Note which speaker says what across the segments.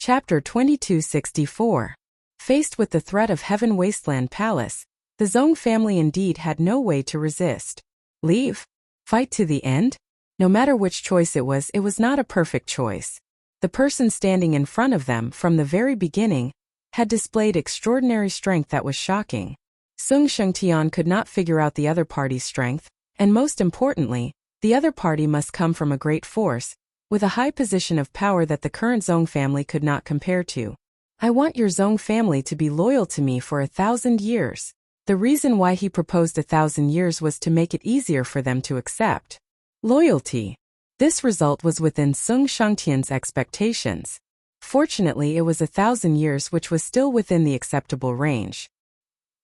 Speaker 1: Chapter 2264. Faced with the threat of Heaven Wasteland Palace, the Zong family indeed had no way to resist. Leave? Fight to the end? No matter which choice it was not a perfect choice. The person standing in front of them from the very beginning had displayed extraordinary strength that was shocking. Sung Shengtian could not figure out the other party's strength, and most importantly, the other party must come from a great force, with a high position of power that the current Zong family could not compare to. I want your Zong family to be loyal to me for 1,000 years. The reason why he proposed 1,000 years was to make it easier for them to accept. Loyalty. This result was within Sung Shangtian's expectations. Fortunately, it was 1,000 years, which was still within the acceptable range.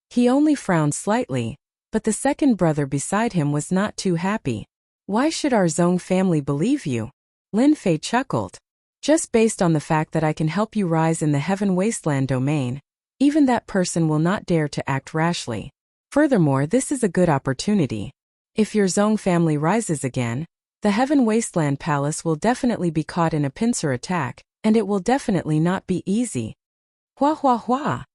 Speaker 1: He only frowned slightly, but the second brother beside him was not too happy. Why should our Zong family believe you? Lin Fei chuckled. Just based on the fact that I can help you rise in the Heaven Wasteland domain, even that person will not dare to act rashly. Furthermore, this is a good opportunity. If your Zong family rises again, the Heaven Wasteland Palace will definitely be caught in a pincer attack, and it will definitely not be easy. Hua hua hua!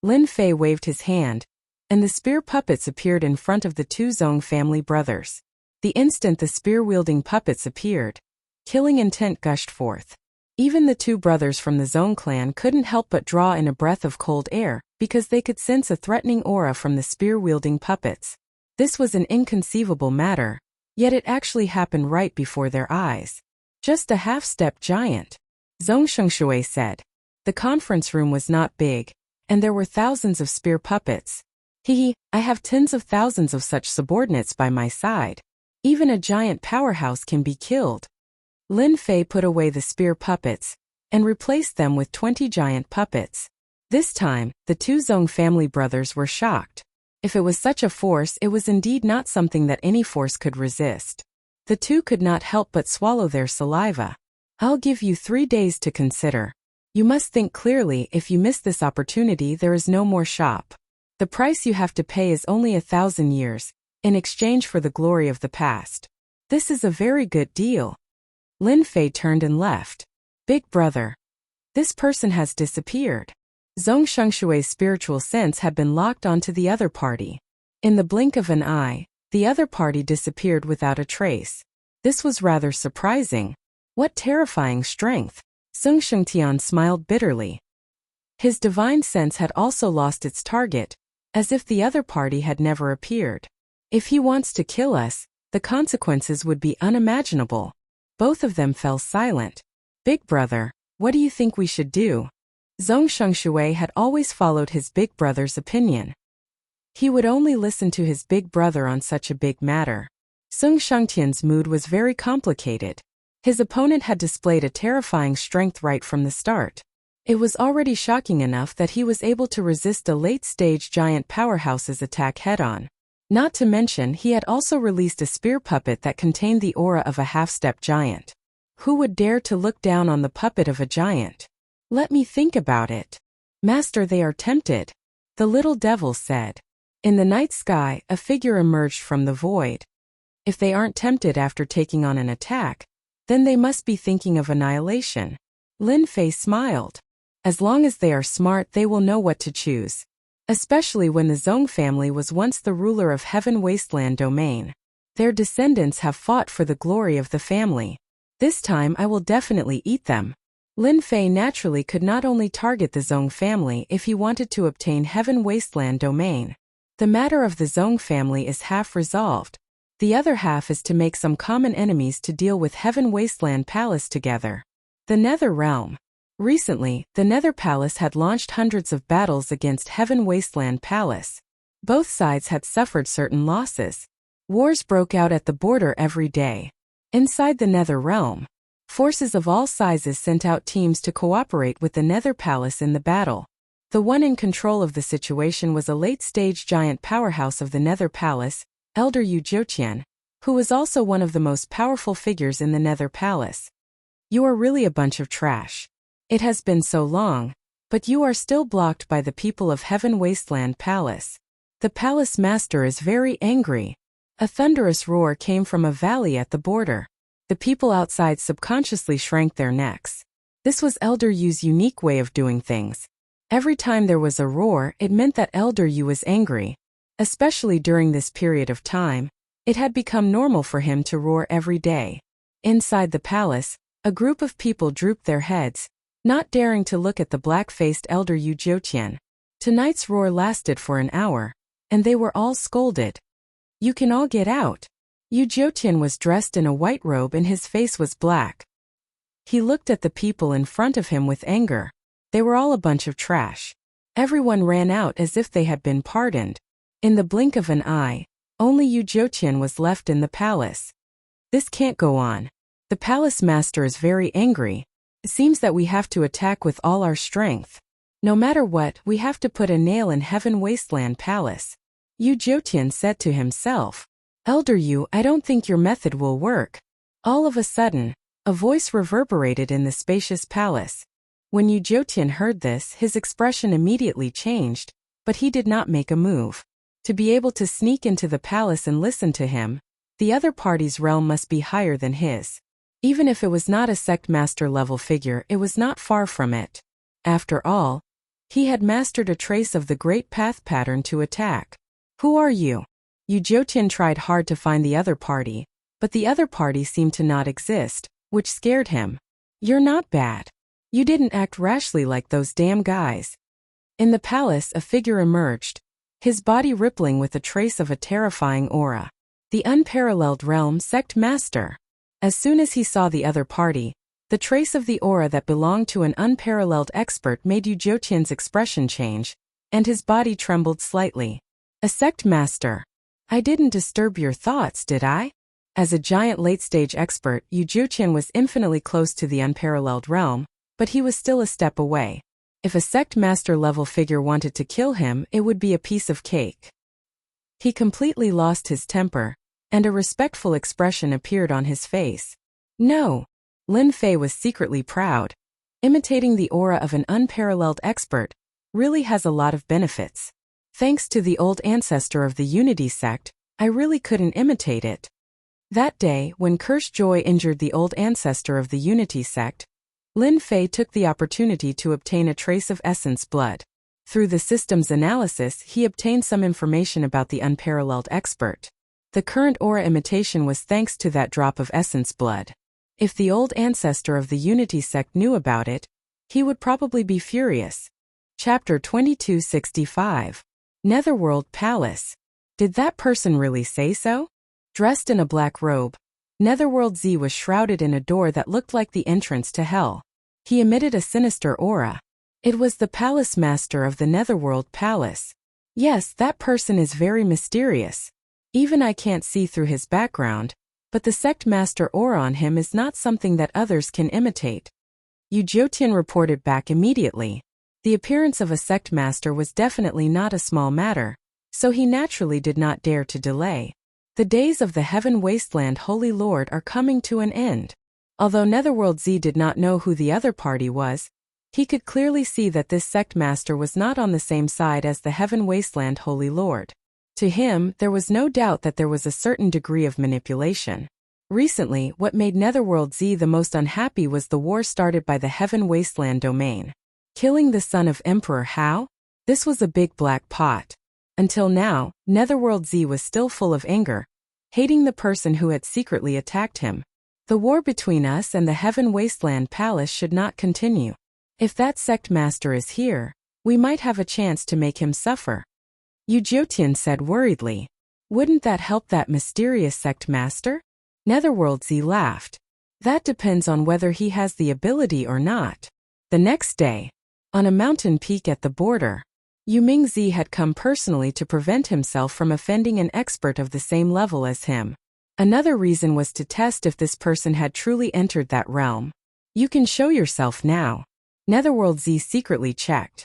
Speaker 1: Lin Fei waved his hand, and the spear puppets appeared in front of the two Zong family brothers. The instant the spear-wielding puppets appeared, killing intent gushed forth. Even the two brothers from the Zong clan couldn't help but draw in a breath of cold air, because they could sense a threatening aura from the spear-wielding puppets. This was an inconceivable matter, yet it actually happened right before their eyes. Just a half-step giant, Zong Shengshui said. The conference room was not big, and there were thousands of spear puppets. I have tens of thousands of such subordinates by my side. Even a giant powerhouse can be killed. Lin Fei put away the spear puppets and replaced them with 20 giant puppets. This time, the two Zong family brothers were shocked. If it was such a force, it was indeed not something that any force could resist. The two could not help but swallow their saliva. I'll give you 3 days to consider. You must think clearly. If you miss this opportunity, there is no more shop. The price you have to pay is only 1,000 years, in exchange for the glory of the past. This is a very good deal. Lin Fei turned and left. Big brother. This person has disappeared. Zong Shengshui's spiritual sense had been locked onto the other party. In the blink of an eye, the other party disappeared without a trace. This was rather surprising. What terrifying strength! Sung Shengtian smiled bitterly. His divine sense had also lost its target, as if the other party had never appeared. If he wants to kill us, the consequences would be unimaginable. Both of them fell silent. Big brother, what do you think we should do? Zong Shengshui had always followed his big brother's opinion. He would only listen to his big brother on such a big matter. Sung Shangtian's mood was very complicated. His opponent had displayed a terrifying strength right from the start. It was already shocking enough that he was able to resist a late-stage giant powerhouse's attack head-on. Not to mention, he had also released a spear puppet that contained the aura of a half-step giant. Who would dare to look down on the puppet of a giant? Let me think about it. Master, they are tempted. The little devil said. In the night sky, a figure emerged from the void. If they aren't tempted after taking on an attack, then they must be thinking of annihilation. Lin Fei smiled. As long as they are smart, they will know what to choose. Especially when the Zong family was once the ruler of Heaven Wasteland domain. Their descendants have fought for the glory of the family. This time I will definitely eat them. Lin Fei naturally could not only target the Zong family if he wanted to obtain Heaven Wasteland domain. The matter of the Zong family is half resolved. The other half is to make some common enemies to deal with Heaven Wasteland Palace together. The Nether Realm. Recently, the Nether Palace had launched hundreds of battles against Heaven Wasteland Palace. Both sides had suffered certain losses. Wars broke out at the border every day. Inside the Nether Realm, forces of all sizes sent out teams to cooperate with the Nether Palace in the battle. The one in control of the situation was a late-stage giant powerhouse of the Nether Palace, Elder Yu Jiuqian, who was also one of the most powerful figures in the Nether Palace. You are really a bunch of trash. It has been so long, but you are still blocked by the people of Heaven Wasteland Palace. The palace master is very angry. A thunderous roar came from a valley at the border. The people outside subconsciously shrank their necks. This was Elder Yu's unique way of doing things. Every time there was a roar, it meant that Elder Yu was angry. Especially during this period of time, it had become normal for him to roar every day. Inside the palace, a group of people drooped their heads, not daring to look at the black-faced Elder Yu Jiutian. Tonight's roar lasted for an hour, and they were all scolded. "You can all get out." Yu Jiutian was dressed in a white robe and his face was black. He looked at the people in front of him with anger. They were all a bunch of trash. Everyone ran out as if they had been pardoned. In the blink of an eye, only Yu Jiutian was left in the palace. "This can't go on. The palace master is very angry. It seems that we have to attack with all our strength. No matter what, we have to put a nail in Heaven Wasteland Palace." Yu Jiutian said to himself. "Elder Yu, I don't think your method will work." All of a sudden, a voice reverberated in the spacious palace. When Yu Jiutian heard this, his expression immediately changed, but he did not make a move. To be able to sneak into the palace and listen to him, the other party's realm must be higher than his. Even if it was not a sect master level figure, it was not far from it. After all, he had mastered a trace of the Great Path pattern to attack. "Who are you?" Yu Jiutian tried hard to find the other party, but the other party seemed to not exist, which scared him. "You're not bad. You didn't act rashly like those damn guys." In the palace, a figure emerged, his body rippling with a trace of a terrifying aura. The Unparalleled Realm Sect Master. As soon as he saw the other party, the trace of the aura that belonged to an unparalleled expert made Yu Jiutian's expression change, and his body trembled slightly. "A sect master. I didn't disturb your thoughts, did I?" As a giant late-stage expert, Yu Jiutian was infinitely close to the Unparalleled Realm, but he was still a step away. If a sect master level figure wanted to kill him, it would be a piece of cake. He completely lost his temper, and a respectful expression appeared on his face. "No." Lin Fei was secretly proud. Imitating the aura of an unparalleled expert really has a lot of benefits. Thanks to the old ancestor of the Unity sect, I really couldn't imitate it. That day, when Cursed Joy injured the old ancestor of the Unity sect, Lin Fei took the opportunity to obtain a trace of essence blood. Through the system's analysis, he obtained some information about the unparalleled expert. The current aura imitation was thanks to that drop of essence blood. If the old ancestor of the Unity sect knew about it, he would probably be furious. Chapter 2265. Netherworld Palace. Did that person really say so? Dressed in a black robe, Netherworld Z was shrouded in a door that looked like the entrance to hell. He emitted a sinister aura. It was the palace master of the Netherworld Palace. Yes, that person is very mysterious. Even I can't see through his background, but the sect master aura on him is not something that others can imitate. Yu Jiutian reported back immediately. The appearance of a sect master was definitely not a small matter, so he naturally did not dare to delay. The days of the Heaven Wasteland Holy Lord are coming to an end. Although Netherworld Z did not know who the other party was, he could clearly see that this sect master was not on the same side as the Heaven Wasteland Holy Lord. To him, there was no doubt that there was a certain degree of manipulation. Recently, what made Netherworld Z the most unhappy was the war started by the Heaven Wasteland domain. Killing the son of Emperor Hao? This was a big black pot. Until now, Netherworld Z was still full of anger, hating the person who had secretly attacked him. The war between us and the Heaven Wasteland Palace should not continue. If that sect master is here, we might have a chance to make him suffer. Yu Jiutian said worriedly. Wouldn't that help that mysterious sect master? Netherworld Z laughed. That depends on whether he has the ability or not. The next day, on a mountain peak at the border, Yu Mingzi had come personally to prevent himself from offending an expert of the same level as him. Another reason was to test if this person had truly entered that realm. You can show yourself now. Netherworld Z secretly checked.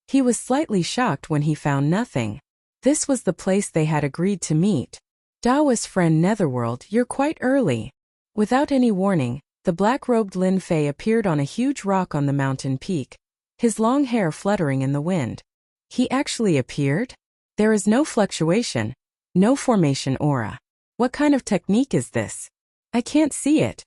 Speaker 1: He was slightly shocked when he found nothing. This was the place they had agreed to meet. Dawa's friend Netherworld, you're quite early. Without any warning, the black-robed Lin Fei appeared on a huge rock on the mountain peak, his long hair fluttering in the wind. He actually appeared? There is no fluctuation, no formation aura. What kind of technique is this? I can't see it.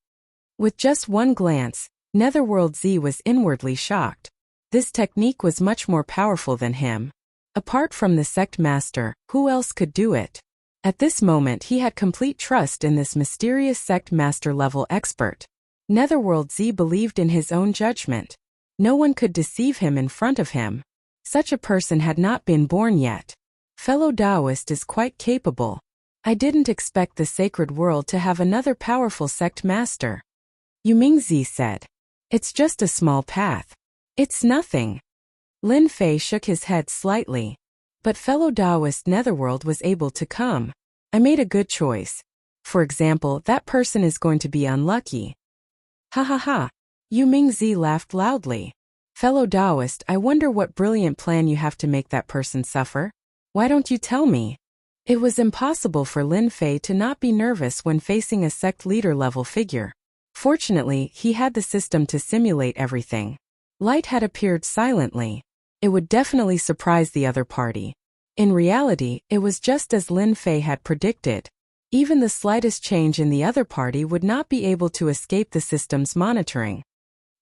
Speaker 1: With just one glance, Netherworld Z was inwardly shocked. This technique was much more powerful than him. Apart from the sect master, who else could do it? At this moment he had complete trust in this mysterious sect master level expert. Netherworld Z believed in his own judgment. No one could deceive him in front of him. Such a person had not been born yet. Fellow Taoist is quite capable. I didn't expect the sacred world to have another powerful sect master. Yuming Z said. It's just a small path. It's nothing. Lin Fei shook his head slightly. But fellow Taoist Netherworld was able to come. I made a good choice. For example, that person is going to be unlucky. Ha ha ha. Yuming Z laughed loudly. Fellow Taoist, I wonder what brilliant plan you have to make that person suffer? Why don't you tell me? It was impossible for Lin Fei to not be nervous when facing a sect leader level figure. Fortunately, he had the system to simulate everything. Light had appeared silently. It would definitely surprise the other party. In reality, it was just as Lin Fei had predicted. Even the slightest change in the other party would not be able to escape the system's monitoring.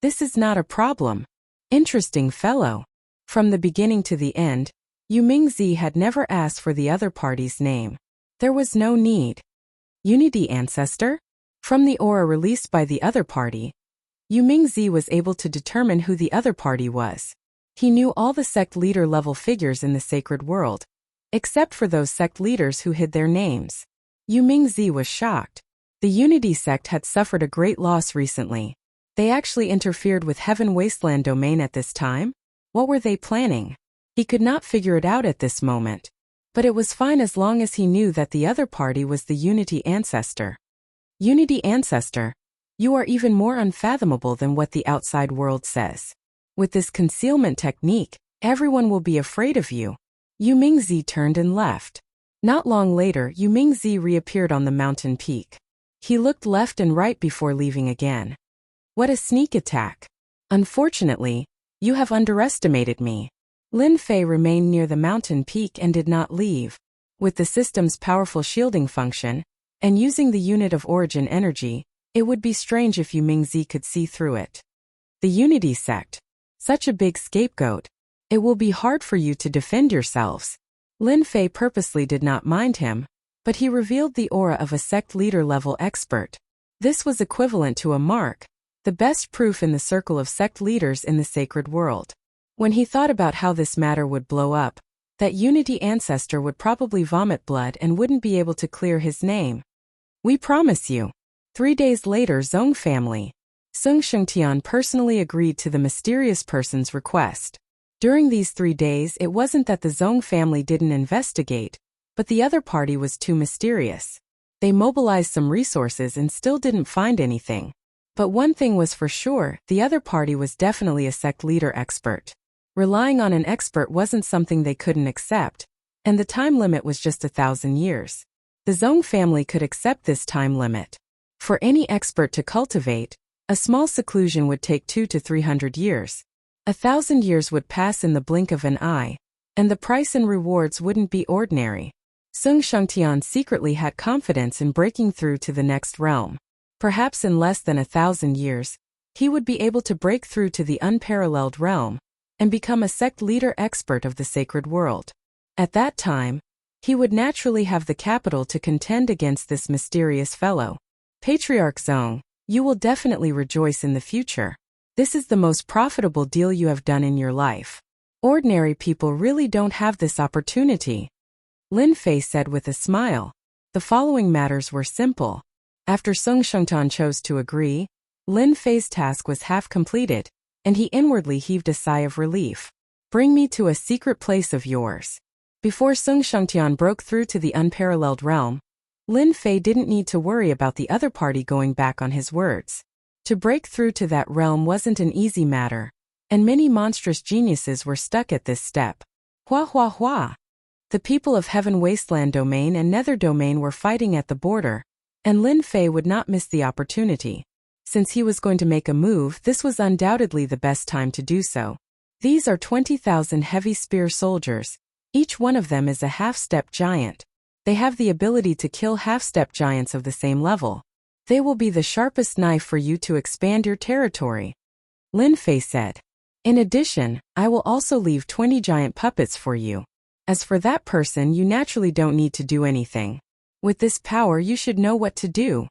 Speaker 1: This is not a problem. Interesting fellow. From the beginning to the end, Yuming Z had never asked for the other party's name. There was no need. Unity Ancestor? From the aura released by the other party, Yuming Z was able to determine who the other party was. He knew all the sect leader level figures in the sacred world, except for those sect leaders who hid their names. Yuming Z was shocked. The Unity sect had suffered a great loss recently. They actually interfered with Heaven Wasteland domain at this time? What were they planning? He could not figure it out at this moment. But it was fine as long as he knew that the other party was the Unity Ancestor. Unity Ancestor, you are even more unfathomable than what the outside world says. With this concealment technique, everyone will be afraid of you. Yuming Z turned and left. Not long later, Yuming Z reappeared on the mountain peak. He looked left and right before leaving again. What a sneak attack. Unfortunately, you have underestimated me. Lin Fei remained near the mountain peak and did not leave. With the system's powerful shielding function, and using the unit of origin energy, it would be strange if Yuming Z could see through it. The Unity sect. Such a big scapegoat. It will be hard for you to defend yourselves. Lin Fei purposely did not mind him, but he revealed the aura of a sect leader level expert. This was equivalent to a mark, the best proof in the circle of sect leaders in the sacred world. When he thought about how this matter would blow up, that Unity Ancestor would probably vomit blood and wouldn't be able to clear his name. We promise you. 3 days later, Zong family. Sung Shengtian personally agreed to the mysterious person's request. During these 3 days, it wasn't that the Zong family didn't investigate, but the other party was too mysterious. They mobilized some resources and still didn't find anything. But one thing was for sure, the other party was definitely a sect leader expert. Relying on an expert wasn't something they couldn't accept, and the time limit was just 1,000 years. The Zong family could accept this time limit. For any expert to cultivate, a small seclusion would take 200 to 300 years. 1,000 years would pass in the blink of an eye, and the price and rewards wouldn't be ordinary. Sung Shengtian secretly had confidence in breaking through to the next realm. Perhaps in less than 1,000 years, he would be able to break through to the unparalleled realm and become a sect leader expert of the sacred world. At that time, he would naturally have the capital to contend against this mysterious fellow. Patriarch Zong, you will definitely rejoice in the future. This is the most profitable deal you have done in your life. Ordinary people really don't have this opportunity. Lin Fei said with a smile. The following matters were simple. After Sung Shengtan chose to agree, Lin Fei's task was half completed, and he inwardly heaved a sigh of relief. Bring me to a secret place of yours. Before Sung Shengtian broke through to the unparalleled realm, Lin Fei didn't need to worry about the other party going back on his words. To break through to that realm wasn't an easy matter, and many monstrous geniuses were stuck at this step. Hua hua hua! The people of Heaven Wasteland domain and Nether domain were fighting at the border, and Lin Fei would not miss the opportunity. Since he was going to make a move, this was undoubtedly the best time to do so. These are 20,000 heavy spear soldiers. Each one of them is a half-step giant. They have the ability to kill half-step giants of the same level. They will be the sharpest knife for you to expand your territory. Lin Fei said. In addition, I will also leave 20 giant puppets for you. As for that person, you naturally don't need to do anything. With this power, you should know what to do.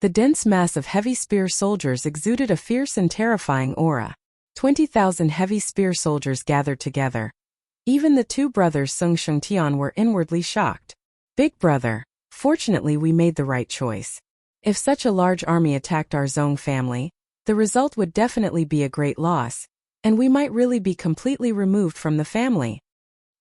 Speaker 1: The dense mass of heavy spear soldiers exuded a fierce and terrifying aura. 20,000 heavy spear soldiers gathered together. Even the two brothers Sung Shengtian were inwardly shocked. Big brother, fortunately we made the right choice. If such a large army attacked our Zong family, the result would definitely be a great loss, and we might really be completely removed from the family.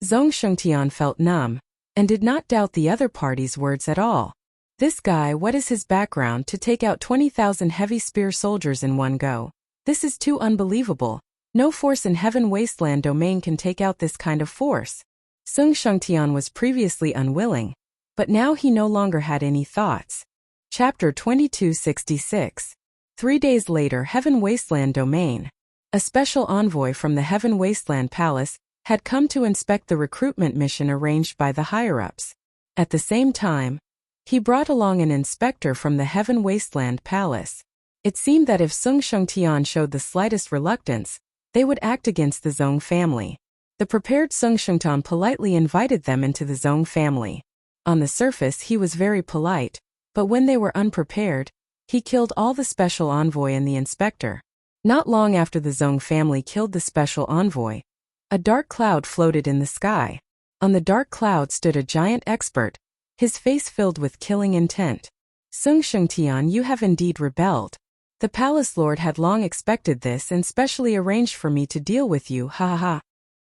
Speaker 1: Zong Shengtian felt numb, and did not doubt the other party's words at all. This guy, what is his background to take out 20,000 heavy spear soldiers in one go? This is too unbelievable. No force in Heaven Wasteland domain can take out this kind of force. Sung Shengtian was previously unwilling, but now he no longer had any thoughts. Chapter 2266. 3 days later, Heaven Wasteland domain. A special envoy from the Heaven Wasteland Palace had come to inspect the recruitment mission arranged by the higher-ups. At the same time, he brought along an inspector from the Heaven Wasteland Palace. It seemed that if Sung Shengtian showed the slightest reluctance, they would act against the Zong family. The prepared Sung Shengtian politely invited them into the Zong family. On the surface he was very polite, but when they were unprepared, he killed all the special envoy and the inspector. Not long after the Zong family killed the special envoy, a dark cloud floated in the sky. On the dark cloud stood a giant expert, his face filled with killing intent. Sung Shengtian, you have indeed rebelled. The palace lord had long expected this and specially arranged for me to deal with you, ha ha ha.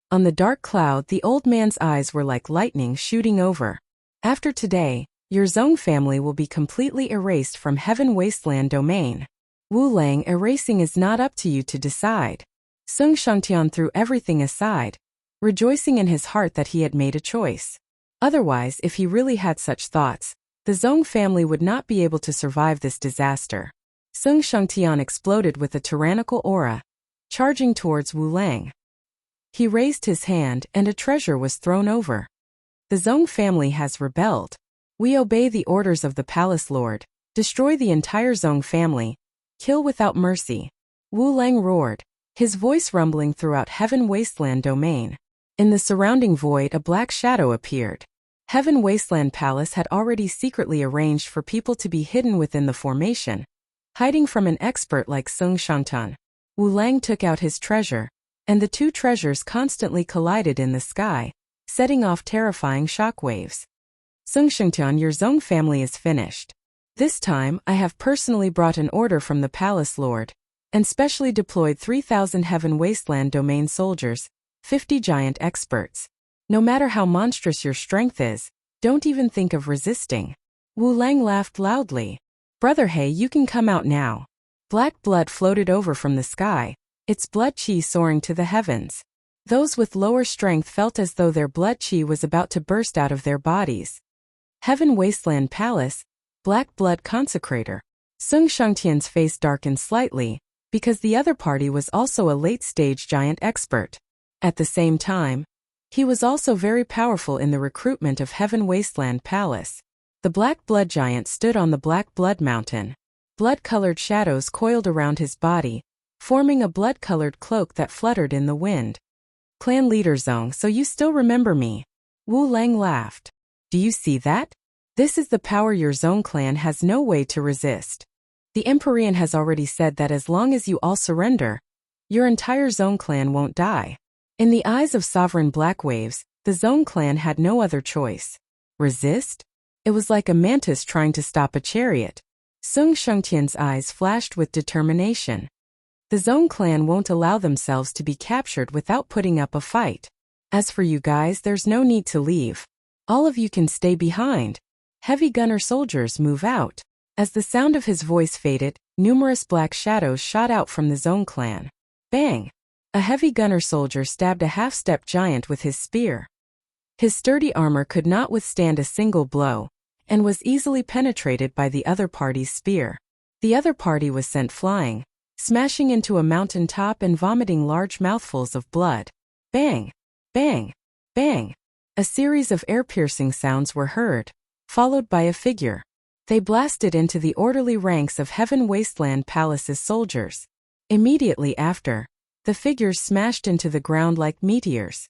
Speaker 1: On the dark cloud, the old man's eyes were like lightning shooting over. After today, your Zong family will be completely erased from Heaven Wasteland domain. Wu Lang, erasing is not up to you to decide. Sung Shengtian threw everything aside, rejoicing in his heart that he had made a choice. Otherwise, if he really had such thoughts, the Zong family would not be able to survive this disaster. Sung Shengtian exploded with a tyrannical aura, charging towards Wu Lang. He raised his hand and a treasure was thrown over. The Zong family has rebelled. We obey the orders of the palace lord. Destroy the entire Zong family. Kill without mercy. Wu Lang roared, his voice rumbling throughout Heaven Wasteland domain. In the surrounding void, a black shadow appeared. Heaven Wasteland Palace had already secretly arranged for people to be hidden within the formation, hiding from an expert like Sung Shengtian. Wu Lang took out his treasure, and the two treasures constantly collided in the sky, setting off terrifying shockwaves. Sung Shengtian, your Zong family is finished. This time, I have personally brought an order from the palace lord, and specially deployed 3,000 Heaven Wasteland domain soldiers, 50 giant experts. No matter how monstrous your strength is, don't even think of resisting. Wu Lang laughed loudly. Brother He, you can come out now. Black blood floated over from the sky, its blood qi soaring to the heavens. Those with lower strength felt as though their blood qi was about to burst out of their bodies. Heaven Wasteland Palace, Black Blood Consecrator. Sung Shengtian's face darkened slightly, because the other party was also a late-stage giant expert. At the same time, he was also very powerful in the recruitment of Heaven Wasteland Palace. The Black Blood Giant stood on the Black Blood Mountain. Blood-colored shadows coiled around his body, forming a blood-colored cloak that fluttered in the wind. Clan leader Zong, so you still remember me? Wu Lang laughed. Do you see that? This is the power your Zong clan has no way to resist. The Empyrean has already said that as long as you all surrender, your entire Zong clan won't die. In the eyes of sovereign Black Waves, the Zong clan had no other choice. Resist? It was like a mantis trying to stop a chariot. Sung Shengtian's eyes flashed with determination. The Zong clan won't allow themselves to be captured without putting up a fight. As for you guys, there's no need to leave. All of you can stay behind. Heavy gunner soldiers, move out. As the sound of his voice faded, numerous black shadows shot out from the Zong clan. Bang! A heavy gunner soldier stabbed a half-step giant with his spear. His sturdy armor could not withstand a single blow, and was easily penetrated by the other party's spear. The other party was sent flying, smashing into a mountain top and vomiting large mouthfuls of blood. Bang! Bang! Bang! A series of air-piercing sounds were heard, followed by a figure. They blasted into the orderly ranks of Heaven Wasteland Palace's soldiers. Immediately after, the figures smashed into the ground like meteors.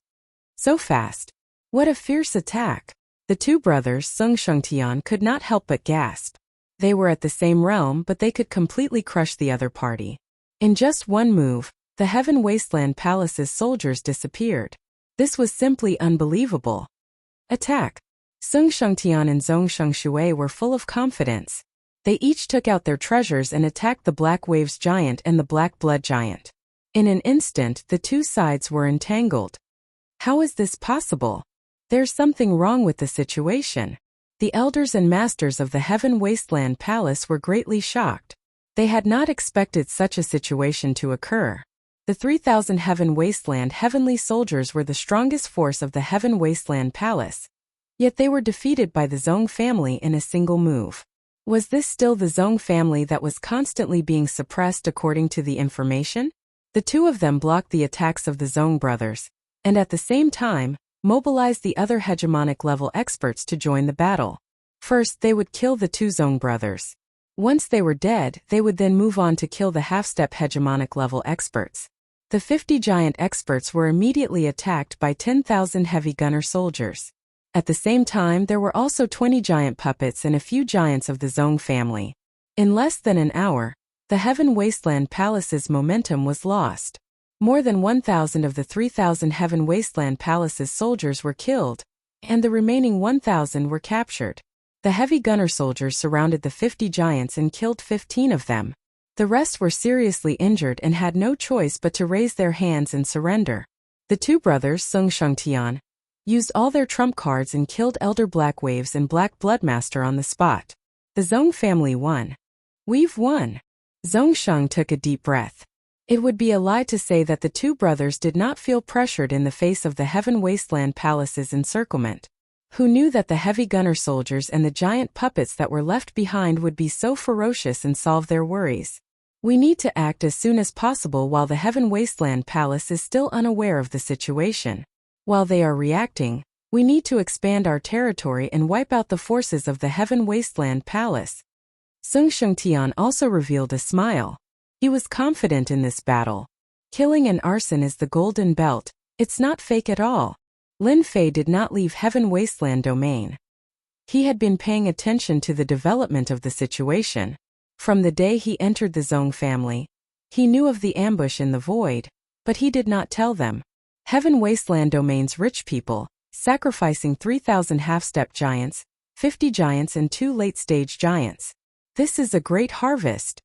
Speaker 1: So fast. What a fierce attack. The two brothers Sung Shungtian could not help but gasp. They were at the same realm, but they could completely crush the other party. In just one move, the Heaven Wasteland Palace's soldiers disappeared. This was simply unbelievable. Attack. Sung Shungtian and Zhong Shengshui were full of confidence. They each took out their treasures and attacked the Black Waves Giant and the Black Blood Giant. In an instant, the two sides were entangled. How is this possible? There's something wrong with the situation. The elders and masters of the Heaven Wasteland Palace were greatly shocked. They had not expected such a situation to occur. The 3,000 Heaven Wasteland heavenly soldiers were the strongest force of the Heaven Wasteland Palace. Yet they were defeated by the Zhong family in a single move. Was this still the Zhong family that was constantly being suppressed according to the information? The two of them blocked the attacks of the Zhong brothers, and at the same time, mobilized the other hegemonic level experts to join the battle. First, they would kill the two Zhong brothers. Once they were dead, they would then move on to kill the half-step hegemonic level experts. The 50 giant experts were immediately attacked by 10,000 heavy gunner soldiers. At the same time, there were also 20 giant puppets and a few giants of the Zhong family. In less than an hour, the Heaven Wasteland Palace's momentum was lost. More than 1,000 of the 3,000 Heaven Wasteland Palace's soldiers were killed, and the remaining 1,000 were captured. The heavy gunner soldiers surrounded the 50 giants and killed 15 of them. The rest were seriously injured and had no choice but to raise their hands and surrender. The two brothers Sung Shungtian used all their trump cards and killed Elder Black Waves and Black Bloodmaster on the spot. The Zhong family won. We've won. Zhong Sheng took a deep breath. It would be a lie to say that the two brothers did not feel pressured in the face of the Heaven Wasteland Palace's encirclement. Who knew that the heavy gunner soldiers and the giant puppets that were left behind would be so ferocious and solve their worries? We need to act as soon as possible while the Heaven Wasteland Palace is still unaware of the situation. While they are reacting, we need to expand our territory and wipe out the forces of the Heaven Wasteland Palace. Sung Shungtian also revealed a smile. He was confident in this battle. Killing and arson is the golden belt. It's not fake at all. Lin Fei did not leave Heaven Wasteland domain. He had been paying attention to the development of the situation. From the day he entered the Zhong family, he knew of the ambush in the void, but he did not tell them. Heaven Wasteland domain's rich people, sacrificing 3,000 half-step giants, 50 giants and 2 late-stage giants. This is a great harvest.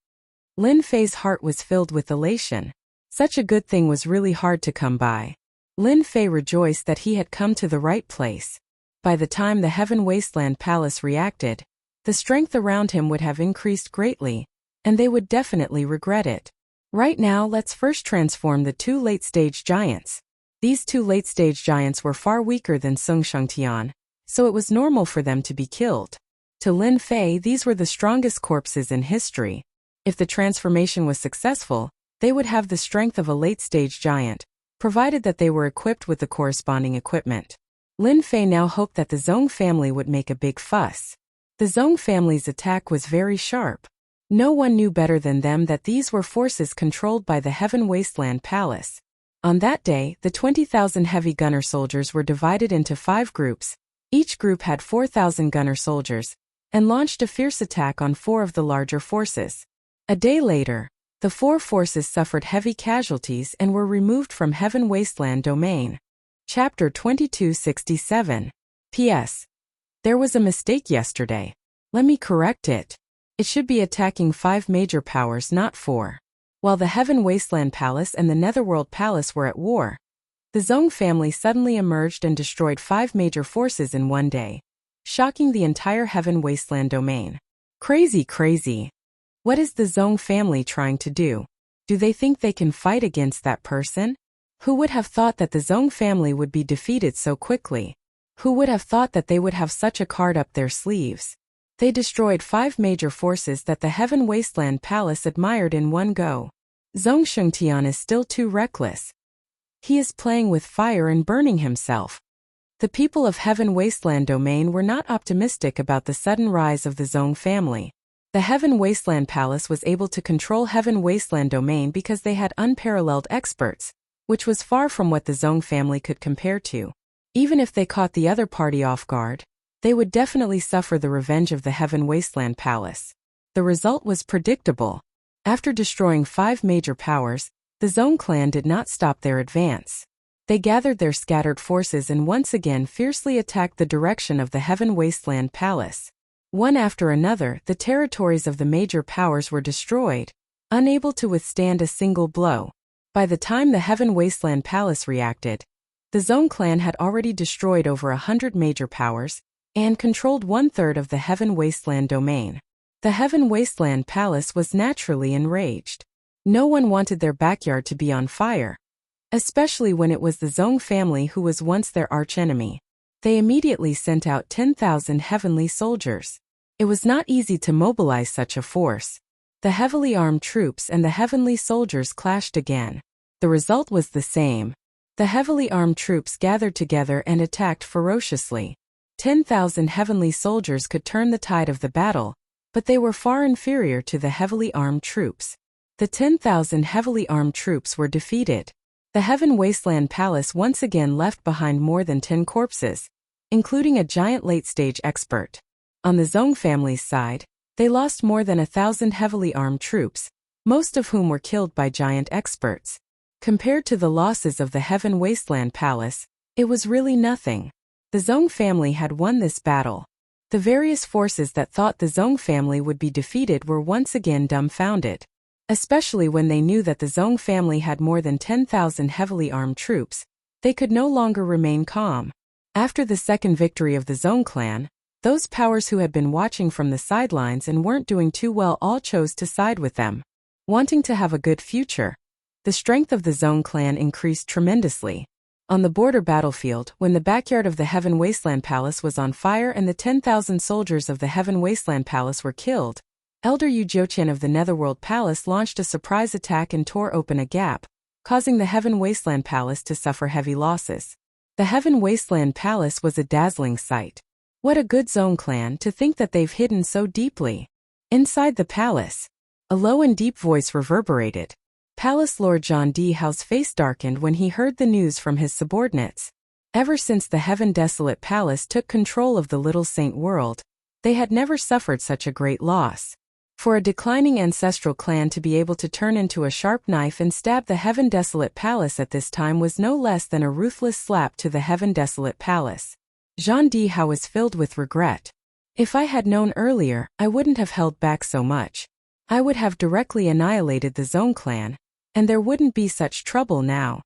Speaker 1: Lin Fei's heart was filled with elation. Such a good thing was really hard to come by. Lin Fei rejoiced that he had come to the right place. By the time the Heaven Wasteland Palace reacted, the strength around him would have increased greatly, and they would definitely regret it. Right now, let's first transform the 2 late-stage giants. These 2 late-stage giants were far weaker than Sung Shungtian, so it was normal for them to be killed. To Lin Fei, these were the strongest corpses in history. If the transformation was successful, they would have the strength of a late-stage giant, provided that they were equipped with the corresponding equipment. Lin Fei now hoped that the Zhong family would make a big fuss. The Zhong family's attack was very sharp. No one knew better than them that these were forces controlled by the Heaven Wasteland Palace. On that day, the 20,000 heavy gunner soldiers were divided into 5 groups. Each group had 4,000 gunner soldiers, and launched a fierce attack on 4 of the larger forces. A day later, the 4 forces suffered heavy casualties and were removed from Heaven Wasteland domain. Chapter 2267. P.S. There was a mistake yesterday. Let me correct it. It should be attacking 5 major powers, not 4. While the Heaven Wasteland Palace and the Netherworld Palace were at war, the Zhong family suddenly emerged and destroyed 5 major forces in one day, shocking the entire Heaven Wasteland domain. Crazy. What is the Zhong family trying to do? Do they think they can fight against that person? Who would have thought that the Zhong family would be defeated so quickly? Who would have thought that they would have such a card up their sleeves? They destroyed 5 major forces that the Heaven Wasteland Palace admired in one go. Zhong Shungtian is still too reckless. He is playing with fire and burning himself. The people of Heaven Wasteland domain were not optimistic about the sudden rise of the Zhong family. The Heaven Wasteland Palace was able to control Heaven Wasteland domain because they had unparalleled experts, which was far from what the Zong family could compare to. Even if they caught the other party off guard, they would definitely suffer the revenge of the Heaven Wasteland Palace. The result was predictable. After destroying 5 major powers, the Zong clan did not stop their advance. They gathered their scattered forces and once again fiercely attacked the direction of the Heaven Wasteland Palace. One after another, the territories of the major powers were destroyed, unable to withstand a single blow. By the time the Heaven Wasteland Palace reacted, the Zong clan had already destroyed over 100 major powers and controlled 1/3 of the Heaven Wasteland domain. The Heaven Wasteland Palace was naturally enraged. No one wanted their backyard to be on fire, especially when it was the Zong family who was once their archenemy. They immediately sent out 10,000 heavenly soldiers. It was not easy to mobilize such a force. The heavily armed troops and the heavenly soldiers clashed again. The result was the same. The heavily armed troops gathered together and attacked ferociously. 10,000 heavenly soldiers could turn the tide of the battle, but they were far inferior to the heavily armed troops. The 10,000 heavily armed troops were defeated. The Heaven Wasteland Palace once again left behind more than 10 corpses, including a giant late-stage expert. On the Zong family's side, they lost more than 1,000 heavily armed troops, most of whom were killed by giant experts. Compared to the losses of the Heaven Wasteland Palace, it was really nothing. The Zong family had won this battle. The various forces that thought the Zong family would be defeated were once again dumbfounded, especially when they knew that the Zong family had more than 10,000 heavily armed troops. They could no longer remain calm. After the second victory of the Zong clan, those powers who had been watching from the sidelines and weren't doing too well all chose to side with them, wanting to have a good future. The strength of the Zong clan increased tremendously. On the border battlefield, when the backyard of the Heaven Wasteland Palace was on fire and the 10,000 soldiers of the Heaven Wasteland Palace were killed, Elder Yu Jiuqian of the Netherworld Palace launched a surprise attack and tore open a gap, causing the Heaven Wasteland Palace to suffer heavy losses. The Heaven Wasteland Palace was a dazzling sight. What a good Zong clan to think that they've hidden so deeply. Inside the palace, a low and deep voice reverberated. Palace Lord John D. Howe's face darkened when he heard the news from his subordinates. Ever since the Heaven Desolate Palace took control of the Little Saint world, they had never suffered such a great loss. For a declining ancestral clan to be able to turn into a sharp knife and stab the Heaven Desolate Palace at this time was no less than a ruthless slap to the Heaven Desolate Palace. John D. Howe was filled with regret. If I had known earlier, I wouldn't have held back so much. I would have directly annihilated the Zong clan, and there wouldn't be such trouble now.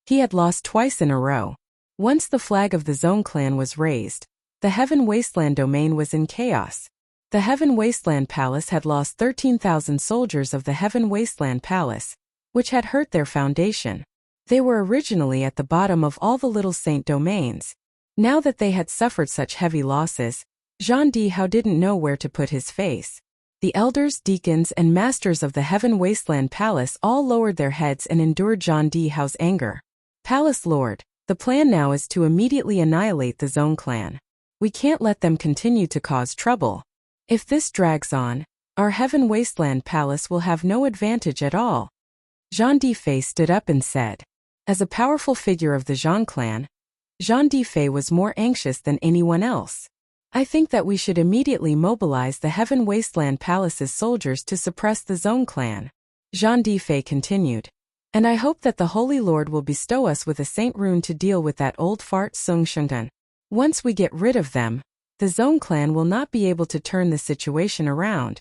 Speaker 1: He had lost twice in a row. Once the flag of the Zong clan was raised, the Heaven Wasteland domain was in chaos. The Heaven Wasteland Palace had lost 13,000 soldiers of the Heaven Wasteland Palace, which had hurt their foundation. They were originally at the bottom of all the Little Saint domains. Now that they had suffered such heavy losses, Jean D. Howe didn't know where to put his face. The elders, deacons, and masters of the Heaven Wasteland Palace all lowered their heads and endured John D. Howe's anger. Palace Lord, the plan now is to immediately annihilate the Zong clan. We can't let them continue to cause trouble. If this drags on, our Heaven Wasteland Palace will have no advantage at all. Jean D. Fei stood up and said. As a powerful figure of the Zhang clan, Jean D. Fei was more anxious than anyone else. I think that we should immediately mobilize the Heaven Wasteland Palace's soldiers to suppress the Zong clan. Jean D. Fei continued. And I hope that the Holy Lord will bestow us with a saint rune to deal with that old fart Sung Shengdan. Once we get rid of them, the Zong clan will not be able to turn the situation around.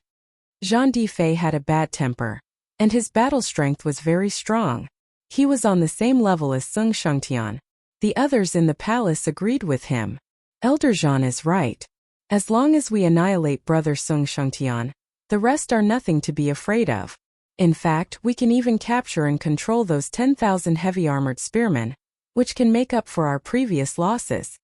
Speaker 1: Jean D. Fei had a bad temper, and his battle strength was very strong. He was on the same level as Sung Shengtian. The others in the palace agreed with him. Elder Jean is right. As long as we annihilate Brother Sung Shengtian, the rest are nothing to be afraid of. In fact, we can even capture and control those 10,000 heavy-armored spearmen, which can make up for our previous losses.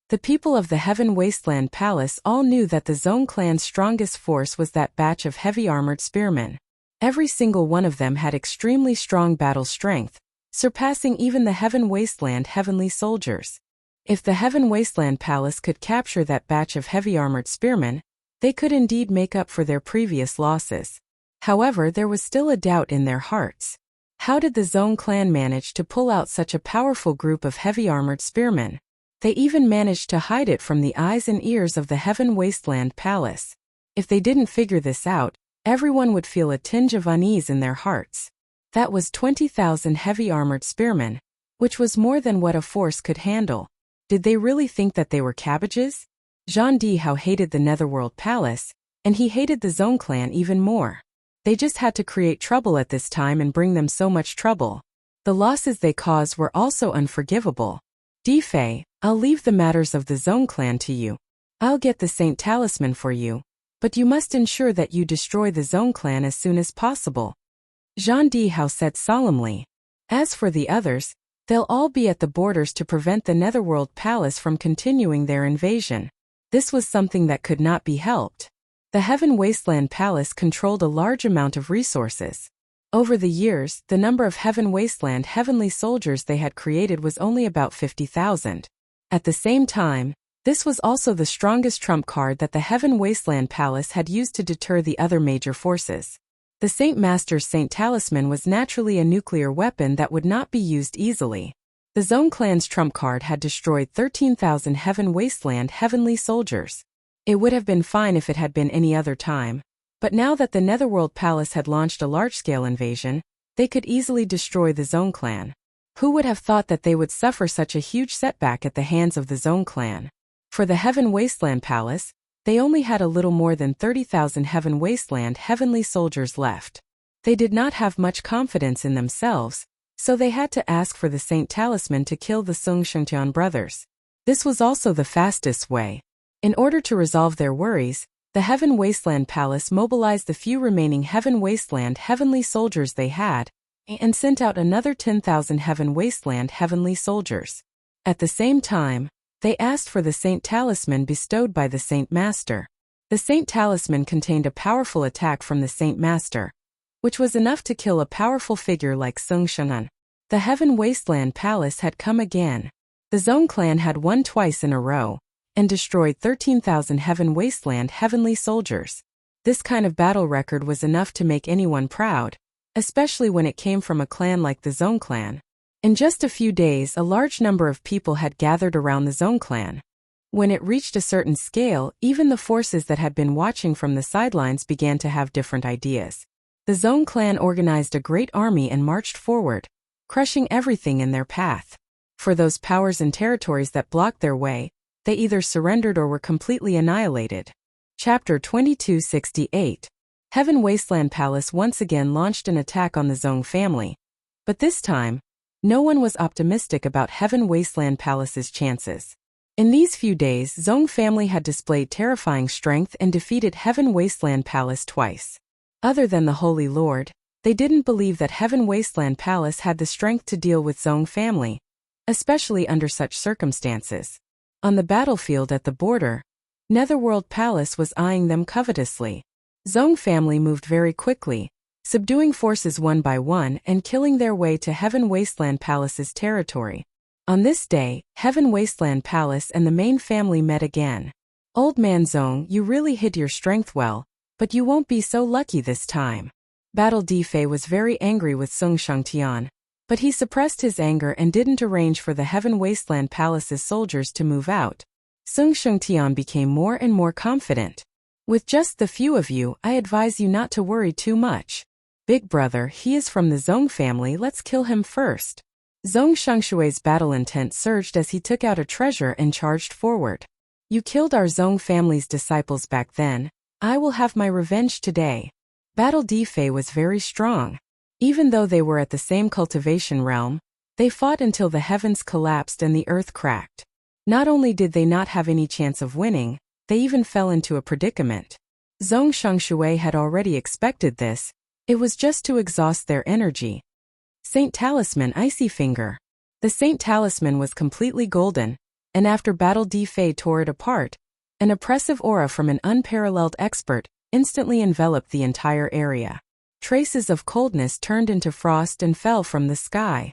Speaker 1: The people of the Heaven Wasteland Palace all knew that the Zong clan's strongest force was that batch of heavy-armored spearmen. Every single one of them had extremely strong battle strength, surpassing even the Heaven Wasteland heavenly soldiers. If the Heaven Wasteland Palace could capture that batch of heavy-armored spearmen, They could indeed make up for their previous losses. However, there was still a doubt in their hearts. How did the Zhong clan manage to pull out such a powerful group of heavy-armored spearmen? They even managed to hide it from the eyes and ears of the Heaven Wasteland Palace. If they didn't figure this out, everyone would feel a tinge of unease in their hearts. That was 20,000 heavy-armored spearmen, which was more than what a force could handle. Did they really think that they were cabbages? Zhang Dihao hated the Netherworld Palace, and he hated the Zhong clan even more. They just had to create trouble at this time and bring them so much trouble. The losses they caused were also unforgivable. Difei, I'll leave the matters of the Zhong clan to you. I'll get the Saint Talisman for you, but you must ensure that you destroy the Zhong clan as soon as possible. Zhang Dihao said solemnly. As for the others, they'll all be at the borders to prevent the Netherworld Palace from continuing their invasion. This was something that could not be helped. The Heaven Wasteland Palace controlled a large amount of resources. Over the years, the number of Heaven Wasteland heavenly soldiers they had created was only about 50,000. At the same time, this was also the strongest trump card that the Heaven Wasteland Palace had used to deter the other major forces. The Saint Master's Saint Talisman was naturally a nuclear weapon that would not be used easily. The Zhong clan's trump card had destroyed 13,000 Heaven Wasteland heavenly soldiers. It would have been fine if it had been any other time. But now that the Netherworld Palace had launched a large-scale invasion, they could easily destroy the Zhong clan. Who would have thought that they would suffer such a huge setback at the hands of the Zhong clan? For the Heaven Wasteland Palace, they only had a little more than 30,000 Heaven Wasteland heavenly soldiers left. They did not have much confidence in themselves, so they had to ask for the Saint Talisman to kill the Sung Shengtian brothers. This was also the fastest way. In order to resolve their worries, the Heaven Wasteland Palace mobilized the few remaining Heaven Wasteland heavenly soldiers they had, and sent out another 10,000 Heaven Wasteland heavenly soldiers. At the same time, they asked for the Saint Talisman bestowed by the Saint Master. The Saint Talisman contained a powerful attack from the Saint Master, which was enough to kill a powerful figure like Sung Sheng'an. The Heaven Wasteland Palace had come again. The Zhong clan had won twice in a row, and destroyed 13,000 Heaven Wasteland heavenly soldiers. This kind of battle record was enough to make anyone proud, especially when it came from a clan like the Zhong clan. In just a few days, a large number of people had gathered around the Zhong clan. When it reached a certain scale, even the forces that had been watching from the sidelines began to have different ideas. The Zhong clan organized a great army and marched forward, crushing everything in their path. For those powers and territories that blocked their way, they either surrendered or were completely annihilated. Chapter 2268. Heaven Wasteland Palace once again launched an attack on the Zhong family. But this time, no one was optimistic about Heaven Wasteland Palace's chances. In these few days, Zhong family had displayed terrifying strength and defeated Heaven Wasteland Palace twice. Other than the Holy Lord, they didn't believe that Heaven Wasteland Palace had the strength to deal with Zhong family, especially under such circumstances. On the battlefield at the border, Netherworld Palace was eyeing them covetously. Zhong family moved very quickly, subduing forces one by one and killing their way to Heaven Wasteland Palace's territory. On this day, Heaven Wasteland Palace and the main family met again. Old man Zhong, you really hid your strength well, but you won't be so lucky this time. Battle Difei was very angry with Sung Shengtian, but he suppressed his anger and didn't arrange for the Heaven Wasteland Palace's soldiers to move out. Sung Shengtian became more and more confident. With just the few of you, I advise you not to worry too much. Big brother, he is from the Zhong family, let's kill him first. Zhong Shengshui's battle intent surged as he took out a treasure and charged forward. You killed our Zhong family's disciples back then. I will have my revenge today. Battle Difei was very strong. Even though they were at the same cultivation realm, they fought until the heavens collapsed and the earth cracked. Not only did they not have any chance of winning, they even fell into a predicament. Zhong Shengshui had already expected this. It was just to exhaust their energy. Saint Talisman Icy Finger. The Saint Talisman was completely golden, and after Battle Difei tore it apart, an oppressive aura from an unparalleled expert instantly enveloped the entire area. Traces of coldness turned into frost and fell from the sky.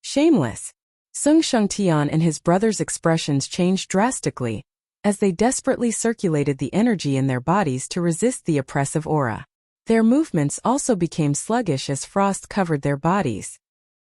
Speaker 1: Shameless. Sung Shengtian and his brother's expressions changed drastically, as they desperately circulated the energy in their bodies to resist the oppressive aura. Their movements also became sluggish as frost covered their bodies.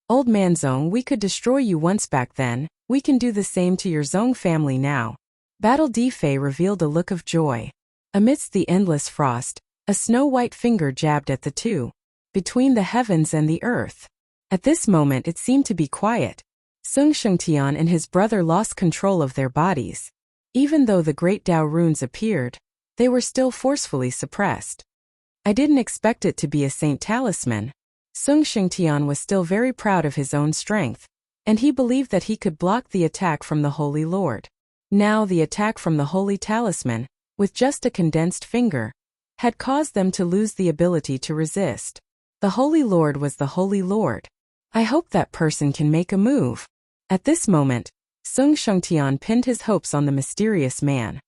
Speaker 1: Old man Zong, we could destroy you once back then, we can do the same to your Zong family now. Battle Di Fei revealed a look of joy. Amidst the endless frost, a snow-white finger jabbed at the two, between the heavens and the earth. At this moment it seemed to be quiet. Sung Shengtian and his brother lost control of their bodies. Even though the great Tao runes appeared, they were still forcefully suppressed. I didn't expect it to be a saint talisman. Sung Shengtian was still very proud of his own strength, and he believed that he could block the attack from the Holy Lord. Now the attack from the Holy Talisman, with just a condensed finger, had caused them to lose the ability to resist. The Holy Lord was the Holy Lord. I hope that person can make a move. At this moment, Sung Shengtian pinned his hopes on the mysterious man.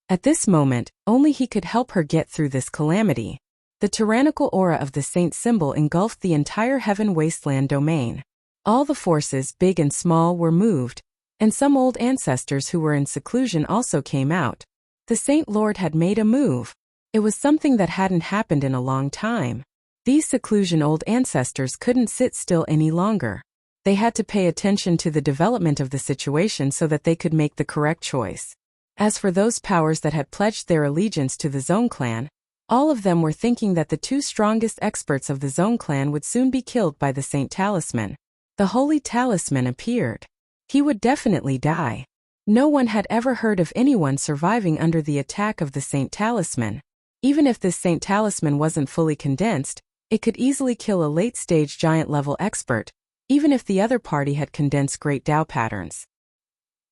Speaker 1: At this moment, only he could help her get through this calamity. The tyrannical aura of the saint symbol engulfed the entire heaven wasteland domain. All the forces, big and small, were moved, and some old ancestors who were in seclusion also came out. The Saint Lord had made a move. It was something that hadn't happened in a long time. These seclusion old ancestors couldn't sit still any longer. They had to pay attention to the development of the situation so that they could make the correct choice. As for those powers that had pledged their allegiance to the Zong clan, all of them were thinking that the two strongest experts of the Zong clan would soon be killed by the Saint Talisman. The Holy Talisman appeared. He would definitely die. No one had ever heard of anyone surviving under the attack of the Saint Talisman. Even if this Saint Talisman wasn't fully condensed, it could easily kill a late-stage giant-level expert, even if the other party had condensed great Tao patterns.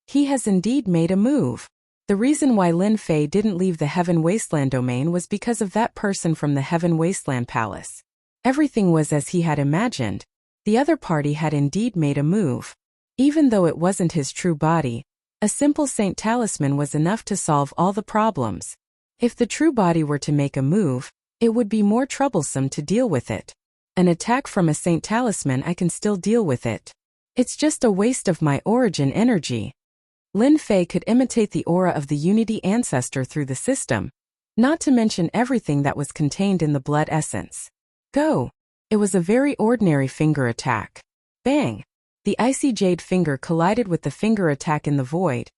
Speaker 1: He has indeed made a move. The reason why Lin Fei didn't leave the Heaven Wasteland domain was because of that person from the Heaven Wasteland Palace. Everything was as he had imagined. The other party had indeed made a move. Even though it wasn't his true body, a simple Saint Talisman was enough to solve all the problems. If the true body were to make a move, it would be more troublesome to deal with it. An attack from a Saint Talisman, I can still deal with it. It's just a waste of my origin energy. Lin Fei could imitate the aura of the Unity ancestor through the system, not to mention everything that was contained in the blood essence. Go! It was a very ordinary finger attack. Bang! The icy jade finger collided with the finger attack in the void,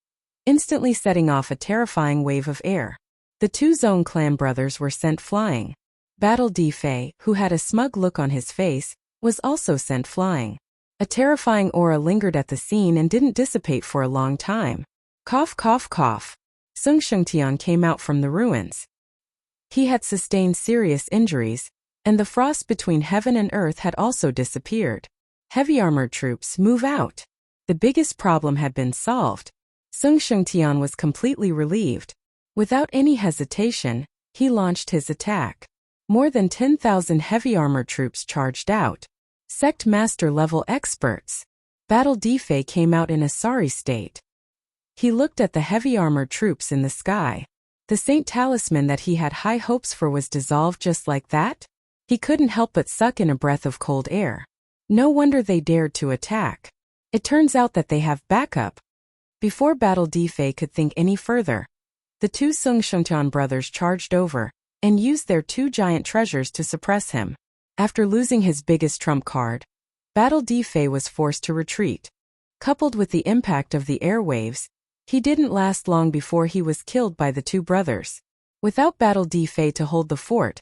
Speaker 1: instantly setting off a terrifying wave of air. The two Zong clan brothers were sent flying. Battle Di Fei, who had a smug look on his face, was also sent flying. A terrifying aura lingered at the scene and didn't dissipate for a long time. Cough, cough, cough. Sung Shengtian came out from the ruins. He had sustained serious injuries, and the frost between heaven and earth had also disappeared. Heavy armored troops, move out. The biggest problem had been solved. Sung Shengtian was completely relieved. Without any hesitation, he launched his attack. More than 10,000 heavy armored troops charged out. Sect Master level experts. Battle Di Fei came out in a sorry state. He looked at the heavy armored troops in the sky. The Saint Talisman that he had high hopes for was dissolved just like that? He couldn't help but suck in a breath of cold air. No wonder they dared to attack. It turns out that they have backup. Before Battle Di Fei could think any further, the two Sung Shengtian brothers charged over and used their two giant treasures to suppress him. After losing his biggest trump card, Battle Di Fei was forced to retreat. Coupled with the impact of the airwaves, he didn't last long before he was killed by the two brothers. Without Battle Di Fei to hold the fort,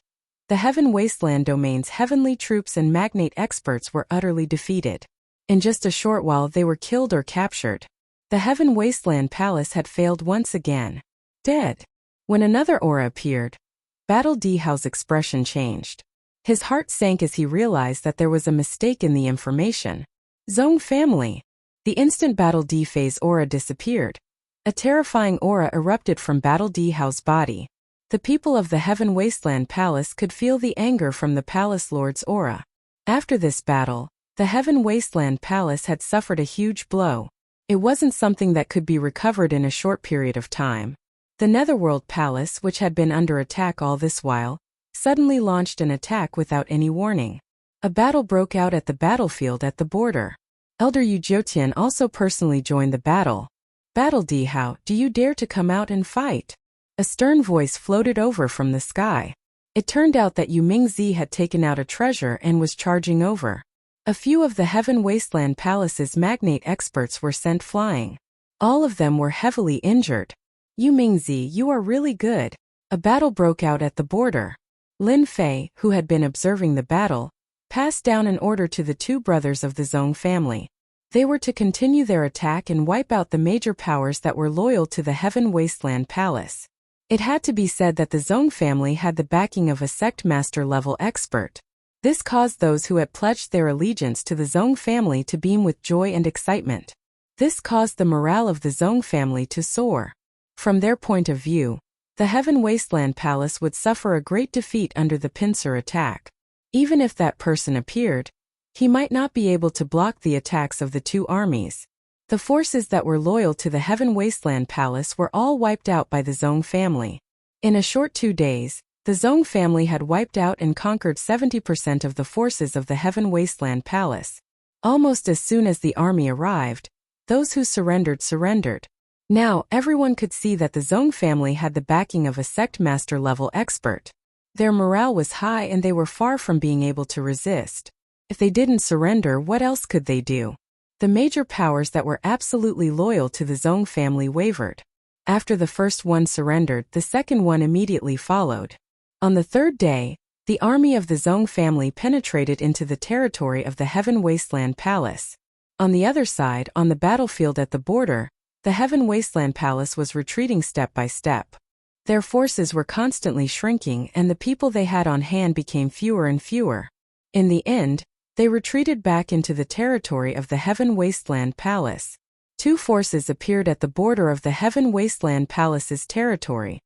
Speaker 1: the Heaven Wasteland domain's heavenly troops and magnate experts were utterly defeated. In just a short while they were killed or captured. The Heaven Wasteland Palace had failed once again. Dead. When another aura appeared, Battle Di Hao's expression changed. His heart sank as he realized that there was a mistake in the information. Zong family. The instant Battle Di Fei's aura disappeared, a terrifying aura erupted from Battle Di Hao's body. The people of the Heaven Wasteland Palace could feel the anger from the Palace Lord's aura. After this battle, the Heaven Wasteland Palace had suffered a huge blow. It wasn't something that could be recovered in a short period of time. The Netherworld Palace, which had been under attack all this while, suddenly launched an attack without any warning. A battle broke out at the battlefield at the border. Elder Yu Jiutian also personally joined the battle. "Battle D, how do you dare to come out and fight?" A stern voice floated over from the sky. It turned out that Yu Mingzi had taken out a treasure and was charging over. A few of the Heaven Wasteland Palace's magnate experts were sent flying. All of them were heavily injured. "Yu Mingzi, you are really good." A battle broke out at the border. Lin Fei, who had been observing the battle, passed down an order to the two brothers of the Zhong family. They were to continue their attack and wipe out the major powers that were loyal to the Heaven Wasteland Palace. It had to be said that the Zhong family had the backing of a sect master-level expert. This caused those who had pledged their allegiance to the Zhong family to beam with joy and excitement. This caused the morale of the Zhong family to soar. From their point of view, the Heaven Wasteland Palace would suffer a great defeat under the pincer attack. Even if that person appeared, he might not be able to block the attacks of the two armies. The forces that were loyal to the Heaven Wasteland Palace were all wiped out by the Zhong family. In a short 2 days, the Zhong family had wiped out and conquered 70% of the forces of the Heaven Wasteland Palace. Almost as soon as the army arrived, those who surrendered. Now, everyone could see that the Zhong family had the backing of a sect master-level expert. Their morale was high and they were far from being able to resist. If they didn't surrender, what else could they do? The major powers that were absolutely loyal to the Zhong family wavered. After the first one surrendered, the second one immediately followed. On the third day, the army of the Zhong family penetrated into the territory of the Heaven Wasteland Palace. On the other side, on the battlefield at the border, the Heaven Wasteland Palace was retreating step by step. Their forces were constantly shrinking and the people they had on hand became fewer and fewer. In the end, they retreated back into the territory of the Heaven Wasteland Palace. Two forces appeared at the border of the Heaven Wasteland Palace's territory.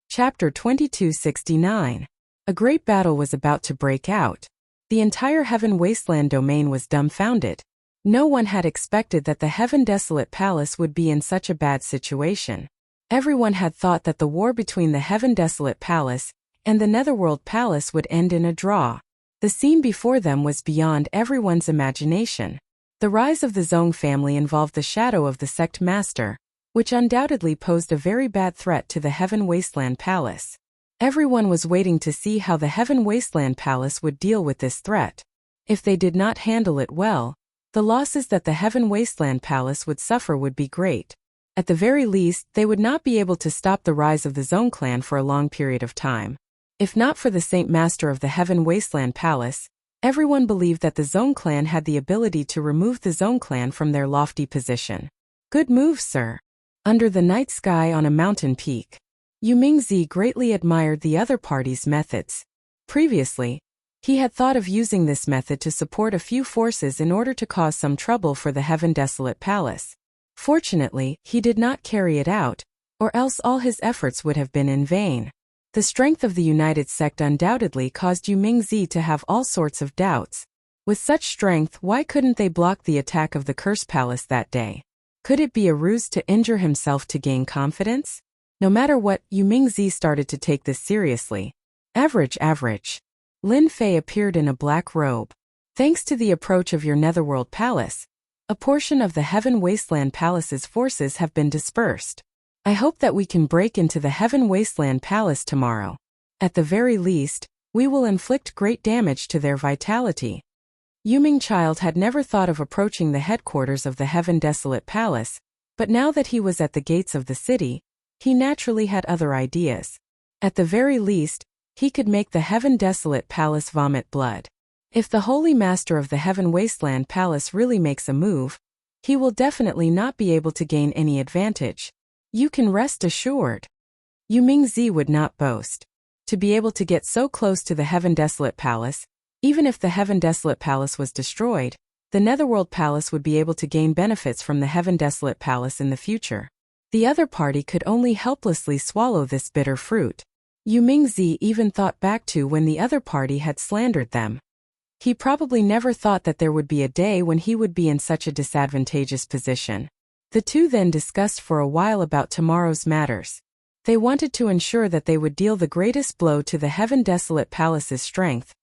Speaker 1: Chapter 2269. A great battle was about to break out. The entire Heaven Wasteland domain was dumbfounded. No one had expected that the Heaven Desolate Palace would be in such a bad situation. Everyone had thought that the war between the Heaven Desolate Palace and the Netherworld Palace would end in a draw. The scene before them was beyond everyone's imagination. The rise of the Zhong family involved the shadow of the sect master, which undoubtedly posed a very bad threat to the Heaven Wasteland Palace. Everyone was waiting to see how the Heaven Wasteland Palace would deal with this threat. If they did not handle it well, the losses that the Heaven Wasteland Palace would suffer would be great. At the very least, they would not be able to stop the rise of the Zhong clan for a long period of time. If not for the Saint Master of the Heaven Wasteland Palace, everyone believed that the Zhong clan had the ability to remove the Zhong clan from their lofty position. "Good move, sir." Under the night sky on a mountain peak, Yu Mingzi greatly admired the other party's methods. Previously, he had thought of using this method to support a few forces in order to cause some trouble for the Heaven Desolate Palace. Fortunately, he did not carry it out, or else all his efforts would have been in vain. The strength of the United Sect undoubtedly caused Yu Mingzi to have all sorts of doubts. With such strength, why couldn't they block the attack of the Curse Palace that day? Could it be a ruse to injure himself to gain confidence? No matter what, Yu Mingzi started to take this seriously. Average. Lin Fei appeared in a black robe. "Thanks to the approach of your Netherworld Palace, a portion of the Heaven Wasteland Palace's forces have been dispersed. I hope that we can break into the Heaven Wasteland Palace tomorrow. At the very least, we will inflict great damage to their vitality." Yu Mingchild had never thought of approaching the headquarters of the Heaven Desolate Palace, but now that he was at the gates of the city, he naturally had other ideas. At the very least, he could make the Heaven Desolate Palace vomit blood. If the Holy Master of the Heaven Wasteland Palace really makes a move, he will definitely not be able to gain any advantage. You can rest assured. Yu Mingzi would not boast. To be able to get so close to the Heaven Desolate Palace, even if the Heaven Desolate Palace was destroyed, the Netherworld Palace would be able to gain benefits from the Heaven Desolate Palace in the future. The other party could only helplessly swallow this bitter fruit. Yu Mingzi even thought back to when the other party had slandered them. He probably never thought that there would be a day when he would be in such a disadvantageous position. The two then discussed for a while about tomorrow's matters. They wanted to ensure that they would deal the greatest blow to the Heaven Desolate Palace's strength,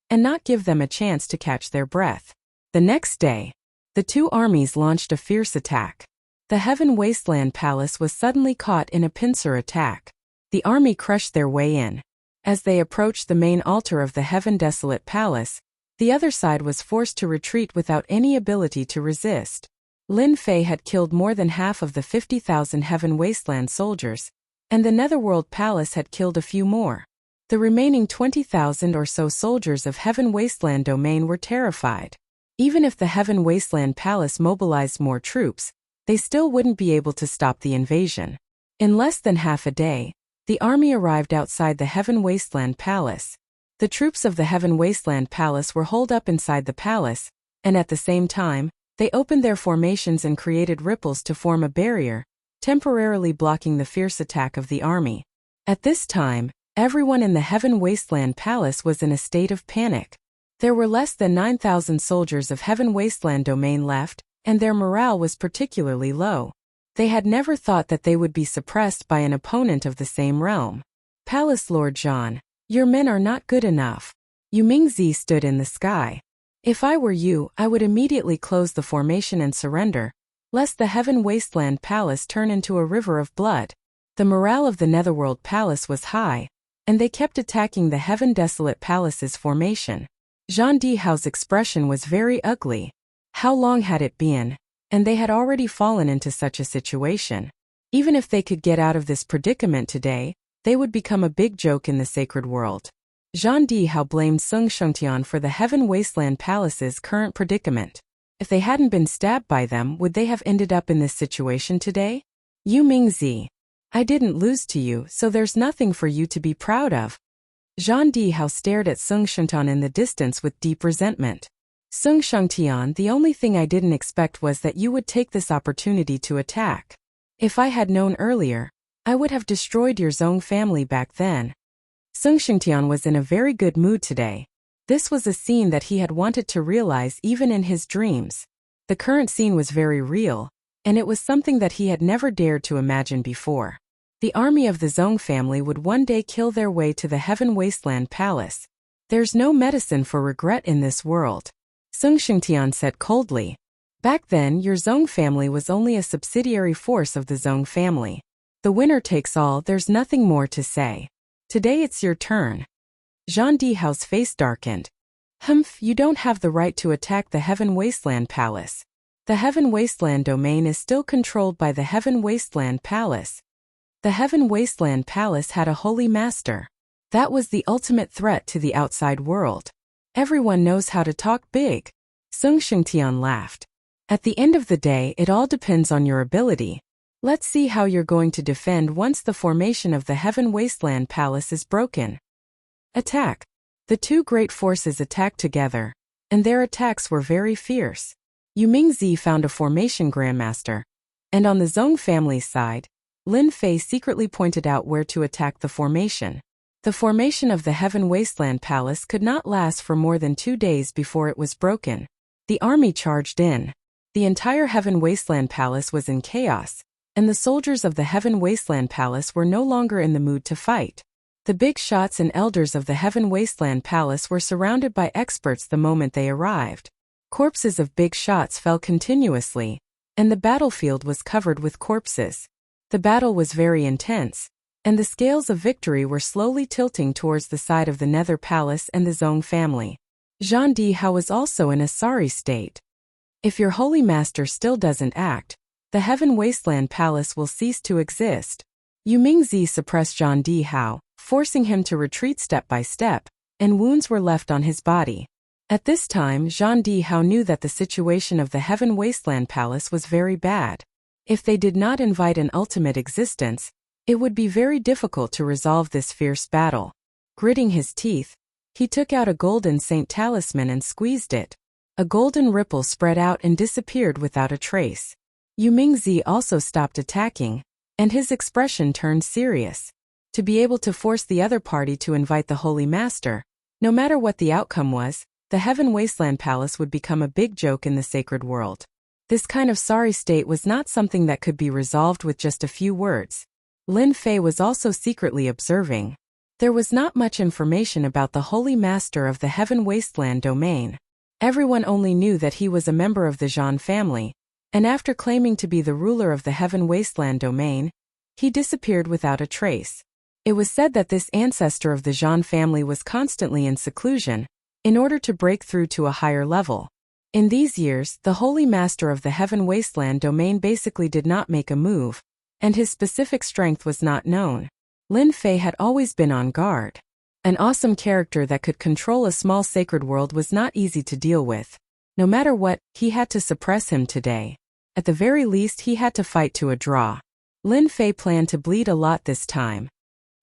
Speaker 1: and not give them a chance to catch their breath. The next day, the two armies launched a fierce attack. The Heaven Wasteland Palace was suddenly caught in a pincer attack. The army crushed their way in. As they approached the main altar of the Heaven Desolate Palace, the other side was forced to retreat without any ability to resist. Lin Fei had killed more than half of the 50,000 Heaven Wasteland soldiers, and the Netherworld Palace had killed a few more. The remaining 20,000 or so soldiers of Heaven Wasteland Domain were terrified. Even if the Heaven Wasteland Palace mobilized more troops, they still wouldn't be able to stop the invasion. In less than half a day, the army arrived outside the Heaven Wasteland Palace. The troops of the Heaven Wasteland Palace were holed up inside the palace, and at the same time, they opened their formations and created ripples to form a barrier, temporarily blocking the fierce attack of the army. At this time, everyone in the Heaven Wasteland Palace was in a state of panic. There were less than 9,000 soldiers of Heaven Wasteland Domain left, and their morale was particularly low. They had never thought that they would be suppressed by an opponent of the same realm. Palace Lord Zhan, your men are not good enough. Yu Mingzi stood in the sky. If I were you, I would immediately close the formation and surrender, lest the Heaven Wasteland Palace turn into a river of blood. The morale of the Netherworld Palace was high, and they kept attacking the Heaven Desolate Palace's formation. Zhan Dihao's expression was very ugly. How long had it been? And they had already fallen into such a situation. Even if they could get out of this predicament today, they would become a big joke in the sacred world. Zhan Dihao blamed Sung Shengtian for the Heaven Wasteland Palace's current predicament. If they hadn't been stabbed by them, would they have ended up in this situation today? Yu Mingzi, I didn't lose to you, so there's nothing for you to be proud of. Zhan Dihao stared at Sung Shengtian in the distance with deep resentment. Sung Shengtian, the only thing I didn't expect was that you would take this opportunity to attack. If I had known earlier, I would have destroyed your Zong family back then. Sung Shengtian was in a very good mood today. This was a scene that he had wanted to realize even in his dreams. The current scene was very real, and it was something that he had never dared to imagine before. The army of the Zong family would one day kill their way to the Heaven Wasteland Palace. There's no medicine for regret in this world. Sung Shengtian said coldly. Back then, your Zong family was only a subsidiary force of the Zong family. The winner takes all, there's nothing more to say. Today it's your turn. Zhan Dihao's face darkened. Humph, you don't have the right to attack the Heaven Wasteland Palace. The Heaven Wasteland Domain is still controlled by the Heaven Wasteland Palace. The Heaven Wasteland Palace had a holy master. That was the ultimate threat to the outside world. Everyone knows how to talk big. Sung Shengtian laughed. At the end of the day, it all depends on your ability. Let's see how you're going to defend once the formation of the Heaven Wasteland Palace is broken. Attack. The two great forces attacked together, and their attacks were very fierce. Yu Mingzi found a formation grandmaster, and on the Zong family's side, Lin Fei secretly pointed out where to attack the formation. The formation of the Heaven Wasteland Palace could not last for more than 2 days before it was broken. The army charged in. The entire Heaven Wasteland Palace was in chaos, and the soldiers of the Heaven Wasteland Palace were no longer in the mood to fight. The big shots and elders of the Heaven Wasteland Palace were surrounded by experts the moment they arrived. Corpses of big shots fell continuously, and the battlefield was covered with corpses. The battle was very intense, and the scales of victory were slowly tilting towards the side of the Nether Palace and the Zong family. Zhan Dihao was also in a sorry state. If your holy master still doesn't act, the Heaven Wasteland Palace will cease to exist. Yu Mingzi suppressed Zhan Dihao, forcing him to retreat step by step, and wounds were left on his body. At this time, Zhan Dihao knew that the situation of the Heaven Wasteland Palace was very bad. If they did not invite an ultimate existence, it would be very difficult to resolve this fierce battle. Gritting his teeth, he took out a golden saint talisman and squeezed it. A golden ripple spread out and disappeared without a trace. Yu Mingzi also stopped attacking, and his expression turned serious. To be able to force the other party to invite the Holy Master, no matter what the outcome was, the Heaven Wasteland Palace would become a big joke in the sacred world. This kind of sorry state was not something that could be resolved with just a few words. Lin Fei was also secretly observing. There was not much information about the Holy Master of the Heaven Wasteland Domain. Everyone only knew that he was a member of the Zhan family, and after claiming to be the ruler of the Heaven Wasteland domain, he disappeared without a trace. It was said that this ancestor of the Zhang family was constantly in seclusion, in order to break through to a higher level. In these years, the Holy Master of the Heaven Wasteland domain basically did not make a move, and his specific strength was not known. Lin Fei had always been on guard. An awesome character that could control a small sacred world was not easy to deal with. No matter what, he had to suppress him today. At the very least, he had to fight to a draw. Lin Fei planned to bleed a lot this time.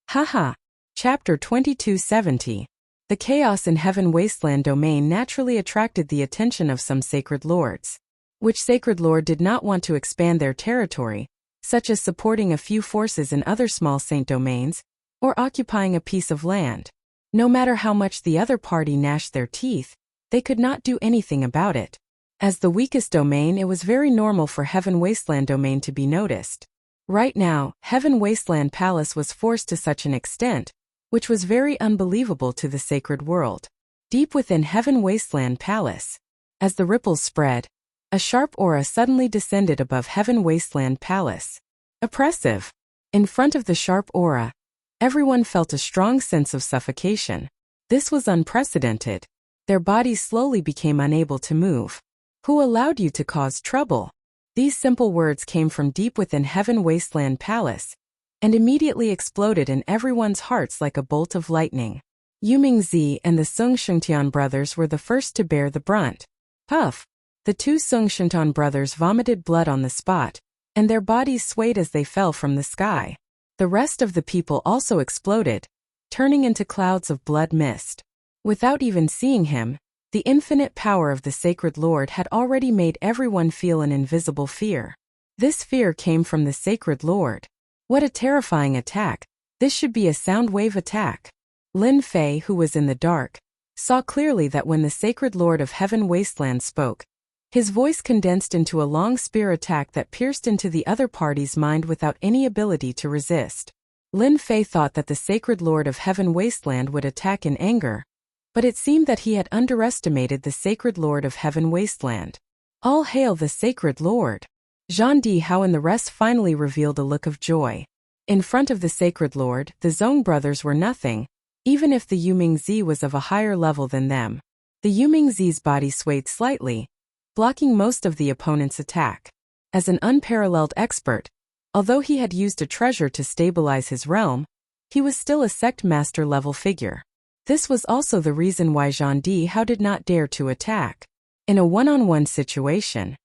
Speaker 1: Haha. Chapter 2270. The chaos in Heaven Wasteland domain naturally attracted the attention of some sacred lords. Which sacred lord did not want to expand their territory, such as supporting a few forces in other small saint domains, or occupying a piece of land? No matter how much the other party gnashed their teeth, they could not do anything about it. As the weakest domain, it was very normal for Heaven Wasteland domain to be noticed. Right now, Heaven Wasteland Palace was forced to such an extent, which was very unbelievable to the sacred world. Deep within Heaven Wasteland Palace, as the ripples spread, a sharp aura suddenly descended above Heaven Wasteland Palace. Oppressive. In front of the sharp aura, everyone felt a strong sense of suffocation. This was unprecedented. Their bodies slowly became unable to move. Who allowed you to cause trouble? These simple words came from deep within Heaven Wasteland Palace, and immediately exploded in everyone's hearts like a bolt of lightning. Yu Mingzi and the Sung Shengtian brothers were the first to bear the brunt. Puff! The two Sung Shengtian brothers vomited blood on the spot, and their bodies swayed as they fell from the sky. The rest of the people also exploded, turning into clouds of blood mist. Without even seeing him, the infinite power of the Sacred Lord had already made everyone feel an invisible fear. This fear came from the Sacred Lord. What a terrifying attack! This should be a sound wave attack. Lin Fei, who was in the dark, saw clearly that when the Sacred Lord of Heaven Wasteland spoke, his voice condensed into a long spear attack that pierced into the other party's mind without any ability to resist. Lin Fei thought that the Sacred Lord of Heaven Wasteland would attack in anger, but it seemed that he had underestimated the Sacred Lord of Heaven Wasteland. All hail the Sacred Lord! Zhang Dihao and the rest finally revealed a look of joy. In front of the Sacred Lord, the Zong brothers were nothing, even if the Yu Mingzi was of a higher level than them. The Yu Mingzi's body swayed slightly, blocking most of the opponent's attack. As an unparalleled expert, although he had used a treasure to stabilize his realm, he was still a sect master level figure. This was also the reason why Zhang Dihao did not dare to attack. In a one-on-one situation,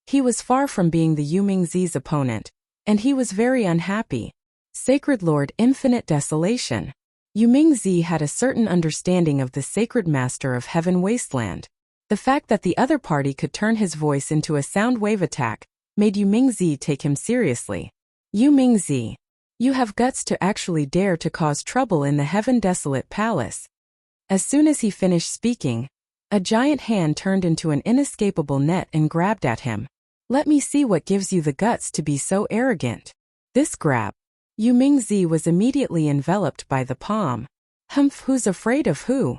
Speaker 1: he was far from being the Yu Mingzi's opponent, and he was very unhappy. Sacred Lord Infinite Desolation. Yu Mingzi had a certain understanding of the Sacred Master of Heaven Wasteland. The fact that the other party could turn his voice into a sound wave attack made Yu Mingzi take him seriously. Yu Mingzi, you have guts to actually dare to cause trouble in the Heaven Desolate Palace. As soon as he finished speaking, a giant hand turned into an inescapable net and grabbed at him. Let me see what gives you the guts to be so arrogant. This grab. Yu Mingzi was immediately enveloped by the palm. Humph, who's afraid of who?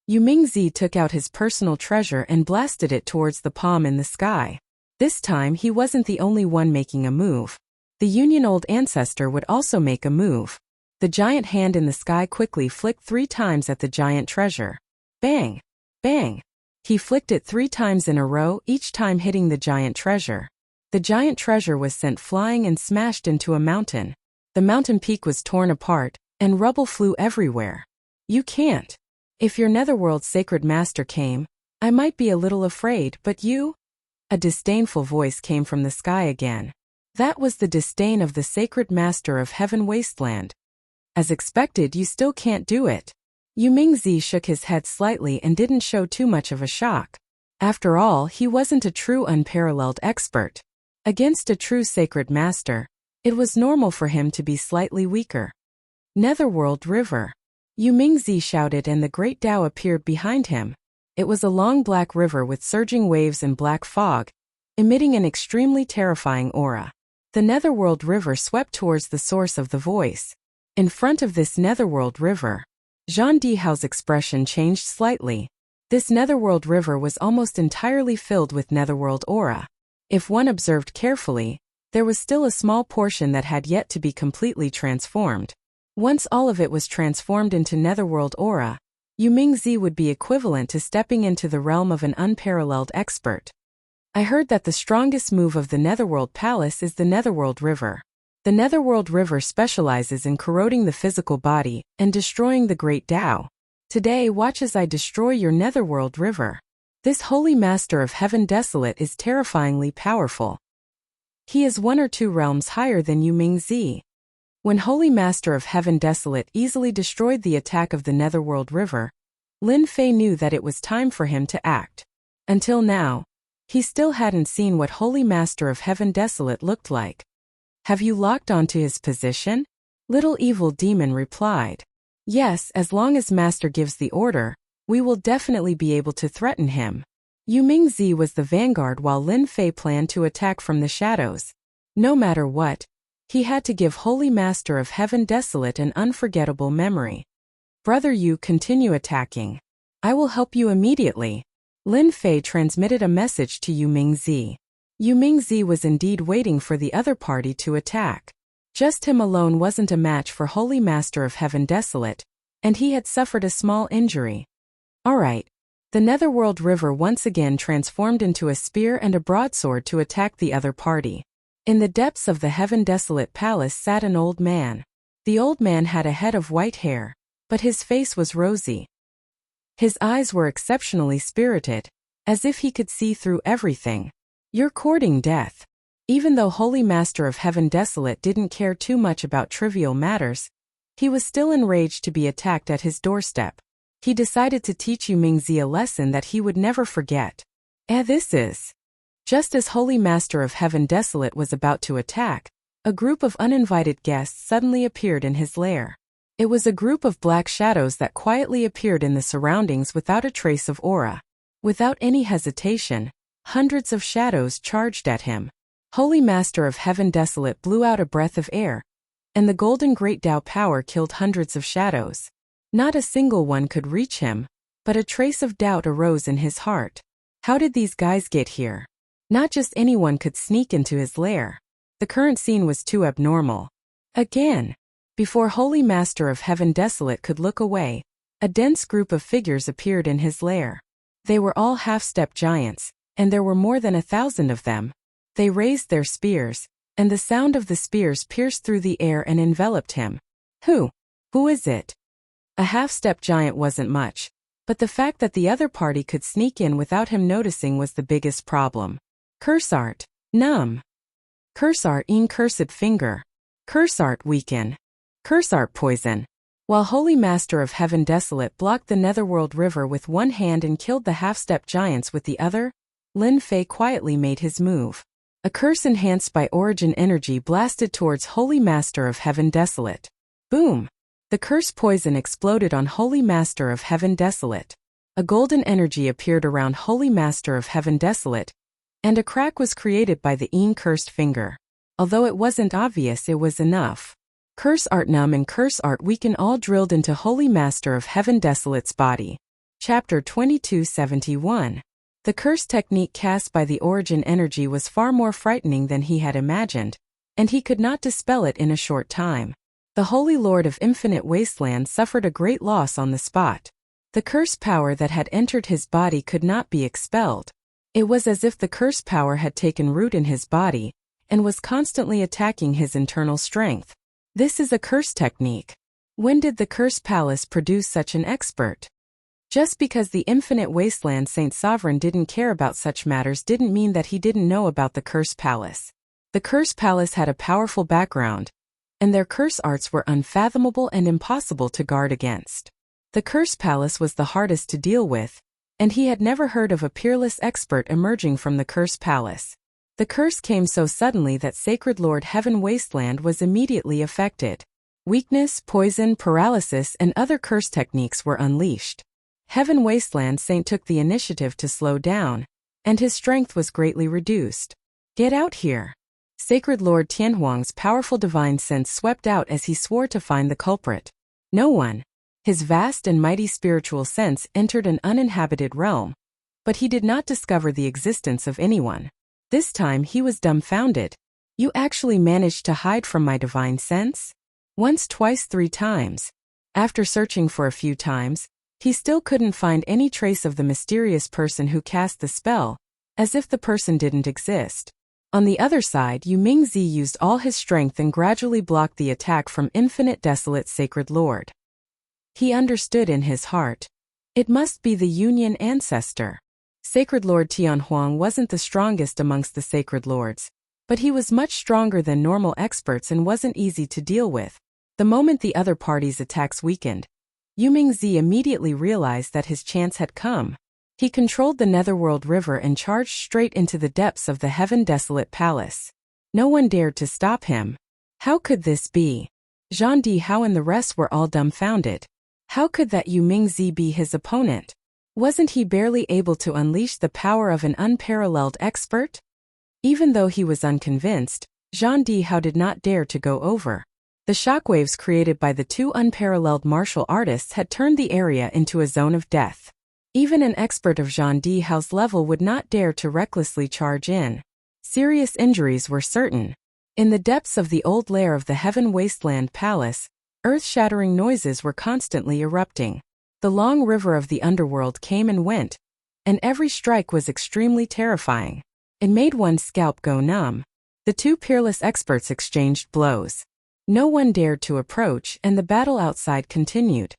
Speaker 1: Yu Mingzi took out his personal treasure and blasted it towards the palm in the sky. This time he wasn't the only one making a move. The Union Old Ancestor would also make a move. The giant hand in the sky quickly flicked 3 times at the giant treasure. Bang! Bang! He flicked it 3 times in a row, each time hitting the giant treasure. The giant treasure was sent flying and smashed into a mountain. The mountain peak was torn apart, and rubble flew everywhere. You can't. If your Netherworld Sacred Master came, I might be a little afraid, but you? A disdainful voice came from the sky again. That was the disdain of the Sacred Master of Heaven Wasteland. As expected, you still can't do it. Yu Mingzi shook his head slightly and didn't show too much of a shock. After all, he wasn't a true unparalleled expert. Against a true Sacred Master, it was normal for him to be slightly weaker. Netherworld River. Yu Mingzi shouted and the great Tao appeared behind him. It was a long black river with surging waves and black fog, emitting an extremely terrifying aura. The Netherworld River swept towards the source of the voice. In front of this Netherworld River, Zhang Dihao's expression changed slightly. This Netherworld River was almost entirely filled with Netherworld aura. If one observed carefully, there was still a small portion that had yet to be completely transformed. Once all of it was transformed into netherworld aura, Yumingzi would be equivalent to stepping into the realm of an unparalleled expert. I heard that the strongest move of the Netherworld Palace is the Netherworld River. The Netherworld River specializes in corroding the physical body and destroying the great Tao. Today, watch as I destroy your Netherworld River. This holy master of heaven desolate is terrifyingly powerful. He is 1 or 2 realms higher than Yumingzi. When Holy Master of Heaven Desolate easily destroyed the attack of the Netherworld River, Lin Fei knew that it was time for him to act. Until now, he still hadn't seen what Holy Master of Heaven Desolate looked like. Have you locked onto his position? Little Evil Demon replied. Yes, as long as Master gives the order, we will definitely be able to threaten him. Yumingzi was the vanguard while Lin Fei planned to attack from the shadows. No matter what, he had to give Holy Master of Heaven Desolate an unforgettable memory. Brother Yu, continue attacking. I will help you immediately. Lin Fei transmitted a message to Yumingzi. Yumingzi was indeed waiting for the other party to attack. Just him alone wasn't a match for Holy Master of Heaven Desolate, and he had suffered a small injury. Alright. The Netherworld River once again transformed into a spear and a broadsword to attack the other party. In the depths of the Heaven Desolate Palace sat an old man. The old man had a head of white hair, but his face was rosy. His eyes were exceptionally spirited, as if he could see through everything. You're courting death. Even though Holy Master of Heaven Desolate didn't care too much about trivial matters, he was still enraged to be attacked at his doorstep. He decided to teach Yumingzi a lesson that he would never forget. This is. Just as Holy Master of Heaven Desolate was about to attack, a group of uninvited guests suddenly appeared in his lair. It was a group of black shadows that quietly appeared in the surroundings without a trace of aura. Without any hesitation, hundreds of shadows charged at him. Holy Master of Heaven Desolate blew out a breath of air, and the golden great Tao power killed hundreds of shadows. Not a single one could reach him, but a trace of doubt arose in his heart. How did these guys get here? Not just anyone could sneak into his lair. The current scene was too abnormal. Again, before Holy Master of Heaven Desolate could look away, a dense group of figures appeared in his lair. They were all half-step giants, and there were more than 1,000 of them. They raised their spears, and the sound of the spears pierced through the air and enveloped him. Who is it? A half-step giant wasn't much, but the fact that the other party could sneak in without him noticing was the biggest problem. Curse art. Numb. Curse art in cursed finger. Curse art weaken. Curse art poison. While Holy Master of Heaven Desolate blocked the Netherworld River with one hand and killed the half-step giants with the other, Lin Fei quietly made his move. A curse enhanced by origin energy blasted towards Holy Master of Heaven Desolate. Boom! The curse poison exploded on Holy Master of Heaven Desolate. A golden energy appeared around Holy Master of Heaven Desolate, and a crack was created by the cursed finger. Although it wasn't obvious, it was enough. Curse art numb and curse art weaken all drilled into Holy Master of Heaven Desolate's body. Chapter 2271. The curse technique cast by the origin energy was far more frightening than he had imagined, and he could not dispel it in a short time. The Holy Lord of Infinite Wasteland suffered a great loss on the spot. The curse power that had entered his body could not be expelled. It was as if the curse power had taken root in his body, and was constantly attacking his internal strength. This is a curse technique. When did the Curse Palace produce such an expert? Just because the Infinite Wasteland Saint Sovereign didn't care about such matters didn't mean that he didn't know about the Curse Palace. The Curse Palace had a powerful background, and their curse arts were unfathomable and impossible to guard against. The Curse Palace was the hardest to deal with, and he had never heard of a peerless expert emerging from the Curse Palace. The curse came so suddenly that Sacred Lord Heaven Wasteland was immediately affected. Weakness, poison, paralysis, and other curse techniques were unleashed. Heaven Wasteland Saint took the initiative to slow down, and his strength was greatly reduced. Get out here! Sacred Lord Tianhuang's powerful divine sense swept out as he swore to find the culprit. No one. His vast and mighty spiritual sense entered an uninhabited realm, but he did not discover the existence of anyone. This time he was dumbfounded. You actually managed to hide from my divine sense? Once, twice, 3 times. After searching for a few times, he still couldn't find any trace of the mysterious person who cast the spell, as if the person didn't exist. On the other side, Yu Mingzi used all his strength and gradually blocked the attack from Infinite Desolate Sacred Lord. He understood in his heart. It must be the Union ancestor. Sacred Lord Tianhuang wasn't the strongest amongst the Sacred Lords, but he was much stronger than normal experts and wasn't easy to deal with. The moment the other party's attacks weakened, Yu Mingzi immediately realized that his chance had come. He controlled the Netherworld River and charged straight into the depths of the Heaven Desolate Palace. No one dared to stop him. How could this be? Zhang Dihao and the rest were all dumbfounded. How could that Yu Mingzi be his opponent? Wasn't he barely able to unleash the power of an unparalleled expert? Even though he was unconvinced, Zhang Dihao did not dare to go over. The shockwaves created by the 2 unparalleled martial artists had turned the area into a zone of death. Even an expert of Zhang Dihao's level would not dare to recklessly charge in. Serious injuries were certain. In the depths of the old lair of the Heaven Wasteland Palace, earth-shattering noises were constantly erupting. The long river of the underworld came and went, and every strike was extremely terrifying. It made one's scalp go numb. The 2 peerless experts exchanged blows. No one dared to approach, and the battle outside continued.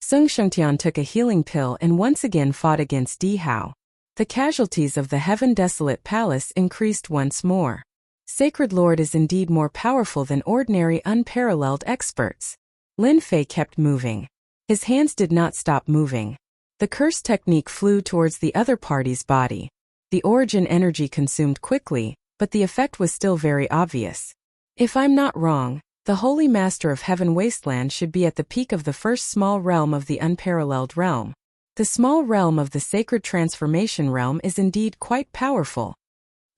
Speaker 1: Sung Shengtian took a healing pill and once again fought against Dihao. The casualties of the Heaven Desolate Palace increased once more. Sacred Lord is indeed more powerful than ordinary unparalleled experts. Lin Fei kept moving. His hands did not stop moving. The curse technique flew towards the other party's body. The origin energy consumed quickly, but the effect was still very obvious. If I'm not wrong, the Holy Master of Heaven Wasteland should be at the peak of the first small realm of the unparalleled realm. The small realm of the sacred transformation realm is indeed quite powerful.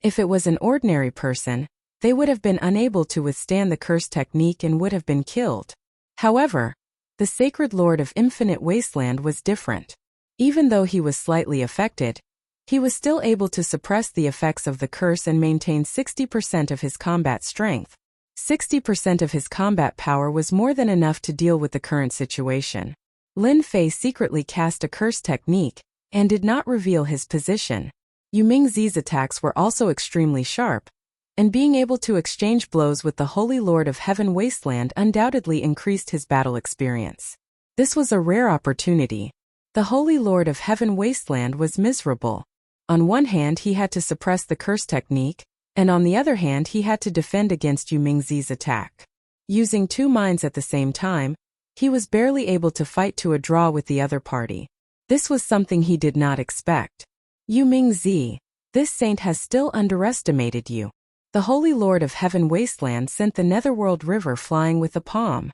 Speaker 1: If it was an ordinary person, they would have been unable to withstand the curse technique and would have been killed. However, the Sacred Lord of Infinite Wasteland was different. Even though he was slightly affected, he was still able to suppress the effects of the curse and maintain 60% of his combat strength. 60% of his combat power was more than enough to deal with the current situation. Lin Fei secretly cast a curse technique and did not reveal his position. Yu Mingzi's attacks were also extremely sharp, and being able to exchange blows with the Holy Lord of Heaven Wasteland undoubtedly increased his battle experience. This was a rare opportunity. The Holy Lord of Heaven Wasteland was miserable. On one hand, he had to suppress the curse technique, and on the other hand he had to defend against Yu Mingzi's attack. Using 2 minds at the same time, he was barely able to fight to a draw with the other party. This was something he did not expect. Yu Mingzi, this saint has still underestimated you. The Holy Lord of Heaven Wasteland sent the Netherworld River flying with a palm.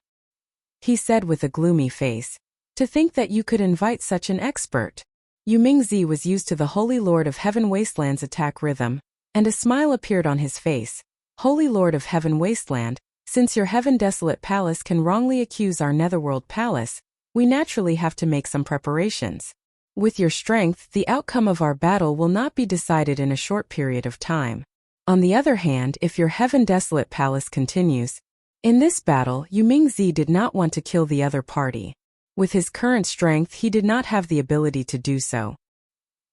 Speaker 1: He said with a gloomy face, to think that you could invite such an expert. Yu Mingzi was used to the Holy Lord of Heaven Wasteland's attack rhythm, and a smile appeared on his face. Holy Lord of Heaven Wasteland, since your Heaven Desolate Palace can wrongly accuse our Netherworld Palace, we naturally have to make some preparations. With your strength, the outcome of our battle will not be decided in a short period of time. On the other hand, if your Heaven Desolate Palace continues, in this battle, Yu Mingzi did not want to kill the other party. With his current strength, he did not have the ability to do so.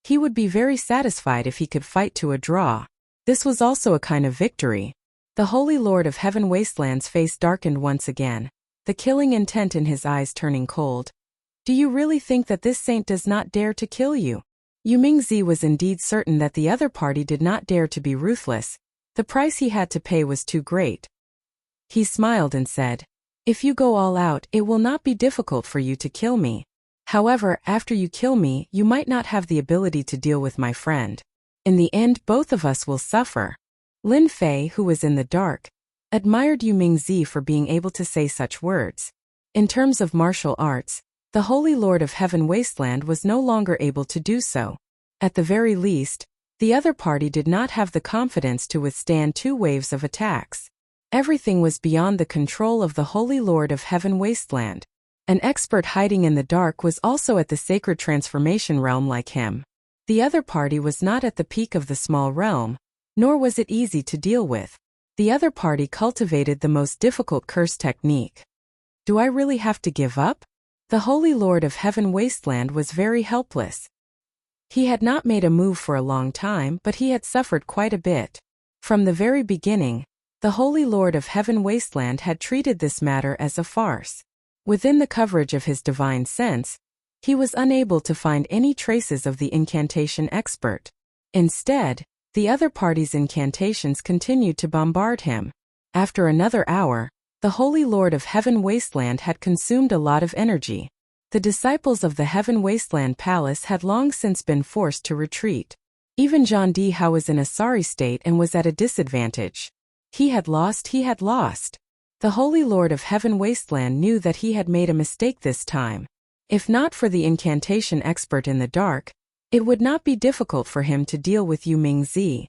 Speaker 1: He would be very satisfied if he could fight to a draw. This was also a kind of victory. The Holy Lord of Heaven Wasteland's face darkened once again, the killing intent in his eyes turning cold. Do you really think that this saint does not dare to kill you? Yu Mingzi was indeed certain that the other party did not dare to be ruthless. The price he had to pay was too great. He smiled and said, if you go all out, it will not be difficult for you to kill me. However, after you kill me, you might not have the ability to deal with my friend. In the end, both of us will suffer. Lin Fei, who was in the dark, admired Yu Mingzi for being able to say such words. In terms of martial arts, the Holy Lord of Heaven Wasteland was no longer able to do so. At the very least, the other party did not have the confidence to withstand 2 waves of attacks. Everything was beyond the control of the Holy Lord of Heaven Wasteland. An expert hiding in the dark was also at the sacred transformation realm like him. The other party was not at the peak of the small realm, Nor was it easy to deal with. The other party cultivated the most difficult curse technique. Do I really have to give up? The Holy Lord of Heaven Wasteland was very helpless. He had not made a move for a long time, but he had suffered quite a bit. From the very beginning, the Holy Lord of Heaven Wasteland had treated this matter as a farce. Within the coverage of his divine sense, he was unable to find any traces of the incantation expert. Instead, the other party's incantations continued to bombard him. After another hour, the Holy Lord of Heaven Wasteland had consumed a lot of energy. The disciples of the Heaven Wasteland Palace had long since been forced to retreat. Even John D. Howe was in a sorry state and was at a disadvantage. He had lost. The Holy Lord of Heaven Wasteland knew that he had made a mistake this time. If not for the incantation expert in the dark, it would not be difficult for him to deal with Yu Mingzi.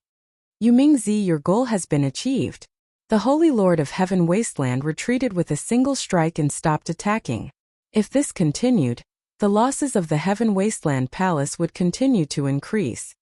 Speaker 1: Yu Mingzi, your goal has been achieved. The Holy Lord of Heaven Wasteland retreated with a single strike and stopped attacking. If this continued, the losses of the Heaven Wasteland Palace would continue to increase.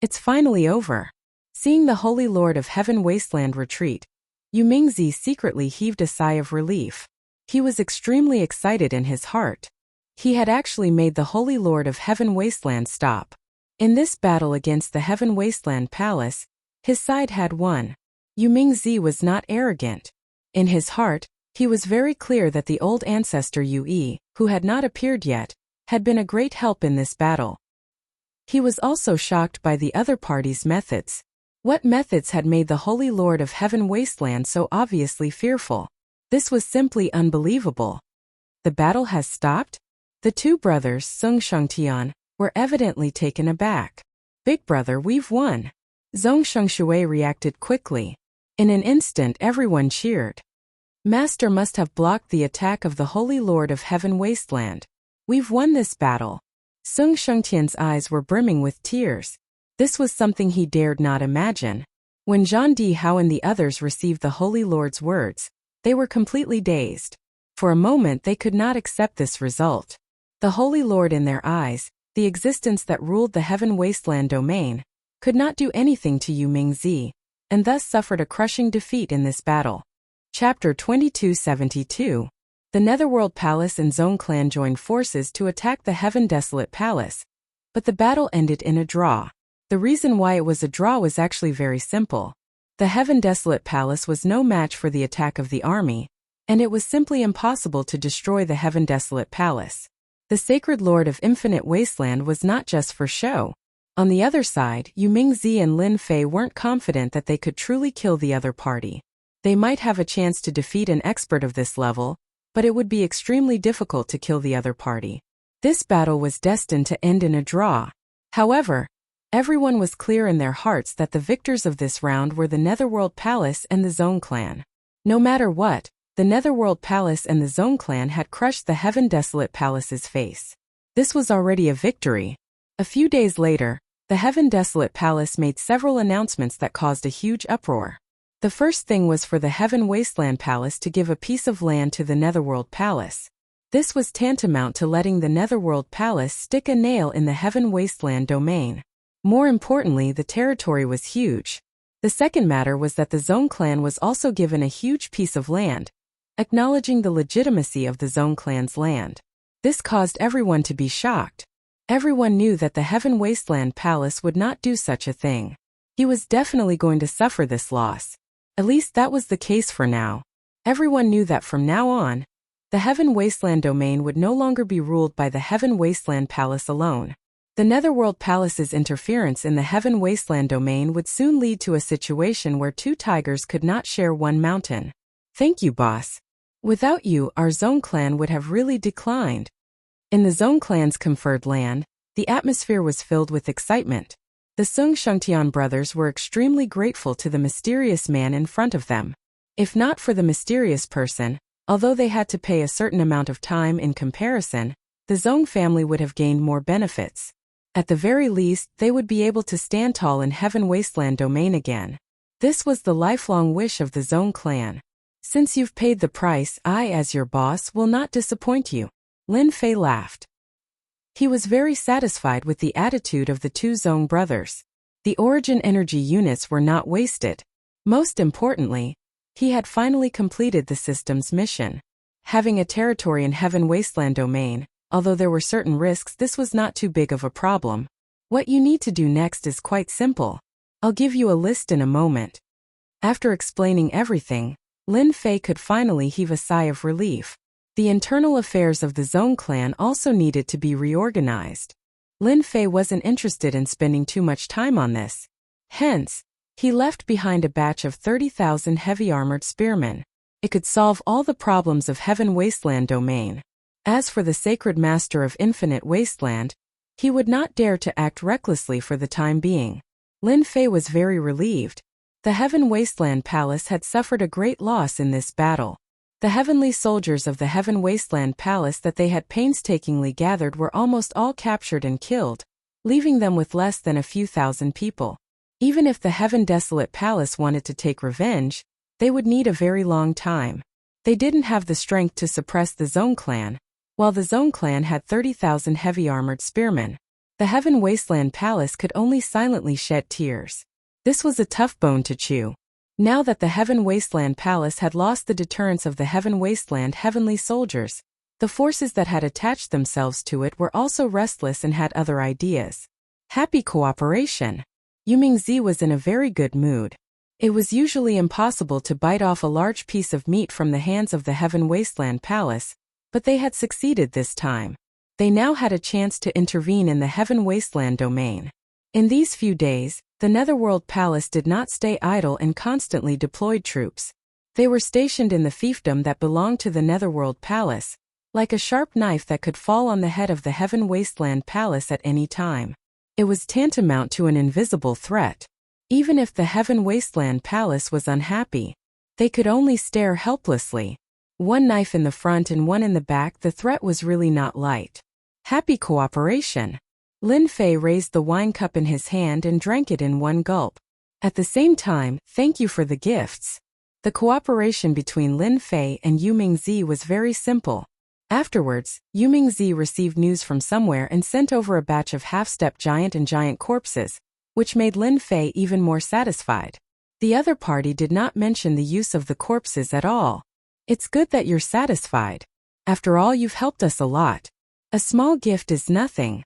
Speaker 1: It's finally over. Seeing the Holy Lord of Heaven Wasteland retreat, Yu Mingzi secretly heaved a sigh of relief. He was extremely excited in his heart. He had actually made the Holy Lord of Heaven Wasteland stop. In this battle against the Heaven Wasteland Palace, his side had won. Yu Mingzi was not arrogant. In his heart, he was very clear that the old ancestor Yu Yi, who had not appeared yet, had been a great help in this battle. He was also shocked by the other party's methods. What methods had made the Holy Lord of Heaven Wasteland so obviously fearful? This was simply unbelievable. The battle has stopped? The two brothers, Zhong Shengtian, were evidently taken aback. Big brother, we've won. Zhong Shengshui reacted quickly. In an instant everyone cheered. Master must have blocked the attack of the Holy Lord of Heaven Wasteland. We've won this battle. Zhong Shengtian's eyes were brimming with tears. This was something he dared not imagine. When John D. Howe and the others received the Holy Lord's words, they were completely dazed. For a moment they could not accept this result. The Holy Lord in their eyes, the existence that ruled the Heaven Wasteland domain, could not do anything to Yu Mingzi, and thus suffered a crushing defeat in this battle. Chapter 2272. The Netherworld Palace and Zhong clan joined forces to attack the Heaven Desolate Palace, but the battle ended in a draw. The reason why it was a draw was actually very simple. The Heaven Desolate Palace was no match for the attack of the army, and it was simply impossible to destroy the Heaven Desolate Palace. The Sacred Lord of Infinite Wasteland was not just for show. On the other side, Yu Mingzi and Lin Fei weren't confident that they could truly kill the other party. They might have a chance to defeat an expert of this level, but it would be extremely difficult to kill the other party. This battle was destined to end in a draw. However, everyone was clear in their hearts that the victors of this round were the Netherworld Palace and the Zhong clan. No matter what, the Netherworld Palace and the Zhong clan had crushed the Heaven Desolate Palace's face. This was already a victory. A few days later, the Heaven Desolate Palace made several announcements that caused a huge uproar. The first thing was for the Heaven Wasteland Palace to give a piece of land to the Netherworld Palace. This was tantamount to letting the Netherworld Palace stick a nail in the Heaven Wasteland domain. More importantly, the territory was huge. The second matter was that the Zhong clan was also given a huge piece of land, acknowledging the legitimacy of the Zhong clan's land. This caused everyone to be shocked. Everyone knew that the Heaven Wasteland Palace would not do such a thing. He was definitely going to suffer this loss. At least that was the case for now. Everyone knew that from now on, the Heaven Wasteland domain would no longer be ruled by the Heaven Wasteland Palace alone. The Netherworld Palace's interference in the Heaven Wasteland domain would soon lead to a situation where two tigers could not share one mountain. Thank you, boss. Without you, our Zhong clan would have really declined. In the Zhong clan's conferred land, the atmosphere was filled with excitement. The Zhong Shengtian brothers were extremely grateful to the mysterious man in front of them. If not for the mysterious person, although they had to pay a certain amount of time in comparison, the Zhong family would have gained more benefits. At the very least, they would be able to stand tall in Heaven Wasteland domain again. This was the lifelong wish of the Zhong clan. Since you've paid the price, I, as your boss, will not disappoint you. Lin Fei laughed. He was very satisfied with the attitude of the two Zhong brothers. The origin energy units were not wasted. Most importantly, he had finally completed the system's mission. Having a territory in Heaven Wasteland domain, although there were certain risks, this was not too big of a problem. What you need to do next is quite simple. I'll give you a list in a moment. After explaining everything, Lin Fei could finally heave a sigh of relief. The internal affairs of the Zhong clan also needed to be reorganized. Lin Fei wasn't interested in spending too much time on this. Hence, he left behind a batch of 30,000 heavy-armored spearmen. It could solve all the problems of Heaven Wasteland domain. As for the Sacred Master of Infinite Wasteland, he would not dare to act recklessly for the time being. Lin Fei was very relieved. The Heaven Wasteland Palace had suffered a great loss in this battle. The heavenly soldiers of the Heaven Wasteland Palace that they had painstakingly gathered were almost all captured and killed, leaving them with less than a few thousand people. Even if the Heaven Desolate Palace wanted to take revenge, they would need a very long time. They didn't have the strength to suppress the Zhong clan, while the Zhong clan had 30,000 heavy-armored spearmen. The Heaven Wasteland Palace could only silently shed tears. This was a tough bone to chew. Now that the Heaven Wasteland Palace had lost the deterrence of the Heaven Wasteland heavenly soldiers, the forces that had attached themselves to it were also restless and had other ideas. Happy cooperation. Yumingzi was in a very good mood. It was usually impossible to bite off a large piece of meat from the hands of the Heaven Wasteland Palace, but they had succeeded this time. They now had a chance to intervene in the Heaven Wasteland domain. In these few days, the Netherworld Palace did not stay idle and constantly deployed troops. They were stationed in the fiefdom that belonged to the Netherworld Palace, like a sharp knife that could fall on the head of the Heaven Wasteland Palace at any time. It was tantamount to an invisible threat. Even if the Heaven Wasteland Palace was unhappy, they could only stare helplessly. One knife in the front and one in the back, the threat was really not light. Happy cooperation. Lin Fei raised the wine cup in his hand and drank it in one gulp. At the same time, thank you for the gifts. The cooperation between Lin Fei and Yumingzi was very simple. Afterwards, Yumingzi received news from somewhere and sent over a batch of half-step giant and giant corpses, which made Lin Fei even more satisfied. The other party did not mention the use of the corpses at all. It's good that you're satisfied. After all, you've helped us a lot. A small gift is nothing.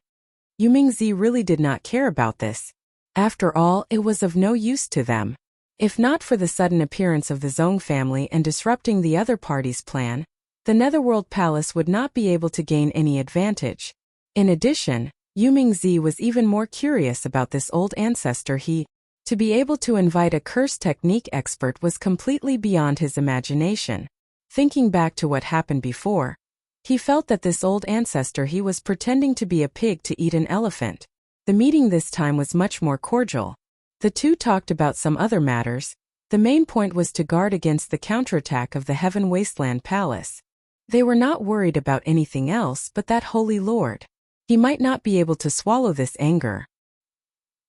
Speaker 1: Yumingzi really did not care about this. After all, it was of no use to them. If not for the sudden appearance of the Zhong family and disrupting the other party's plan, the Netherworld Palace would not be able to gain any advantage. In addition, Yumingzi was even more curious about this old ancestor. To be able to invite a curse technique expert was completely beyond his imagination. Thinking back to what happened before, he felt that this old ancestor was pretending to be a pig to eat an elephant. The meeting this time was much more cordial. The two talked about some other matters. The main point was to guard against the counterattack of the Heaven Wasteland Palace. They were not worried about anything else but that Holy Lord. He might not be able to swallow this anger.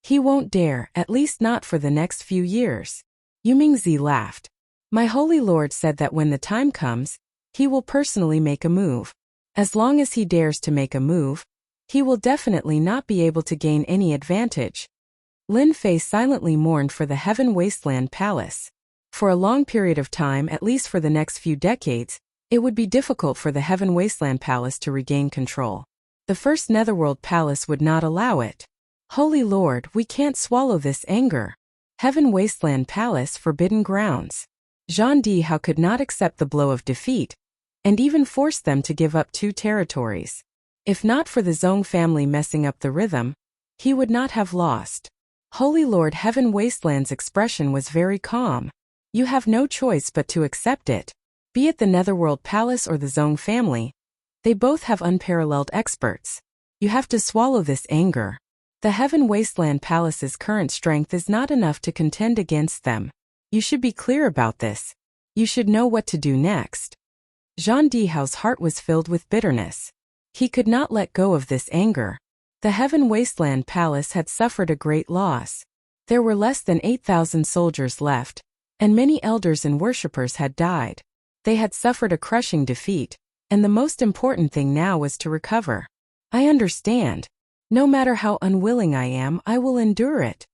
Speaker 1: He won't dare, at least not for the next few years. Yumingzi laughed. My Holy Lord said that when the time comes, he will personally make a move. As long as he dares to make a move, he will definitely not be able to gain any advantage. Lin Fei silently mourned for the Heaven Wasteland Palace. For a long period of time, at least for the next few decades, it would be difficult for the Heaven Wasteland Palace to regain control. The first Netherworld Palace would not allow it. Holy Lord, we can't swallow this anger. Heaven Wasteland Palace, forbidden grounds. Zhang Dihao could not accept the blow of defeat, and even forced them to give up 2 territories. If not for the Zhong family messing up the rhythm, he would not have lost. Holy Lord, Heaven Wasteland's expression was very calm. You have no choice but to accept it. Be it the Netherworld Palace or the Zhong family, they both have unparalleled experts. You have to swallow this anger. The Heaven Wasteland Palace's current strength is not enough to contend against them. You should be clear about this. You should know what to do next. Zhang Dihao's heart was filled with bitterness. He could not let go of this anger. The Heaven Wasteland Palace had suffered a great loss. There were less than 8,000 soldiers left, and many elders and worshippers had died. They had suffered a crushing defeat, and the most important thing now was to recover. I understand. No matter how unwilling I am, I will endure it.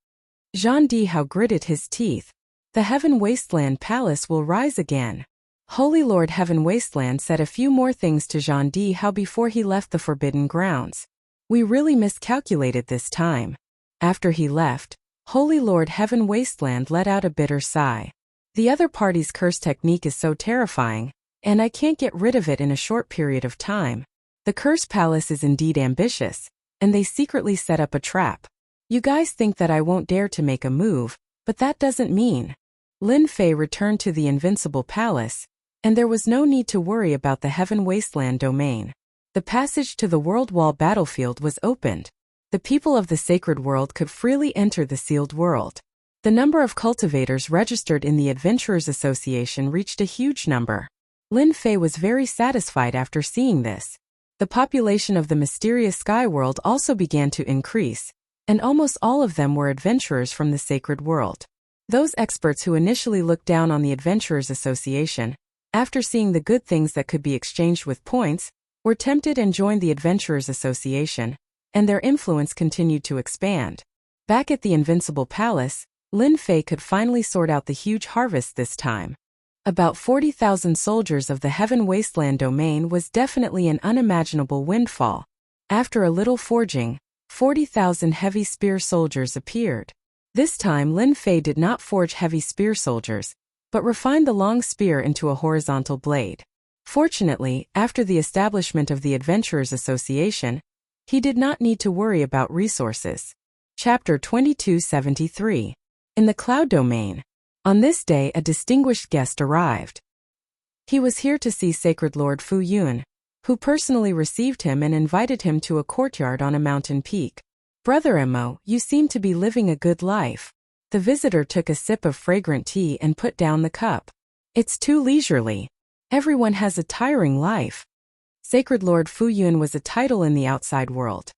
Speaker 1: Jean Dihao gritted his teeth. The Heaven Wasteland Palace will rise again. Holy Lord Heaven Wasteland said a few more things to Jean Dihao before he left the Forbidden Grounds. We really miscalculated this time. After he left, Holy Lord Heaven Wasteland let out a bitter sigh. The other party's curse technique is so terrifying, and I can't get rid of it in a short period of time. The Curse Palace is indeed ambitious, and they secretly set up a trap. You guys think that I won't dare to make a move, but that doesn't mean. Lin Fei returned to the Invincible Palace, and there was no need to worry about the Heaven Wasteland domain. The passage to the World Wall battlefield was opened. The people of the Sacred World could freely enter the sealed world. The number of cultivators registered in the Adventurers Association reached a huge number. Lin Fei was very satisfied after seeing this. The population of the mysterious Sky World also began to increase, and almost all of them were adventurers from the Sacred World. Those experts who initially looked down on the Adventurers Association, after seeing the good things that could be exchanged with points, were tempted and joined the Adventurers Association, and their influence continued to expand. Back at the Invincible Palace, Lin Fei could finally sort out the huge harvest this time. About 40,000 soldiers of the Heaven Wasteland domain was definitely an unimaginable windfall. After a little forging, 40,000 heavy spear soldiers appeared. This time Lin Fei did not forge heavy spear soldiers, but refined the long spear into a horizontal blade. Fortunately, after the establishment of the Adventurers Association, he did not need to worry about resources. Chapter 2273. In the Cloud Domain. On this day a distinguished guest arrived. He was here to see Sacred Lord Fu Yun, who personally received him and invited him to a courtyard on a mountain peak. Brother Mo, you seem to be living a good life. The visitor took a sip of fragrant tea and put down the cup. It's too leisurely. Everyone has a tiring life. Sacred Lord Fu Yun was a title in the outside world.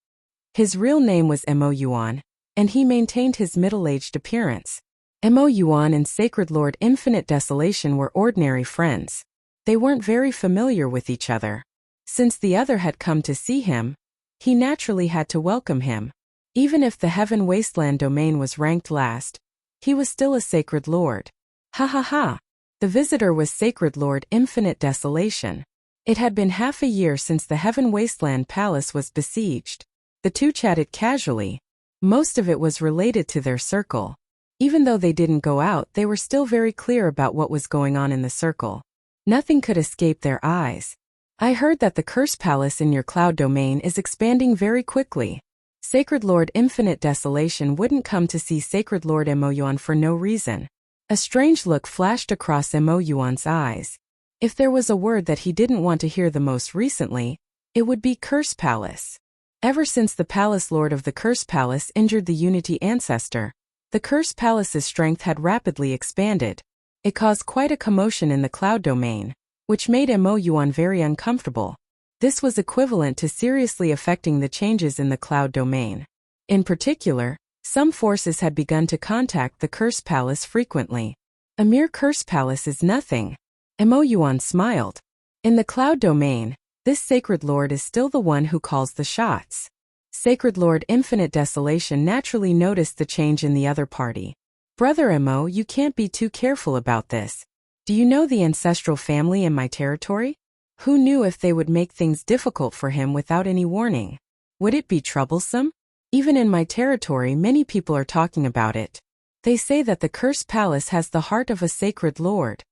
Speaker 1: His real name was Mo Yuan, and he maintained his middle-aged appearance. Mo Yuan and Sacred Lord Infinite Desolation were ordinary friends. They weren't very familiar with each other. Since the other had come to see him, he naturally had to welcome him. Even if the Heaven Wasteland domain was ranked last, he was still a Sacred Lord. Ha ha ha! The visitor was Sacred Lord Infinite Desolation. It had been half a year since the Heaven Wasteland Palace was besieged. The two chatted casually. Most of it was related to their circle. Even though they didn't go out, they were still very clear about what was going on in the circle. Nothing could escape their eyes. I heard that the Curse Palace in your cloud domain is expanding very quickly. Sacred Lord Infinite Desolation wouldn't come to see Sacred Lord Mo Yuan for no reason. A strange look flashed across Mo Yuan's eyes. If there was a word that he didn't want to hear the most recently, it would be Curse Palace. Ever since the Palace Lord of the Curse Palace injured the Unity Ancestor, the Curse Palace's strength had rapidly expanded. It caused quite a commotion in the cloud domain, which made Mo Yuan very uncomfortable. This was equivalent to seriously affecting the changes in the cloud domain. In particular, some forces had begun to contact the Curse Palace frequently. A mere Curse Palace is nothing. Mo Yuan smiled. In the cloud domain, this Sacred Lord is still the one who calls the shots. Sacred Lord Infinite Desolation naturally noticed the change in the other party. Brother Mo, you can't be too careful about this. Do you know the ancestral family in my territory? Who knew if they would make things difficult for him without any warning? Would it be troublesome? Even in my territory many people are talking about it. They say that the Curse Palace has the heart of a Sacred Lord.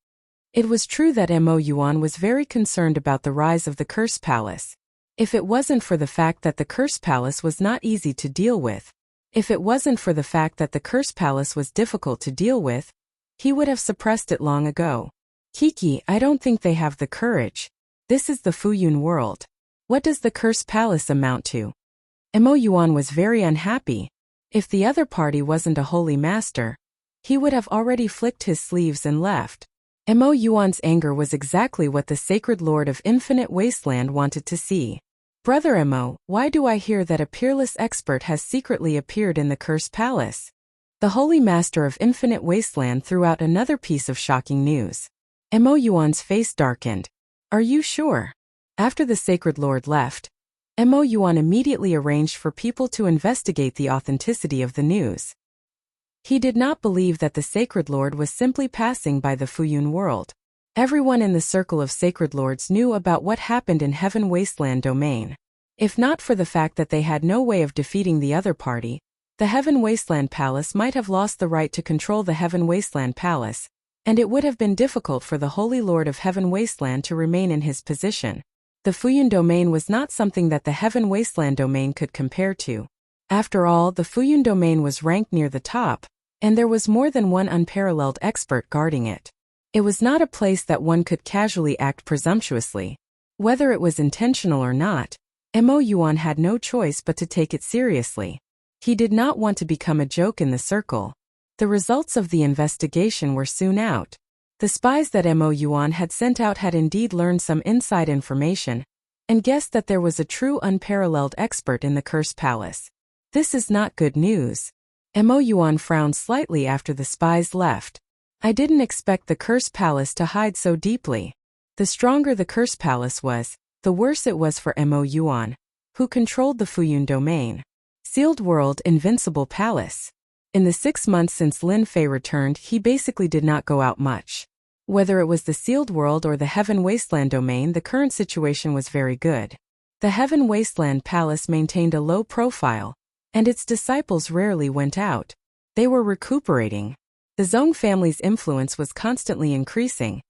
Speaker 1: It was true that Mo Yuan was very concerned about the rise of the Curse Palace. If it wasn't for the fact that the Curse Palace was not easy to deal with, if it wasn't for the fact that the Curse Palace was difficult to deal with, he would have suppressed it long ago. Kiki, I don't think they have the courage. This is the Fuyun world. What does the Curse Palace amount to? Mo Yuan was very unhappy. If the other party wasn't a holy master, he would have already flicked his sleeves and left. Mo Yuan's anger was exactly what the Sacred Lord of Infinite Wasteland wanted to see. Brother Mo, why do I hear that a peerless expert has secretly appeared in the Curse Palace? The Holy Master of Infinite Wasteland threw out another piece of shocking news. Mo Yuan's face darkened. Are you sure? After the Sacred Lord left, Mo Yuan immediately arranged for people to investigate the authenticity of the news. He did not believe that the Sacred Lord was simply passing by the Fuyun world. Everyone in the circle of Sacred Lords knew about what happened in Heaven Wasteland domain. If not for the fact that they had no way of defeating the other party, the Heaven Wasteland Palace might have lost the right to control the Heaven Wasteland Palace, and it would have been difficult for the Holy Lord of Heaven Wasteland to remain in his position. The Fuyun domain was not something that the Heaven Wasteland domain could compare to. After all, the Fuyun domain was ranked near the top, and there was more than one unparalleled expert guarding it. It was not a place that one could casually act presumptuously. Whether it was intentional or not, Mo Yuan had no choice but to take it seriously. He did not want to become a joke in the circle. The results of the investigation were soon out. The spies that Mo Yuan had sent out had indeed learned some inside information, and guessed that there was a true unparalleled expert in the Cursed Palace. This is not good news. Mo Yuan frowned slightly after the spies left. I didn't expect the Cursed Palace to hide so deeply. The stronger the Cursed Palace was, the worse it was for Mo Yuan, who controlled the Fuyun domain. Sealed World Invincible Palace. In the 6 months since Lin Fei returned, he basically did not go out much. Whether it was the Sealed World or the Heaven Wasteland domain, the current situation was very good. The Heaven Wasteland Palace maintained a low profile, and its disciples rarely went out. They were recuperating. The Zhong family's influence was constantly increasing,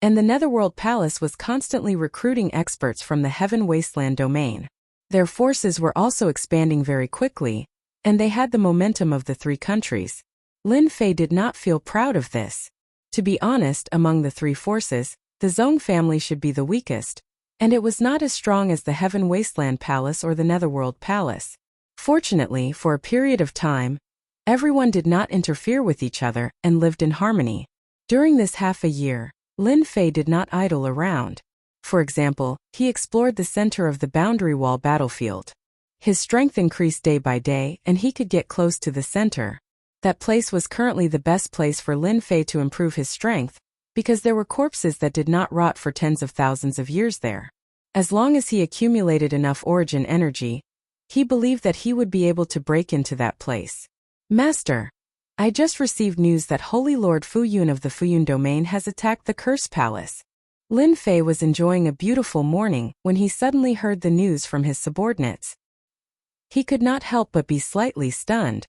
Speaker 1: and the Netherworld Palace was constantly recruiting experts from the Heaven Wasteland domain. Their forces were also expanding very quickly, and they had the momentum of the 3 countries. Lin Fei did not feel proud of this. To be honest, among the 3 forces, the Zhong family should be the weakest, and it was not as strong as the Heaven Wasteland Palace or the Netherworld Palace. Fortunately, for a period of time, everyone did not interfere with each other and lived in harmony. During this half a year, Lin Fei did not idle around. For example, he explored the center of the boundary wall battlefield. His strength increased day by day, and he could get close to the center. That place was currently the best place for Lin Fei to improve his strength, because there were corpses that did not rot for tens of thousands of years there. As long as he accumulated enough origin energy, he believed that he would be able to break into that place. Master, I just received news that Holy Lord Fuyun of the Fuyun domain has attacked the Cursed Palace. Lin Fei was enjoying a beautiful morning when he suddenly heard the news from his subordinates. He could not help but be slightly stunned.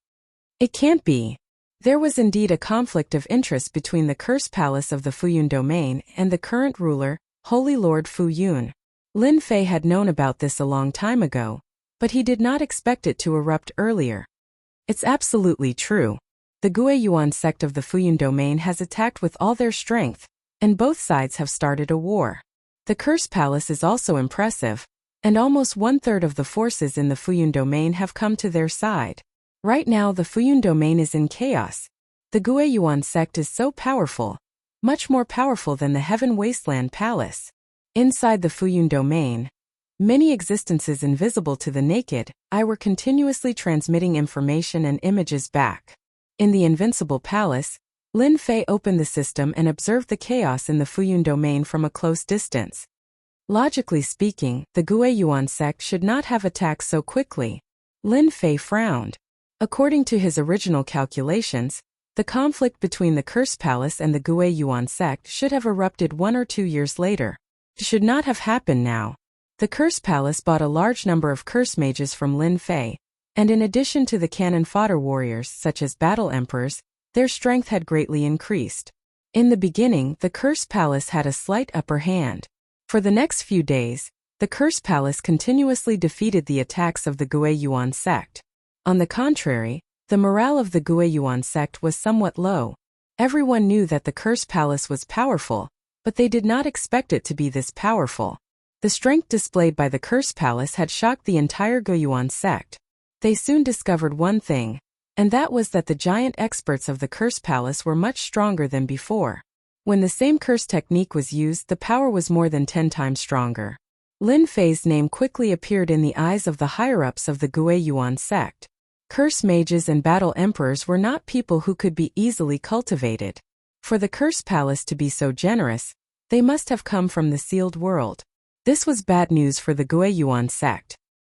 Speaker 1: It can't be. There was indeed a conflict of interest between the Cursed Palace of the Fuyun domain and the current ruler, Holy Lord Fuyun. Lin Fei had known about this a long time ago, but he did not expect it to erupt earlier. It's absolutely true. The Guiyuan sect of the Fuyun domain has attacked with all their strength, and both sides have started a war. The Cursed Palace is also impressive, and almost 1/3 of the forces in the Fuyun domain have come to their side. Right now the Fuyun domain is in chaos. The Guiyuan sect is so powerful, much more powerful than the Heaven Wasteland Palace. Inside the Fuyun domain, many existences invisible to the naked eye were continuously transmitting information and images back. In the Invincible Palace, Lin Fei opened the system and observed the chaos in the Fuyun domain from a close distance. Logically speaking, the Guiyuan sect should not have attacked so quickly. Lin Fei frowned. According to his original calculations, the conflict between the Cursed Palace and the Guiyuan sect should have erupted 1 or 2 years later. It should not have happened now. The Cursed Palace bought a large number of curse mages from Lin Fei, and in addition to the cannon fodder warriors such as battle emperors, their strength had greatly increased. In the beginning, the Cursed Palace had a slight upper hand. For the next few days, the Cursed Palace continuously defeated the attacks of the Guiyuan sect. On the contrary, the morale of the Guiyuan sect was somewhat low. Everyone knew that the Cursed Palace was powerful, but they did not expect it to be this powerful. The strength displayed by the Cursed Palace had shocked the entire Guiyuan sect. They soon discovered one thing, and that was that the giant experts of the Cursed Palace were much stronger than before. When the same curse technique was used, the power was more than 10 times stronger. Lin Fei's name quickly appeared in the eyes of the higher-ups of the Guiyuan sect. Curse mages and battle emperors were not people who could be easily cultivated. For the Cursed Palace to be so generous, they must have come from the sealed world. This was bad news for the Guiyuan sect.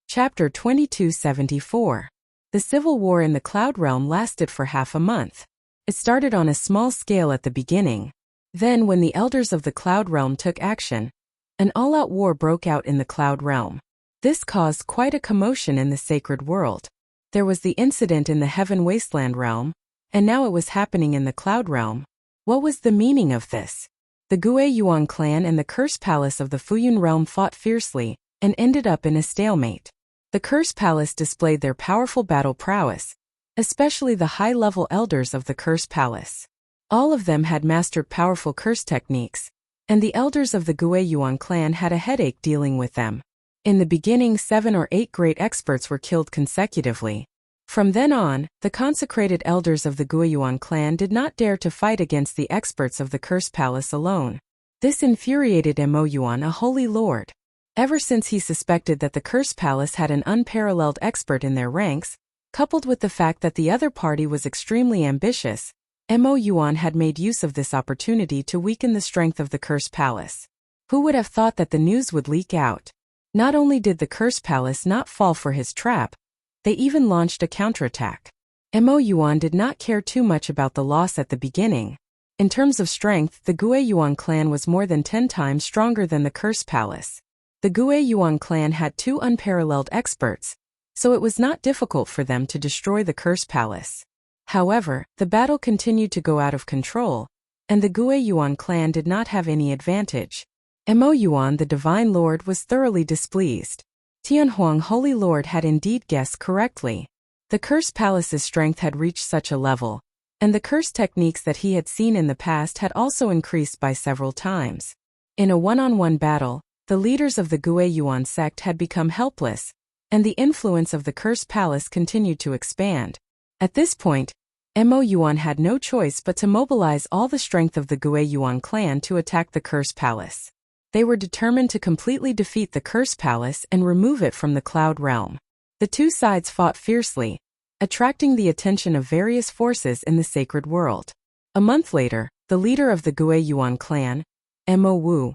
Speaker 1: Chapter 2274. The civil war in the Cloud Realm lasted for half a month. It started on a small scale at the beginning. Then, when the elders of the Cloud Realm took action, an all-out war broke out in the Cloud Realm. This caused quite a commotion in the sacred world. There was the incident in the Heaven Wasteland Realm, and now it was happening in the Cloud Realm. What was the meaning of this? The Gue Yuan clan and the Curse Palace of the Fuyun Realm fought fiercely, and ended up in a stalemate. The Curse Palace displayed their powerful battle prowess, especially the high-level elders of the Curse Palace. All of them had mastered powerful curse techniques, and the elders of the Gue Yuan clan had a headache dealing with them. In the beginning, 7 or 8 great experts were killed consecutively. From then on, the consecrated elders of the Gue Yuan clan did not dare to fight against the experts of the Curse Palace alone. This infuriated Mo Yuan, a holy lord. Ever since he suspected that the Curse Palace had an unparalleled expert in their ranks, coupled with the fact that the other party was extremely ambitious, Mo Yuan had made use of this opportunity to weaken the strength of the Curse Palace. Who would have thought that the news would leak out? Not only did the Curse Palace not fall for his trap, they even launched a counterattack. Mo Yuan did not care too much about the loss at the beginning. In terms of strength, the Gue Yuan clan was more than 10 times stronger than the Curse Palace. The Gue Yuan clan had 2 unparalleled experts, so it was not difficult for them to destroy the Curse Palace. However, the battle continued to go out of control, and the Gue Yuan clan did not have any advantage. Mo Yuan, the Divine Lord, was thoroughly displeased. Tianhuang, Holy Lord, had indeed guessed correctly. The Curse Palace's strength had reached such a level, and the curse techniques that he had seen in the past had also increased by several times. In a one-on-one battle, the leaders of the Gue Yuan sect had become helpless, and the influence of the Curse Palace continued to expand. At this point, Mo Yuan had no choice but to mobilize all the strength of the Gue Yuan clan to attack the Curse Palace. They were determined to completely defeat the Curse Palace and remove it from the Cloud Realm. The two sides fought fiercely, attracting the attention of various forces in the sacred world. A month later, the leader of the Gue Yuan clan, Mo Wu,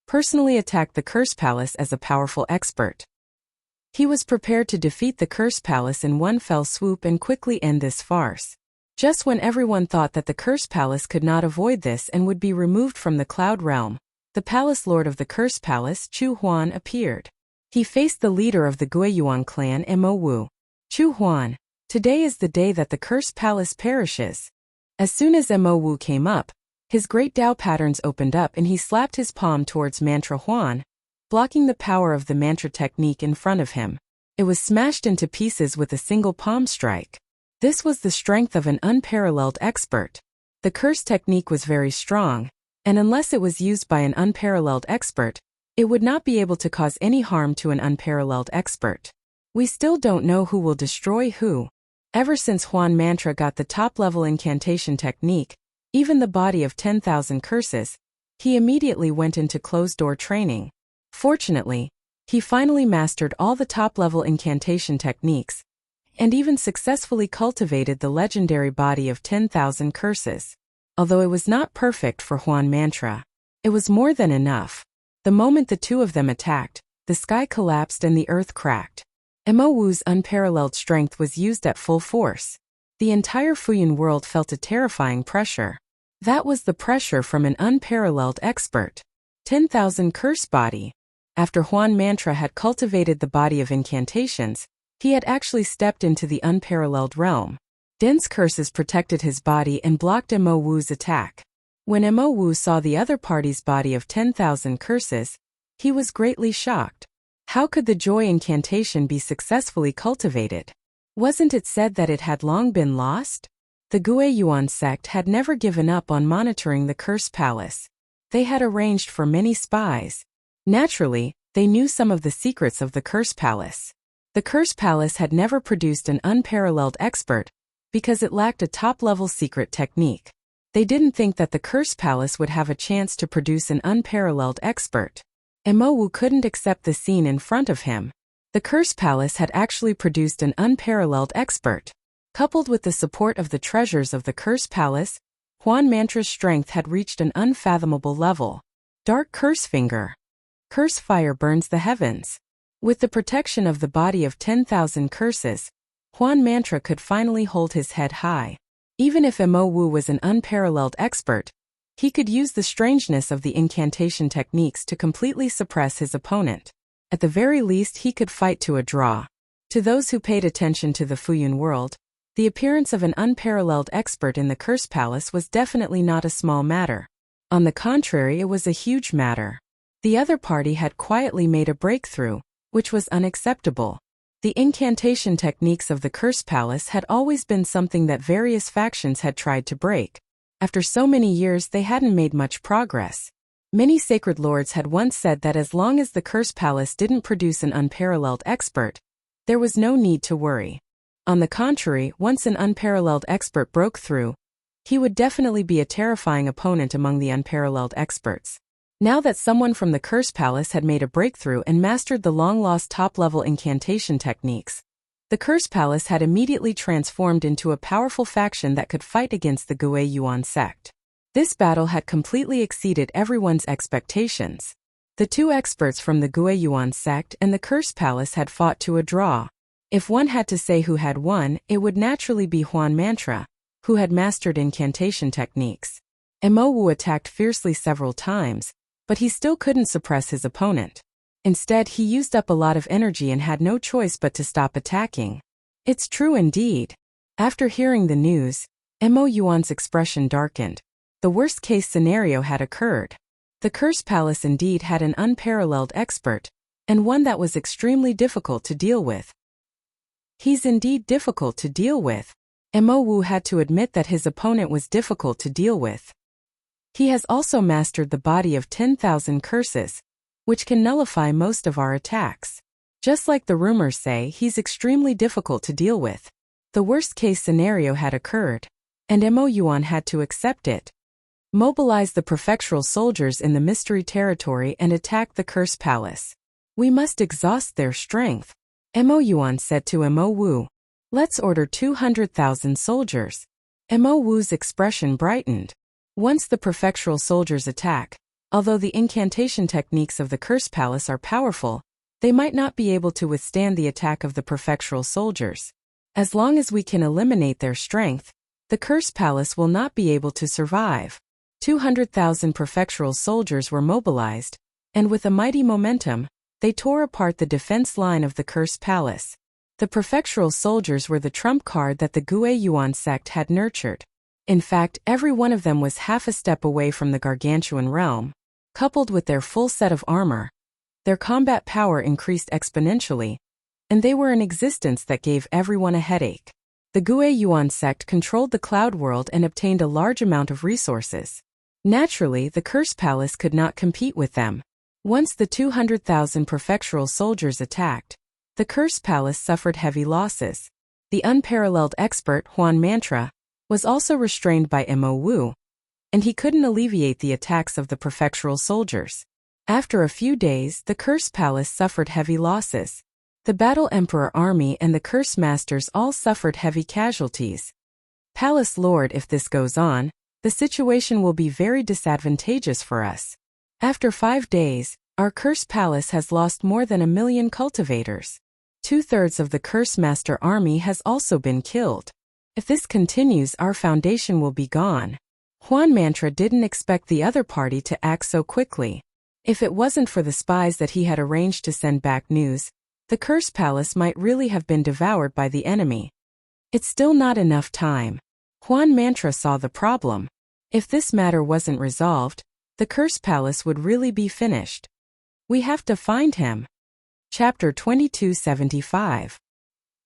Speaker 1: personally attacked the Curse Palace as a powerful expert. He was prepared to defeat the Curse Palace in one fell swoop and quickly end this farce. Just when everyone thought that the Curse Palace could not avoid this and would be removed from the Cloud Realm, the Palace Lord of the Curse Palace, Chu Huan, appeared. He faced the leader of the Gue Yuan clan, Mo Wu. Chu Huan, today is the day that the Curse Palace perishes. As soon as Mo Wu came up, his great Tao patterns opened up and he slapped his palm towards Mantra Huan, blocking the power of the mantra technique in front of him. It was smashed into pieces with a single palm strike. This was the strength of an unparalleled expert. The curse technique was very strong, and unless it was used by an unparalleled expert, it would not be able to cause any harm to an unparalleled expert. We still don't know who will destroy who. Ever since Huan Mantra got the top-level incantation technique, even the body of 10,000 curses, he immediately went into closed-door training. Fortunately, he finally mastered all the top-level incantation techniques, and even successfully cultivated the legendary body of 10,000 curses. Although it was not perfect for Huan Mantra, it was more than enough. The moment the two of them attacked, the sky collapsed and the earth cracked. Mo Wu's unparalleled strength was used at full force. The entire Fuyun world felt a terrifying pressure. That was the pressure from an unparalleled expert. 10,000 curse body. After Huan Mantra had cultivated the body of incantations, he had actually stepped into the unparalleled realm. Dense curses protected his body and blocked Mo Wu's attack. When Mo Wu saw the other party's body of 10,000 curses, he was greatly shocked. How could the joy incantation be successfully cultivated? Wasn't it said that it had long been lost? The Gue Yuan sect had never given up on monitoring the Curse Palace. They had arranged for many spies. Naturally, they knew some of the secrets of the Curse Palace. The Curse Palace had never produced an unparalleled expert because it lacked a top-level secret technique. They didn't think that the Curse Palace would have a chance to produce an unparalleled expert. Mo Wu couldn't accept the scene in front of him. The Curse Palace had actually produced an unparalleled expert. Coupled with the support of the treasures of the Curse Palace, Huan Mantra's strength had reached an unfathomable level. Dark Curse Finger. Curse fire burns the heavens. With the protection of the body of 10,000 curses, Huan Mantra could finally hold his head high. Even if Mo Wu was an unparalleled expert, he could use the strangeness of the incantation techniques to completely suppress his opponent. At the very least, he could fight to a draw. To those who paid attention to the Fuyun world, the appearance of an unparalleled expert in the Curse Palace was definitely not a small matter. On the contrary, it was a huge matter. The other party had quietly made a breakthrough, which was unacceptable. The incantation techniques of the Curse Palace had always been something that various factions had tried to break. After so many years, they hadn't made much progress. Many sacred lords had once said that as long as the Curse Palace didn't produce an unparalleled expert, there was no need to worry. On the contrary, once an unparalleled expert broke through, he would definitely be a terrifying opponent among the unparalleled experts. Now that someone from the Curse Palace had made a breakthrough and mastered the long-lost top-level incantation techniques, the Curse Palace had immediately transformed into a powerful faction that could fight against the Gue Yuan sect. This battle had completely exceeded everyone's expectations. The two experts from the Gue Yuan sect and the Curse Palace had fought to a draw. If one had to say who had won, it would naturally be Huan Mantra, who had mastered incantation techniques. Mo Wu attacked fiercely several times, but he still couldn't suppress his opponent. Instead, he used up a lot of energy and had no choice but to stop attacking. It's true indeed. After hearing the news, Mo Yuan's expression darkened. The worst-case scenario had occurred. The Curse Palace indeed had an unparalleled expert, and one that was extremely difficult to deal with. He's indeed difficult to deal with. Mo Wu had to admit that his opponent was difficult to deal with. He has also mastered the body of 10,000 curses, which can nullify most of our attacks. Just like the rumors say, he's extremely difficult to deal with. The worst-case scenario had occurred, and Mo Yuan had to accept it. Mobilize the prefectural soldiers in the mystery territory and attack the Curse Palace. We must exhaust their strength, Mo Yuan said to Mo Wu. Let's order 200,000 soldiers. Mo Wu's expression brightened. Once the prefectural soldiers attack, although the incantation techniques of the Curse Palace are powerful, they might not be able to withstand the attack of the prefectural soldiers. As long as we can eliminate their strength, the Curse Palace will not be able to survive. 200,000 prefectural soldiers were mobilized, and with a mighty momentum, they tore apart the defense line of the Curse Palace. The prefectural soldiers were the trump card that the Gue Yuan sect had nurtured. In fact, every one of them was half a step away from the gargantuan realm. Coupled with their full set of armor, their combat power increased exponentially, and they were an existence that gave everyone a headache. The Gue Yuan sect controlled the cloud world and obtained a large amount of resources. Naturally, the Curse Palace could not compete with them. Once the 200,000 prefectural soldiers attacked, the Curse Palace suffered heavy losses. The unparalleled expert Huan Mantra was also restrained by Mo Wu, and he couldn't alleviate the attacks of the prefectural soldiers. After a few days, the Curse Palace suffered heavy losses. The Battle Emperor army and the Curse Masters all suffered heavy casualties. Palace Lord, if this goes on, the situation will be very disadvantageous for us. After 5 days, our Curse Palace has lost more than 1 million cultivators. 2/3 of the Curse Master army has also been killed. If this continues, our foundation will be gone. Huan Mantra didn't expect the other party to act so quickly. If it wasn't for the spies that he had arranged to send back news, the Curse Palace might really have been devoured by the enemy. It's still not enough time. Huan Mantra saw the problem. If this matter wasn't resolved, the Curse Palace would really be finished. We have to find him. Chapter 2275.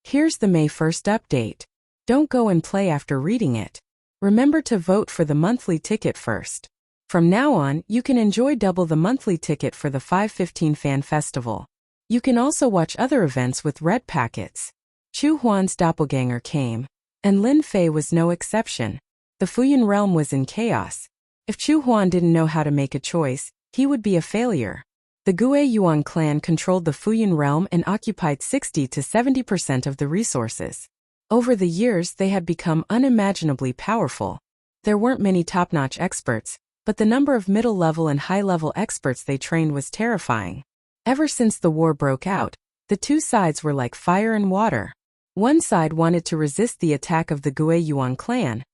Speaker 1: Here's the May 1st update. Don't go and play after reading it. Remember to vote for the monthly ticket first. From now on, you can enjoy double the monthly ticket for the 515 Fan Festival. You can also watch other events with red packets. Chu Huan's doppelganger came, and Lin Fei was no exception. The Fuyun realm was in chaos. If Chu Huan didn't know how to make a choice, he would be a failure. The Gue Yuan clan controlled the Fuyun realm and occupied 60 to 70% of the resources. Over the years, they had become unimaginably powerful. There weren't many top-notch experts, but the number of middle-level and high-level experts they trained was terrifying. Ever since the war broke out, the two sides were like fire and water. One side wanted to resist the attack of the Gue Yuan clan,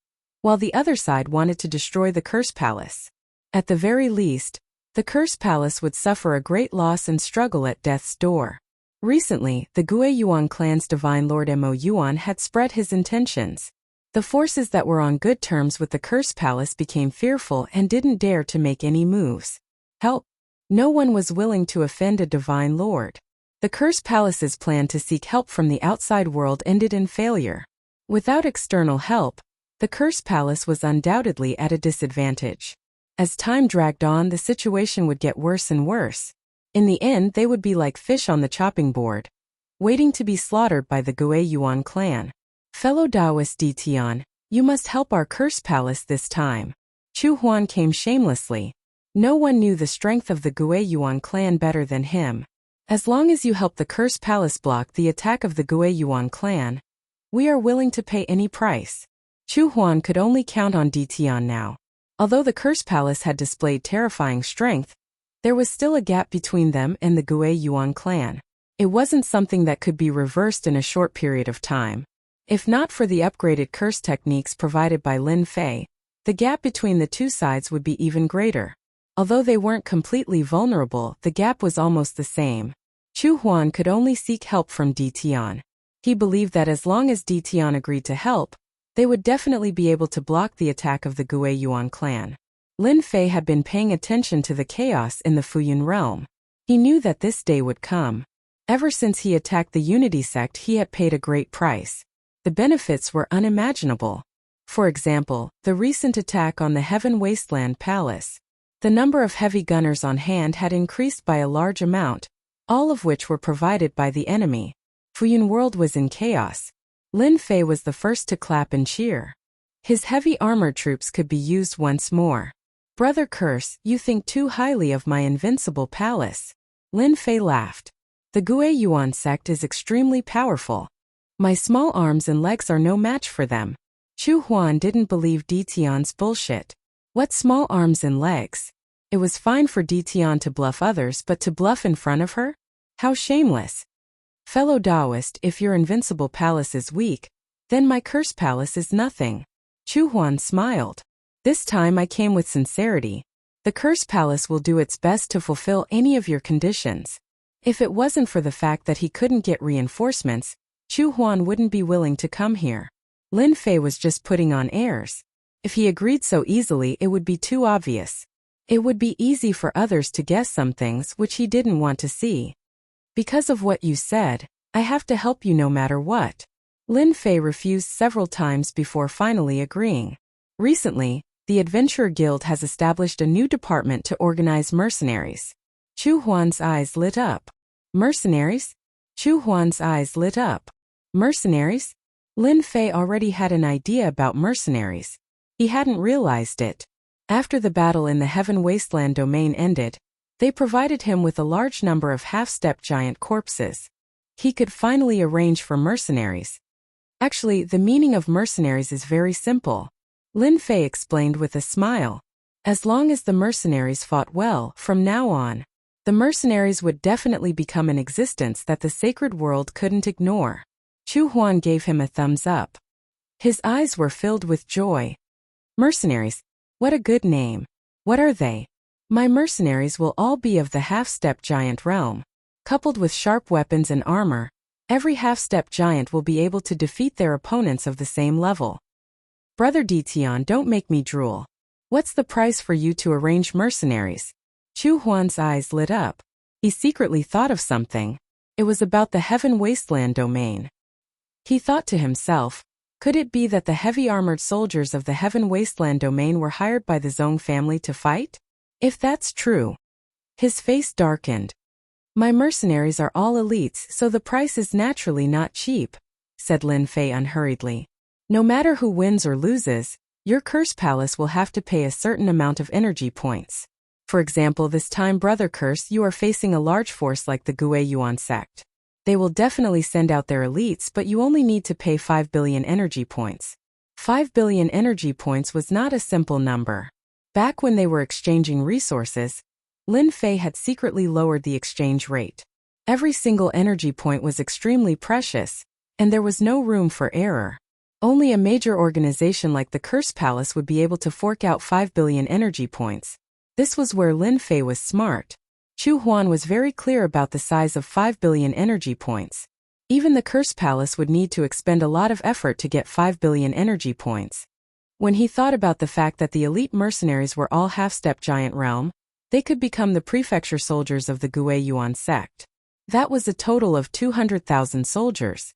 Speaker 1: while the other side wanted to destroy the Curse Palace. At the very least, the Curse Palace would suffer a great loss and struggle at death's door. Recently, the Gue Yuan clan's divine lord Mo Yuan had spread his intentions. The forces that were on good terms with the Curse Palace became fearful and didn't dare to make any moves. Help! No one was willing to offend a divine lord. The Curse Palace's plan to seek help from the outside world ended in failure. Without external help, the Curse Palace was undoubtedly at a disadvantage. As time dragged on, the situation would get worse and worse. In the end, they would be like fish on the chopping board, waiting to be slaughtered by the Gue Yuan clan. Fellow Taoist Tian, you must help our Curse Palace this time. Chu Huan came shamelessly. No one knew the strength of the Gue Yuan clan better than him. As long as you help the Curse Palace block the attack of the Gue Yuan clan, we are willing to pay any price. Chu Huan could only count on Tian now. Although the Curse Palace had displayed terrifying strength, there was still a gap between them and the Gue Yuan clan. It wasn't something that could be reversed in a short period of time. If not for the upgraded curse techniques provided by Lin Fei, the gap between the two sides would be even greater. Although they weren't completely vulnerable, the gap was almost the same. Chu Huan could only seek help from Tian. He believed that as long as Tian agreed to help, they would definitely be able to block the attack of the Gue Yuan clan. Lin Fei had been paying attention to the chaos in the Fuyun realm. He knew that this day would come. Ever since he attacked the Unity sect, he had paid a great price. The benefits were unimaginable. For example, the recent attack on the Heaven Wasteland Palace. The number of heavy gunners on hand had increased by a large amount, all of which were provided by the enemy. Fuyun World was in chaos. Lin Fei was the first to clap and cheer. His heavy armored troops could be used once more. Brother Curse, you think too highly of my invincible palace. Lin Fei laughed. The Gue Yuan sect is extremely powerful. My small arms and legs are no match for them. Chu Huan didn't believe Tian's bullshit. What small arms and legs? It was fine for Tian to bluff others, but to bluff in front of her? How shameless. Fellow Taoist, if your invincible palace is weak, then my Curse Palace is nothing. Chu Huan smiled. This time I came with sincerity. The Curse Palace will do its best to fulfill any of your conditions. If it wasn't for the fact that he couldn't get reinforcements, Chu Huan wouldn't be willing to come here. Lin Fei was just putting on airs. If he agreed so easily, it would be too obvious. It would be easy for others to guess some things which he didn't want to see. Because of what you said, I have to help you no matter what. Lin Fei refused several times before finally agreeing. Recently, the Adventurer Guild has established a new department to organize mercenaries. Chu Huan's eyes lit up. Mercenaries? Chu Huan's eyes lit up. Mercenaries? Lin Fei already had an idea about mercenaries. He hadn't realized it. After the battle in the Heaven Wasteland domain ended, they provided him with a large number of half-step giant corpses. He could finally arrange for mercenaries. Actually, the meaning of mercenaries is very simple. Lin Fei explained with a smile. As long as the mercenaries fought well, from now on, the mercenaries would definitely become an existence that the sacred world couldn't ignore. Chu Huan gave him a thumbs up. His eyes were filled with joy. Mercenaries. What a good name. What are they? My mercenaries will all be of the half-step giant realm. Coupled with sharp weapons and armor, every half-step giant will be able to defeat their opponents of the same level. Brother Tian, don't make me drool. What's the price for you to arrange mercenaries? Chu Huan's eyes lit up. He secretly thought of something. It was about the Heaven Wasteland domain. He thought to himself, could it be that the heavy armored soldiers of the Heaven Wasteland domain were hired by the Zhong family to fight? If that's true. His face darkened. My mercenaries are all elites, so the price is naturally not cheap, said Lin Fei unhurriedly. No matter who wins or loses, your Curse Palace will have to pay a certain amount of energy points. For example, this time, Brother Curse, you are facing a large force like the Gue Yuan sect. They will definitely send out their elites, but you only need to pay 5 billion energy points. 5 billion energy points was not a simple number. Back when they were exchanging resources, Lin Fei had secretly lowered the exchange rate. Every single energy point was extremely precious, and there was no room for error. Only a major organization like the Curse Palace would be able to fork out 5 billion energy points. This was where Lin Fei was smart. Chu Huan was very clear about the size of 5 billion energy points. Even the Curse Palace would need to expend a lot of effort to get 5 billion energy points. When he thought about the fact that the elite mercenaries were all half-step giant realm, they could become the prefecture soldiers of the Gue Yuan sect. That was a total of 200,000 soldiers.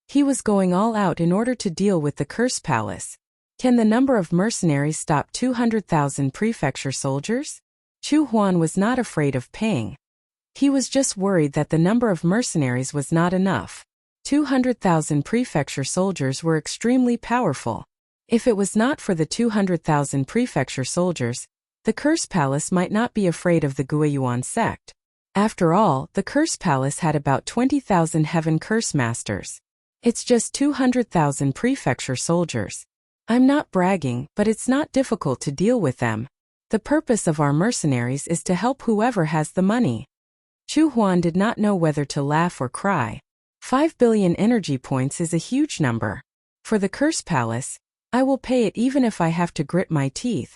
Speaker 1: He was going all out in order to deal with the Curse Palace. Can the number of mercenaries stop 200,000 prefecture soldiers? Chu Huan was not afraid of paying. He was just worried that the number of mercenaries was not enough. 200,000 prefecture soldiers were extremely powerful. If it was not for the 200,000 prefecture soldiers, the Curse Palace might not be afraid of the Guiyuan sect. After all, the Curse Palace had about 20,000 Heaven Curse Masters. It's just 200,000 prefecture soldiers. I'm not bragging, but it's not difficult to deal with them. The purpose of our mercenaries is to help whoever has the money. Chu Huan did not know whether to laugh or cry. 5 billion energy points is a huge number. For the Curse Palace, I will pay it even if I have to grit my teeth.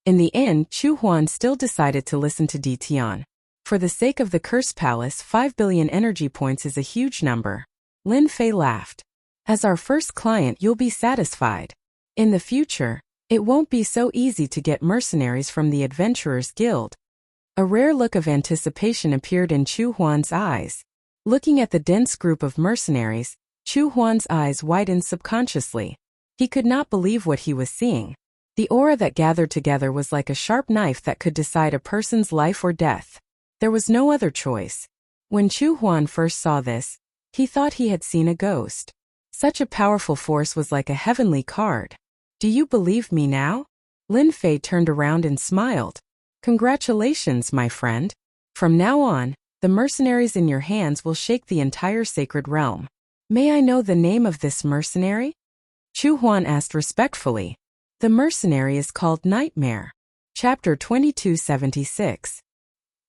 Speaker 1: In the end, Chu Huan still decided to listen to Di Tian. For the sake of the Curse Palace, 5 billion energy points is a huge number. Lin Fei laughed. As our first client, you'll be satisfied. In the future, it won't be so easy to get mercenaries from the Adventurers Guild. A rare look of anticipation appeared in Chu Huan's eyes. Looking at the dense group of mercenaries, Chu Huan's eyes widened subconsciously. He could not believe what he was seeing. The aura that gathered together was like a sharp knife that could decide a person's life or death. There was no other choice. When Chu Huan first saw this, he thought he had seen a ghost. Such a powerful force was like a heavenly card. Do you believe me now? Lin Fei turned around and smiled. Congratulations, my friend. From now on, the mercenaries in your hands will shake the entire sacred realm. May I know the name of this mercenary? Chu Huan asked respectfully. The mercenary is called Nightmare. Chapter 2276.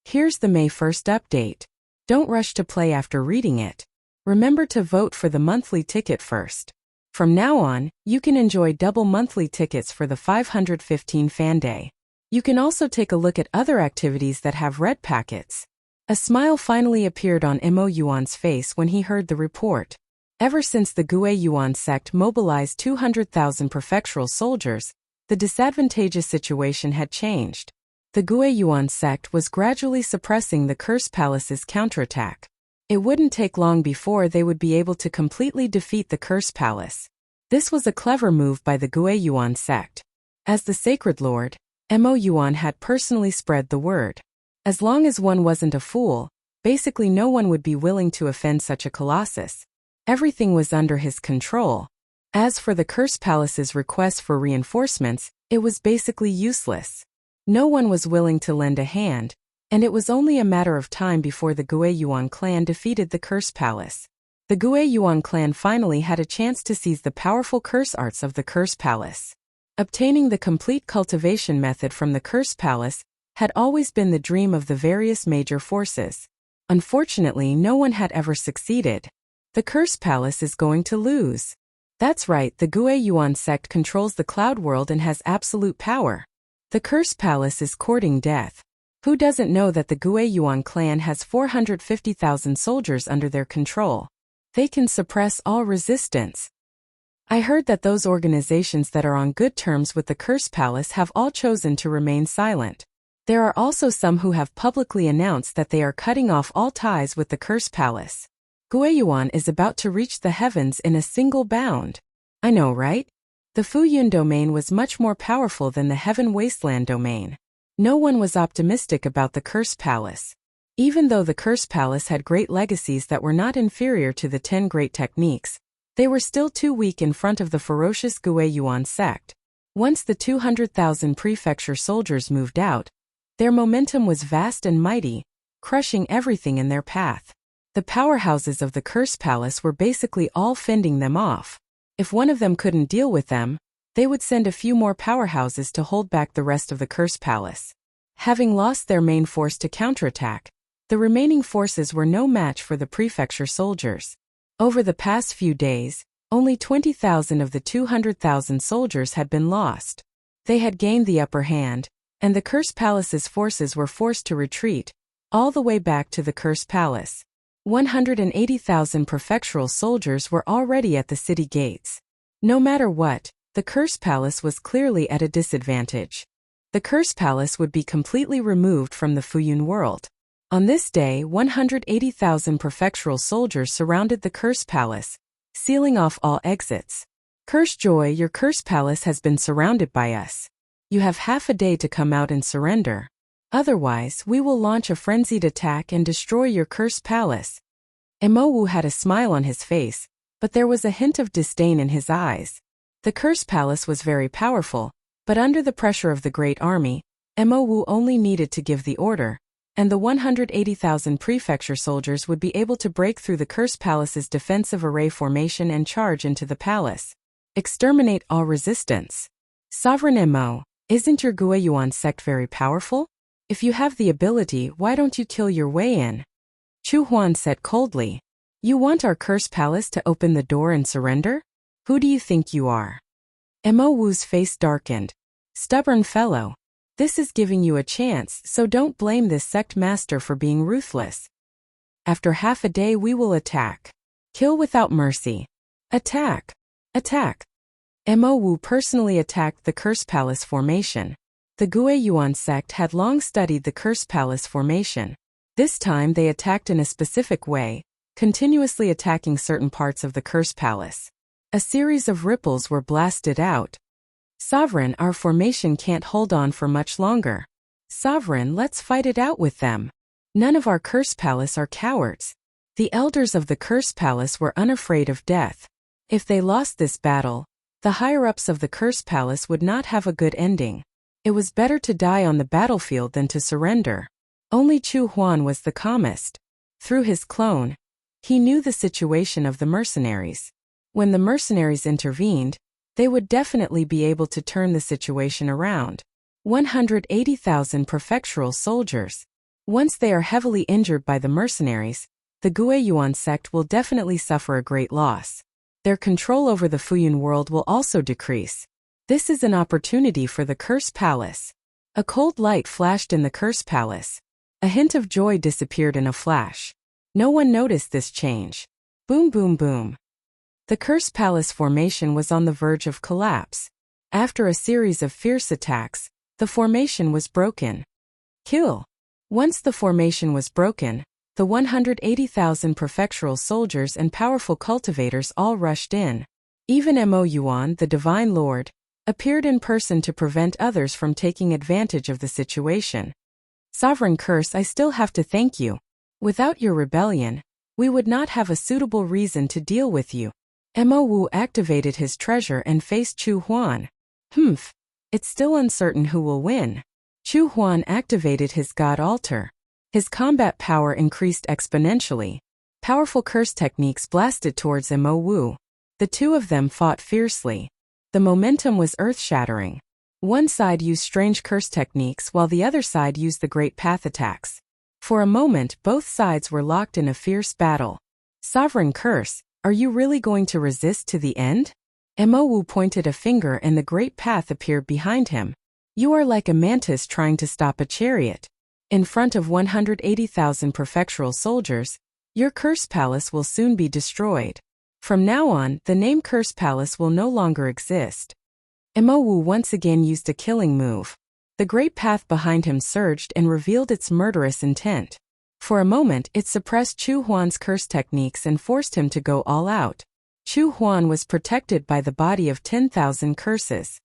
Speaker 1: Here's the May 1st update. Don't rush to play after reading it. Remember to vote for the monthly ticket first. From now on, you can enjoy double monthly tickets for the 515 Fan Day. You can also take a look at other activities that have red packets. A smile finally appeared on Mo Yuan's face when he heard the report. Ever since the Gue Yuan sect mobilized 200,000 prefectural soldiers, the disadvantageous situation had changed. The Gue Yuan sect was gradually suppressing the Curse Palace's counterattack. It wouldn't take long before they would be able to completely defeat the Curse Palace. This was a clever move by the Gue Yuan sect. As the Sacred Lord, Mo Yuan had personally spread the word. As long as one wasn't a fool, basically no one would be willing to offend such a colossus. Everything was under his control. As for the Curse Palace's request for reinforcements, it was basically useless. No one was willing to lend a hand, and it was only a matter of time before the Gue Yuan clan defeated the Curse Palace. The Gue Yuan clan finally had a chance to seize the powerful curse arts of the Curse Palace. Obtaining the complete cultivation method from the Curse Palace had always been the dream of the various major forces. Unfortunately, no one had ever succeeded. The Curse Palace is going to lose. That's right, the Gue Yuan sect controls the cloud world and has absolute power. The Curse Palace is courting death. Who doesn't know that the Gue Yuan clan has 450,000 soldiers under their control? They can suppress all resistance. I heard that those organizations that are on good terms with the Curse Palace have all chosen to remain silent. There are also some who have publicly announced that they are cutting off all ties with the Curse Palace. Guiyuan is about to reach the heavens in a single bound. I know, right? The Fuyun domain was much more powerful than the Heaven Wasteland domain. No one was optimistic about the Curse Palace. Even though the Curse Palace had great legacies that were not inferior to the 10 great techniques, they were still too weak in front of the ferocious Guiyuan sect. Once the 200,000 prefecture soldiers moved out, their momentum was vast and mighty, crushing everything in their path. The powerhouses of the Curse Palace were basically all fending them off. If one of them couldn't deal with them, they would send a few more powerhouses to hold back the rest of the Curse Palace. Having lost their main force to counterattack, the remaining forces were no match for the prefecture soldiers. Over the past few days, only 20,000 of the 200,000 soldiers had been lost. They had gained the upper hand, and the Curse Palace's forces were forced to retreat, all the way back to the Curse Palace. 180,000 prefectural soldiers were already at the city gates. No matter what, the Curse Palace was clearly at a disadvantage. The Curse Palace would be completely removed from the Fuyun world. On this day, 180,000 prefectural soldiers surrounded the Curse Palace, sealing off all exits. Curse Joy, your Curse Palace has been surrounded by us. You have half a day to come out and surrender. Otherwise, we will launch a frenzied attack and destroy your Curse Palace. Emowu had a smile on his face, but there was a hint of disdain in his eyes. The Curse Palace was very powerful, but under the pressure of the Great Army, Emowu only needed to give the order, and the 180,000 prefecture soldiers would be able to break through the Curse Palace's defensive array formation and charge into the palace. Exterminate all resistance. Sovereign Emo, isn't your Guiyuan sect very powerful? If you have the ability, why don't you kill your way in? Chu Huan said coldly. You want our Curse Palace to open the door and surrender? Who do you think you are? Emo Wu's face darkened. Stubborn fellow. This is giving you a chance, so don't blame this sect master for being ruthless. After half a day we will attack. Kill without mercy. Attack. Attack. Emo Wu personally attacked the Curse Palace formation. The Guiyuan sect had long studied the Curse Palace formation. This time they attacked in a specific way, continuously attacking certain parts of the Curse Palace. A series of ripples were blasted out. Sovereign, our formation can't hold on for much longer. Sovereign, let's fight it out with them. None of our Curse Palace are cowards. The elders of the Curse Palace were unafraid of death. If they lost this battle, the higher-ups of the Curse Palace would not have a good ending. It was better to die on the battlefield than to surrender. Only Chu Huan was the calmest. Through his clone, he knew the situation of the mercenaries. When the mercenaries intervened, they would definitely be able to turn the situation around. 180,000 prefectural soldiers. Once they are heavily injured by the mercenaries, the Guiyuan sect will definitely suffer a great loss. Their control over the Fuyun world will also decrease. This is an opportunity for the Curse Palace. A cold light flashed in the Curse Palace. A hint of joy disappeared in a flash. No one noticed this change. Boom boom boom. The Curse Palace formation was on the verge of collapse. After a series of fierce attacks, the formation was broken. Kill. Once the formation was broken, the 180,000 prefectural soldiers and powerful cultivators all rushed in. Even Mo Yuan, the Divine Lord, appeared in person to prevent others from taking advantage of the situation. Sovereign Curse, I still have to thank you. Without your rebellion, we would not have a suitable reason to deal with you. Mo Wu activated his treasure and faced Chu Huan. It's still uncertain who will win. Chu Huan activated his god altar. His combat power increased exponentially. Powerful curse techniques blasted towards Mo Wu. The two of them fought fiercely. The momentum was earth-shattering. One side used strange curse techniques while the other side used the great path attacks. For a moment, both sides were locked in a fierce battle. Sovereign Curse, are you really going to resist to the end? Mo Wu pointed a finger and the great path appeared behind him. You are like a mantis trying to stop a chariot. In front of 180,000 prefectural soldiers, your Curse Palace will soon be destroyed. From now on, the name Curse Palace will no longer exist. Mo Wu once again used a killing move. The great path behind him surged and revealed its murderous intent. For a moment, it suppressed Chu Huan's curse techniques and forced him to go all out. Chu Huan was protected by the body of 10,000 curses.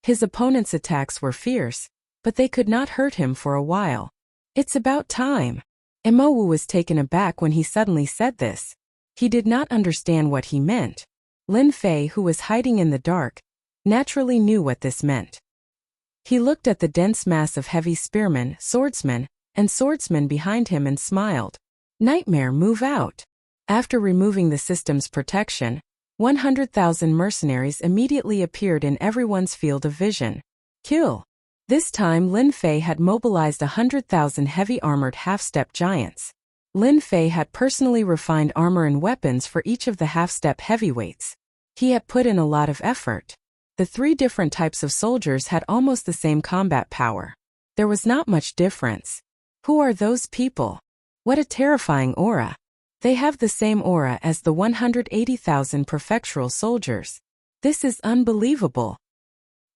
Speaker 1: His opponent's attacks were fierce, but they could not hurt him for a while. It's about time. Mo Wu was taken aback when he suddenly said this. He did not understand what he meant. Lin Fei, who was hiding in the dark, naturally knew what this meant. He looked at the dense mass of heavy spearmen, swordsmen, and swordsmen behind him and smiled. Nightmare, move out. After removing the system's protection, 100,000 mercenaries immediately appeared in everyone's field of vision. Kill. This time Lin Fei had mobilized 100,000 heavy-armored half-step giants. Lin Fei had personally refined armor and weapons for each of the half-step heavyweights. He had put in a lot of effort. The 3 different types of soldiers had almost the same combat power. There was not much difference. Who are those people? What a terrifying aura. They have the same aura as the 180,000 prefectural soldiers. This is unbelievable.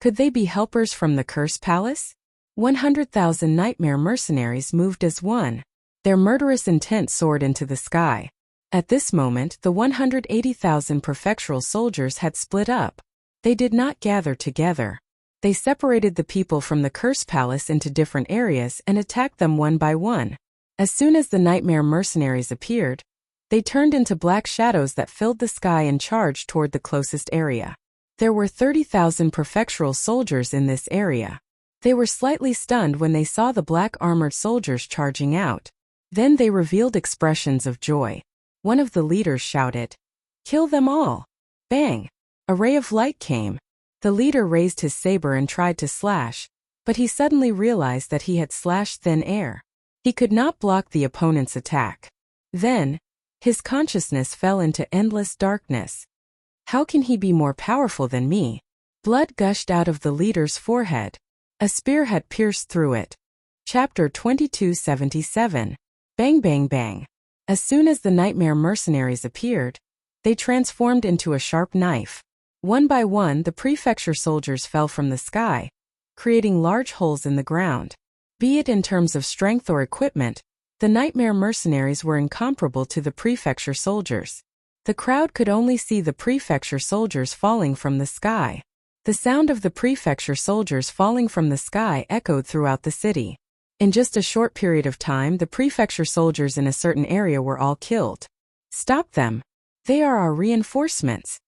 Speaker 1: Could they be helpers from the Curse Palace? 100,000 nightmare mercenaries moved as one. Their murderous intent soared into the sky. At this moment, the 180,000 prefectural soldiers had split up. They did not gather together. They separated the people from the Curse Palace into different areas and attacked them one by one. As soon as the nightmare mercenaries appeared, they turned into black shadows that filled the sky and charged toward the closest area. There were 30,000 prefectural soldiers in this area. They were slightly stunned when they saw the black armored soldiers charging out. Then they revealed expressions of joy. One of the leaders shouted, "Kill them all!" Bang! A ray of light came. The leader raised his saber and tried to slash, but he suddenly realized that he had slashed thin air. He could not block the opponent's attack. Then, his consciousness fell into endless darkness. How can he be more powerful than me? Blood gushed out of the leader's forehead. A spear had pierced through it. Chapter 2277. Bang bang bang. As soon as the nightmare mercenaries appeared, they transformed into a sharp knife. One by one, the prefecture soldiers fell from the sky, creating large holes in the ground. Be it in terms of strength or equipment, the nightmare mercenaries were incomparable to the prefecture soldiers. The crowd could only see the prefecture soldiers falling from the sky. The sound of the prefecture soldiers falling from the sky echoed throughout the city. In just a short period of time, the prefecture soldiers in a certain area were all killed. Stop them! They are our reinforcements!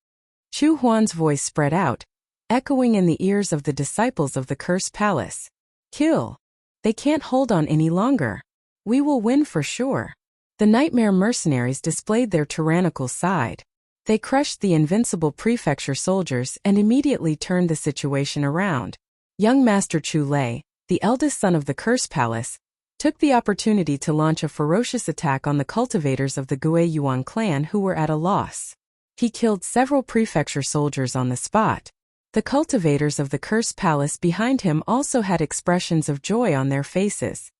Speaker 1: Chu Huan's voice spread out, echoing in the ears of the disciples of the Curse Palace. Kill! They can't hold on any longer. We will win for sure. The nightmare mercenaries displayed their tyrannical side. They crushed the invincible prefecture soldiers and immediately turned the situation around. Young Master Chu Lei, the eldest son of the Curse Palace, took the opportunity to launch a ferocious attack on the cultivators of the Gue Yuan clan who were at a loss. He killed several prefecture soldiers on the spot. The cultivators of the Curse Palace behind him also had expressions of joy on their faces.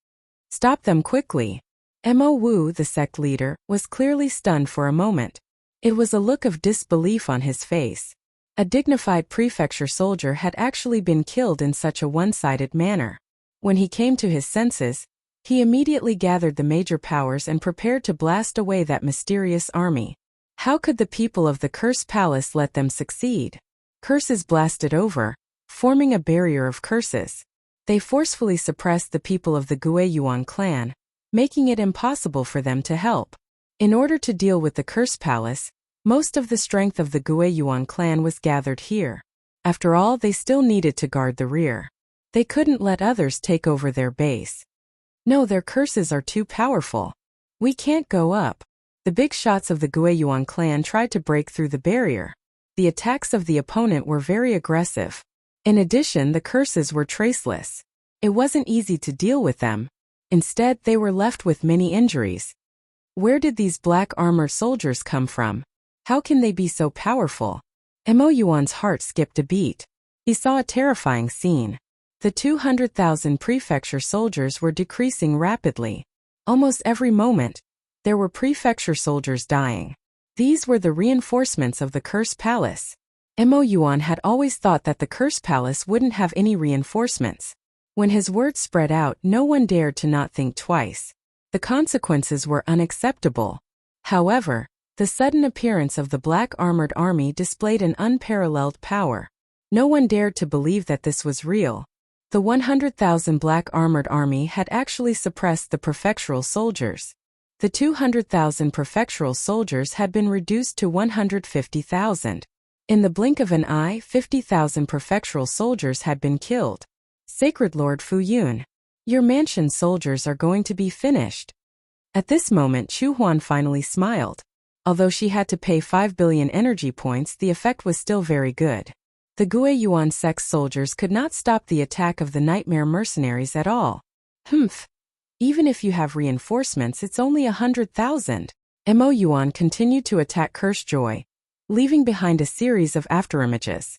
Speaker 1: Stop them quickly. Mo Wu, the sect leader, was clearly stunned for a moment. It was a look of disbelief on his face. A dignified prefecture soldier had actually been killed in such a one-sided manner. When he came to his senses, he immediately gathered the major powers and prepared to blast away that mysterious army. How could the people of the Curse Palace let them succeed? Curses blasted over, forming a barrier of curses. They forcefully suppressed the people of the Gue Yuan clan, making it impossible for them to help. In order to deal with the Curse Palace, most of the strength of the Gue Yuan clan was gathered here. After all, they still needed to guard the rear. They couldn't let others take over their base. No, their curses are too powerful. We can't go up. The big shots of the Gue Yuan clan tried to break through the barrier. The attacks of the opponent were very aggressive. In addition, the curses were traceless. It wasn't easy to deal with them. Instead, they were left with many injuries. Where did these black armored soldiers come from? How can they be so powerful? Mo Yuan's heart skipped a beat. He saw a terrifying scene. The 200,000 prefecture soldiers were decreasing rapidly. Almost every moment, there were prefecture soldiers dying. These were the reinforcements of the Curse Palace. Mo Yuan had always thought that the Curse Palace wouldn't have any reinforcements. When his words spread out, no one dared to not think twice. The consequences were unacceptable. However, the sudden appearance of the black armored army displayed an unparalleled power. No one dared to believe that this was real. The 100,000 black armored army had actually suppressed the prefectural soldiers. The 200,000 prefectural soldiers had been reduced to 150,000. In the blink of an eye, 50,000 prefectural soldiers had been killed. Sacred Lord Fu Yun, your mansion soldiers are going to be finished. At this moment, Chu Huan finally smiled. Although she had to pay 5 billion energy points, the effect was still very good. The Gue Yuan sect's soldiers could not stop the attack of the nightmare mercenaries at all. Humph. Even if you have reinforcements, it's only 100,000. Mo Yuan continued to attack Curse Joy, leaving behind a series of afterimages.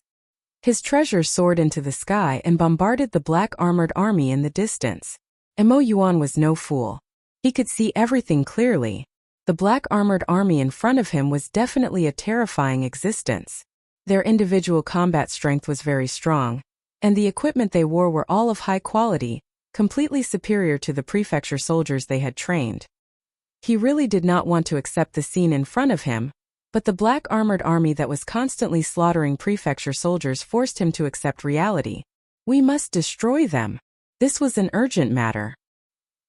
Speaker 1: His treasure soared into the sky and bombarded the black armored army in the distance. Mo Yuan was no fool. He could see everything clearly. The black armored army in front of him was definitely a terrifying existence. Their individual combat strength was very strong, and the equipment they wore were all of high quality, completely superior to the prefecture soldiers they had trained. He really did not want to accept the scene in front of him, but the black armored army that was constantly slaughtering prefecture soldiers forced him to accept reality. We must destroy them. This was an urgent matter.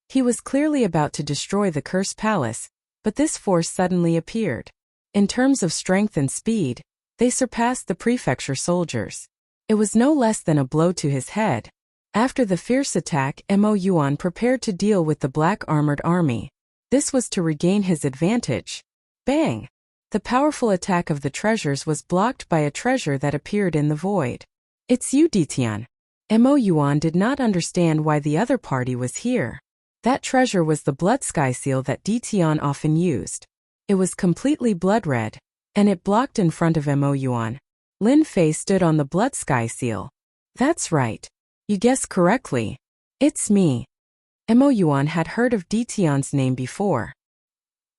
Speaker 1: He was clearly about to destroy the Cursed Palace, but this force suddenly appeared. In terms of strength and speed, they surpassed the prefecture soldiers. It was no less than a blow to his head. After the fierce attack, Mo Yuan prepared to deal with the black armored army. This was to regain his advantage. Bang! The powerful attack of the treasures was blocked by a treasure that appeared in the void. It's you, Ditian. Mo Yuan did not understand why the other party was here. That treasure was the blood sky seal that Ditian often used. It was completely blood red, and it blocked in front of Mo Yuan. Lin Fei stood on the blood sky seal. That's right. You guessed correctly. It's me. Mo Yuan had heard of Ditian's name before.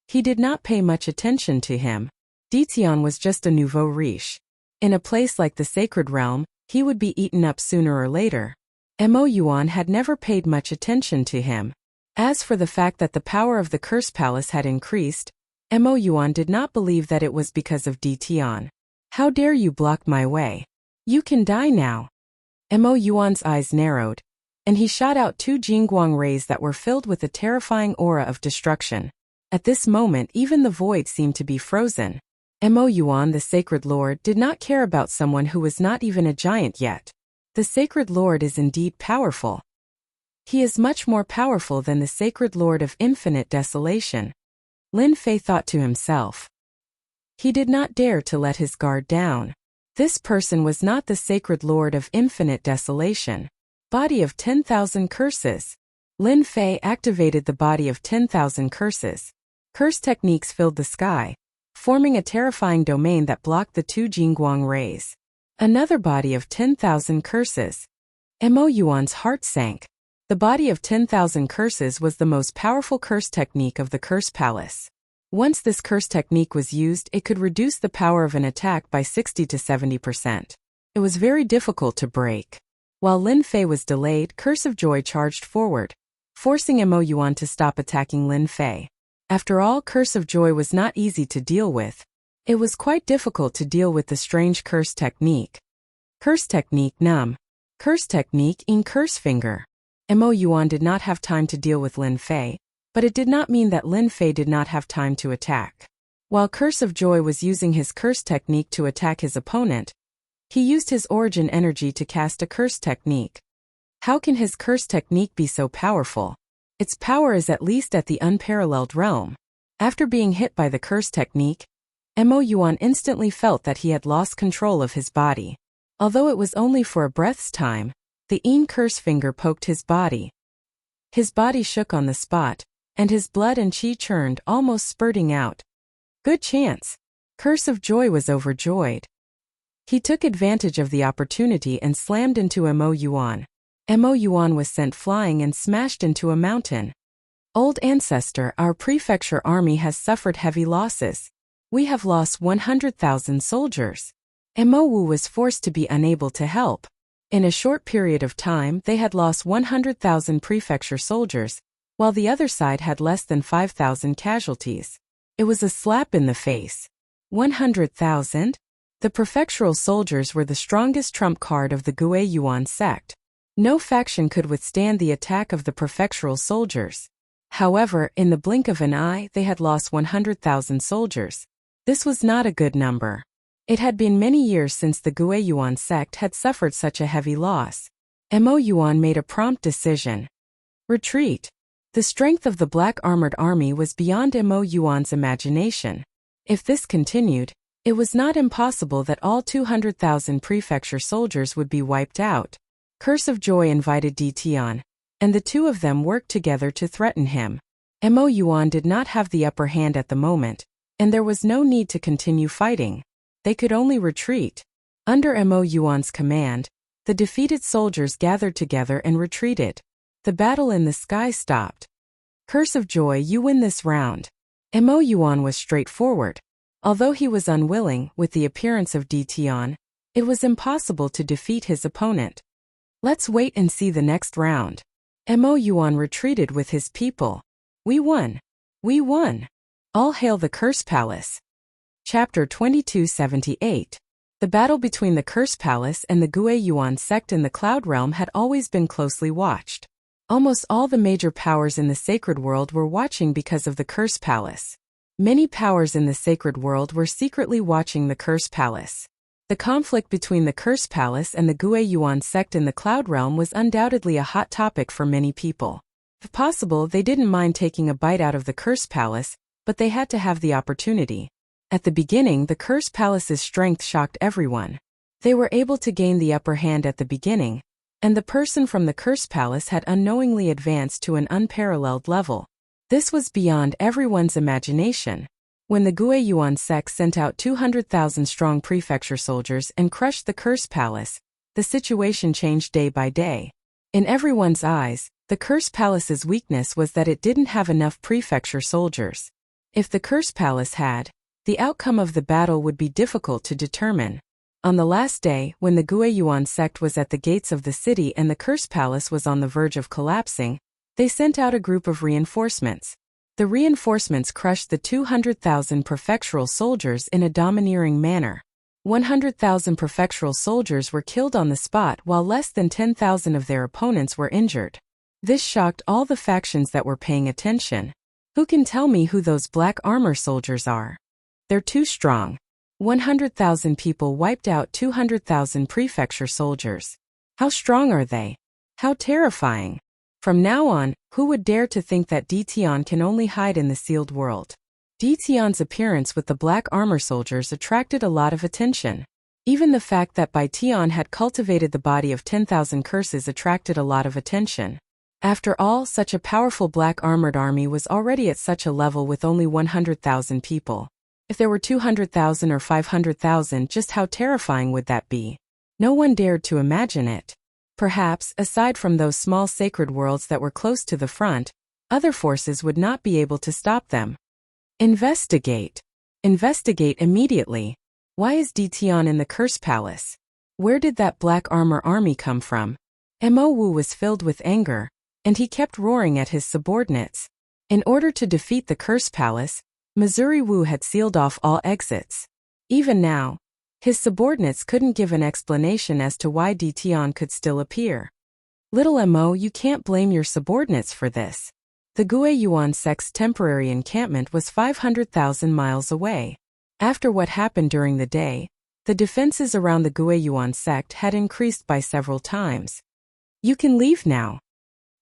Speaker 1: He did not pay much attention to him. Ditian was just a nouveau riche. In a place like the Sacred Realm, he would be eaten up sooner or later. Mo Yuan had never paid much attention to him. As for the fact that the power of the Cursed Palace had increased, Mo Yuan did not believe that it was because of Ditian. How dare you block my way? You can die now. Mo Yuan's eyes narrowed, and he shot out 2 Jingguang rays that were filled with a terrifying aura of destruction. At this moment, even the void seemed to be frozen. Mo Yuan, the Sacred Lord, did not care about someone who was not even a giant yet. The Sacred Lord is indeed powerful. He is much more powerful than the Sacred Lord of Infinite Desolation. Lin Fei thought to himself. He did not dare to let his guard down. This person was not the Sacred Lord of Infinite Desolation. Body of 10,000 curses. Lin Fei activated the body of 10,000 curses. Curse techniques filled the sky, forming a terrifying domain that blocked the 2 Jingguang rays. Another body of 10,000 curses. Mo Yuan's heart sank. The body of 10,000 curses was the most powerful curse technique of the Cursed Palace. Once this curse technique was used, it could reduce the power of an attack by 60 to 70%. It was very difficult to break. While Lin Fei was delayed, Curse of Joy charged forward, forcing Mo Yuan to stop attacking Lin Fei. After all, Curse of Joy was not easy to deal with. It was quite difficult to deal with the strange curse technique. Curse technique num. Curse technique in curse finger. Mo Yuan did not have time to deal with Lin Fei, but it did not mean that Lin Fei did not have time to attack. While Curse of Joy was using his curse technique to attack his opponent, he used his origin energy to cast a curse technique. How can his curse technique be so powerful? Its power is at least at the unparalleled realm. After being hit by the curse technique, Mo Yuan instantly felt that he had lost control of his body. Although it was only for a breath's time, the Een curse finger poked his body. His body shook on the spot, and his blood and chi churned, almost spurting out. Good chance. Curse of Joy was overjoyed. He took advantage of the opportunity and slammed into Mo Yuan. Mo Yuan was sent flying and smashed into a mountain. Old Ancestor, our prefecture army has suffered heavy losses. We have lost 100,000 soldiers. Mo Wu was forced to be unable to help. In a short period of time, they had lost 100,000 prefecture soldiers, while the other side had less than 5,000 casualties. It was a slap in the face. 100,000? The prefectural soldiers were the strongest trump card of the Gue Yuan sect. No faction could withstand the attack of the prefectural soldiers. However, in the blink of an eye, they had lost 100,000 soldiers. This was not a good number. It had been many years since the Gue Yuan sect had suffered such a heavy loss. Mo Yuan made a prompt decision. Retreat. The strength of the black armored army was beyond Mo Yuan's imagination. If this continued, it was not impossible that all 200,000 prefecture soldiers would be wiped out. Curse of Joy invited Ditian. and the two of them worked together to threaten him. Mo Yuan did not have the upper hand at the moment, and there was no need to continue fighting. They could only retreat. Under Mo Yuan's command, the defeated soldiers gathered together and retreated. The battle in the sky stopped. Curse of Joy, you win this round. Mo Yuan was straightforward. Although he was unwilling, with the appearance of Di Tian, it was impossible to defeat his opponent. Let's wait and see the next round. Mo Yuan retreated with his people. We won. We won. All hail the Curse Palace. Chapter 2278. The battle between the Curse Palace and the Gue Yuan sect in the Cloud Realm had always been closely watched. Almost all the major powers in the sacred world were watching because of the Curse Palace. Many powers in the sacred world were secretly watching the Curse Palace. The conflict between the Curse Palace and the Gue Yuan sect in the Cloud Realm was undoubtedly a hot topic for many people. If possible, they didn't mind taking a bite out of the Curse Palace, but they had to have the opportunity. At the beginning, the Curse Palace's strength shocked everyone. They were able to gain the upper hand at the beginning, and the person from the Curse Palace had unknowingly advanced to an unparalleled level. This was beyond everyone's imagination. When the Gue Yuan sect sent out 200,000 strong prefecture soldiers and crushed the Curse Palace, the situation changed day by day. In everyone's eyes, the Curse Palace's weakness was that it didn't have enough prefecture soldiers. If the Curse Palace had, the outcome of the battle would be difficult to determine. On the last day, when the Gue Yuan sect was at the gates of the city and the Curse Palace was on the verge of collapsing, they sent out a group of reinforcements. The reinforcements crushed the 200,000 prefectural soldiers in a domineering manner. 100,000 prefectural soldiers were killed on the spot while less than 10,000 of their opponents were injured. This shocked all the factions that were paying attention. Who can tell me who those black armor soldiers are? They're too strong. 100,000 people wiped out 200,000 prefecture soldiers. How strong are they? How terrifying. From now on, who would dare to think that Di Tian can only hide in the sealed world? Di Tian's appearance with the black armor soldiers attracted a lot of attention. Even the fact that Bai Tian had cultivated the body of 10,000 curses attracted a lot of attention. After all, such a powerful black armored army was already at such a level with only 100,000 people. If there were 200,000 or 500,000, just how terrifying would that be? No one dared to imagine it. Perhaps, aside from those small sacred worlds that were close to the front, other forces would not be able to stop them. Investigate. Investigate immediately. Why is Di Tian in the Curse Palace? Where did that black armor army come from? Mo Wu was filled with anger, and he kept roaring at his subordinates. In order to defeat the Curse Palace, Missouri Wu had sealed off all exits. Even now, his subordinates couldn't give an explanation as to why Di Tian could still appear. Little Mo, you can't blame your subordinates for this. The Gue Yuan sect's temporary encampment was 500,000 miles away. After what happened during the day, the defenses around the Gue Yuan sect had increased by several times. You can leave now.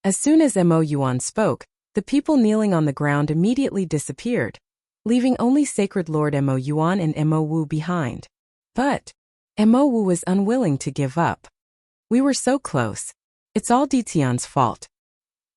Speaker 1: As soon as Mo Yuan spoke, the people kneeling on the ground immediately disappeared, leaving only Sacred Lord Mo Yuan and Mo Wu behind. But Mo Wu was unwilling to give up. We were so close. It's all Di Tian's fault.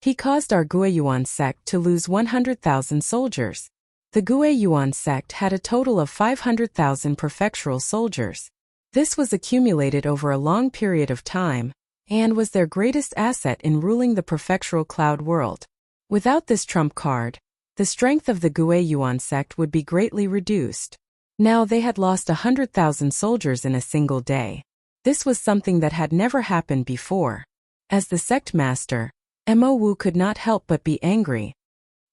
Speaker 1: He caused our Gue Yuan sect to lose 100,000 soldiers. The Gue Yuan sect had a total of 500,000 prefectural soldiers. This was accumulated over a long period of time, and was their greatest asset in ruling the prefectural cloud world. Without this trump card, the strength of the Gue Yuan sect would be greatly reduced. Now they had lost 100,000 soldiers in a single day. This was something that had never happened before. As the sect master, Mo Wu could not help but be angry.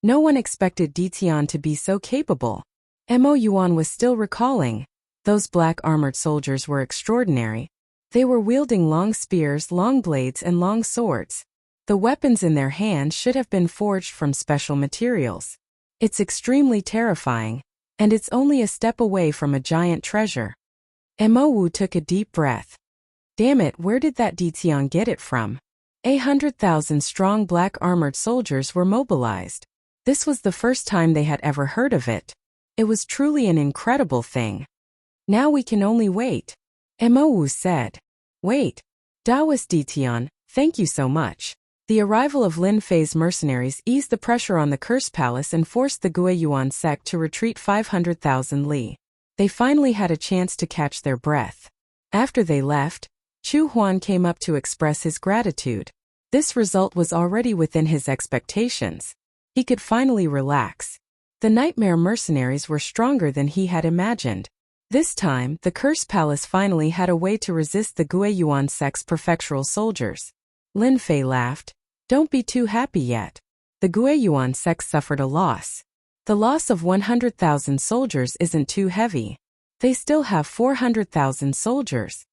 Speaker 1: No one expected Di Tian to be so capable. Mo Yuan was still recalling. Those black armored soldiers were extraordinary. They were wielding long spears, long blades, and long swords. The weapons in their hands should have been forged from special materials. It's extremely terrifying, and it's only a step away from a giant treasure. Mo Wu took a deep breath. Damn it, where did that Di Tian get it from? 100,000 strong black armored soldiers were mobilized. This was the first time they had ever heard of it. It was truly an incredible thing. Now we can only wait. Mo Wu said. Wait. Daoist Di Tian, thank you so much. The arrival of Lin Fei's mercenaries eased the pressure on the Curse Palace and forced the Guiyuan sect to retreat 500,000 li. They finally had a chance to catch their breath. After they left, Chu Huan came up to express his gratitude. This result was already within his expectations. He could finally relax. The nightmare mercenaries were stronger than he had imagined. This time, the Curse Palace finally had a way to resist the Guiyuan sect's prefectural soldiers. Lin Fei laughed. Don't be too happy yet. The Guiyuan sect suffered a loss. The loss of 100,000 soldiers isn't too heavy. They still have 400,000 soldiers.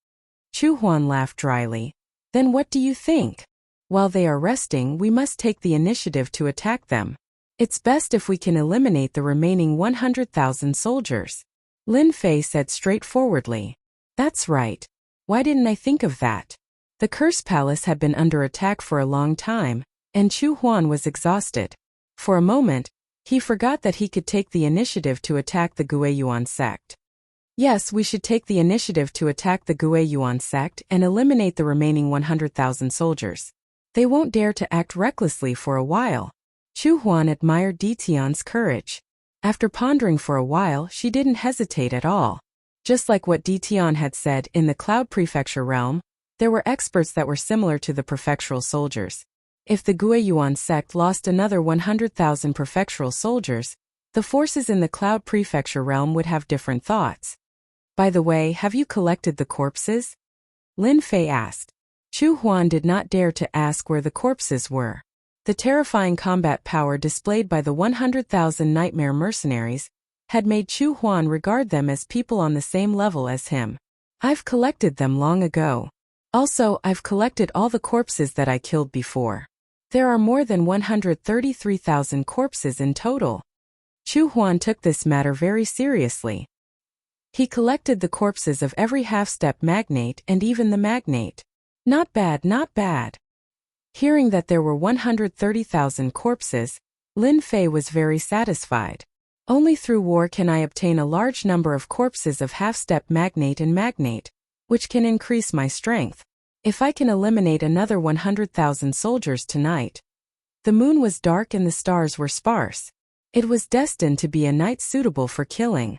Speaker 1: Chu Huan laughed dryly. Then what do you think? While they are resting, we must take the initiative to attack them. It's best if we can eliminate the remaining 100,000 soldiers. Lin Fei said straightforwardly. That's right. Why didn't I think of that? The Curse Palace had been under attack for a long time, and Chu Huan was exhausted. For a moment, he forgot that he could take the initiative to attack the Guiyuan sect. Yes, we should take the initiative to attack the Guiyuan sect and eliminate the remaining 100,000 soldiers. They won't dare to act recklessly for a while. Chu Huan admired Ditian's courage. After pondering for a while, she didn't hesitate at all. Just like what Ditian had said in the Cloud Prefecture realm, there were experts that were similar to the prefectural soldiers. If the Guiyuan sect lost another 100,000 prefectural soldiers, the forces in the Cloud Prefecture realm would have different thoughts. By the way, have you collected the corpses? Lin Fei asked. Chu Huan did not dare to ask where the corpses were. The terrifying combat power displayed by the 100,000 nightmare mercenaries had made Chu Huan regard them as people on the same level as him. I've collected them long ago. Also, I've collected all the corpses that I killed before. There are more than 133,000 corpses in total. Chu Huan took this matter very seriously. He collected the corpses of every half-step magnate and even the magnate. Not bad, not bad. Hearing that there were 130,000 corpses, Lin Fei was very satisfied. Only through war can I obtain a large number of corpses of half-step magnate and magnate, which can increase my strength. If I can eliminate another 100,000 soldiers tonight. The moon was dark and the stars were sparse. It was destined to be a night suitable for killing.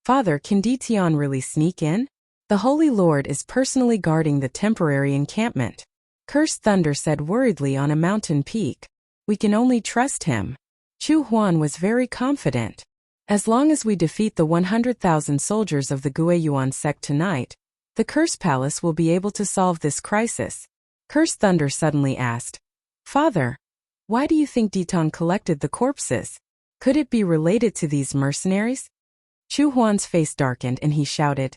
Speaker 1: Father, can Ditian really sneak in? The Holy Lord is personally guarding the temporary encampment. Cursed Thunder said worriedly on a mountain peak. We can only trust him. Chu Huan was very confident. As long as we defeat the 100,000 soldiers of the Guiyuan sect tonight, the Curse Palace will be able to solve this crisis. Cursed Thunder suddenly asked, Father, why do you think Ditian collected the corpses? Could it be related to these mercenaries? Chu Huan's face darkened and he shouted,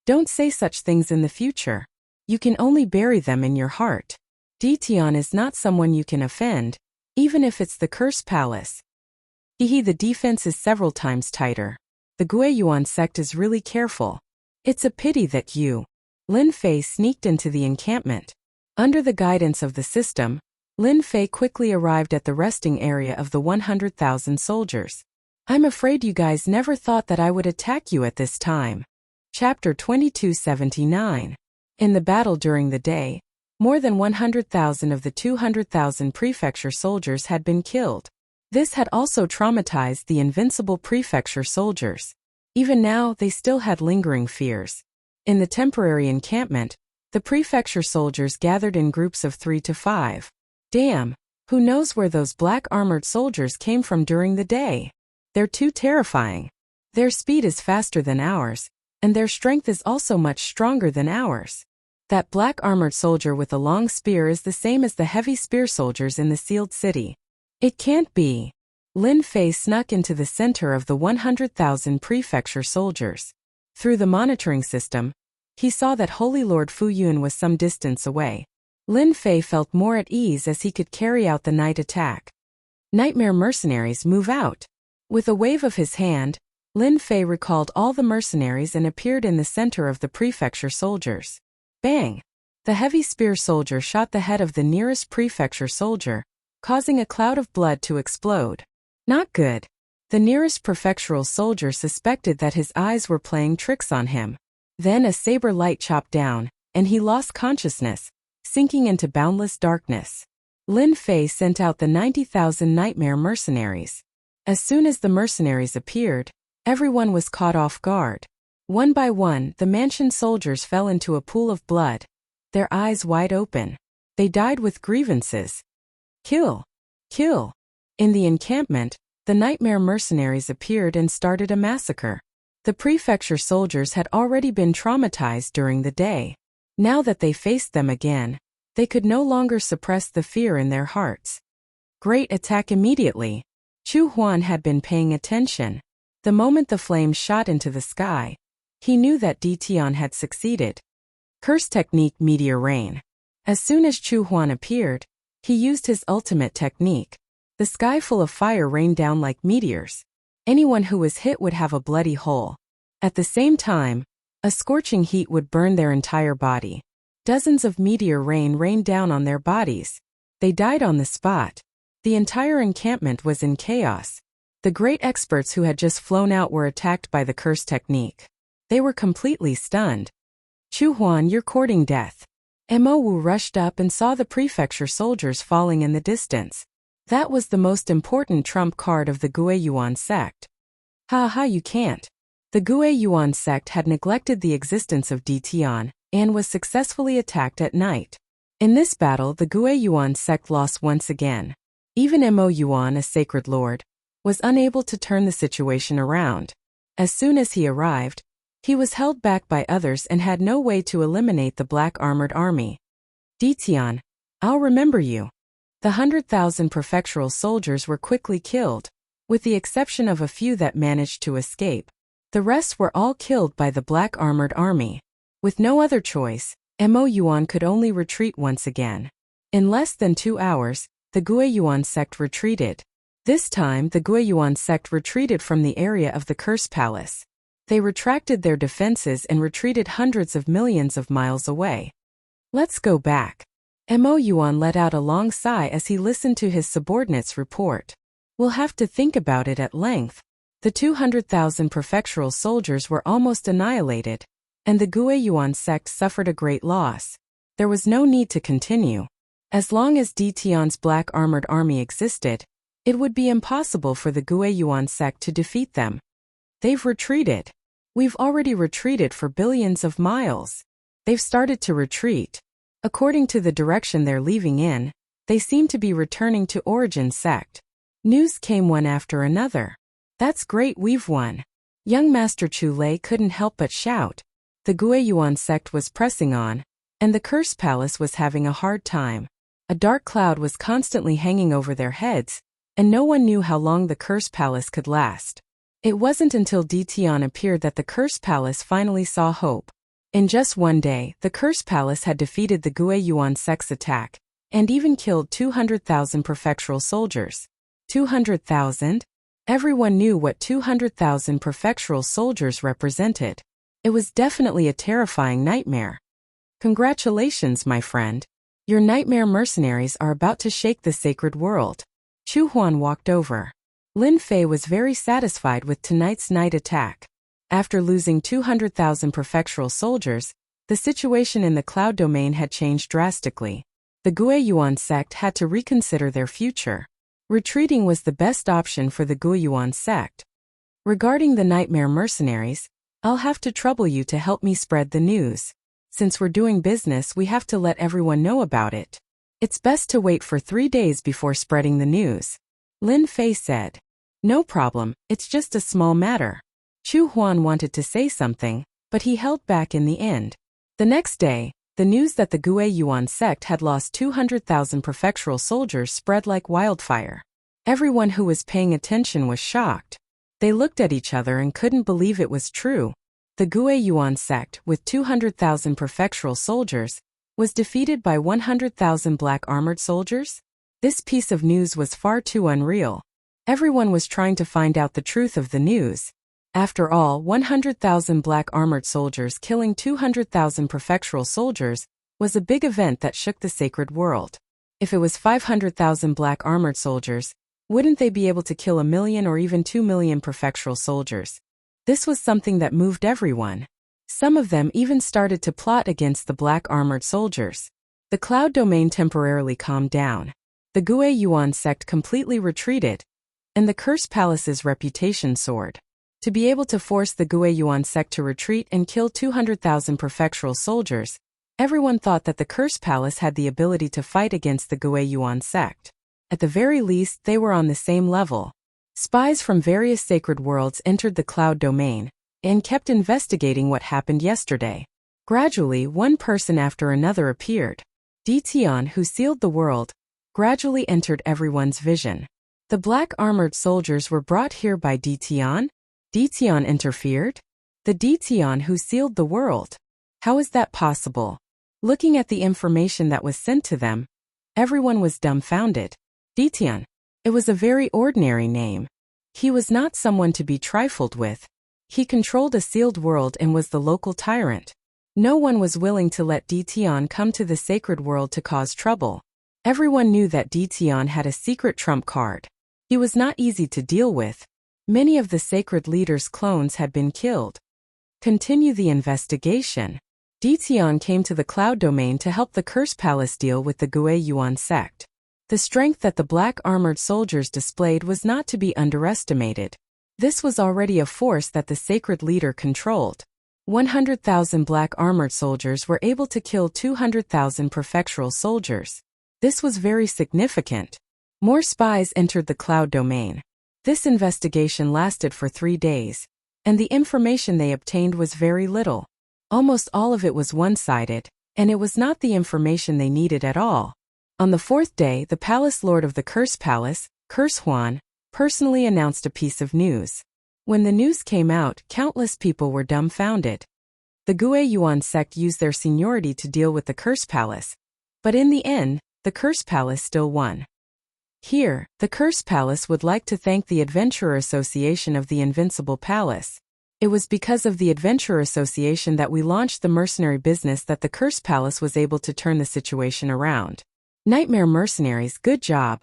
Speaker 1: Don't say such things in the future. You can only bury them in your heart. Ditian is not someone you can offend, even if it's the Curse Palace. The defense is several times tighter. The Guiyuan sect is really careful. It's a pity that you. Lin Fei sneaked into the encampment. Under the guidance of the system, Lin Fei quickly arrived at the resting area of the 100,000 soldiers. I'm afraid you guys never thought that I would attack you at this time. Chapter 2279. In the battle during the day, more than 100,000 of the 200,000 prefecture soldiers had been killed. This had also traumatized the invincible prefecture soldiers. Even now, they still had lingering fears. In the temporary encampment, the prefecture soldiers gathered in groups of 3 to 5. Damn, who knows where those black armored soldiers came from during the day? They're too terrifying. Their speed is faster than ours, and their strength is also much stronger than ours. That black armored soldier with a long spear is the same as the heavy spear soldiers in the sealed city. It can't be. Lin Fei snuck into the center of the 100,000 prefecture soldiers. Through the monitoring system, he saw that Holy Lord Fu Yun was some distance away. Lin Fei felt more at ease as he could carry out the night attack. Nightmare mercenaries, move out. With a wave of his hand, Lin Fei recalled all the mercenaries and appeared in the center of the prefecture soldiers. Bang! The heavy spear soldier shot the head of the nearest prefecture soldier, causing a cloud of blood to explode. Not good. The nearest prefectural soldier suspected that his eyes were playing tricks on him. Then a saber light chopped down, and he lost consciousness, sinking into boundless darkness. Lin Fei sent out the 90,000 nightmare mercenaries. As soon as the mercenaries appeared, everyone was caught off guard. One by one, the mansion soldiers fell into a pool of blood, their eyes wide open. They died with grievances. Kill! Kill! In the encampment, the nightmare mercenaries appeared and started a massacre. The prefecture soldiers had already been traumatized during the day. Now that they faced them again, they could no longer suppress the fear in their hearts. Great attack immediately. Chu Huan had been paying attention. The moment the flames shot into the sky, he knew that Tian had succeeded. Curse technique Meteor Rain. As soon as Chu Huan appeared, he used his ultimate technique. The sky full of fire rained down like meteors. Anyone who was hit would have a bloody hole. At the same time, a scorching heat would burn their entire body. Dozens of meteor rain rained down on their bodies. They died on the spot. The entire encampment was in chaos. The great experts who had just flown out were attacked by the curse technique. They were completely stunned. Chu Huan, you're courting death. Mo Wu rushed up and saw the prefecture soldiers falling in the distance. That was the most important trump card of the Guiyuan sect. Ha, you can't. The Guiyuan sect had neglected the existence of Tian and was successfully attacked at night. In this battle, the Guiyuan sect lost once again. Even Mo Yuan, a sacred lord, was unable to turn the situation around. As soon as he arrived, he was held back by others and had no way to eliminate the black armored army. Tian, I'll remember you. The 100,000 prefectural soldiers were quickly killed, with the exception of a few that managed to escape. The rest were all killed by the black armored army. With no other choice, Mo Yuan could only retreat once again. In less than 2 hours, the Guiyuan sect retreated. This time, the Guiyuan sect retreated from the area of the Curse Palace. They retracted their defenses and retreated hundreds of millions of miles away. Let's go back. Mo Yuan let out a long sigh as he listened to his subordinates report. We'll have to think about it at length. The 200,000 prefectural soldiers were almost annihilated, and the Guiyuan sect suffered a great loss. There was no need to continue. As long as Tian's black armored army existed, it would be impossible for the Guiyuan sect to defeat them. They've retreated. We've already retreated for billions of miles. They've started to retreat. According to the direction they're leaving in, they seem to be returning to Origin sect. News came one after another. That's great, we've won. Young Master Chu Lei couldn't help but shout. The Guiyuan sect was pressing on, and the Curse Palace was having a hard time. A dark cloud was constantly hanging over their heads, and no one knew how long the Curse Palace could last. It wasn't until Tian appeared that the Curse Palace finally saw hope. In just one day, the Curse Palace had defeated the Guiyuan sect's attack, and even killed 200,000 prefectural soldiers. 200,000? Everyone knew what 200,000 prefectural soldiers represented. It was definitely a terrifying nightmare. Congratulations, my friend. Your nightmare mercenaries are about to shake the sacred world. Chu Huan walked over. Lin Fei was very satisfied with tonight's night attack. After losing 200,000 prefectural soldiers, the situation in the cloud domain had changed drastically. The Guiyuan sect had to reconsider their future. Retreating was the best option for the Guiyuan sect. Regarding the nightmare mercenaries, I'll have to trouble you to help me spread the news. Since we're doing business, we have to let everyone know about it. It's best to wait for 3 days before spreading the news. Lin Fei said. No problem, it's just a small matter. Chu Huan wanted to say something, but he held back in the end. The next day, the news that the Guiyuan sect had lost 200,000 prefectural soldiers spread like wildfire. Everyone who was paying attention was shocked. They looked at each other and couldn't believe it was true. The Guiyuan sect, with 200,000 prefectural soldiers, was defeated by 100,000 black armored soldiers? This piece of news was far too unreal. Everyone was trying to find out the truth of the news. After all, 100,000 black armored soldiers killing 200,000 prefectural soldiers was a big event that shook the sacred world. If it was 500,000 black armored soldiers, wouldn't they be able to kill 1 million or even 2 million prefectural soldiers? This was something that moved everyone. Some of them even started to plot against the black armored soldiers. The cloud domain temporarily calmed down. The Gue Yuan sect completely retreated, and the Curse Palace's reputation soared. To be able to force the Gue Yuan sect to retreat and kill 200,000 prefectural soldiers, everyone thought that the Curse Palace had the ability to fight against the Gue Yuan sect. At the very least, they were on the same level. Spies from various sacred worlds entered the cloud domain and kept investigating what happened yesterday. Gradually, one person after another appeared. Ditian, who sealed the world, gradually entered everyone's vision. The black armored soldiers were brought here by Ditian? Ditian interfered? The Ditian who sealed the world? How is that possible? Looking at the information that was sent to them, everyone was dumbfounded. Ditian. It was a very ordinary name. He was not someone to be trifled with. He controlled a sealed world and was the local tyrant. No one was willing to let Ditian come to the sacred world to cause trouble. Everyone knew that Ditian had a secret trump card. He was not easy to deal with. Many of the sacred leaders' clones had been killed. Continue the investigation. Ditian came to the cloud domain to help the Curse Palace deal with the Gue Yuan sect. The strength that the black armored soldiers displayed was not to be underestimated. This was already a force that the sacred leader controlled. 100,000 black armored soldiers were able to kill 200,000 prefectural soldiers. This was very significant. More spies entered the cloud domain. This investigation lasted for 3 days, and the information they obtained was very little. Almost all of it was one-sided, and it was not the information they needed at all. On the 4th day, the Palace Lord of the Curse Palace, Curse Huan, personally announced a piece of news. When the news came out, countless people were dumbfounded. The Gue Yuan sect used their seniority to deal with the Curse Palace, but in the end, the Curse Palace still won. Here, the Curse Palace would like to thank the Adventurer Association of the Invincible Palace. It was because of the Adventurer Association that we launched the mercenary business that the Curse Palace was able to turn the situation around. Nightmare Mercenaries, good job.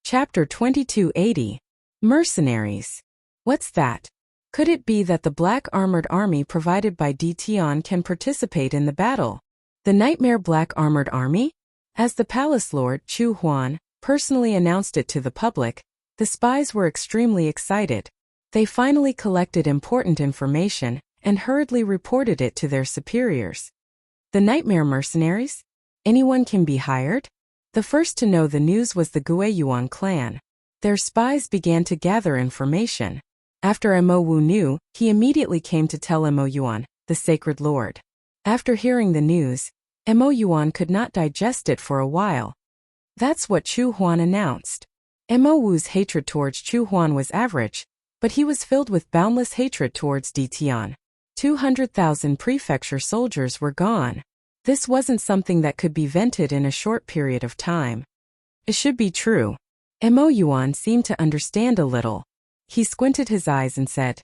Speaker 1: Chapter 2280. Mercenaries. What's that? Could it be that the black armored army provided by Ditian can participate in the battle? The Nightmare Black Armored Army? As the Palace Lord, Chu Huan, personally announced it to the public, the spies were extremely excited. They finally collected important information and hurriedly reported it to their superiors. The Nightmare Mercenaries? Anyone can be hired? The first to know the news was the Gue Yuan clan. Their spies began to gather information. After Mo Wu knew, he immediately came to tell Mo Yuan, the Sacred Lord. After hearing the news, Mo Yuan could not digest it for a while. That's what Chu Huan announced. Mo Wu's hatred towards Chu Huan was average, but he was filled with boundless hatred towards Ditian. 200,000 prefecture soldiers were gone. This wasn't something that could be vented in a short period of time. It should be true. Mo Yuan seemed to understand a little. He squinted his eyes and said,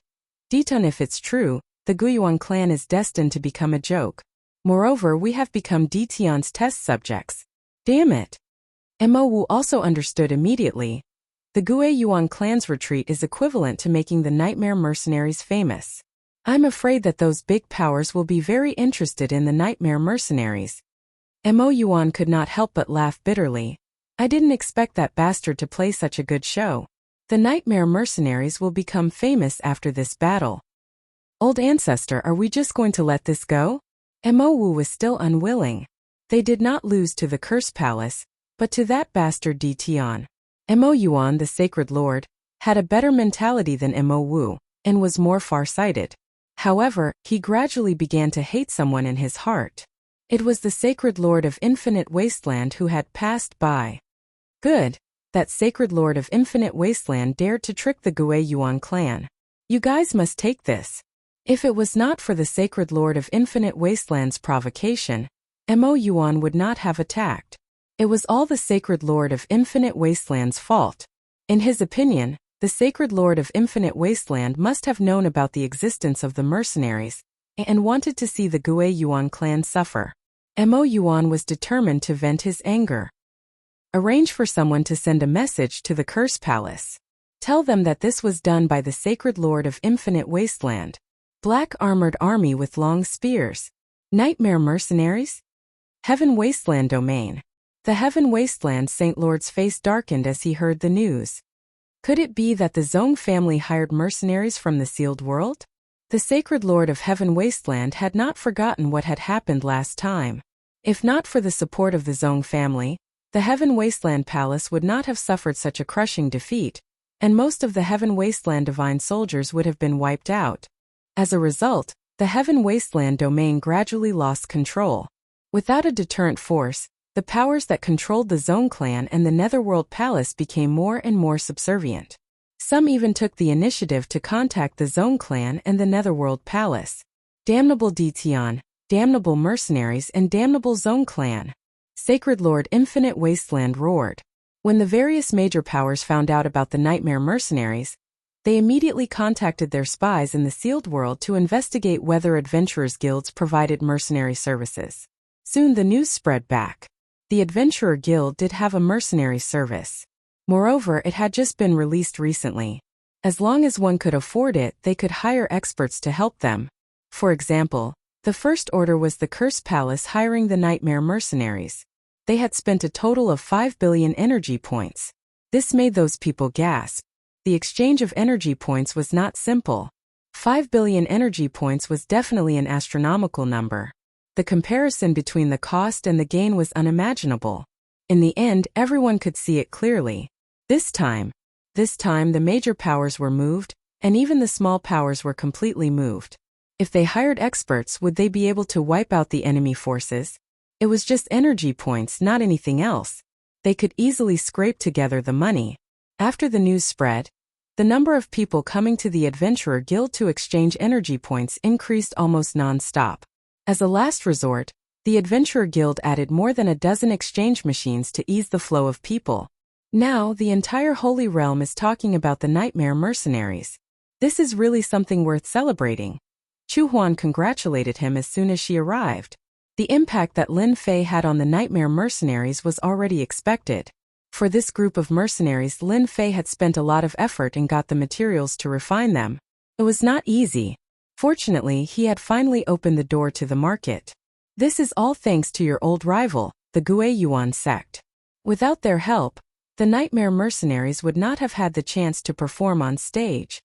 Speaker 1: Ditian, if it's true, the Guyuan clan is destined to become a joke. Moreover, we have become Ditian's test subjects. Damn it. Mo Wu also understood immediately. The Gue Yuan clan's retreat is equivalent to making the Nightmare Mercenaries famous. I'm afraid that those big powers will be very interested in the Nightmare Mercenaries. Mo Yuan could not help but laugh bitterly. I didn't expect that bastard to play such a good show. The Nightmare Mercenaries will become famous after this battle. Old ancestor, are we just going to let this go? Mo Wu was still unwilling. They did not lose to the Curse Palace, but to that bastard Ditian. Mo Yuan, the Sacred Lord, had a better mentality than Mo Wu, and was more far-sighted. However, he gradually began to hate someone in his heart. It was the Sacred Lord of Infinite Wasteland who had passed by. Good. That Sacred Lord of Infinite Wasteland dared to trick the Gue Yuan clan. You guys must take this. If it was not for the Sacred Lord of Infinite Wasteland's provocation, Mo Yuan would not have attacked. It was all the Sacred Lord of Infinite Wasteland's fault. In his opinion, the Sacred Lord of Infinite Wasteland must have known about the existence of the mercenaries, and wanted to see the Gue Yuan clan suffer. Mo Yuan was determined to vent his anger. Arrange for someone to send a message to the Curse Palace. Tell them that this was done by the Sacred Lord of Infinite Wasteland. Black armored army with long spears. Nightmare mercenaries? Heaven Wasteland domain. The heaven wasteland Saint Lord's face darkened as he heard the news. Could it be that the Zong family hired mercenaries from the sealed world? The sacred Lord of Heaven Wasteland had not forgotten what had happened last time. If not for the support of the Zong family, the Heaven Wasteland Palace would not have suffered such a crushing defeat, and most of the Heaven Wasteland divine soldiers would have been wiped out. As a result, the Heaven Wasteland domain gradually lost control. Without a deterrent force, the powers that controlled the Zong clan and the Netherworld Palace became more and more subservient. Some even took the initiative to contact the Zong clan and the Netherworld Palace. Damnable Detian, damnable mercenaries and damnable Zong clan! Sacred Lord Infinite Wasteland roared. When the various major powers found out about the nightmare mercenaries, they immediately contacted their spies in the sealed world to investigate whether adventurers' guilds provided mercenary services. Soon the news spread back. The Adventurer Guild did have a mercenary service. Moreover, it had just been released recently. As long as one could afford it, they could hire experts to help them. For example, the first order was the Curse Palace hiring the Nightmare Mercenaries. They had spent a total of 5 billion energy points. This made those people gasp. The exchange of energy points was not simple. 5 billion energy points was definitely an astronomical number. The comparison between the cost and the gain was unimaginable. In the end, everyone could see it clearly. This time the major powers were moved, and even the small powers were completely moved. If they hired experts, would they be able to wipe out the enemy forces? It was just energy points, not anything else. They could easily scrape together the money. After the news spread, the number of people coming to the Adventurer Guild to exchange energy points increased almost non-stop. As a last resort, the Adventurer Guild added more than a dozen exchange machines to ease the flow of people. Now, the entire Holy Realm is talking about the Nightmare Mercenaries. This is really something worth celebrating. Chu Huan congratulated him as soon as she arrived. The impact that Lin Fei had on the Nightmare Mercenaries was already expected. For this group of mercenaries, Lin Fei had spent a lot of effort and got the materials to refine them. It was not easy. Fortunately, he had finally opened the door to the market. This is all thanks to your old rival, the Gui Yuan sect. Without their help, the Nightmare Mercenaries would not have had the chance to perform on stage.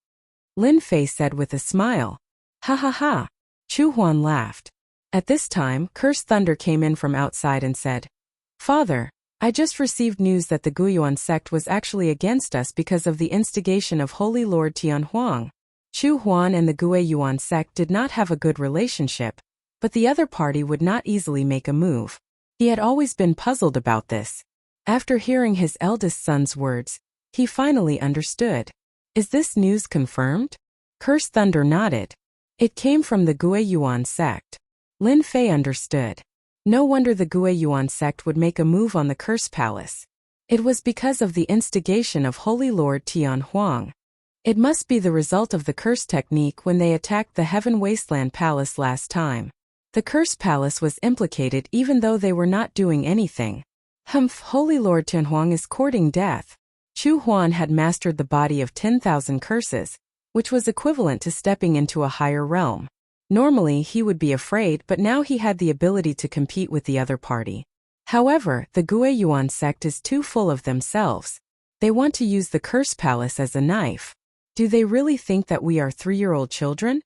Speaker 1: Lin Fei said with a smile. Ha ha ha. Chu Huan laughed. At this time, Cursed Thunder came in from outside and said, Father, I just received news that the Guyuan sect was actually against us because of the instigation of Holy Lord Tian Huang. Chu Huan and the Guyuan sect did not have a good relationship, but the other party would not easily make a move. He had always been puzzled about this. After hearing his eldest son's words, he finally understood. Is this news confirmed? Cursed Thunder nodded. It came from the Guyuan sect. Lin Fei understood. No wonder the Guyuan sect would make a move on the Curse Palace. It was because of the instigation of Holy Lord Tian Huang. It must be the result of the curse technique when they attacked the Heaven Wasteland Palace last time. The Curse Palace was implicated even though they were not doing anything. Humph, Holy Lord Tian Huang is courting death. Chu Huan had mastered the body of 10,000 curses, which was equivalent to stepping into a higher realm. Normally he would be afraid, but now he had the ability to compete with the other party. However, the Guyuan sect is too full of themselves. They want to use the Curse Palace as a knife. Do they really think that we are 3-year-old children?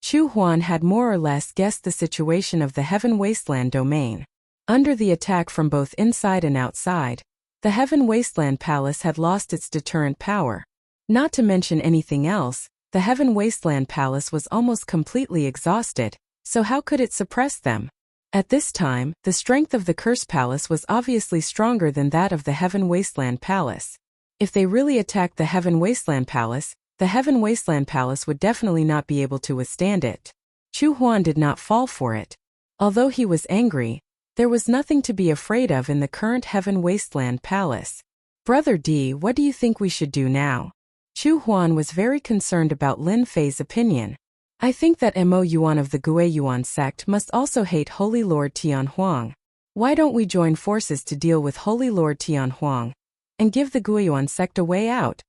Speaker 1: Chu Huan had more or less guessed the situation of the Heaven Wasteland domain. Under the attack from both inside and outside, the Heaven Wasteland Palace had lost its deterrent power. Not to mention anything else, the Heaven Wasteland Palace was almost completely exhausted, so how could it suppress them? At this time, the strength of the Curse Palace was obviously stronger than that of the Heaven Wasteland Palace. If they really attacked the Heaven Wasteland Palace, the Heaven Wasteland Palace would definitely not be able to withstand it. Chu Huan did not fall for it. Although he was angry, there was nothing to be afraid of in the current Heaven Wasteland Palace. Brother D, what do you think we should do now? Chu Huan was very concerned about Lin Fei's opinion. I think that Mo Yuan of the Guyuan sect must also hate Holy Lord Tian Huang. Why don't we join forces to deal with Holy Lord Tian Huang and give the Guyuan sect a way out?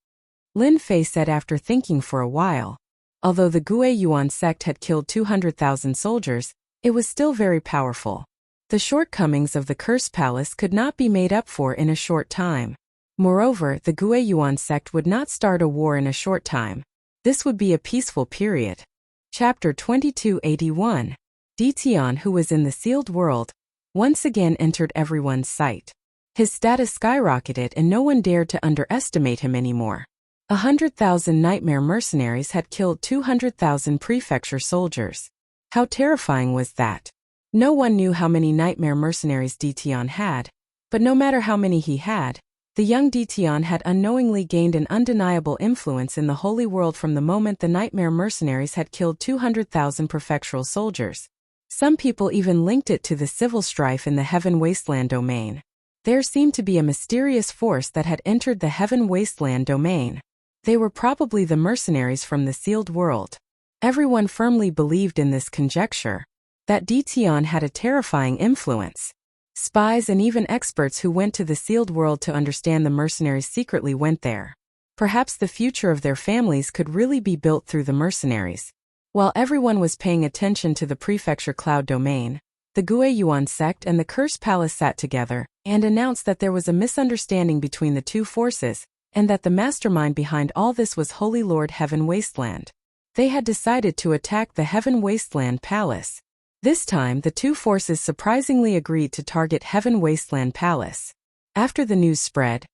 Speaker 1: Lin Fei said after thinking for a while. Although the Guyuan sect had killed 200,000 soldiers, it was still very powerful. The shortcomings of the Cursed Palace could not be made up for in a short time. Moreover, the Guiyuan sect would not start a war in a short time. This would be a peaceful period. Chapter 2281. Ditian, who was in the sealed world, once again entered everyone's sight. His status skyrocketed and no one dared to underestimate him anymore. 100,000 nightmare mercenaries had killed 200,000 prefecture soldiers. How terrifying was that? No one knew how many nightmare mercenaries Ditian had, but no matter how many he had, the young Ditian had unknowingly gained an undeniable influence in the holy world from the moment the nightmare mercenaries had killed 200,000 prefectural soldiers. Some people even linked it to the civil strife in the Heaven Wasteland domain. There seemed to be a mysterious force that had entered the Heaven Wasteland domain. They were probably the mercenaries from the sealed world. Everyone firmly believed in this conjecture, that Ditian had a terrifying influence. Spies and even experts who went to the sealed world to understand the mercenaries secretly went there. Perhaps the future of their families could really be built through the mercenaries. While everyone was paying attention to the prefecture cloud domain, the Guiyuan sect and the Cursed Palace sat together and announced that there was a misunderstanding between the two forces, and that the mastermind behind all this was Holy Lord Heaven Wasteland. They had decided to attack the Heaven Wasteland Palace. This time, the two forces surprisingly agreed to target Heaven Wasteland Palace. After the news spread,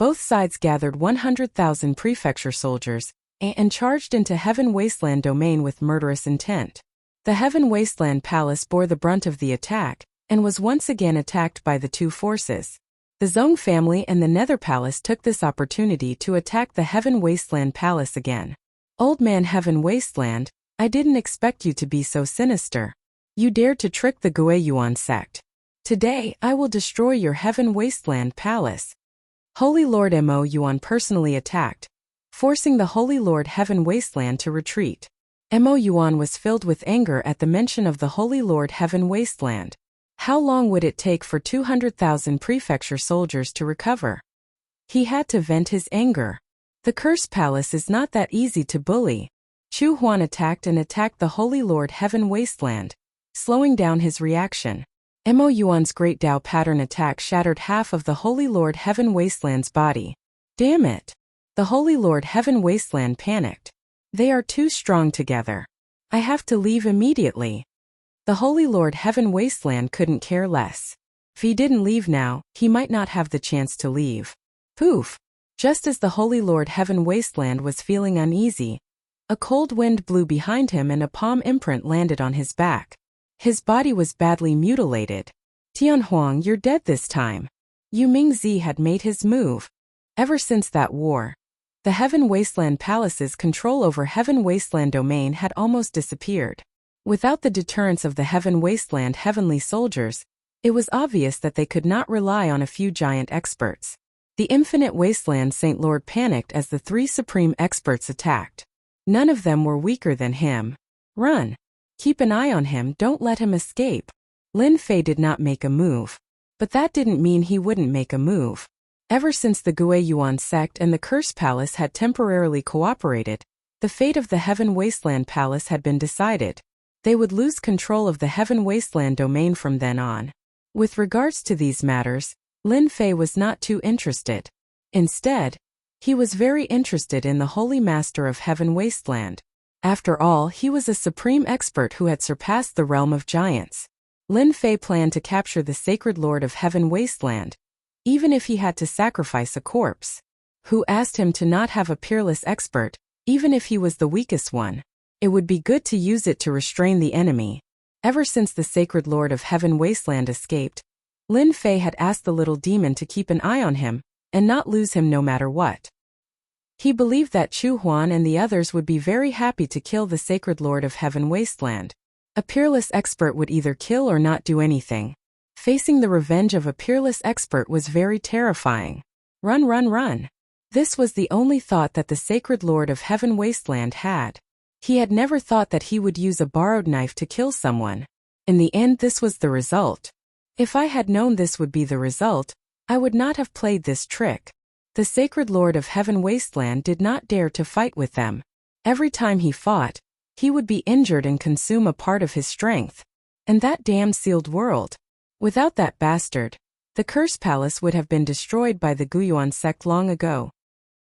Speaker 1: both sides gathered 100,000 prefecture soldiers and charged into Heaven Wasteland domain with murderous intent. The Heaven Wasteland Palace bore the brunt of the attack and was once again attacked by the two forces. The Zong family and the Nether Palace took this opportunity to attack the Heaven Wasteland Palace again. Old man Heaven Wasteland, I didn't expect you to be so sinister. You dared to trick the Guiyuan sect. Today, I will destroy your Heaven Wasteland Palace. Holy Lord Mo Yuan personally attacked, forcing the Holy Lord Heaven Wasteland to retreat. Mo Yuan was filled with anger at the mention of the Holy Lord Heaven Wasteland. How long would it take for 200,000 prefecture soldiers to recover? He had to vent his anger. The Cursed Palace is not that easy to bully. Chu Huan attacked the Holy Lord Heaven Wasteland, slowing down his reaction. Mo Yuan's Great Dao pattern attack shattered half of the Holy Lord Heaven Wasteland's body. Damn it! The Holy Lord Heaven Wasteland panicked. They are too strong together. I have to leave immediately. The Holy Lord Heaven Wasteland couldn't care less. If he didn't leave now, he might not have the chance to leave. Poof! Just as the Holy Lord Heaven Wasteland was feeling uneasy, a cold wind blew behind him and a palm imprint landed on his back. His body was badly mutilated. Tianhuang, you're dead this time. Yu Mingzi had made his move. Ever since that war, the Heaven Wasteland Palace's control over Heaven Wasteland domain had almost disappeared. Without the deterrence of the Heaven Wasteland heavenly soldiers, it was obvious that they could not rely on a few giant experts. The Infinite Wasteland Saint Lord panicked as the three supreme experts attacked. None of them were weaker than him. Run! Keep an eye on him, don't let him escape. Lin Fei did not make a move. But that didn't mean he wouldn't make a move. Ever since the Guiyuan sect and the Cursed Palace had temporarily cooperated, the fate of the Heaven Wasteland Palace had been decided. They would lose control of the Heaven Wasteland domain from then on. With regards to these matters, Lin Fei was not too interested. Instead, he was very interested in the Holy Master of Heaven Wasteland. After all, he was a supreme expert who had surpassed the realm of giants. Lin Fei planned to capture the Sacred Lord of Heaven Wasteland, even if he had to sacrifice a corpse. Who asked him to not have a peerless expert, even if he was the weakest one? It would be good to use it to restrain the enemy. Ever since the Sacred Lord of Heaven Wasteland escaped, Lin Fei had asked the little demon to keep an eye on him and not lose him no matter what. He believed that Chu Huan and the others would be very happy to kill the Sacred Lord of Heaven Wasteland. A peerless expert would either kill or not do anything. Facing the revenge of a peerless expert was very terrifying. Run, run, run. This was the only thought that the Sacred Lord of Heaven Wasteland had. He had never thought that he would use a borrowed knife to kill someone. In the end, this was the result. If I had known this would be the result, I would not have played this trick. The Sacred Lord of Heaven Wasteland did not dare to fight with them. Every time he fought, he would be injured and consume a part of his strength. And that damn sealed world. Without that bastard, the Curse Palace would have been destroyed by the Guyuan sect long ago.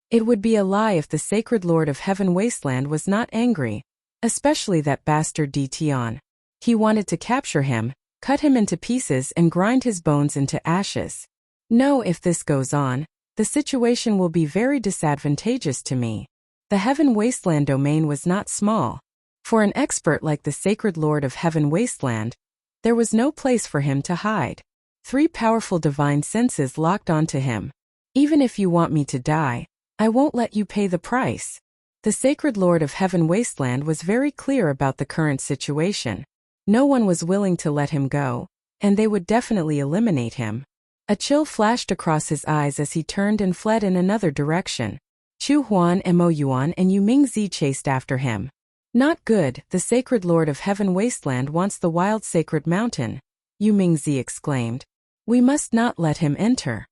Speaker 1: It would be a lie if the Sacred Lord of Heaven Wasteland was not angry, especially that bastard Tion. He wanted to capture him, cut him into pieces and grind his bones into ashes. No, if this goes on, the situation will be very disadvantageous to me. The Heaven Wasteland domain was not small. For an expert like the Sacred Lord of Heaven Wasteland, there was no place for him to hide. 3 powerful divine senses locked onto him. Even if you want me to die, I won't let you pay the price. The Sacred Lord of Heaven Wasteland was very clear about the current situation. No one was willing to let him go, and they would definitely eliminate him. A chill flashed across his eyes as he turned and fled in another direction. Chu Huan, Mo Yuan and Yu Mingzi chased after him. Not good, the Sacred Lord of Heaven Wasteland wants the wild sacred mountain, Yu Mingzi exclaimed. We must not let him enter.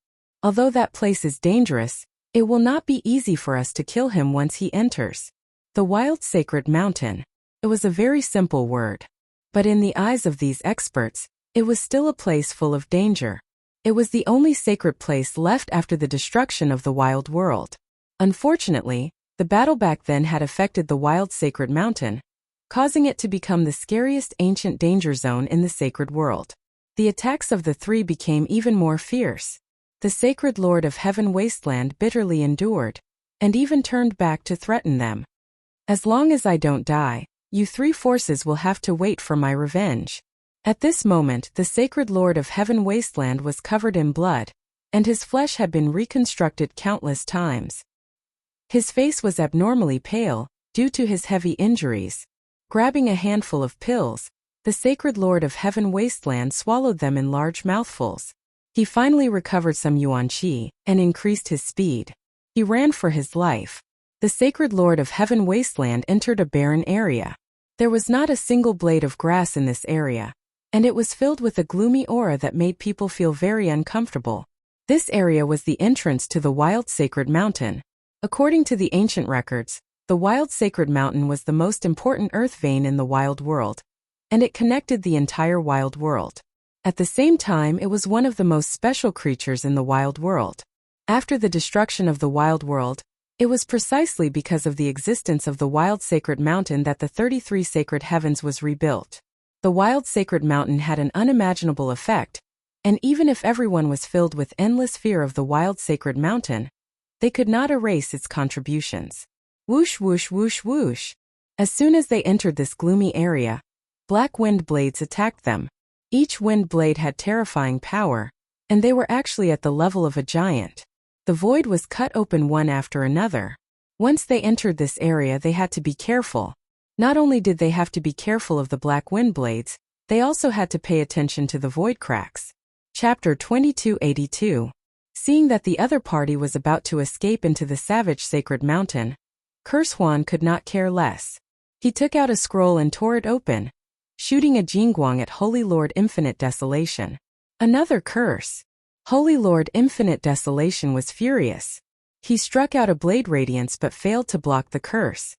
Speaker 1: Although that place is dangerous, it will not be easy for us to kill him once he enters. The wild sacred mountain. It was a very simple word. But in the eyes of these experts, it was still a place full of danger. It was the only sacred place left after the destruction of the wild world. Unfortunately, the battle back then had affected the wild sacred mountain, causing it to become the scariest ancient danger zone in the sacred world. The attacks of the 3 became even more fierce. The Sacred Lord of Heaven Wasteland bitterly endured, and even turned back to threaten them. As long as I don't die, you 3 forces will have to wait for my revenge. At this moment, the Sacred Lord of Heaven Wasteland was covered in blood, and his flesh had been reconstructed countless times. His face was abnormally pale, due to his heavy injuries. Grabbing a handful of pills, the Sacred Lord of Heaven Wasteland swallowed them in large mouthfuls. He finally recovered some yuan qi and increased his speed. He ran for his life. The Sacred Lord of Heaven Wasteland entered a barren area. There was not a single blade of grass in this area, and it was filled with a gloomy aura that made people feel very uncomfortable. This area was the entrance to the Wild Sacred Mountain. According to the ancient records, the Wild Sacred Mountain was the most important earth vein in the wild world, and it connected the entire wild world. At the same time, it was one of the most special creatures in the wild world. After the destruction of the wild world, it was precisely because of the existence of the Wild Sacred Mountain that the 33 Sacred Heavens was rebuilt. The Wild Sacred Mountain had an unimaginable effect, and even if everyone was filled with endless fear of the Wild Sacred Mountain, they could not erase its contributions. Whoosh whoosh whoosh whoosh. As soon as they entered this gloomy area, black wind blades attacked them. Each wind blade had terrifying power, and they were actually at the level of a giant. The void was cut open one after another. Once they entered this area, they had to be careful. Not only did they have to be careful of the black wind blades, they also had to pay attention to the void cracks. Chapter 2282. Seeing that the other party was about to escape into the savage sacred mountain, Curse Huan could not care less. He took out a scroll and tore it open, shooting a Jingguang at Holy Lord Infinite Desolation. Another curse. Holy Lord Infinite Desolation was furious. He struck out a blade radiance but failed to block the curse.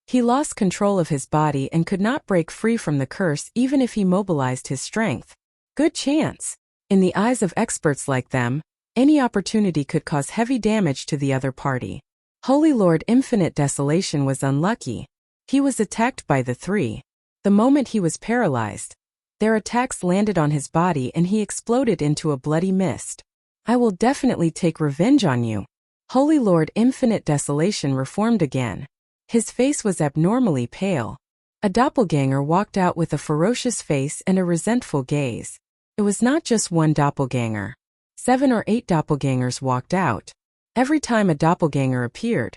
Speaker 1: He lost control of his body and could not break free from the curse even if he mobilized his strength. Good chance. In the eyes of experts like them, any opportunity could cause heavy damage to the other party. Holy Lord Infinite Desolation was unlucky. He was attacked by the 3. The moment he was paralyzed, their attacks landed on his body and he exploded into a bloody mist. I will definitely take revenge on you. Holy Lord Infinite Desolation reformed again. His face was abnormally pale. A doppelganger walked out with a ferocious face and a resentful gaze. It was not just one doppelganger. 7 or 8 doppelgangers walked out. Every time a doppelganger appeared,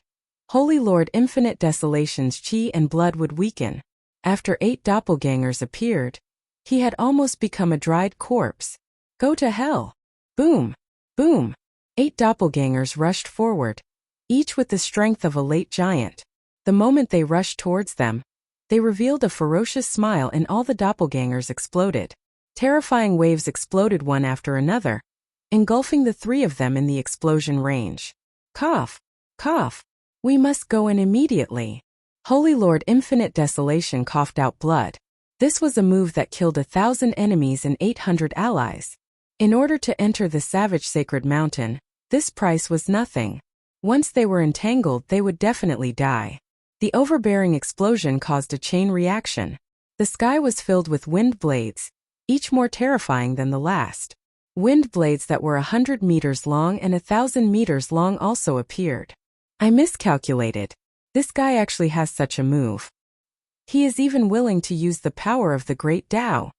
Speaker 1: Holy Lord Infinite Desolation's chi and blood would weaken. After 8 doppelgangers appeared, he had almost become a dried corpse. Go to hell. Boom. Boom. 8 doppelgangers rushed forward, each with the strength of a late giant. The moment they rushed towards them, they revealed a ferocious smile and all the doppelgangers exploded. Terrifying waves exploded one after another, engulfing the 3 of them in the explosion range. Cough. Cough. We must go in immediately. Holy Lord Infinite Desolation coughed out blood. This was a move that killed 1,000 enemies and 800 allies. In order to enter the savage sacred mountain, this price was nothing. Once they were entangled, they would definitely die. The overbearing explosion caused a chain reaction. The sky was filled with wind blades, each more terrifying than the last. Wind blades that were 100 meters long and 1,000 meters long also appeared. I miscalculated. This guy actually has such a move. He is even willing to use the power of the Great Tao.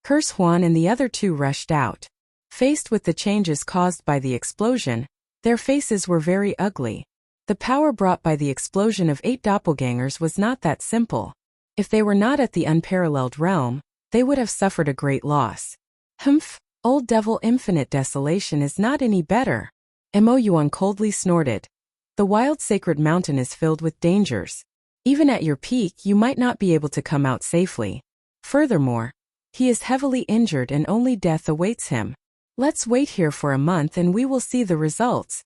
Speaker 1: Curse Huan and the other two rushed out. Faced with the changes caused by the explosion, their faces were very ugly. The power brought by the explosion of 8 doppelgangers was not that simple. If they were not at the unparalleled realm, they would have suffered a great loss. Humph, old devil, infinite desolation is not any better. Mo Yuan coldly snorted. The wild sacred mountain is filled with dangers. Even at your peak, you might not be able to come out safely. Furthermore, he is heavily injured and only death awaits him. Let's wait here for a month and we will see the results.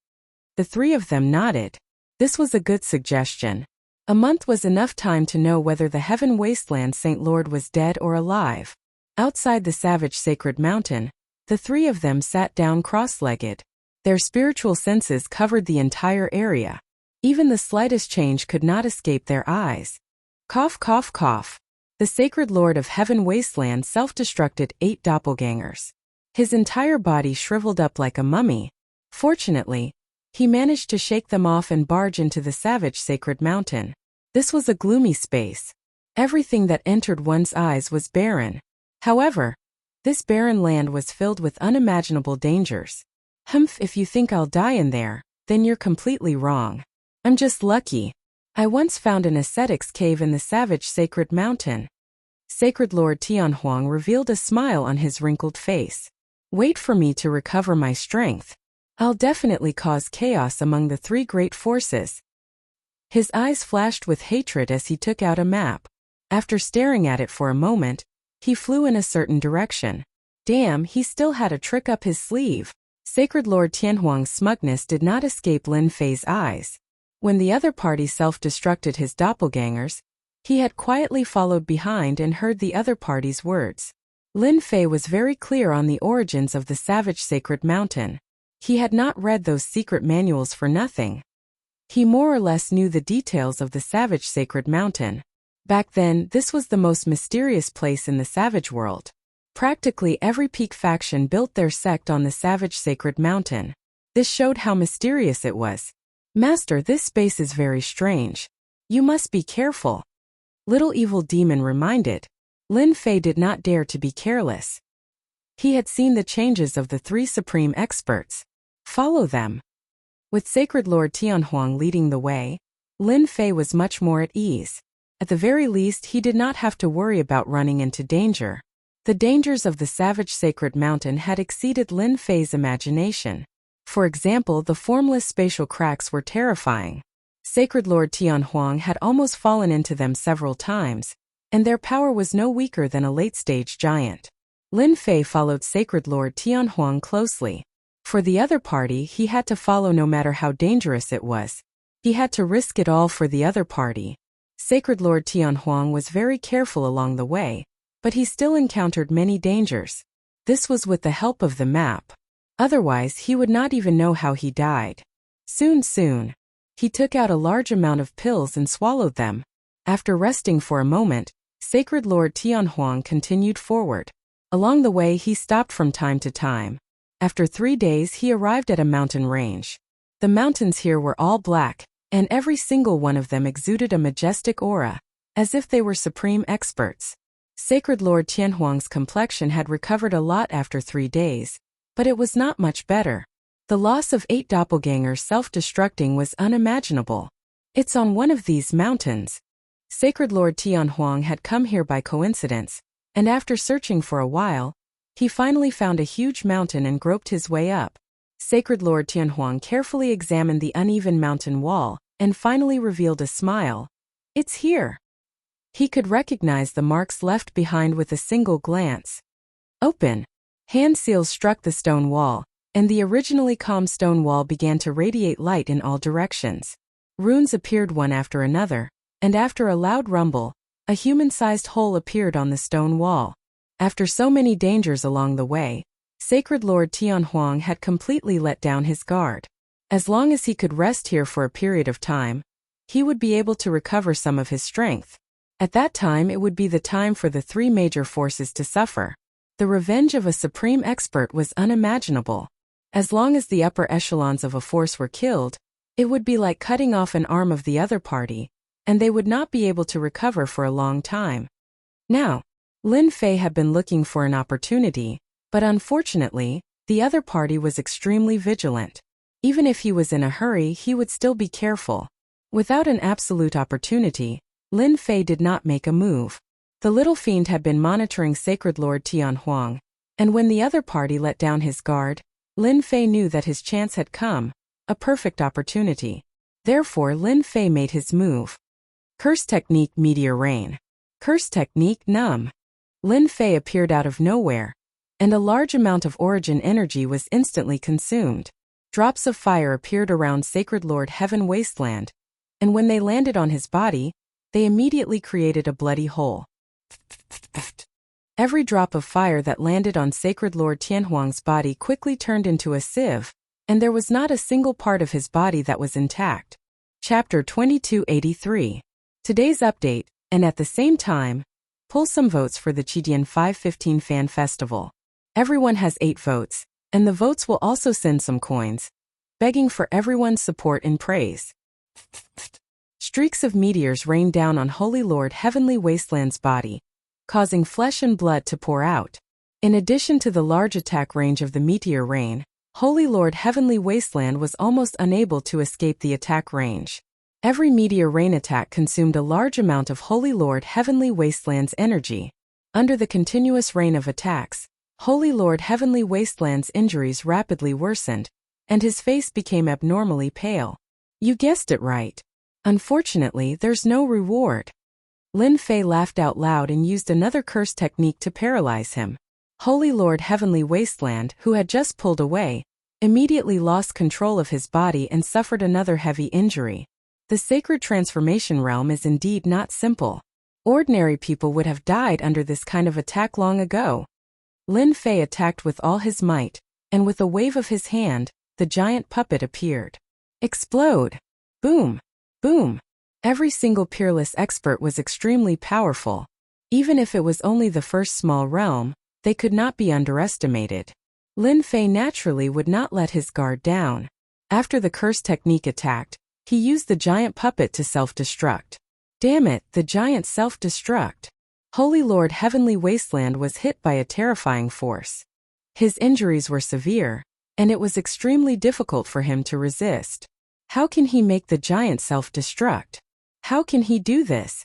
Speaker 1: The three of them nodded. This was a good suggestion. A month was enough time to know whether the Heaven Wasteland Saint Lord was dead or alive. Outside the savage sacred mountain, the three of them sat down cross-legged. Their spiritual senses covered the entire area. Even the slightest change could not escape their eyes. Cough, cough, cough. The sacred Lord of Heaven Wasteland self-destructed 8 doppelgangers. His entire body shriveled up like a mummy. Fortunately, he managed to shake them off and barge into the savage sacred mountain. This was a gloomy space. Everything that entered one's eyes was barren. However, this barren land was filled with unimaginable dangers. Humph, if you think I'll die in there, then you're completely wrong. I'm just lucky. I once found an ascetic's cave in the savage sacred mountain. Sacred Lord Tianhuang revealed a smile on his wrinkled face. Wait for me to recover my strength. I'll definitely cause chaos among the 3 great forces. His eyes flashed with hatred as he took out a map. After staring at it for a moment, he flew in a certain direction. Damn, he still had a trick up his sleeve. Sacred Lord Tianhuang's smugness did not escape Lin Fei's eyes. When the other party self-destructed his doppelgangers, he had quietly followed behind and heard the other party's words. Lin Fei was very clear on the origins of the savage sacred mountain. He had not read those secret manuals for nothing. He more or less knew the details of the savage sacred mountain. Back then, this was the most mysterious place in the savage world. Practically every peak faction built their sect on the savage sacred mountain. This showed how mysterious it was. Master, this space is very strange. You must be careful. Little evil demon reminded. Lin Fei did not dare to be careless. He had seen the changes of the 3 supreme experts. Follow them. With Sacred Lord Tianhuang leading the way, Lin Fei was much more at ease. At the very least, he did not have to worry about running into danger. The dangers of the savage sacred mountain had exceeded Lin Fei's imagination. For example, the formless spatial cracks were terrifying. Sacred Lord Tianhuang had almost fallen into them several times, and their power was no weaker than a late-stage giant. Lin Fei followed Sacred Lord Tianhuang closely. For the other party, he had to follow no matter how dangerous it was. He had to risk it all for the other party. Sacred Lord Tianhuang was very careful along the way, but he still encountered many dangers. This was with the help of the map. Otherwise, he would not even know how he died. Soon, he took out a large amount of pills and swallowed them. After resting for a moment, Sacred Lord Tianhuang continued forward. Along the way, he stopped from time to time. After 3 days, he arrived at a mountain range. The mountains here were all black, and every single one of them exuded a majestic aura, as if they were supreme experts. Sacred Lord Tianhuang's complexion had recovered a lot after 3 days, but it was not much better. The loss of 8 doppelgangers self-destructing was unimaginable. It's on one of these mountains. Sacred Lord Tianhuang had come here by coincidence, and after searching for a while, he finally found a huge mountain and groped his way up. Sacred Lord Tianhuang carefully examined the uneven mountain wall, and finally revealed a smile. It's here. He could recognize the marks left behind with a single glance. Open. Hand seals struck the stone wall, and the originally calm stone wall began to radiate light in all directions. Runes appeared one after another, and after a loud rumble, A human-sized hole appeared on the stone wall. After so many dangers along the way, Sacred Lord Tianhuang had completely let down his guard. As long as he could rest here for a period of time, he would be able to recover some of his strength. At that time it would be the time for the three major forces to suffer. The revenge of a supreme expert was unimaginable. As long as the upper echelons of a force were killed, it would be like cutting off an arm of the other party, and they would not be able to recover for a long time. Now, Lin Fei had been looking for an opportunity, but unfortunately, the other party was extremely vigilant. Even if he was in a hurry, he would still be careful. Without an absolute opportunity, Lin Fei did not make a move. The little fiend had been monitoring Sacred Lord Tianhuang, and when the other party let down his guard, Lin Fei knew that his chance had come, a perfect opportunity. Therefore Lin Fei made his move. Curse Technique Meteor Rain. Curse Technique Numb. Lin Fei appeared out of nowhere, and a large amount of origin energy was instantly consumed. Drops of fire appeared around Sacred Lord Heaven Wasteland, and when they landed on his body, they immediately created a bloody hole. Every drop of fire that landed on Sacred Lord Tianhuang's body quickly turned into a sieve, and there was not a single part of his body that was intact. Chapter 2283. Today's update, and at the same time, pull some votes for the Qidian 515 Fan Festival. Everyone has 8 votes, and the votes will also send some coins, begging for everyone's support and praise. Streaks of meteors rained down on Holy Lord Heavenly Wasteland's body, causing flesh and blood to pour out. In addition to the large attack range of the meteor rain, Holy Lord Heavenly Wasteland was almost unable to escape the attack range. Every meteor rain attack consumed a large amount of Holy Lord Heavenly Wasteland's energy. Under the continuous rain of attacks, Holy Lord Heavenly Wasteland's injuries rapidly worsened, and his face became abnormally pale. You guessed it right. Unfortunately, there's no reward. Lin Fei laughed out loud and used another curse technique to paralyze him. Holy Lord Heavenly Wasteland, who had just pulled away, immediately lost control of his body and suffered another heavy injury. The sacred transformation realm is indeed not simple. Ordinary people would have died under this kind of attack long ago. Lin Fei attacked with all his might, and with a wave of his hand, the giant puppet appeared. Explode! Boom! Boom! Every single peerless expert was extremely powerful. Even if it was only the first small realm, they could not be underestimated. Lin Fei naturally would not let his guard down. After the curse technique attacked, he used the giant puppet to self-destruct. Damn it, the giant self-destruct. Holy Lord Heavenly Wasteland was hit by a terrifying force. His injuries were severe, and it was extremely difficult for him to resist. How can he make the giant self-destruct? How can he do this?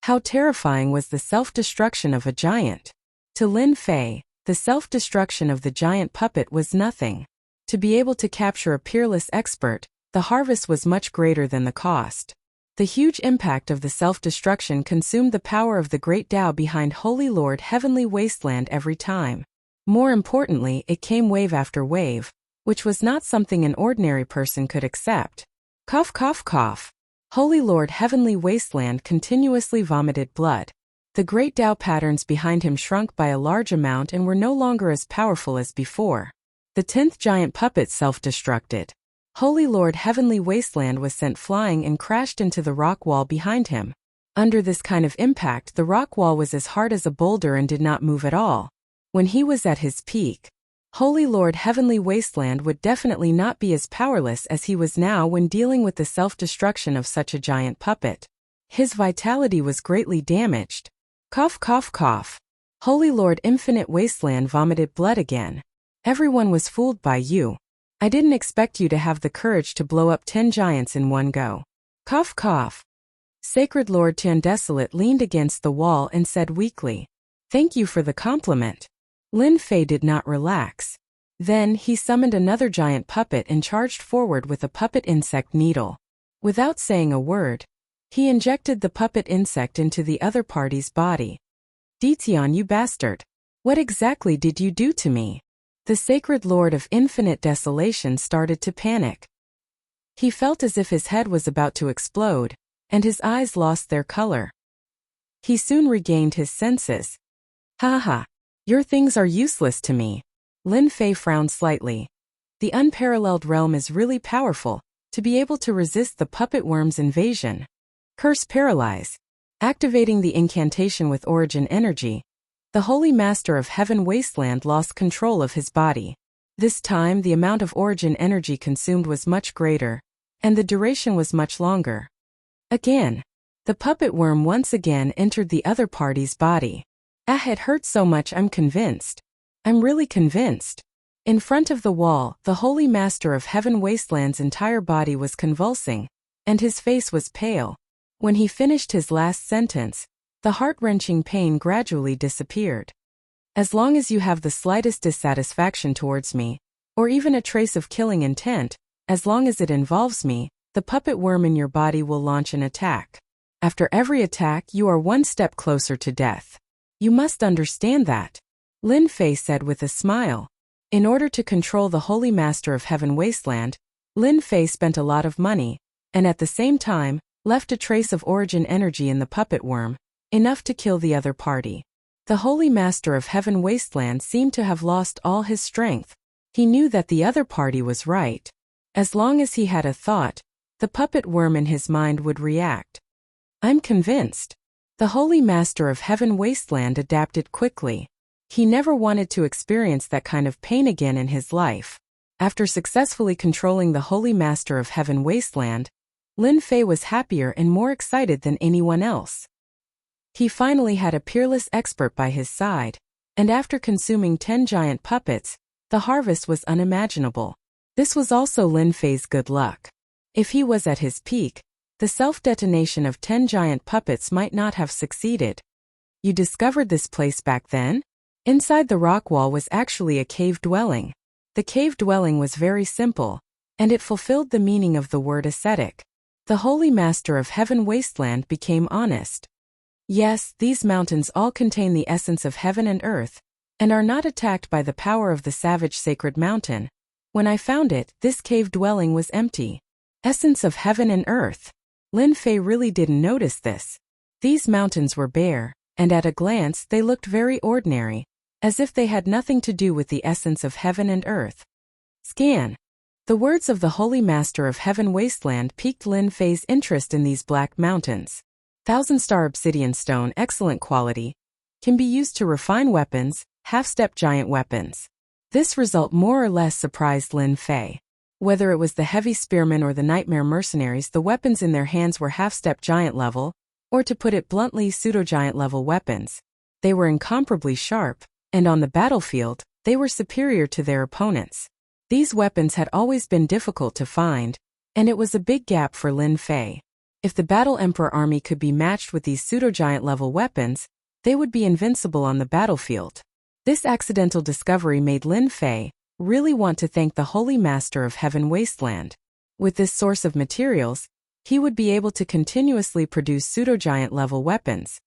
Speaker 1: How terrifying was the self-destruction of a giant? To Lin Fei, the self-destruction of the giant puppet was nothing. To be able to capture a peerless expert, the harvest was much greater than the cost. The huge impact of the self-destruction consumed the power of the great Tao behind Holy Lord Heavenly Wasteland every time. More importantly, it came wave after wave, which was not something an ordinary person could accept. Cough cough cough. Holy Lord Heavenly Wasteland continuously vomited blood. The great Tao patterns behind him shrunk by a large amount and were no longer as powerful as before. The 10th giant puppet self-destructed. Holy Lord Heavenly Wasteland was sent flying and crashed into the rock wall behind him. Under this kind of impact, the rock wall was as hard as a boulder and did not move at all. When he was at his peak, Holy Lord Heavenly Wasteland would definitely not be as powerless as he was now when dealing with the self-destruction of such a giant puppet. His vitality was greatly damaged. Cough cough cough. Holy Lord Infinite Wasteland vomited blood again. Everyone was fooled by you. I didn't expect you to have the courage to blow up 10 giants in one go. Cough cough. Sacred Lord Tian Desolate leaned against the wall and said weakly, "Thank you for the compliment." Lin Fei did not relax. Then he summoned another giant puppet and charged forward with a puppet insect needle. Without saying a word, he injected the puppet insect into the other party's body. "Ditian, you bastard! What exactly did you do to me?" The Sacred Lord of Infinite Desolation started to panic. He felt as if his head was about to explode, and his eyes lost their color. He soon regained his senses. Ha ha. Your things are useless to me. Lin Fei frowned slightly. The unparalleled realm is really powerful, to be able to resist the puppet worm's invasion. Curse Paralyze. Activating the incantation with origin energy, the Holy Master of Heaven Wasteland lost control of his body. This time the amount of origin energy consumed was much greater, and the duration was much longer. Again, the puppet worm once again entered the other party's body. Ah, it hurts so much, I'm convinced. I'm really convinced. In front of the wall, the Holy Master of Heaven Wasteland's entire body was convulsing, and his face was pale. When he finished his last sentence, the heart-wrenching pain gradually disappeared. As long as you have the slightest dissatisfaction towards me, or even a trace of killing intent, as long as it involves me, the puppet worm in your body will launch an attack. After every attack, you are one step closer to death. You must understand that, Lin Fei said with a smile. In order to control the Holy Master of Heaven Wasteland, Lin Fei spent a lot of money, and at the same time, left a trace of origin energy in the puppet worm, enough to kill the other party. The Holy Master of Heaven Wasteland seemed to have lost all his strength. He knew that the other party was right. As long as he had a thought, the puppet worm in his mind would react. I'm convinced. The Holy Master of Heaven Wasteland adapted quickly. He never wanted to experience that kind of pain again in his life. After successfully controlling the Holy Master of Heaven Wasteland, Lin Fei was happier and more excited than anyone else. He finally had a peerless expert by his side, and after consuming 10 giant puppets, the harvest was unimaginable. This was also Lin Fei's good luck. If he was at his peak, the self-detonation of 10 giant puppets might not have succeeded. You discovered this place back then? Inside the rock wall was actually a cave dwelling. The cave dwelling was very simple, and it fulfilled the meaning of the word ascetic. The Holy Master of Heaven Wasteland became honest. Yes, these mountains all contain the essence of heaven and earth, and are not attacked by the power of the savage sacred mountain. When I found it, this cave dwelling was empty. Essence of heaven and earth. Lin Fei really didn't notice this. These mountains were bare, and at a glance they looked very ordinary, as if they had nothing to do with the essence of heaven and earth. Scan. The words of the Holy Master of Heaven Wasteland piqued Lin Fei's interest in these black mountains. 1000-star obsidian stone, excellent quality, can be used to refine weapons, half-step giant weapons. This result more or less surprised Lin Fei. Whether it was the heavy spearmen or the nightmare mercenaries, the weapons in their hands were half-step giant level, or to put it bluntly, pseudo-giant level weapons. They were incomparably sharp, and on the battlefield, they were superior to their opponents. These weapons had always been difficult to find, and it was a big gap for Lin Fei. If the Battle Emperor army could be matched with these pseudo-giant level weapons, they would be invincible on the battlefield. This accidental discovery made Lin Fei really want to thank the Holy Master of Heaven Wasteland. With this source of materials, he would be able to continuously produce pseudo-giant level weapons.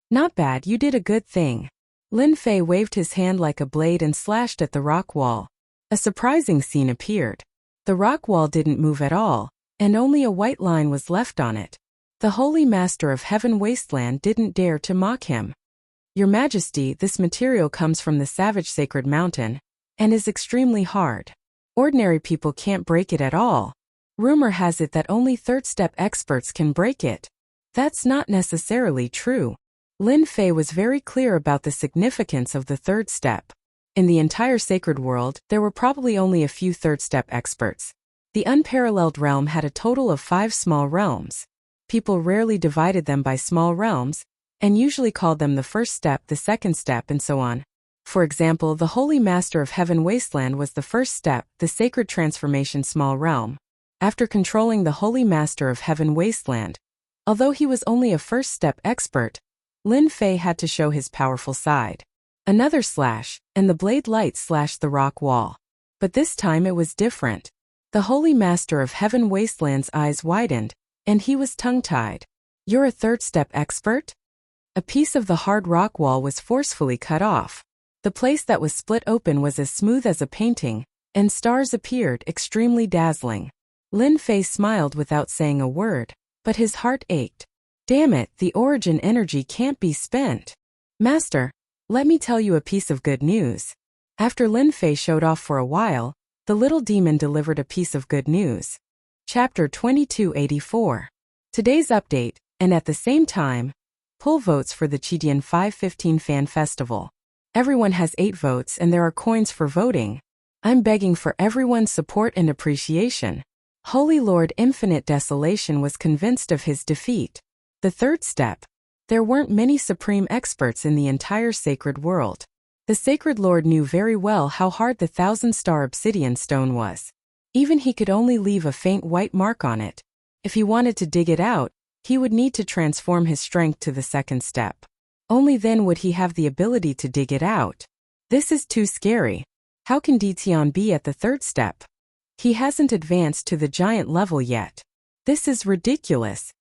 Speaker 1: Not bad, you did a good thing. Lin Fei waved his hand like a blade and slashed at the rock wall. A surprising scene appeared. The rock wall didn't move at all, and only a white line was left on it. The Holy Master of Heaven Wasteland didn't dare to mock him. Your Majesty, this material comes from the savage sacred mountain, and is extremely hard. Ordinary people can't break it at all. Rumor has it that only third-step experts can break it. That's not necessarily true. Lin Fei was very clear about the significance of the third step. In the entire sacred world, there were probably only a few third-step experts. The unparalleled realm had a total of 5 small realms. People rarely divided them by small realms, and usually called them the first step, the second step, and so on. For example, the Holy Master of Heaven Wasteland was the first step, the Sacred Transformation small realm. After controlling the Holy Master of Heaven Wasteland, although he was only a first-step expert, Lin Fei had to show his powerful side. Another slash, and the blade light slashed the rock wall. But this time it was different. The Holy Master of Heaven Wasteland's eyes widened, and he was tongue-tied. You're a third-step expert? A piece of the hard rock wall was forcefully cut off. The place that was split open was as smooth as a painting, and stars appeared, extremely dazzling. Lin Fei smiled without saying a word, but his heart ached. Damn it, the origin energy can't be spent. Master, let me tell you a piece of good news. After Lin Fei showed off for a while, the little demon delivered a piece of good news. Chapter 2284. Today's update, and at the same time, pull votes for the Qidian 515 Fan Festival. Everyone has 8 votes and there are coins for voting. I'm begging for everyone's support and appreciation. Holy Lord Infinite Desolation was convinced of his defeat. The third step. There weren't many supreme experts in the entire sacred world. The Sacred Lord knew very well how hard the 1,000-star obsidian stone was. Even he could only leave a faint white mark on it. If he wanted to dig it out, he would need to transform his strength to the second step. Only then would he have the ability to dig it out. This is too scary. How can Ditian be at the third step? He hasn't advanced to the giant level yet. This is ridiculous.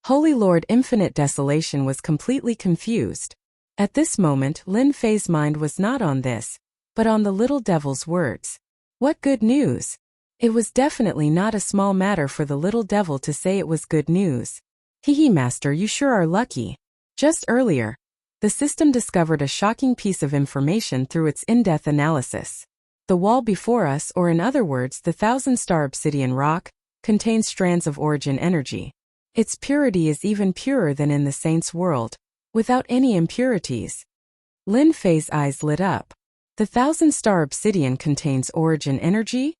Speaker 1: Holy Lord Infinite Desolation was completely confused. At this moment, Lin Fei's mind was not on this, but on the little devil's words. What good news! It was definitely not a small matter for the little devil to say it was good news. Hee master, you sure are lucky. Just earlier, the system discovered a shocking piece of information through its in-depth analysis. The wall before us, or in other words the 1,000-star obsidian rock, contains strands of origin energy. Its purity is even purer than in the saint's world, without any impurities. Lin Fei's eyes lit up. The 1,000-star obsidian contains origin energy?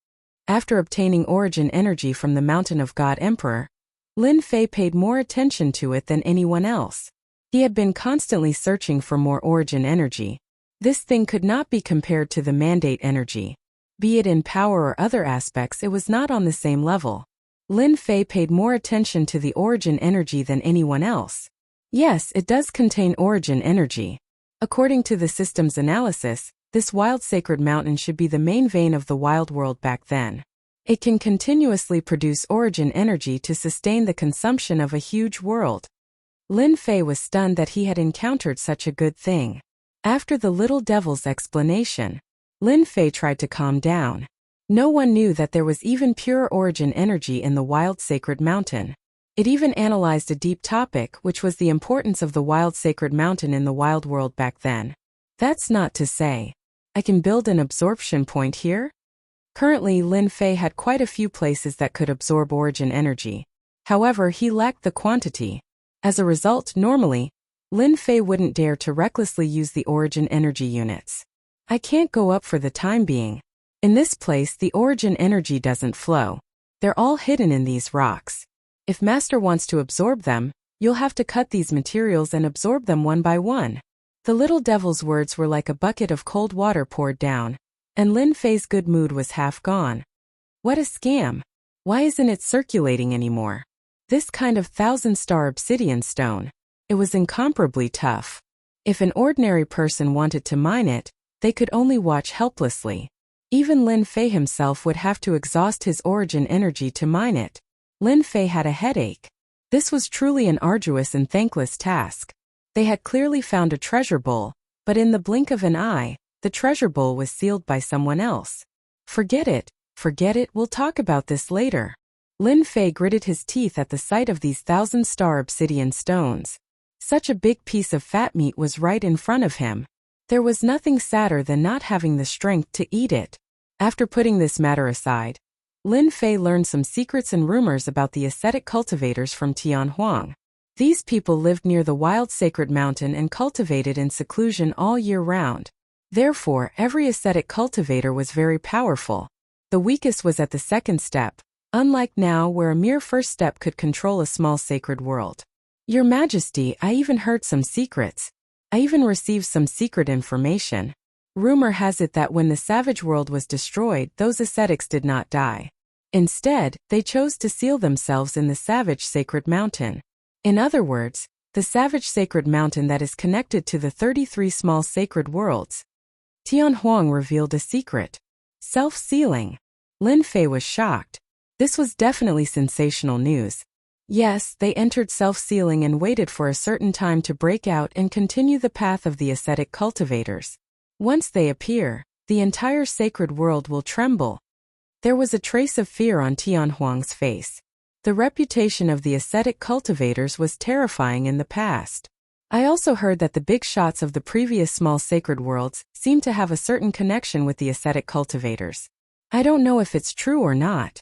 Speaker 1: After obtaining origin energy from the Mountain of God Emperor, Lin Fei paid more attention to it than anyone else. He had been constantly searching for more origin energy. This thing could not be compared to the mandate energy. Be it in power or other aspects, it was not on the same level. Lin Fei paid more attention to the origin energy than anyone else. Yes, it does contain origin energy. According to the system's analysis, this wild sacred mountain should be the main vein of the wild world back then. It can continuously produce origin energy to sustain the consumption of a huge world. Lin Fei was stunned that he had encountered such a good thing. After the little devil's explanation, Lin Fei tried to calm down. No one knew that there was even pure origin energy in the wild sacred mountain. It even analyzed a deep topic, which was the importance of the wild sacred mountain in the wild world back then. That's not to say, I can build an absorption point here? Currently, Lin Fei had quite a few places that could absorb origin energy. However, he lacked the quantity. As a result, normally, Lin Fei wouldn't dare to recklessly use the origin energy units. I can't go up for the time being. In this place, the origin energy doesn't flow. They're all hidden in these rocks. If Master wants to absorb them, you'll have to cut these materials and absorb them one by one. The little devil's words were like a bucket of cold water poured down, and Lin Fei's good mood was half gone. What a scam! Why isn't it circulating anymore? This kind of 1,000-star obsidian stone. It was incomparably tough. If an ordinary person wanted to mine it, they could only watch helplessly. Even Lin Fei himself would have to exhaust his origin energy to mine it. Lin Fei had a headache. This was truly an arduous and thankless task. They had clearly found a treasure bowl, but in the blink of an eye, the treasure bowl was sealed by someone else. Forget it, we'll talk about this later. Lin Fei gritted his teeth at the sight of these 1,000-star obsidian stones. Such a big piece of fat meat was right in front of him. There was nothing sadder than not having the strength to eat it. After putting this matter aside, Lin Fei learned some secrets and rumors about the ascetic cultivators from Tianhuang. These people lived near the wild sacred mountain and cultivated in seclusion all year round. Therefore, every ascetic cultivator was very powerful. The weakest was at the second step, unlike now where a mere first step could control a small sacred world. Your Majesty, I even heard some secrets. I even received some secret information. Rumor has it that when the savage world was destroyed, those ascetics did not die. Instead, they chose to seal themselves in the savage sacred mountain. In other words, the savage sacred mountain that is connected to the 33 small sacred worlds. Tianhuang revealed a secret. Self-sealing. Lin Fei was shocked. This was definitely sensational news. Yes, they entered self-sealing and waited for a certain time to break out and continue the path of the ascetic cultivators. Once they appear, the entire sacred world will tremble. There was a trace of fear on Tianhuang's face. The reputation of the ascetic cultivators was terrifying in the past. I also heard that the big shots of the previous small sacred worlds seem to have a certain connection with the ascetic cultivators. I don't know if it's true or not.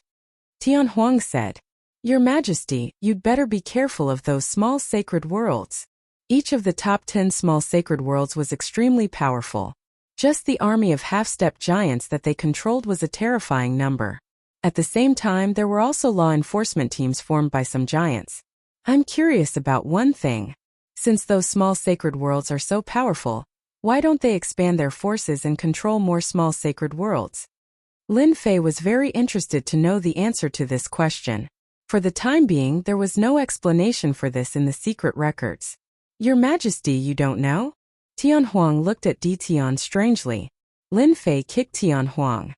Speaker 1: Tian Huang said, Your Majesty, you'd better be careful of those small sacred worlds. Each of the top 10 small sacred worlds was extremely powerful. Just the army of half-step giants that they controlled was a terrifying number. At the same time, there were also law enforcement teams formed by some giants. I'm curious about one thing. Since those small sacred worlds are so powerful, why don't they expand their forces and control more small sacred worlds? Lin Fei was very interested to know the answer to this question. For the time being, there was no explanation for this in the secret records. Your Majesty, you don't know? Tian Huang looked at Di Tian strangely. Lin Fei kicked Tian Huang.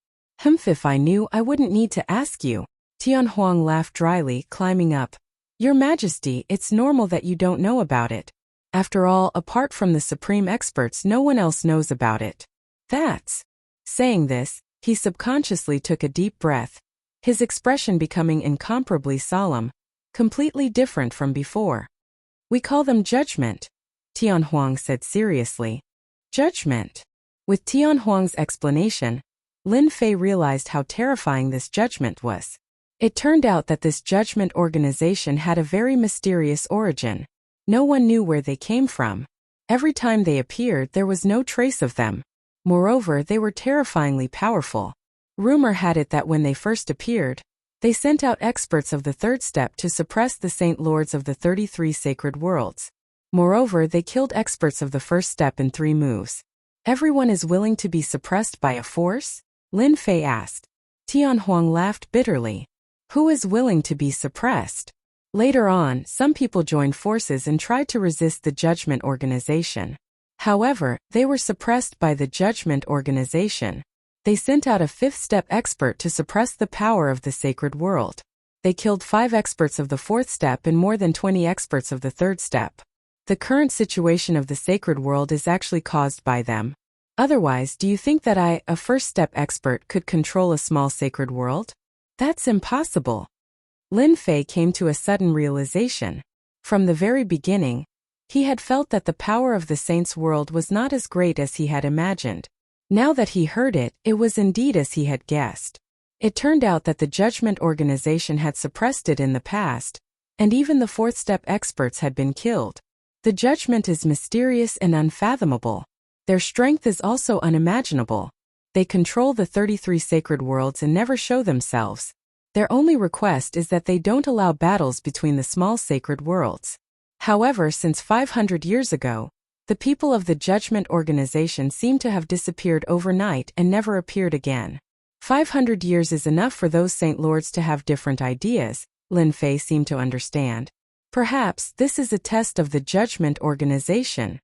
Speaker 1: If I knew, I wouldn't need to ask you. Tian Huang laughed dryly, climbing up. Your Majesty, it's normal that you don't know about it. After all, apart from the supreme experts, no one else knows about it. That's... Saying this, he subconsciously took a deep breath, his expression becoming incomparably solemn, completely different from before. We call them judgment, Tian Huang said seriously. Judgment. With Tian Huang's explanation, Lin Fei realized how terrifying this judgment was. It turned out that this judgment organization had a very mysterious origin. No one knew where they came from. Every time they appeared, there was no trace of them. Moreover, they were terrifyingly powerful. Rumor had it that when they first appeared, they sent out experts of the third step to suppress the Saint Lords of the 33 sacred worlds. Moreover, they killed experts of the first step in 3 moves. Everyone is willing to be suppressed by a force? Lin Fei asked. Tian Huang laughed bitterly. Who is willing to be suppressed? Later on, some people joined forces and tried to resist the Judgment Organization. However, they were suppressed by the Judgment Organization. They sent out a 5th step expert to suppress the power of the sacred world. They killed 5 experts of the 4th step and more than 20 experts of the 3rd step. The current situation of the sacred world is actually caused by them. Otherwise, do you think that I, a 1st step expert, could control a small sacred world? That's impossible. Lin Fei came to a sudden realization. From the very beginning, he had felt that the power of the saints' world was not as great as he had imagined. Now that he heard it, it was indeed as he had guessed. It turned out that the Judgment Organization had suppressed it in the past, and even the 4th step experts had been killed. The judgment is mysterious and unfathomable. Their strength is also unimaginable. They control the 33 sacred worlds and never show themselves. Their only request is that they don't allow battles between the small sacred worlds. However, since 500 years ago, the people of the Judgment Organization seem to have disappeared overnight and never appeared again. 500 years is enough for those Saint Lords to have different ideas, Lin Fei seemed to understand. Perhaps this is a test of the Judgment Organization.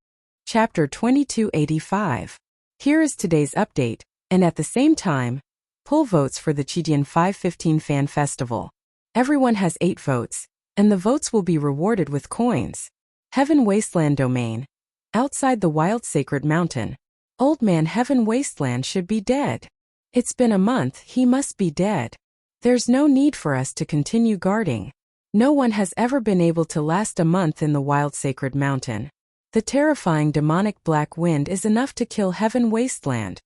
Speaker 1: Chapter 2285. Here is today's update, and at the same time, pull votes for the Qidian 515 Fan Festival. Everyone has 8 votes, and the votes will be rewarded with coins. Heaven Wasteland Domain. Outside the wild sacred mountain. Old man Heaven Wasteland should be dead. It's been a month, he must be dead. There's no need for us to continue guarding. No one has ever been able to last a month in the wild sacred mountain. The terrifying demonic black wind is enough to kill Heaven Wasteland.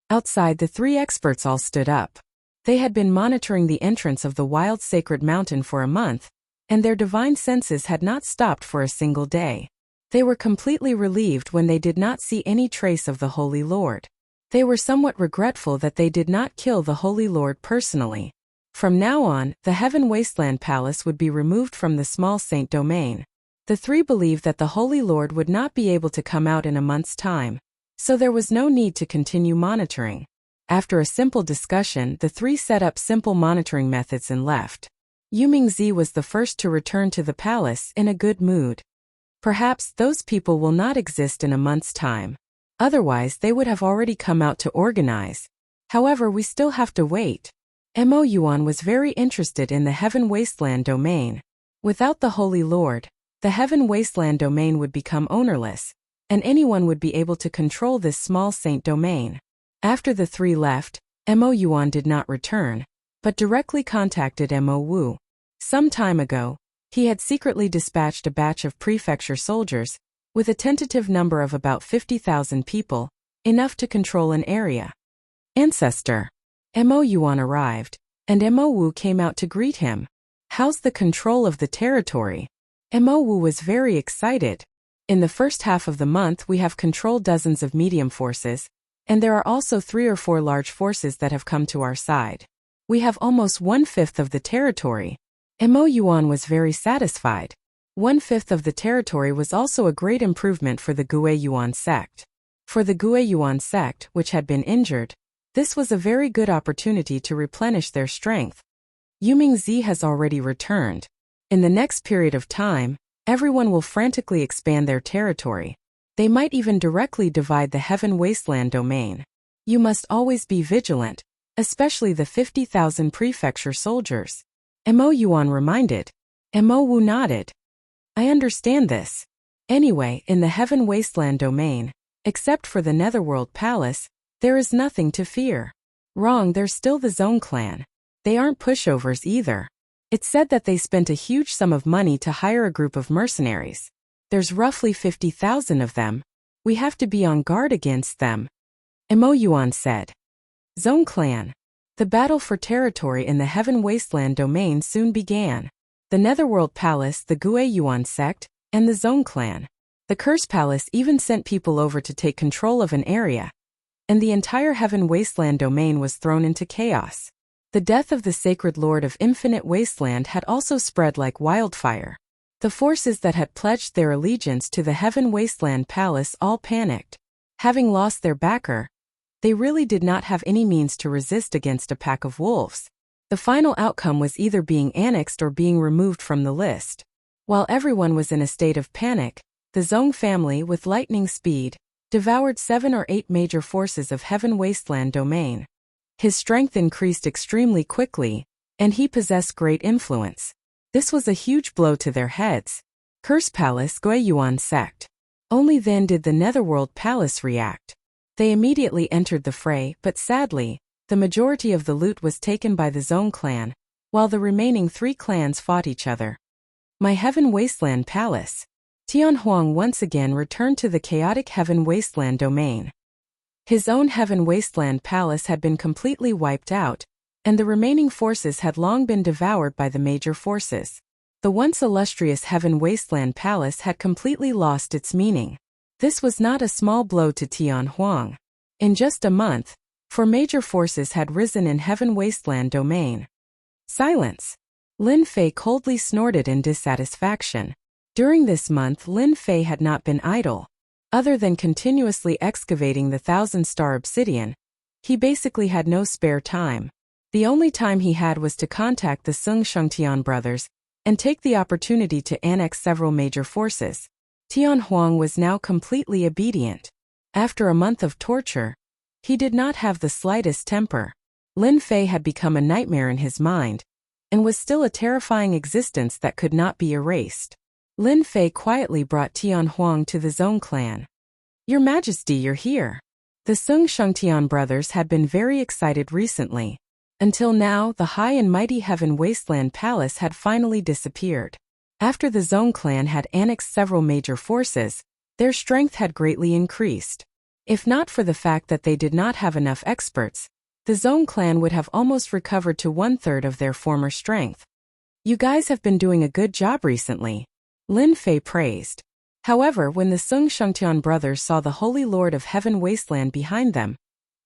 Speaker 1: Outside, the 3 experts all stood up. They had been monitoring the entrance of the wild sacred mountain for a month, and their divine senses had not stopped for a single day. They were completely relieved when they did not see any trace of the Holy Lord. They were somewhat regretful that they did not kill the Holy Lord personally. From now on, the Heaven Wasteland Palace would be removed from the small saint domain. The 3 believed that the Holy Lord would not be able to come out in a month's time, so there was no need to continue monitoring. After a simple discussion, the 3 set up simple monitoring methods and left. Yumingzi was the first to return to the palace in a good mood. Perhaps those people will not exist in a month's time. Otherwise, they would have already come out to organize. However, we still have to wait. Mo Yuan was very interested in the Heaven Wasteland domain. Without the Holy Lord, the Heaven Wasteland domain would become ownerless, and anyone would be able to control this small saint domain. After the 3 left, Mo Yuan did not return, but directly contacted Mo Wu. Some time ago, he had secretly dispatched a batch of prefecture soldiers, with a tentative number of about 50,000 people, enough to control an area. Ancestor Mo Yuan arrived, and Mo Wu came out to greet him. How's the control of the territory? Mo Wu was very excited. In the first half of the month we have controlled dozens of medium forces, and there are also 3 or 4 large forces that have come to our side. We have almost 1/5 of the territory. Mo Yuan was very satisfied. 1/5 of the territory was also a great improvement for the Gue Yuan sect. For the Gue Yuan sect, which had been injured, this was a very good opportunity to replenish their strength. Yumingzi has already returned. In the next period of time, everyone will frantically expand their territory. They might even directly divide the Heaven Wasteland domain. You must always be vigilant, especially the 50,000 prefecture soldiers. Mo Yuan reminded. Mo Wu nodded. I understand this. Anyway, in the Heaven Wasteland domain, except for the Netherworld Palace, there is nothing to fear. Wrong, there's still the Zone clan. They aren't pushovers either. It's said that they spent a huge sum of money to hire a group of mercenaries. There's roughly 50,000 of them. We have to be on guard against them. Mo Yuan said. Zone clan. The battle for territory in the Heaven Wasteland domain soon began. The Netherworld Palace, the Gue Yuan sect, and the Zone clan. The Curse Palace even sent people over to take control of an area, and the entire Heaven Wasteland domain was thrown into chaos. The death of the Sacred Lord of Infinite Wasteland had also spread like wildfire. The forces that had pledged their allegiance to the Heaven Wasteland Palace all panicked. Having lost their backer, they really did not have any means to resist against a pack of wolves. The final outcome was either being annexed or being removed from the list. While everyone was in a state of panic, the Zong family, with lightning speed, devoured 7 or 8 major forces of Heaven Wasteland domain. His strength increased extremely quickly, and he possessed great influence. This was a huge blow to their heads. Curse Palace, Gue Yuan sect. Only then did the Netherworld Palace react. They immediately entered the fray, but sadly, the majority of the loot was taken by the Zong clan, while the remaining 3 clans fought each other. My Heaven Wasteland Palace. Tian Huang once again returned to the chaotic Heaven Wasteland domain. His own Heaven Wasteland Palace had been completely wiped out, and the remaining forces had long been devoured by the major forces. The once illustrious Heaven Wasteland Palace had completely lost its meaning. This was not a small blow to Tian Huang. In just a month, 4 major forces had risen in Heaven Wasteland domain. Silence. Lin Fei coldly snorted in dissatisfaction. During this month Lin Fei had not been idle. Other than continuously excavating the 1,000-star obsidian, he basically had no spare time. The only time he had was to contact the Sung Shengtian brothers and take the opportunity to annex several major forces. Tian Huang was now completely obedient. After a month of torture, he did not have the slightest temper. Lin Fei had become a nightmare in his mind, and was still a terrifying existence that could not be erased. Lin Fei quietly brought Tian Huang to the Zong clan. Your Majesty, you're here. The Sung Shengtian brothers had been very excited recently. Until now, the high and mighty Heaven Wasteland Palace had finally disappeared. After the Zong clan had annexed several major forces, their strength had greatly increased. If not for the fact that they did not have enough experts, the Zong clan would have almost recovered to 1/3 of their former strength. You guys have been doing a good job recently, Lin Fei praised. However, when the Sung Shengtian brothers saw the Holy Lord of Heaven Wasteland behind them,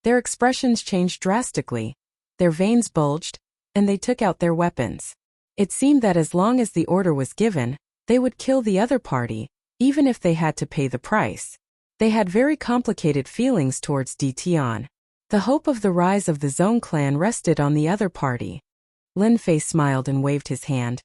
Speaker 1: their expressions changed drastically. Their veins bulged, and they took out their weapons. It seemed that as long as the order was given, they would kill the other party, even if they had to pay the price. They had very complicated feelings towards Di Tian. The hope of the rise of the Zong clan rested on the other party. Lin Fei smiled and waved his hand.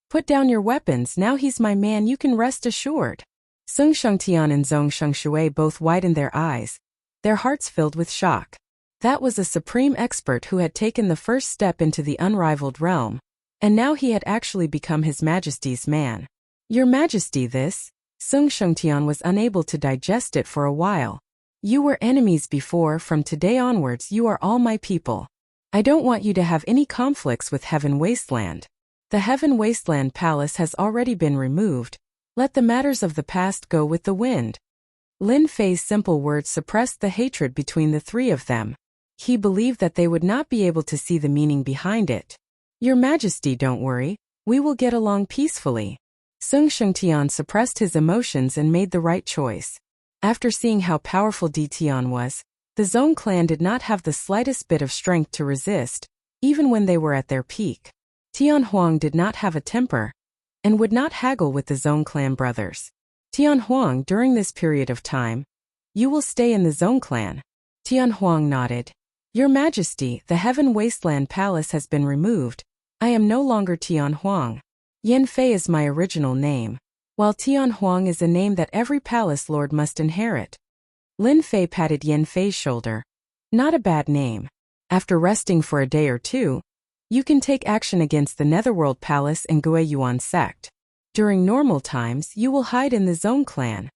Speaker 1: Put down your weapons, now he's my man, you can rest assured. Sung Shengtian and Zong Shengshui both widened their eyes, their hearts filled with shock. That was a supreme expert who had taken the first step into the unrivaled realm, and now he had actually become His Majesty's man. Your Majesty, this? Sung Shengtian was unable to digest it for a while. You were enemies before, from today onwards you are all my people. I don't want you to have any conflicts with Heaven Wasteland. The Heaven Wasteland Palace has already been removed. Let the matters of the past go with the wind. Lin Fei's simple words suppressed the hatred between the three of them. He believed that they would not be able to see the meaning behind it. Your Majesty, don't worry. We will get along peacefully. Sung Shengtian suppressed his emotions and made the right choice. After seeing how powerful Di Tian was, the Zong clan did not have the slightest bit of strength to resist, even when they were at their peak. Tian Huang did not have a temper, and would not haggle with the Zong clan brothers. Tian Huang, during this period of time, you will stay in the Zong clan. Tian Huang nodded. Your Majesty, the Heaven Wasteland Palace has been removed. I am no longer Tian Huang. Yan Fei is my original name, while Tian Huang is a name that every palace lord must inherit. Lin Fei patted Yan Fei's shoulder. Not a bad name. After resting for a day or two, you can take action against the Netherworld Palace and Guiyuan sect. During normal times, you will hide in the Zong clan.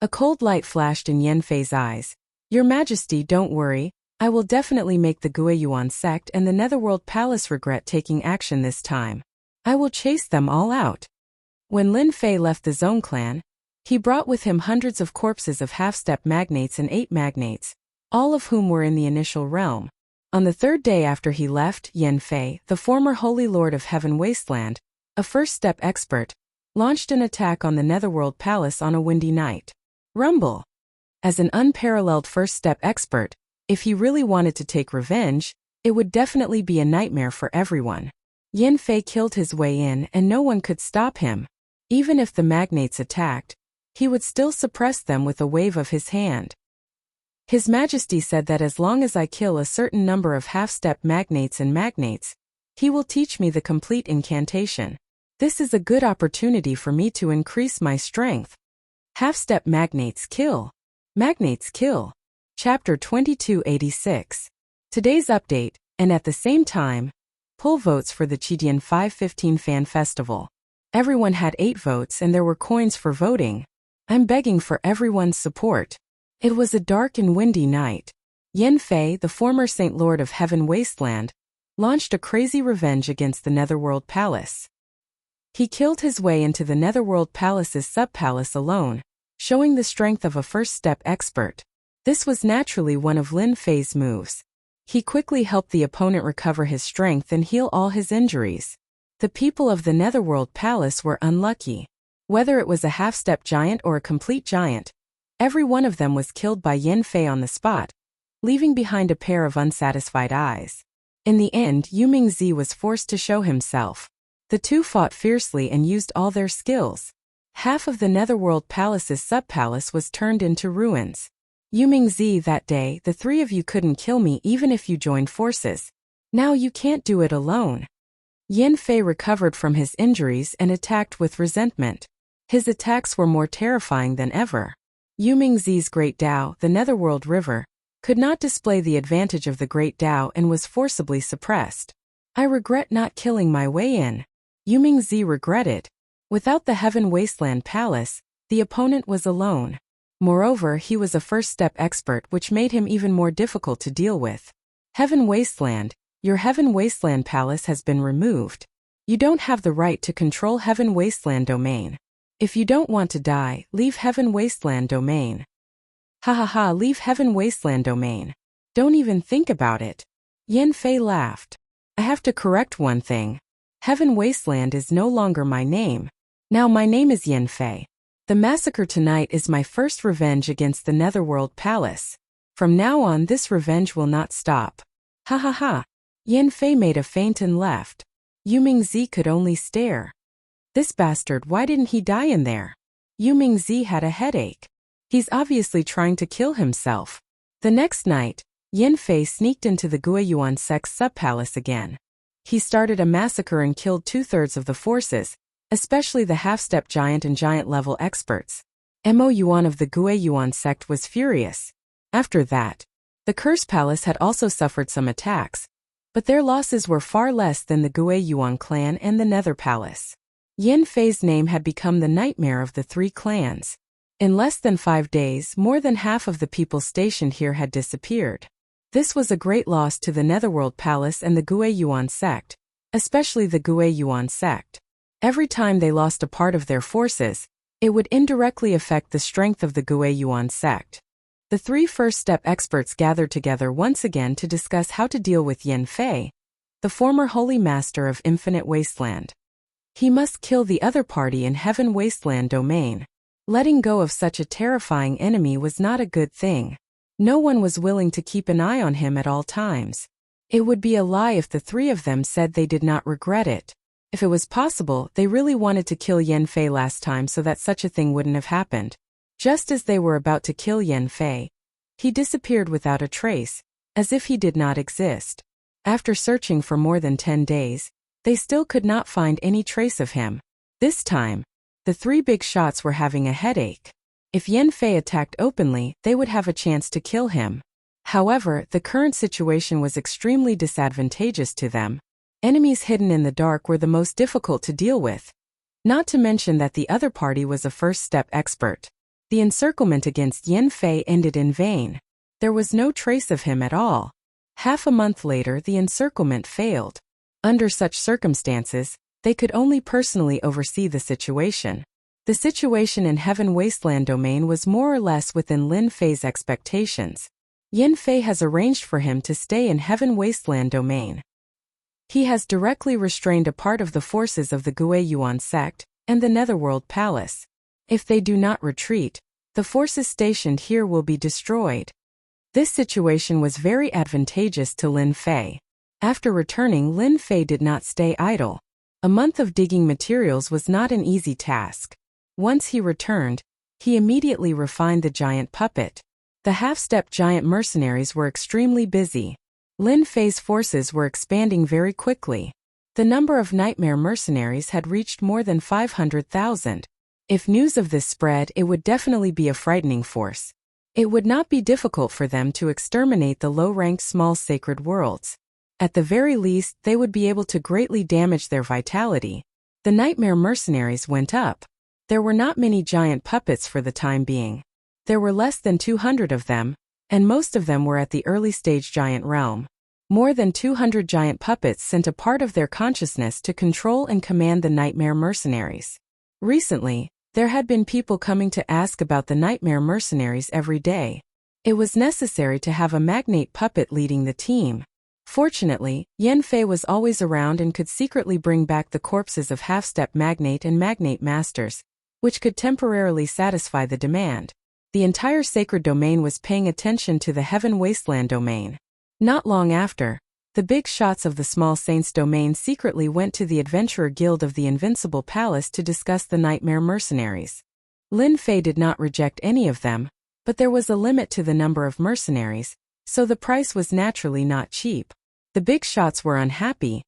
Speaker 1: A cold light flashed in Yan Fei's eyes. Your Majesty, don't worry. I will definitely make the Guiyuan sect and the Netherworld Palace regret taking action this time. I will chase them all out. When Lin Fei left the Zong clan, he brought with him hundreds of corpses of half-step magnates and 8 magnates, all of whom were in the initial realm. On the third day after he left, Yan Fei, the former Holy Lord of Heaven Wasteland, a first-step expert, launched an attack on the Netherworld Palace on a windy night. Rumble. As an unparalleled first-step expert, if he really wanted to take revenge, it would definitely be a nightmare for everyone. Yan Fei killed his way in and no one could stop him. Even if the magnates attacked, he would still suppress them with a wave of his hand. His Majesty said that as long as I kill a certain number of half-step magnates and magnates, he will teach me the complete incantation. This is a good opportunity for me to increase my strength. Half-step magnates kill. Magnates kill. Chapter 2286. Today's update, and at the same time, pull votes for the Qidian 515 Fan Festival. Everyone had 8 votes and there were coins for voting. I'm begging for everyone's support. It was a dark and windy night. Yan Fei, the former Saint Lord of Heaven Wasteland, launched a crazy revenge against the Netherworld Palace. He killed his way into the Netherworld Palace's sub-palace alone, showing the strength of a first-step expert. This was naturally one of Lin Fei's moves. He quickly helped the opponent recover his strength and heal all his injuries. The people of the Netherworld Palace were unlucky. Whether it was a half-step giant or a complete giant, every one of them was killed by Yan Fei on the spot, leaving behind a pair of unsatisfied eyes. In the end, Yumingzi was forced to show himself. The two fought fiercely and used all their skills. Half of the Netherworld Palace's sub-palace was turned into ruins. Yumingzi, that day, the three of you couldn't kill me even if you joined forces. Now you can't do it alone. Yan Fei recovered from his injuries and attacked with resentment. His attacks were more terrifying than ever. Yumingzi's Great Tao, the Netherworld River, could not display the advantage of the Great Tao and was forcibly suppressed. I regret not killing my way in. Yumingzi regretted. Without the Heaven Wasteland Palace, the opponent was alone. Moreover, he was a first-step expert which made him even more difficult to deal with. Heaven Wasteland, your Heaven Wasteland Palace has been removed. You don't have the right to control Heaven Wasteland domain. If you don't want to die, leave Heaven Wasteland domain. Ha ha ha, leave Heaven Wasteland domain. Don't even think about it. Yan Fei laughed. I have to correct one thing. Heaven Wasteland is no longer my name. Now my name is Yan Fei. The massacre tonight is my first revenge against the Netherworld Palace. From now on this revenge will not stop. Ha ha ha. Yan Fei made a feint and left. Yumingzi could only stare. This bastard, why didn't he die in there? Yumingzi had a headache. He's obviously trying to kill himself. The next night, Yan Fei sneaked into the Guiyuan sect's sub-palace again. He started a massacre and killed 2/3 of the forces, especially the half-step giant and giant-level experts. Mo Yuan of the Guiyuan sect was furious. After that, the Curse Palace had also suffered some attacks, but their losses were far less than the Guiyuan clan and the Nether Palace. Yan Fei's name had become the nightmare of the 3 clans. In less than 5 days, more than half of the people stationed here had disappeared. This was a great loss to the Netherworld Palace and the Guiyuan sect, especially the Gui Yuan sect. Every time they lost a part of their forces, it would indirectly affect the strength of the Gui Yuan sect. The three first-step experts gathered together once again to discuss how to deal with Yan Fei, the former holy master of Infinite Wasteland. He must kill the other party in Heaven Wasteland domain. Letting go of such a terrifying enemy was not a good thing. No one was willing to keep an eye on him at all times. It would be a lie if the three of them said they did not regret it. If it was possible, they really wanted to kill Yan Fei last time so that such a thing wouldn't have happened. Just as they were about to kill Yan Fei, he disappeared without a trace, as if he did not exist. After searching for more than 10 days, they still could not find any trace of him. This time, the three big shots were having a headache. If Yan Fei attacked openly, they would have a chance to kill him. However, the current situation was extremely disadvantageous to them. Enemies hidden in the dark were the most difficult to deal with. Not to mention that the other party was a first-step expert. The encirclement against Yan Fei ended in vain. There was no trace of him at all. Half a month later, the encirclement failed. Under such circumstances, they could only personally oversee the situation. The situation in Heaven Wasteland domain was more or less within Lin Fei's expectations. Yan Fei has arranged for him to stay in Heaven Wasteland domain. He has directly restrained a part of the forces of the Gui Yuan sect and the Netherworld Palace. If they do not retreat, the forces stationed here will be destroyed. This situation was very advantageous to Lin Fei. After returning, Lin Fei did not stay idle. A month of digging materials was not an easy task. Once he returned, he immediately refined the giant puppet. The half-step giant mercenaries were extremely busy. Lin Fei's forces were expanding very quickly. The number of nightmare mercenaries had reached more than 500,000. If news of this spread, it would definitely be a frightening force. It would not be difficult for them to exterminate the low-ranked small sacred worlds. At the very least, they would be able to greatly damage their vitality. The nightmare mercenaries went up. There were not many giant puppets for the time being. There were less than 200 of them, and most of them were at the early-stage giant realm. More than 200 giant puppets sent a part of their consciousness to control and command the nightmare mercenaries. Recently, there had been people coming to ask about the nightmare mercenaries every day. It was necessary to have a magnate puppet leading the team. Fortunately, Yan Fei was always around and could secretly bring back the corpses of half-step magnate and magnate masters, which could temporarily satisfy the demand. The entire sacred domain was paying attention to the Heaven Wasteland domain. Not long after, the big shots of the Small Saints domain secretly went to the Adventurer Guild of the Invincible Palace to discuss the nightmare mercenaries. Lin Fei did not reject any of them, but there was a limit to the number of mercenaries, so the price was naturally not cheap. The big shots were unhappy,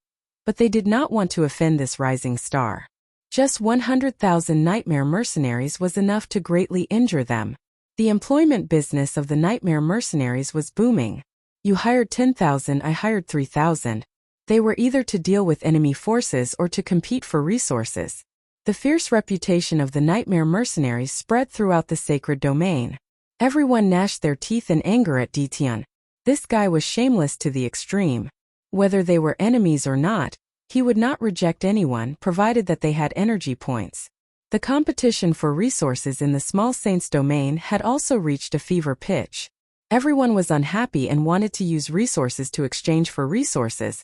Speaker 1: but they did not want to offend this rising star. Just 100,000 nightmare mercenaries was enough to greatly injure them. The employment business of the nightmare mercenaries was booming. You hired 10,000, I hired 3,000. They were either to deal with enemy forces or to compete for resources. The fierce reputation of the nightmare mercenaries spread throughout the sacred domain. Everyone gnashed their teeth in anger at Ditian. This guy was shameless to the extreme. Whether they were enemies or not, he would not reject anyone provided that they had energy points. The competition for resources in the Small Saints domain had also reached a fever pitch. Everyone was unhappy and wanted to use resources to exchange for resources.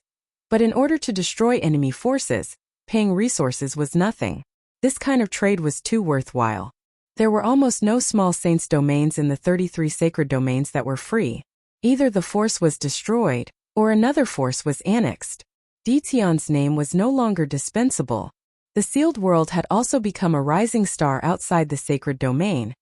Speaker 1: But in order to destroy enemy forces, paying resources was nothing. This kind of trade was too worthwhile. There were almost no Small Saints domains in the 33 sacred domains that were free. Either the force was destroyed, or another force was annexed. Ditian's name was no longer dispensable. The sealed world had also become a rising star outside the sacred domain,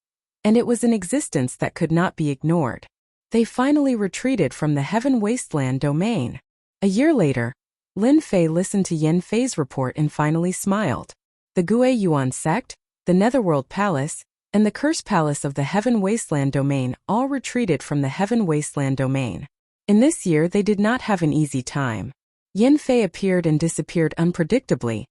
Speaker 1: and it was an existence that could not be ignored. They finally retreated from the Heaven Wasteland domain. A year later, Lin Fei listened to Yan Fei's report and finally smiled. The Gui Yuan sect, the Netherworld Palace, and the Curse Palace of the Heaven Wasteland domain all retreated from the Heaven Wasteland domain. In this year they did not have an easy time. Yan Fei appeared and disappeared unpredictably,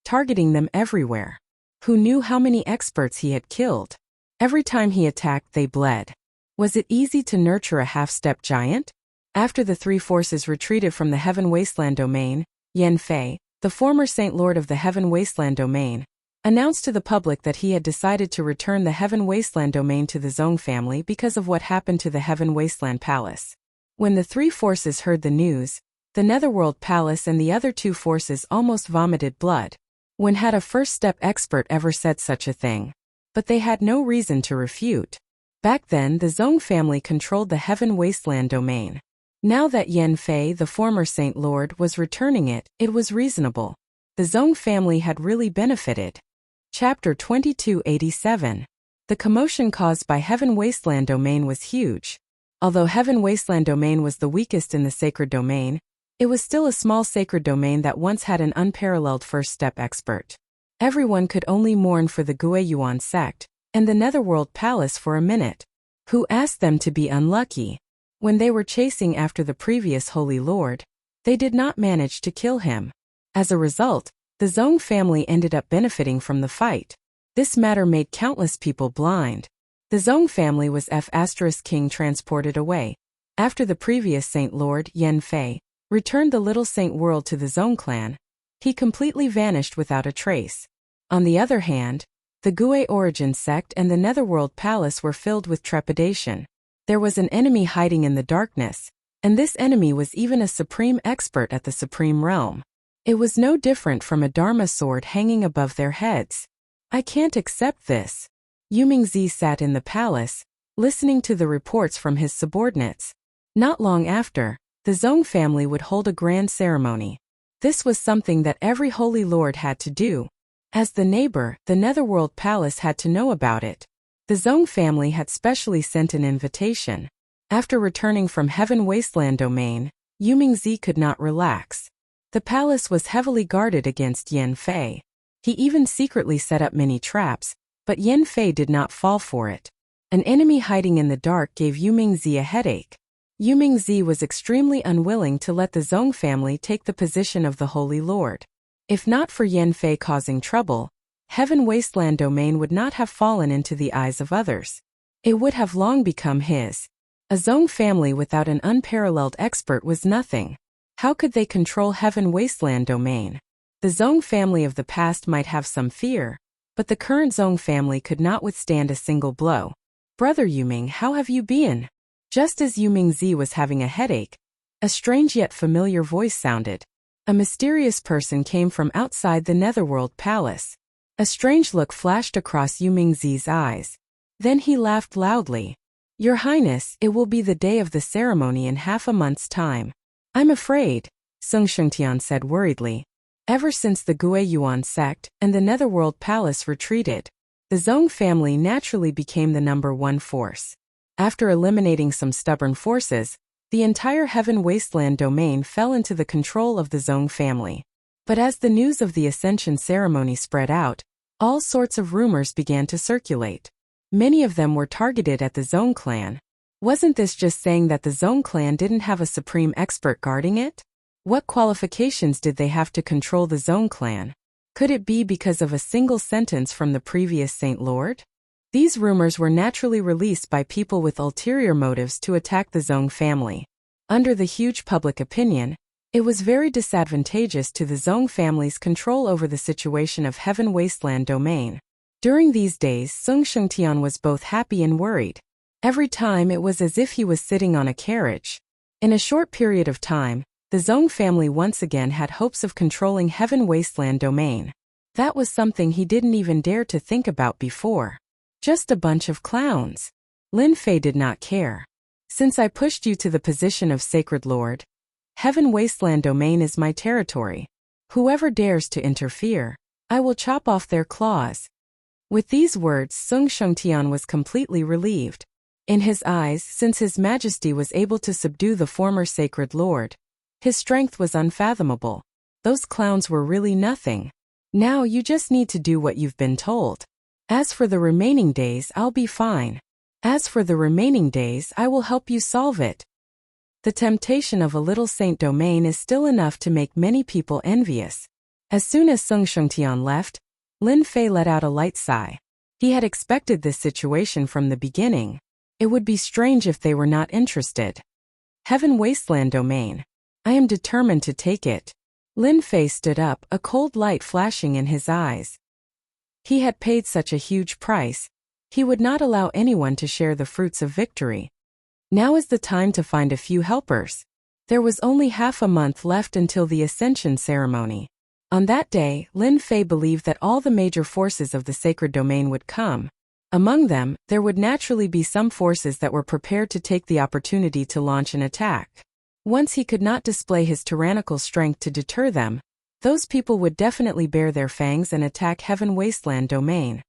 Speaker 1: targeting them everywhere. Who knew how many experts he had killed? Every time he attacked they bled. Was it easy to nurture a half-step giant? After the three forces retreated from the Heaven Wasteland domain, Yan Fei, the former Saint Lord of the Heaven Wasteland domain, announced to the public that he had decided to return the Heaven Wasteland domain to the Zhong family because of what happened to the Heaven Wasteland Palace. When the three forces heard the news, the Netherworld Palace and the other two forces almost vomited blood. When had a first-step expert ever said such a thing? But they had no reason to refute. Back then, the Zhong family controlled the Heaven Wasteland domain. Now that Yan Fei, the former Saint Lord, was returning it, it was reasonable. The Zhong family had really benefited. Chapter 2287. The commotion caused by Heaven Wasteland domain was huge. Although Heaven Wasteland domain was the weakest in the sacred domain, it was still a small sacred domain that once had an unparalleled first-step expert. Everyone could only mourn for the Gue Yuan sect and the Netherworld Palace for a minute, who asked them to be unlucky. When they were chasing after the previous Holy Lord, they did not manage to kill him. As a result, the Zhong family ended up benefiting from the fight. This matter made countless people blind. The Zhong family was King transported away. After the previous Saint Lord, Yan Fei, returned the Little Saint world to the Zhong clan, he completely vanished without a trace. On the other hand, the Gue origin sect and the Netherworld Palace were filled with trepidation. There was an enemy hiding in the darkness, and this enemy was even a supreme expert at the supreme realm. It was no different from a Dharma sword hanging above their heads. I can't accept this. Yu Mingzi sat in the palace, listening to the reports from his subordinates. Not long after, the Zhong family would hold a grand ceremony. This was something that every Holy Lord had to do. As the neighbor, the Netherworld Palace had to know about it. The Zhong family had specially sent an invitation. After returning from Heaven Wasteland domain, Yu Mingzi could not relax. The palace was heavily guarded against Yan Fei. He even secretly set up many traps, but Yan Fei did not fall for it. An enemy hiding in the dark gave Yu Mingzi a headache. Yu Mingzi was extremely unwilling to let the Zhong family take the position of the Holy Lord. If not for Yan Fei causing trouble, Heaven Wasteland domain would not have fallen into the eyes of others. It would have long become his. A Zhong family without an unparalleled expert was nothing. How could they control Heaven Wasteland domain? The Zhong family of the past might have some fear, but the current Zhong family could not withstand a single blow. Brother Yuming, how have you been? Just as Yu Mingzi was having a headache, a strange yet familiar voice sounded. A mysterious person came from outside the Netherworld Palace. A strange look flashed across Yu Mingzi's eyes. Then he laughed loudly. Your Highness, it will be the day of the ceremony in half a month's time. I'm afraid, Sung Shengtian said worriedly. Ever since the Gue Yuan sect and the Netherworld Palace retreated, the Zhong family naturally became the number one force. After eliminating some stubborn forces, the entire Heaven Wasteland domain fell into the control of the Zhong family. But as the news of the Ascension ceremony spread out, all sorts of rumors began to circulate. Many of them were targeted at the Zhong clan. Wasn't this just saying that the Zhong clan didn't have a supreme expert guarding it? What qualifications did they have to control the Zhong clan? Could it be because of a single sentence from the previous Saint Lord? These rumors were naturally released by people with ulterior motives to attack the Zhong family. Under the huge public opinion, it was very disadvantageous to the Zhong family's control over the situation of Heaven Wasteland domain. During these days, Sung Shengtian was both happy and worried. Every time it was as if he was sitting on a carriage. In a short period of time, the Zhong family once again had hopes of controlling Heaven Wasteland domain. That was something he didn't even dare to think about before. Just a bunch of clowns. Lin Fei did not care. Since I pushed you to the position of Sacred Lord, Heaven Wasteland domain is my territory. Whoever dares to interfere, I will chop off their claws. With these words, Sung Shengtian was completely relieved. In his eyes, since His Majesty was able to subdue the former Sacred Lord, his strength was unfathomable. Those clowns were really nothing. Now you just need to do what you've been told. As for the remaining days, I'll be fine. As for the remaining days, I will help you solve it. The temptation of a little saint domain is still enough to make many people envious. As soon as Sung Shengtian left, Lin Fei let out a light sigh. He had expected this situation from the beginning. It would be strange if they were not interested. Heaven Wasteland domain. I am determined to take it. Lin Fei stood up, a cold light flashing in his eyes. He had paid such a huge price. He would not allow anyone to share the fruits of victory. Now is the time to find a few helpers. There was only half a month left until the Ascension ceremony. On that day, Lin Fei believed that all the major forces of the sacred domain would come. Among them, there would naturally be some forces that were prepared to take the opportunity to launch an attack. Once he could not display his tyrannical strength to deter them, those people would definitely bare their fangs and attack Heaven Wasteland domain.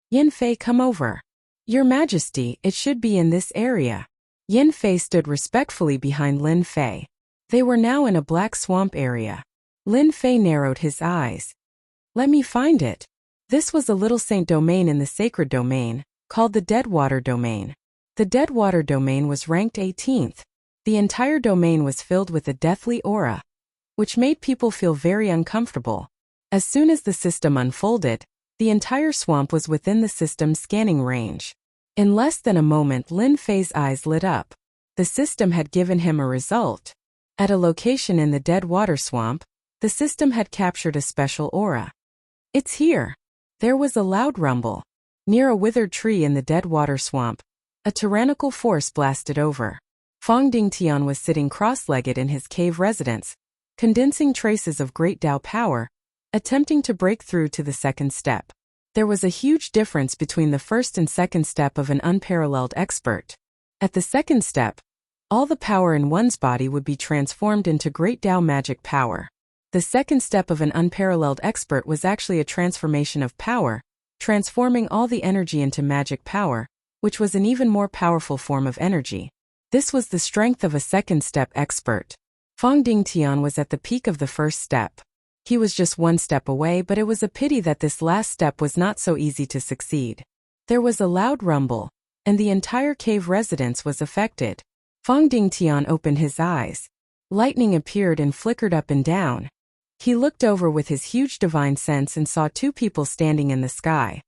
Speaker 1: Yin Fei, come over. Your Majesty, it should be in this area. Yin Fei stood respectfully behind Lin Fei. They were now in a black swamp area. Lin Fei narrowed his eyes. Let me find it. This was a little saint domain in the sacred domain, called the Deadwater domain. The Deadwater domain was ranked 18th. The entire domain was filled with a deathly aura, which made people feel very uncomfortable. As soon as the system unfolded, the entire swamp was within the system's scanning range. In less than a moment, Lin Fei's eyes lit up. The system had given him a result. At a location in the Deadwater swamp, the system had captured a special aura. It's here. There was a loud rumble. Near a withered tree in the Deadwater swamp, a tyrannical force blasted over. Fong Dingtian was sitting cross-legged in his cave residence, condensing traces of great Tao power, attempting to break through to the second step. There was a huge difference between the first and second step of an unparalleled expert. At the second step, all the power in one's body would be transformed into great Tao magic power. The second step of an unparalleled expert was actually a transformation of power, transforming all the energy into magic power, which was an even more powerful form of energy. This was the strength of a second step expert. Fong Dingtian was at the peak of the first step. He was just one step away, but it was a pity that this last step was not so easy to succeed. There was a loud rumble, and the entire cave residence was affected. Fong Dingtian opened his eyes. Lightning appeared and flickered up and down. He looked over with his huge divine sense and saw two people standing in the sky.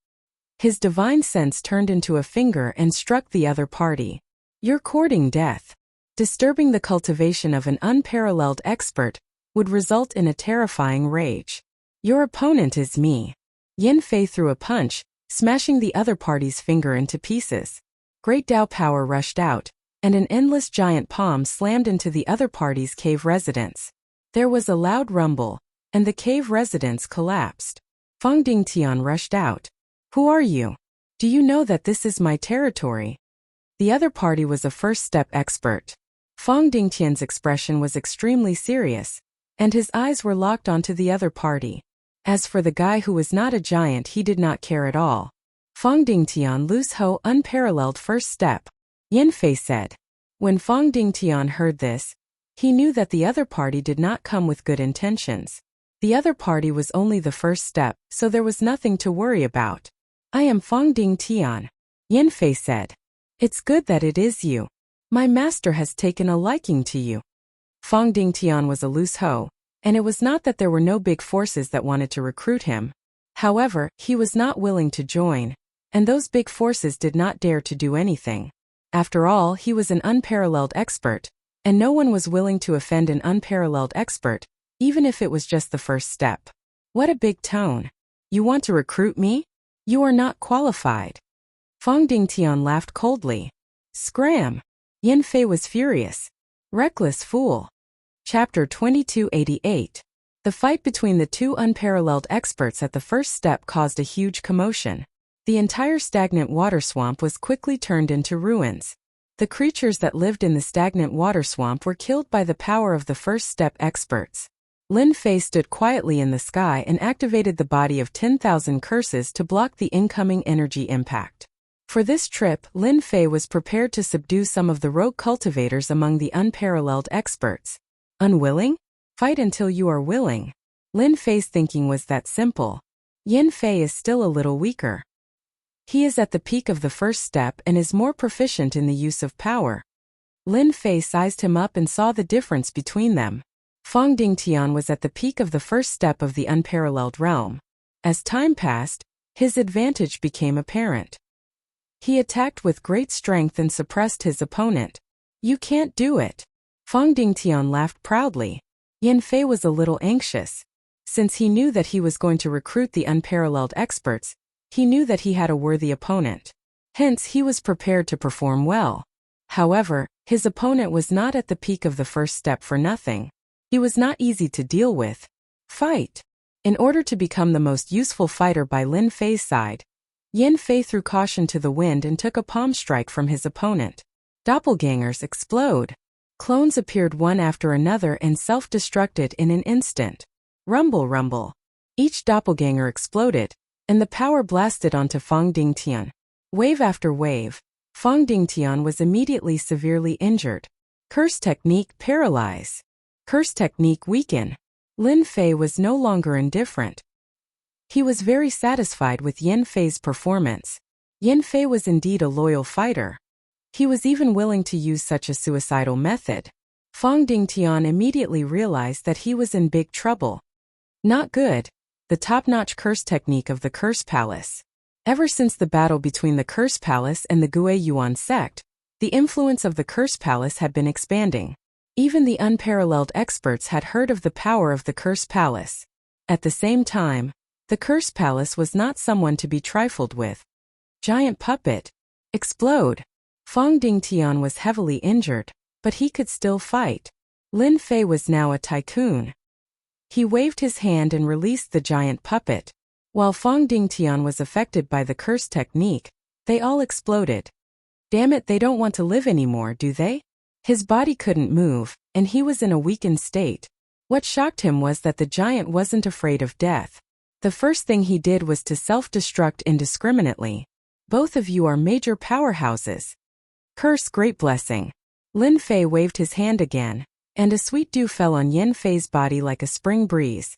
Speaker 1: His divine sense turned into a finger and struck the other party. You're courting death. Disturbing the cultivation of an unparalleled expert would result in a terrifying rage. Your opponent is me. Yin Fei threw a punch, smashing the other party's finger into pieces. Great Tao power rushed out, and an endless giant palm slammed into the other party's cave residence. There was a loud rumble, and the cave residence collapsed. Fong Dingtian rushed out. Who are you? Do you know that this is my territory? The other party was a first-step expert. Fong Dingtian's expression was extremely serious, and his eyes were locked onto the other party. As for the guy who was not a giant, he did not care at all. Fong Dingtian lose ho unparalleled first step, Yin Fei said. When Fong Dingtian heard this, he knew that the other party did not come with good intentions. The other party was only the first step, so there was nothing to worry about. I am Fong Dingtian, Yin Fei said. It's good that it is you. My master has taken a liking to you. Fong Dingtian was a loose hoe, and it was not that there were no big forces that wanted to recruit him. However, he was not willing to join, and those big forces did not dare to do anything. After all, he was an unparalleled expert, and no one was willing to offend an unparalleled expert, even if it was just the first step. What a big tone. You want to recruit me? You are not qualified. Fong Dingtian laughed coldly. Scram! Yin Fei was furious. Reckless fool. Chapter 2288. The fight between the two unparalleled experts at the first step caused a huge commotion. The entire stagnant water swamp was quickly turned into ruins. The creatures that lived in the stagnant water swamp were killed by the power of the first step experts. Lin Fei stood quietly in the sky and activated the body of 10,000 curses to block the incoming energy impact. For this trip, Lin Fei was prepared to subdue some of the rogue cultivators among the unparalleled experts. Unwilling? Fight until you are willing. Lin Fei's thinking was that simple. Yin Fei is still a little weaker. He is at the peak of the first step and is more proficient in the use of power. Lin Fei sized him up and saw the difference between them. Fong Dingtian was at the peak of the first step of the unparalleled realm. As time passed, his advantage became apparent. He attacked with great strength and suppressed his opponent. You can't do it. Fong Dingtian laughed proudly. Yin Fei was a little anxious. Since he knew that he was going to recruit the unparalleled experts, he knew that he had a worthy opponent. Hence, he was prepared to perform well. However, his opponent was not at the peak of the first step for nothing. He was not easy to deal with. Fight! In order to become the most useful fighter by Lin Fei's side, Yin Fei threw caution to the wind and took a palm strike from his opponent. Doppelgangers explode. Clones appeared one after another and self-destructed in an instant. Rumble, rumble. Each doppelganger exploded, and the power blasted onto Fang Dingtian. Wave after wave, Fang Dingtian was immediately severely injured. Curse technique paralyze. Curse technique weaken. Lin Fei was no longer indifferent. He was very satisfied with Yin Fei's performance. Yin Fei was indeed a loyal fighter. He was even willing to use such a suicidal method. Fang Dingtian immediately realized that he was in big trouble. Not good. The top-notch curse technique of the Curse Palace. Ever since the battle between the Curse Palace and the Gui Yuan sect, the influence of the Curse Palace had been expanding. Even the unparalleled experts had heard of the power of the Curse Palace. At the same time, the Curse Palace was not someone to be trifled with. Giant puppet. Explode. Fang Dingtian was heavily injured, but he could still fight. Lin Fei was now a tycoon. He waved his hand and released the giant puppet. While Fang Dingtian was affected by the curse technique, they all exploded. Damn it, they don't want to live anymore, do they? His body couldn't move, and he was in a weakened state. What shocked him was that the giant wasn't afraid of death. The first thing he did was to self-destruct indiscriminately. Both of you are major powerhouses. Curse great blessing. Lin Fei waved his hand again, and a sweet dew fell on Yin Fei's body like a spring breeze.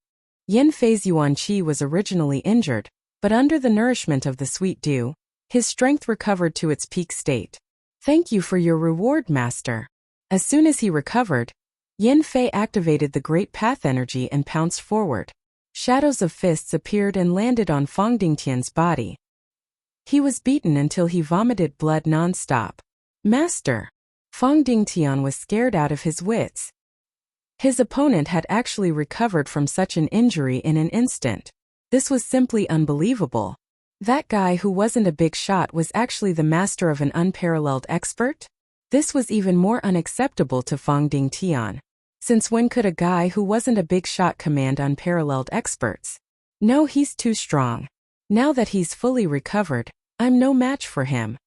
Speaker 1: Yin Fei's Yuan Qi was originally injured, but under the nourishment of the sweet dew, his strength recovered to its peak state. Thank you for your reward, master. As soon as he recovered, Yin Fei activated the Great Path energy and pounced forward. Shadows of fists appeared and landed on Fang Dingtian's body. He was beaten until he vomited blood non-stop. Master! Fang Dingtian was scared out of his wits. His opponent had actually recovered from such an injury in an instant. This was simply unbelievable. That guy who wasn't a big shot was actually the master of an unparalleled expert? This was even more unacceptable to Fang Dingtian. Since when could a guy who wasn't a big shot command unparalleled experts? No, he's too strong. Now that he's fully recovered, I'm no match for him.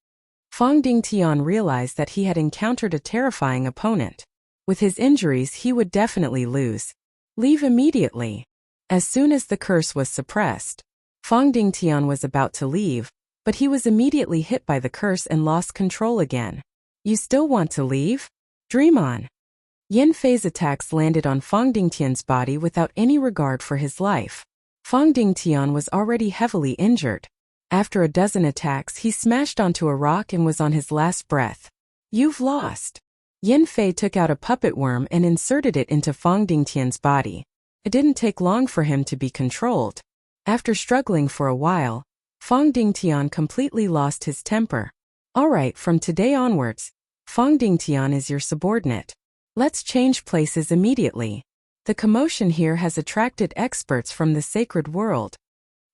Speaker 1: Fang Dingtian realized that he had encountered a terrifying opponent. With his injuries, he would definitely lose. Leave immediately. As soon as the curse was suppressed, Fang Dingtian was about to leave, but he was immediately hit by the curse and lost control again. You still want to leave? Dream on. Yin Fei's attacks landed on Fang Dingtian's body without any regard for his life. Fang Dingtian was already heavily injured. After a dozen attacks, he smashed onto a rock and was on his last breath. You've lost. Yin Fei took out a puppet worm and inserted it into Fang Dingtian's body. It didn't take long for him to be controlled. After struggling for a while, Fang Dingtian completely lost his temper. Alright, from today onwards, Fang Dingtian is your subordinate. Let's change places immediately. The commotion here has attracted experts from the sacred world.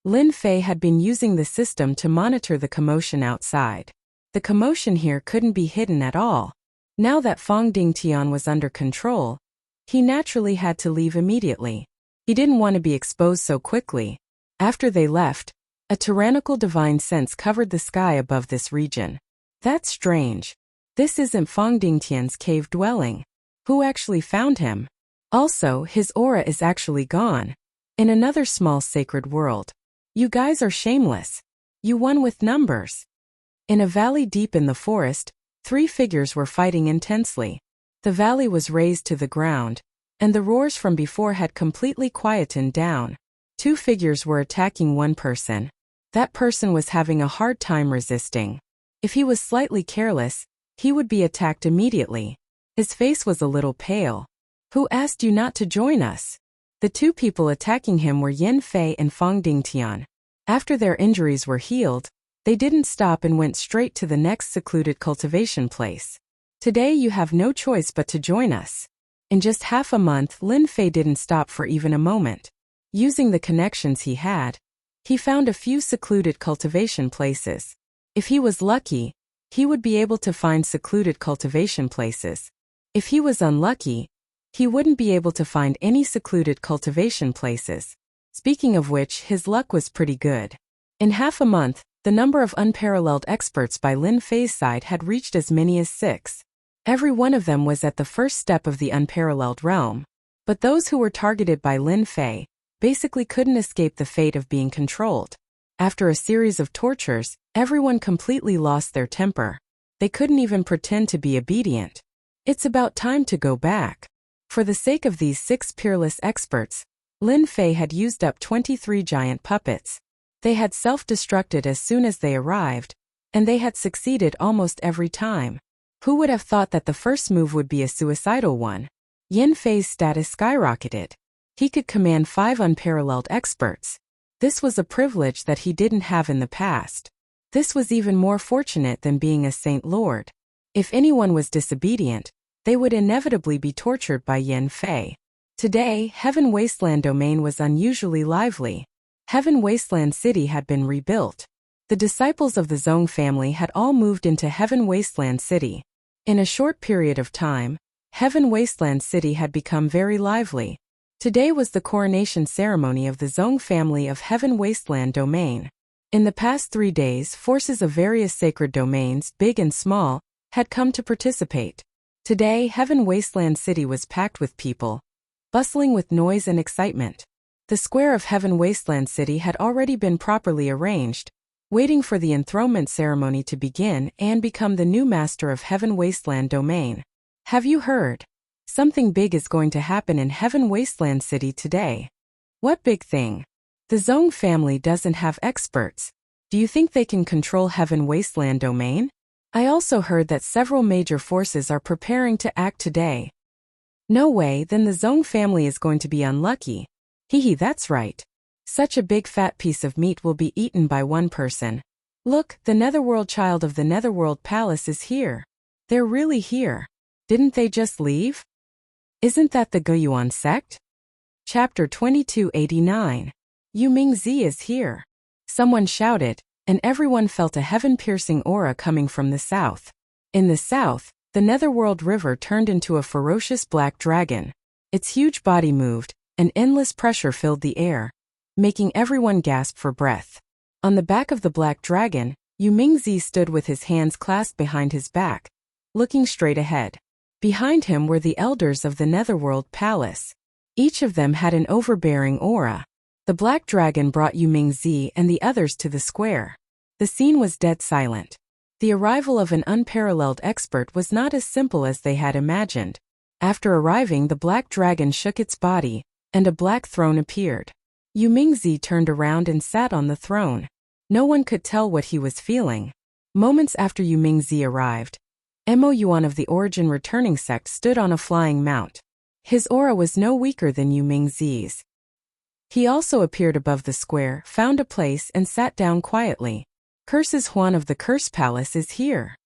Speaker 1: Lin Fei had been using the system to monitor the commotion outside. The commotion here couldn't be hidden at all. Now that Fang Dingtian was under control, he naturally had to leave immediately. He didn't want to be exposed so quickly. After they left, a tyrannical divine sense covered the sky above this region. That's strange. This isn't Fang Dingtian's cave dwelling. Who actually found him? Also, his aura is actually gone. In another small sacred world. You guys are shameless. You won with numbers. In a valley deep in the forest, 3 figures were fighting intensely. The valley was razed to the ground, and the roars from before had completely quietened down. 2 figures were attacking one person. That person was having a hard time resisting. If he was slightly careless, he would be attacked immediately. His face was a little pale. Who asked you not to join us? The 2 people attacking him were Yin Fei and Fang Dingtian. After their injuries were healed, they didn't stop and went straight to the next secluded cultivation place. Today you have no choice but to join us. In just half a month, Lin Fei didn't stop for even a moment. Using the connections he had, he found a few secluded cultivation places. If he was lucky, he would be able to find secluded cultivation places. If he was unlucky, he wouldn't be able to find any secluded cultivation places. Speaking of which, his luck was pretty good. In half a month, the number of unparalleled experts by Lin Fei's side had reached as many as 6. Every one of them was at the first step of the unparalleled realm. But those who were targeted by Lin Fei basically couldn't escape the fate of being controlled. After a series of tortures, everyone completely lost their temper. They couldn't even pretend to be obedient. It's about time to go back. For the sake of these 6 peerless experts, Lin Fei had used up 23 giant puppets. They had self-destructed as soon as they arrived, and they had succeeded almost every time. Who would have thought that the first move would be a suicidal one? Yin Fei's status skyrocketed. He could command 5 unparalleled experts. This was a privilege that he didn't have in the past. This was even more fortunate than being a Saint Lord. If anyone was disobedient, they would inevitably be tortured by Yin Fei. Today, Heaven Wasteland Domain was unusually lively. Heaven Wasteland City had been rebuilt. The disciples of the Zhong family had all moved into Heaven Wasteland City. In a short period of time, Heaven Wasteland City had become very lively. Today was the coronation ceremony of the Zhong family of Heaven Wasteland Domain. In the past 3 days, forces of various sacred domains, big and small, had come to participate. Today, Heaven Wasteland City was packed with people, bustling with noise and excitement. The square of Heaven Wasteland City had already been properly arranged, waiting for the enthronement ceremony to begin and become the new master of Heaven Wasteland Domain. Have you heard? Something big is going to happen in Heaven Wasteland City today. What big thing? The Zhong family doesn't have experts. Do you think they can control Heaven Wasteland Domain? I also heard that several major forces are preparing to act today. No way, then the Zhong family is going to be unlucky. Hehe, that's right. Such a big fat piece of meat will be eaten by one person. Look, the Netherworld child of the Netherworld Palace is here. They're really here. Didn't they just leave? Isn't that the Guiyuan sect? Chapter 2289. Yu Mingzi is here. Someone shouted, and everyone felt a heaven-piercing aura coming from the south. In the south, the Netherworld River turned into a ferocious black dragon. Its huge body moved, and endless pressure filled the air, making everyone gasp for breath. On the back of the black dragon, Yu Mingzi stood with his hands clasped behind his back, looking straight ahead. Behind him were the elders of the Netherworld Palace. Each of them had an overbearing aura. The black dragon brought Yu Mingzi and the others to the square. The scene was dead silent. The arrival of an unparalleled expert was not as simple as they had imagined. After arriving, the black dragon shook its body, and a black throne appeared. Yu Mingzi turned around and sat on the throne. No one could tell what he was feeling. Moments after Yu Mingzi arrived, Mo Yuan of the Origin Returning Sect stood on a flying mount. His aura was no weaker than Yu Mingzi's. He also appeared above the square, found a place and sat down quietly. Curses Huan of the Curse Palace is here.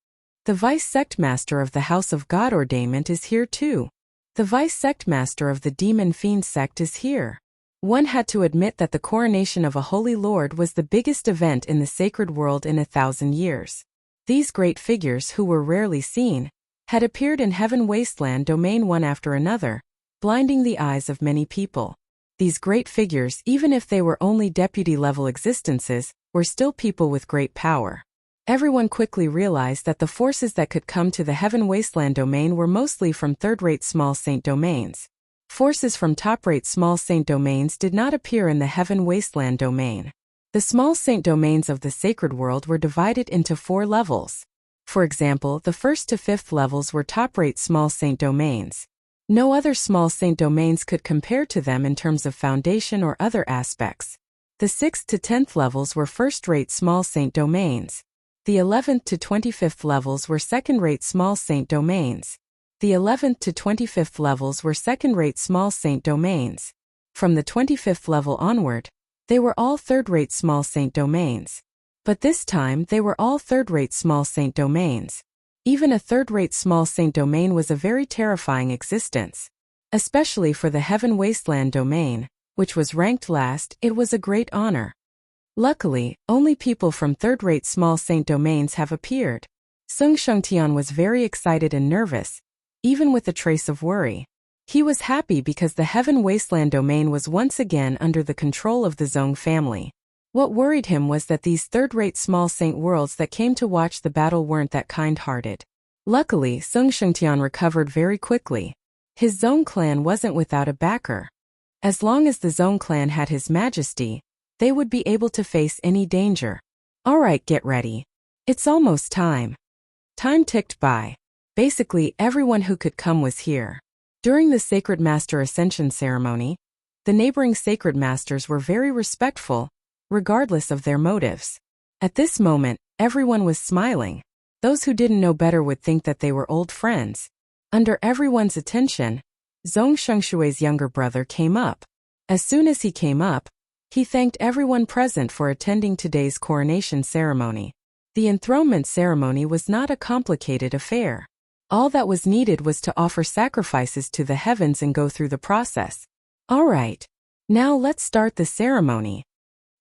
Speaker 1: The Vice Sect Master of the House of God Ordainment is here too. The Vice Sect Master of the Demon Fiend Sect is here. One had to admit that the coronation of a Holy Lord was the biggest event in the sacred world in 1,000 years. These great figures, who were rarely seen, had appeared in Heaven Wasteland Domain one after another, blinding the eyes of many people. These great figures, even if they were only deputy-level existences, were still people with great power. Everyone quickly realized that the forces that could come to the Heaven Wasteland Domain were mostly from third-rate small saint domains. Forces from top-rate small saint domains did not appear in the Heaven Wasteland Domain. The small saint domains of the sacred world were divided into 4 levels. For example, the 1st to 5th levels were top-rate small saint domains. No other small saint domains could compare to them in terms of foundation or other aspects. The 6th to 10th levels were first-rate small saint domains. The 11th to 25th levels were second-rate small saint domains. The 11th to 25th levels were second-rate small saint domains. From the 25th level onward, they were all third-rate small saint domains. But this time they were all third-rate small saint domains. Even a third-rate small saint domain was a very terrifying existence. Especially for the Heaven Wasteland domain, which was ranked last, it was a great honor. Luckily, only people from third-rate small saint domains have appeared. Sung Shengtian was very excited and nervous, even with a trace of worry. He was happy because the Heaven Wasteland domain was once again under the control of the Zong family. What worried him was that these third-rate small saint worlds that came to watch the battle weren't that kind-hearted. Luckily, Sung Shengtian recovered very quickly. His Zong clan wasn't without a backer. As long as the Zong clan had His Majesty, they would be able to face any danger. Alright, get ready. It's almost time. Time ticked by. Basically, everyone who could come was here. During the Sacred Master Ascension ceremony, the neighboring Sacred Masters were very respectful, regardless of their motives. At this moment, everyone was smiling. Those who didn't know better would think that they were old friends. Under everyone's attention, Zong Shengshui's younger brother came up. As soon as he came up, he thanked everyone present for attending today's coronation ceremony. The enthronement ceremony was not a complicated affair. All that was needed was to offer sacrifices to the heavens and go through the process. Alright, now let's start the ceremony.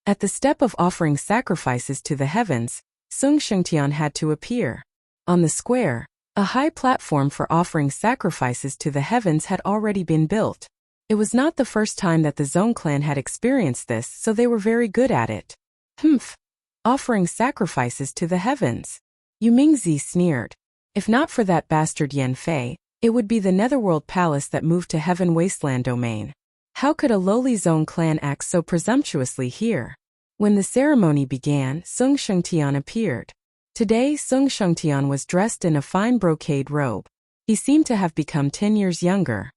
Speaker 1: At the step of offering sacrifices to the heavens, Sung Shengtian had to appear. On the square, a high platform for offering sacrifices to the heavens had already been built. It was not the first time that the Zong clan had experienced this, so they were very good at it. Humph! Offering sacrifices to the heavens. Yu Mingzi sneered. If not for that bastard Yan Fei, it would be the Netherworld Palace that moved to Heaven Wasteland domain. How could a lowly Zong clan act so presumptuously here? When the ceremony began, Sung Shengtian appeared. Today, Sung Shengtian was dressed in a fine brocade robe. He seemed to have become 10 years younger.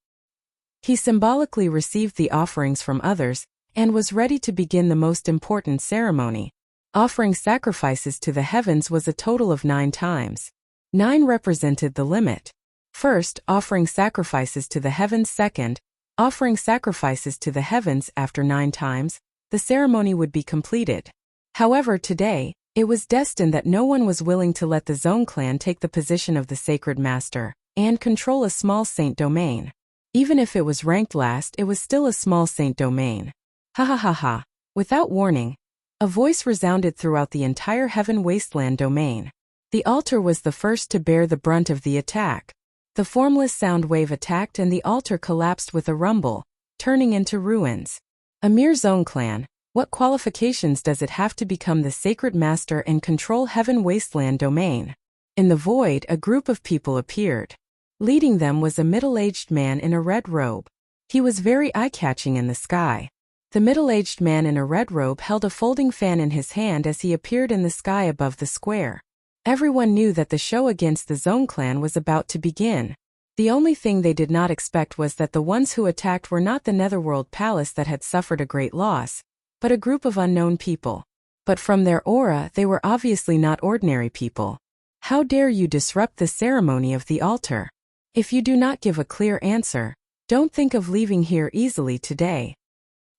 Speaker 1: He symbolically received the offerings from others and was ready to begin the most important ceremony. Offering sacrifices to the heavens was a total of 9 times. 9 represented the limit. First, offering sacrifices to the heavens. Second, offering sacrifices to the heavens. After 9 times, the ceremony would be completed. However, today, it was destined that no one was willing to let the Zong clan take the position of the Sacred Master and control a small saint domain. Even if it was ranked last, it was still a small saint domain. Ha ha ha ha. Without warning, a voice resounded throughout the entire Heaven Wasteland domain. The altar was the first to bear the brunt of the attack. The formless sound wave attacked and the altar collapsed with a rumble, turning into ruins. A mere Zong clan, what qualifications does it have to become the Sacred Master and control Heaven Wasteland domain? In the void, a group of people appeared. Leading them was a middle-aged man in a red robe. He was very eye-catching in the sky. The middle-aged man in a red robe held a folding fan in his hand as he appeared in the sky above the square. Everyone knew that the show against the Zong clan was about to begin. The only thing they did not expect was that the ones who attacked were not the Netherworld Palace that had suffered a great loss, but a group of unknown people. But from their aura, they were obviously not ordinary people. How dare you disrupt the ceremony of the altar? If you do not give a clear answer, don't think of leaving here easily today.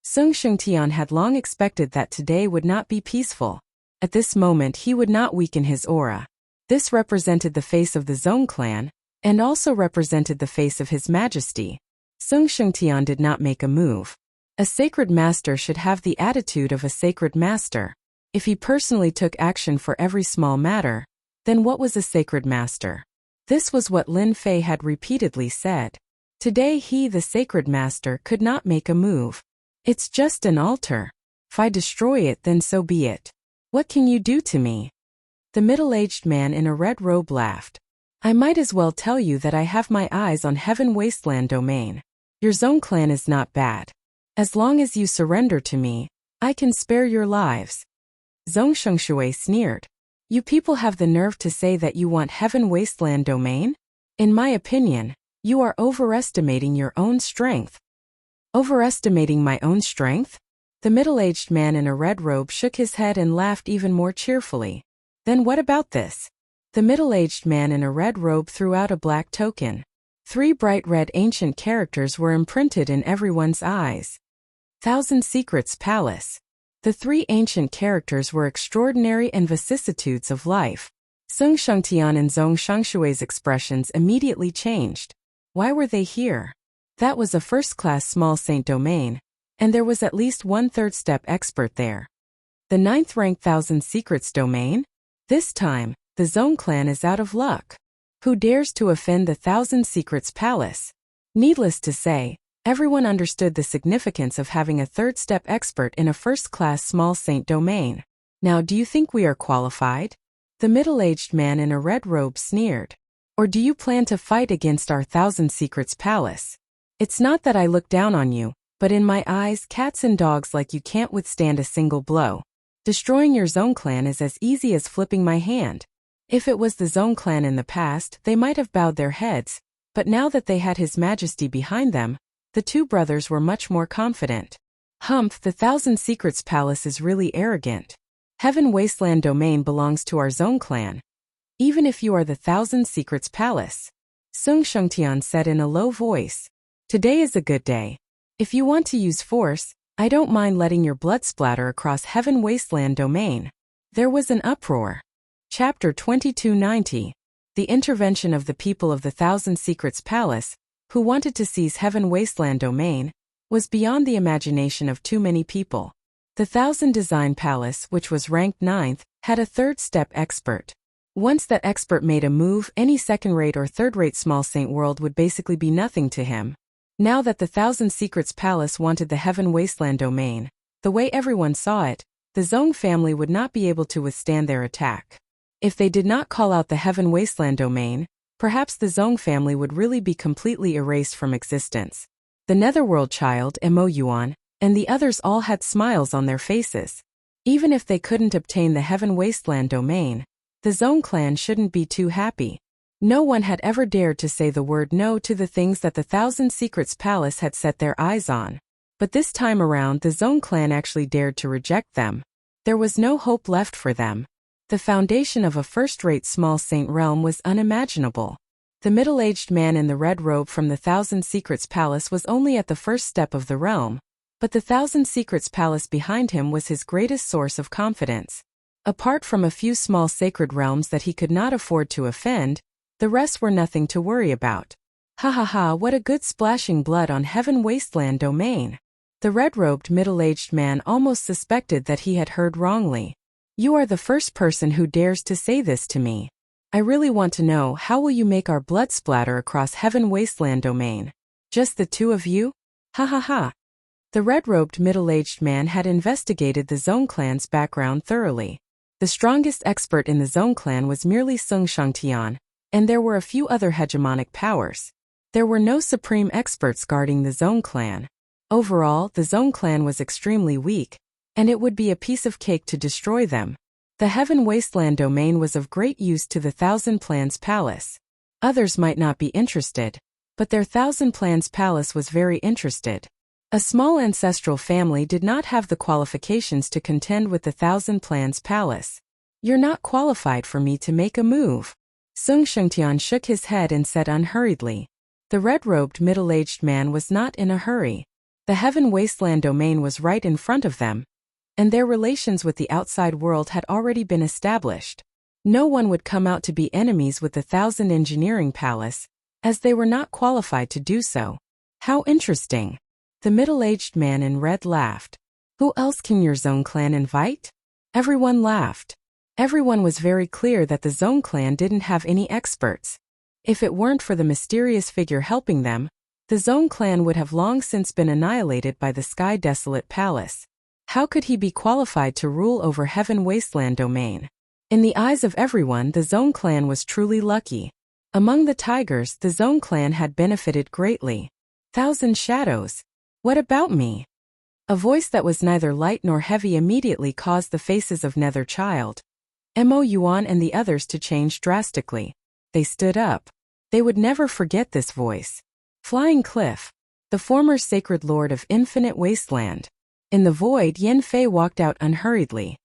Speaker 1: Sung Shengtian had long expected that today would not be peaceful. At this moment he would not weaken his aura. This represented the face of the Zong clan, and also represented the face of His Majesty. Sung Shengtian did not make a move. A Sacred Master should have the attitude of a Sacred Master. If he personally took action for every small matter, then what was a Sacred Master? This was what Lin Fei had repeatedly said. Today he, the Sacred Master, could not make a move. It's just an altar. If I destroy it, then so be it. What can you do to me? The middle-aged man in a red robe laughed. I might as well tell you that I have my eyes on Heaven Wasteland domain. Your Zong clan is not bad. As long as you surrender to me, I can spare your lives. Zong Shengshui sneered. You people have the nerve to say that you want Heaven Wasteland domain? In my opinion, you are overestimating your own strength. Overestimating my own strength? The middle-aged man in a red robe shook his head and laughed even more cheerfully. Then what about this? The middle-aged man in a red robe threw out a black token. 3 bright red ancient characters were imprinted in everyone's eyes. Thousand Secrets Palace. The 3 ancient characters were extraordinary and vicissitudes of life. Sung Shengtian and Zong Shengshui's expressions immediately changed. Why were they here? That was a first-class small saint domain, and there was at least one third-step expert there. The 9th-ranked Thousand Secrets domain? This time, the Zone clan is out of luck. Who dares to offend the Thousand Secrets Palace? Needless to say, everyone understood the significance of having a third-step expert in a first-class small saint domain. Now, do you think we are qualified? The middle-aged man in a red robe sneered. Or do you plan to fight against our Thousand Secrets Palace? It's not that I look down on you, but in my eyes, cats and dogs like you can't withstand a single blow. Destroying your Zone clan is as easy as flipping my hand. If it was the Zone clan in the past, they might have bowed their heads, but now that they had His Majesty behind them, the two brothers were much more confident. Humph, the Thousand Secrets Palace is really arrogant. Heaven Wasteland domain belongs to our Zone clan. Even if you are the Thousand Secrets Palace. Sung Shengtian said in a low voice. Today is a good day. If you want to use force, I don't mind letting your blood splatter across Heaven Wasteland domain. There was an uproar. Chapter 2290. The intervention of the people of the Thousand Secrets Palace, who wanted to seize Heaven Wasteland domain, was beyond the imagination of too many people. The Thousand Design Palace, which was ranked 9th, had a third-step expert. Once that expert made a move, any second-rate or third-rate small saint world would basically be nothing to him. Now that the Thousand Secrets Palace wanted the Heaven Wasteland domain, the way everyone saw it, the Zong family would not be able to withstand their attack. If they did not call out the Heaven Wasteland domain, perhaps the Zong family would really be completely erased from existence. The Netherworld child, Mo Yuan, and the others all had smiles on their faces. Even if they couldn't obtain the Heaven Wasteland domain, the Zone clan shouldn't be too happy. No one had ever dared to say the word no to the things that the Thousand Secrets Palace had set their eyes on. But this time around the Zone clan actually dared to reject them. There was no hope left for them. The foundation of a first-rate small saint realm was unimaginable. The middle-aged man in the red robe from the Thousand Secrets Palace was only at the first step of the realm, but the Thousand Secrets Palace behind him was his greatest source of confidence. Apart from a few small sacred realms that he could not afford to offend, the rest were nothing to worry about. Ha ha ha, what a good splashing blood on Heaven Wasteland domain. The red-robed middle-aged man almost suspected that he had heard wrongly. You are the first person who dares to say this to me. I really want to know, how will you make our blood splatter across Heaven Wasteland domain? Just the two of you? Ha ha ha. The red-robed middle-aged man had investigated the Zone clan's background thoroughly. The strongest expert in the Zone clan was merely Sung Shangtian, and there were a few other hegemonic powers. There were no supreme experts guarding the Zone clan. Overall, the Zone clan was extremely weak, and it would be a piece of cake to destroy them. The Heaven Wasteland domain was of great use to the Thousand Plans Palace. Others might not be interested, but their Thousand Plans Palace was very interested. A small ancestral family did not have the qualifications to contend with the Thousand Plans Palace. You're not qualified for me to make a move. Sung Shengtian shook his head and said unhurriedly. The red-robed middle-aged man was not in a hurry. The Heaven Wasteland domain was right in front of them, and their relations with the outside world had already been established. No one would come out to be enemies with the Thousand Engineering Palace, as they were not qualified to do so. How interesting. The middle-aged man in red laughed. Who else can your Zone clan invite? Everyone laughed. Everyone was very clear that the Zone clan didn't have any experts. If it weren't for the mysterious figure helping them, the Zone clan would have long since been annihilated by the Sky Desolate Palace. How could he be qualified to rule over Heaven Wasteland domain? In the eyes of everyone, the Zone clan was truly lucky. Among the tigers, the Zone clan had benefited greatly. Thousand Shadows. What about me? A voice that was neither light nor heavy immediately caused the faces of Nether Child, Mo Yuan and the others to change drastically. They stood up. They would never forget this voice. Flying Cliff, the former sacred lord of Infinite Wasteland. In the void, Yin Fei walked out unhurriedly.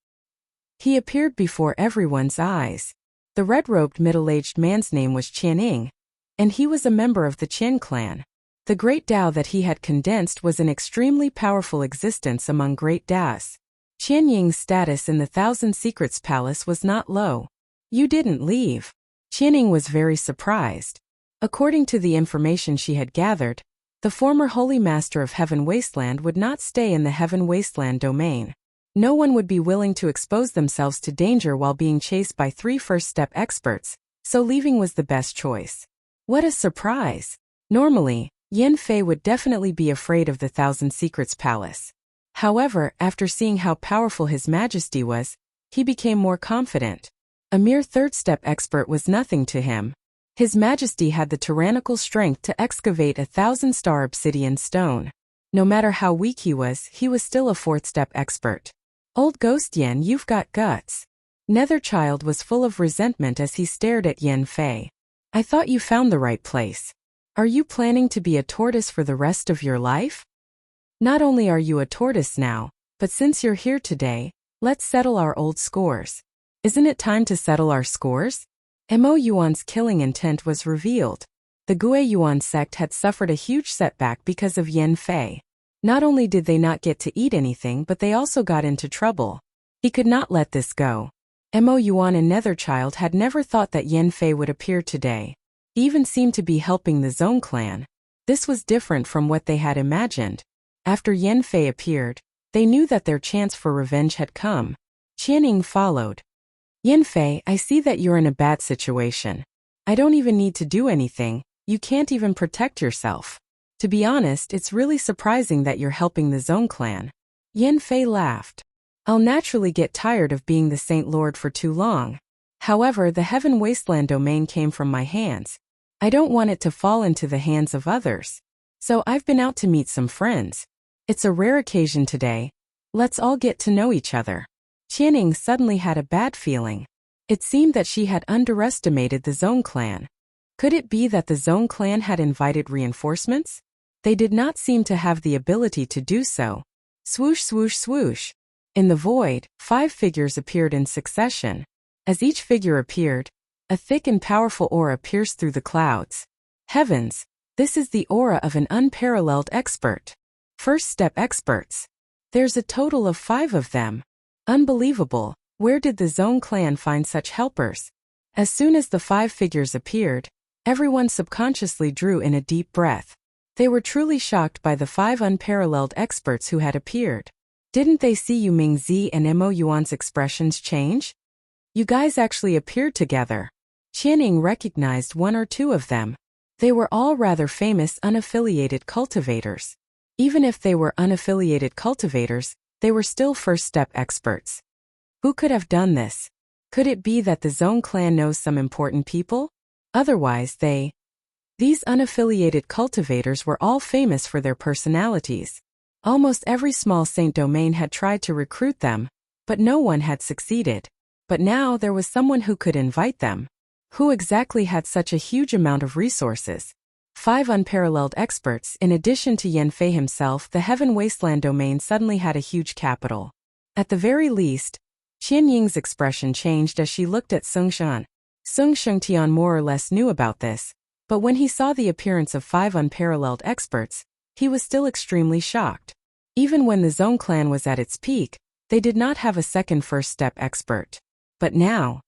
Speaker 1: He appeared before everyone's eyes. The red-robed middle-aged man's name was Qianing, and he was a member of the Qin clan. The great Tao that he had condensed was an extremely powerful existence among great Daos. Qian Ying's status in the Thousand Secrets Palace was not low. You didn't leave. Qianing was very surprised. According to the information she had gathered, The former Holy Master of Heaven Wasteland would not stay in the Heaven Wasteland domain. No one would be willing to expose themselves to danger while being chased by 3 first-step experts, so leaving was the best choice. What a surprise! Normally, Yin Fei would definitely be afraid of the Thousand Secrets Palace. However, after seeing how powerful His Majesty was, he became more confident. A mere third-step expert was nothing to him. His Majesty had the tyrannical strength to excavate 1,000-star obsidian stone. No matter how weak he was still a fourth-step expert. Old Ghost Yen, you've got guts. Netherchild was full of resentment as he stared at Yin Fei. I thought you found the right place. Are you planning to be a tortoise for the rest of your life? Not only are you a tortoise now, but since you're here today, let's settle our old scores. Isn't it time to settle our scores? Mo Yuan's killing intent was revealed. The Gue Yuan sect had suffered a huge setback because of Yin Fei. Not only did they not get to eat anything, but they also got into trouble. He could not let this go. Mo Yuan and Netherchild had never thought that Yin Fei would appear today. He even seemed to be helping the Zong clan. This was different from what they had imagined. After Yin Fei appeared, they knew that their chance for revenge had come. Qianing followed. Yin Fei, I see that you're in a bad situation. I don't even need to do anything, you can't even protect yourself. To be honest, it's really surprising that you're helping the Zong clan. Yin Fei laughed. I'll naturally get tired of being the Saint Lord for too long. However, the Heaven Wasteland domain came from my hands. I don't want it to fall into the hands of others. So I've been out to meet some friends. It's a rare occasion today. Let's all get to know each other. Qianing suddenly had a bad feeling. It seemed that she had underestimated the Zong clan. Could it be that the Zong clan had invited reinforcements? They did not seem to have the ability to do so. Swoosh, swoosh, swoosh. In the void, 5 figures appeared in succession. As each figure appeared, a thick and powerful aura pierced through the clouds. Heavens! This is the aura of an unparalleled expert. First-step experts. There's a total of 5 of them. Unbelievable. Where did the Zong clan find such helpers? As soon as the 5 figures appeared, everyone subconsciously drew in a deep breath. They were truly shocked by the 5 unparalleled experts who had appeared. Didn't they see Yu Mingzi and Mo Yuan's expressions change? You guys actually appeared together. Qianing recognized 1 or 2 of them. They were all rather famous unaffiliated cultivators. Even if they were unaffiliated cultivators, they were still first-step experts. Who could have done this? Could it be that the Zong clan knows some important people? Otherwise These unaffiliated cultivators were all famous for their personalities. Almost every small saint domain had tried to recruit them, but no one had succeeded. But now there was someone who could invite them. Who exactly had such a huge amount of resources? 5 unparalleled experts. In addition to Yin Fei himself, the Heaven Wasteland domain suddenly had a huge capital. At the very least, Qian Ying's expression changed as she looked at Sung Shan. Sung Shengtian more or less knew about this, but when he saw the appearance of 5 unparalleled experts, he was still extremely shocked. Even when the Zong clan was at its peak, they did not have a second first-step expert. But now,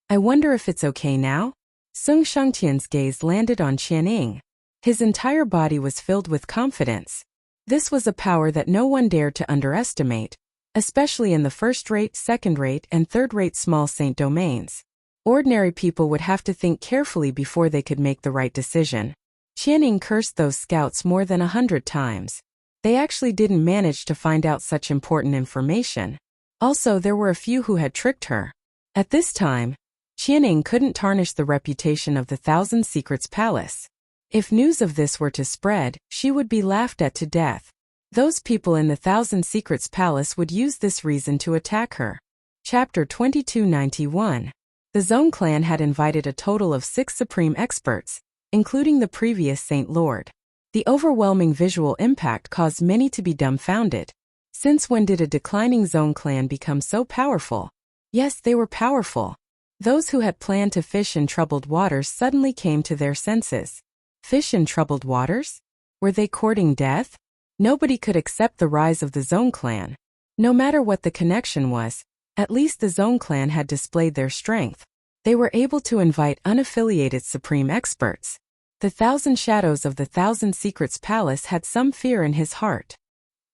Speaker 1: I wonder if it's okay now? Sung Shengtian's gaze landed on Qianing. His entire body was filled with confidence. This was a power that no one dared to underestimate, especially in the first-rate, second-rate, and third-rate small saint domains. Ordinary people would have to think carefully before they could make the right decision. Qianing cursed those scouts more than 100 times. They actually didn't manage to find out such important information. Also, there were a few who had tricked her. At this time, Qianing couldn't tarnish the reputation of the Thousand Secrets Palace. If news of this were to spread, she would be laughed at to death. Those people in the Thousand Secrets Palace would use this reason to attack her. Chapter 2291. The Zong clan had invited a total of 6 supreme experts, including the previous Saint Lord. The overwhelming visual impact caused many to be dumbfounded. Since when did a declining Zong clan become so powerful? Yes, they were powerful. Those who had planned to fish in troubled waters suddenly came to their senses. Fish in troubled waters? Were they courting death? Nobody could accept the rise of the Zong clan. No matter what the connection was, at least the Zong clan had displayed their strength. They were able to invite unaffiliated supreme experts. The Thousand Shadows of the Thousand Secrets Palace had some fear in his heart.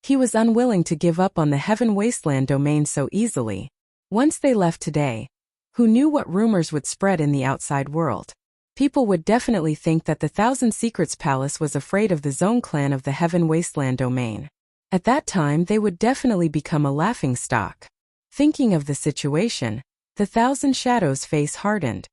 Speaker 1: He was unwilling to give up on the Heaven Wasteland domain so easily. Once they left today, who knew what rumors would spread in the outside world? People would definitely think that the Thousand Secrets Palace was afraid of the Zone clan of the Heaven Wasteland domain. At that time they would definitely become a laughingstock. Thinking of the situation, the Thousand Shadows' face hardened.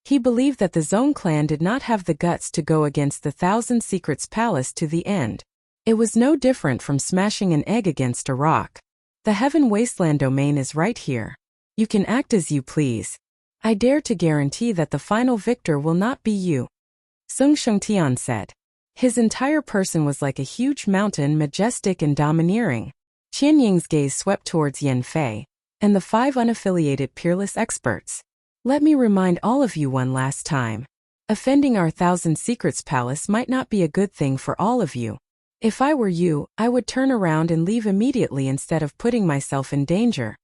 Speaker 1: He believed that the Zone clan did not have the guts to go against the Thousand Secrets Palace to the end. It was no different from smashing an egg against a rock. The Heaven Wasteland domain is right here. You can act as you please. I dare to guarantee that the final victor will not be you, Sung Shengtian said. His entire person was like a huge mountain, majestic and domineering. Qian Ying's gaze swept towards Yan Fei and the 5 unaffiliated peerless experts. Let me remind all of you one last time. Offending our Thousand Secrets Palace might not be a good thing for all of you. If I were you, I would turn around and leave immediately instead of putting myself in danger.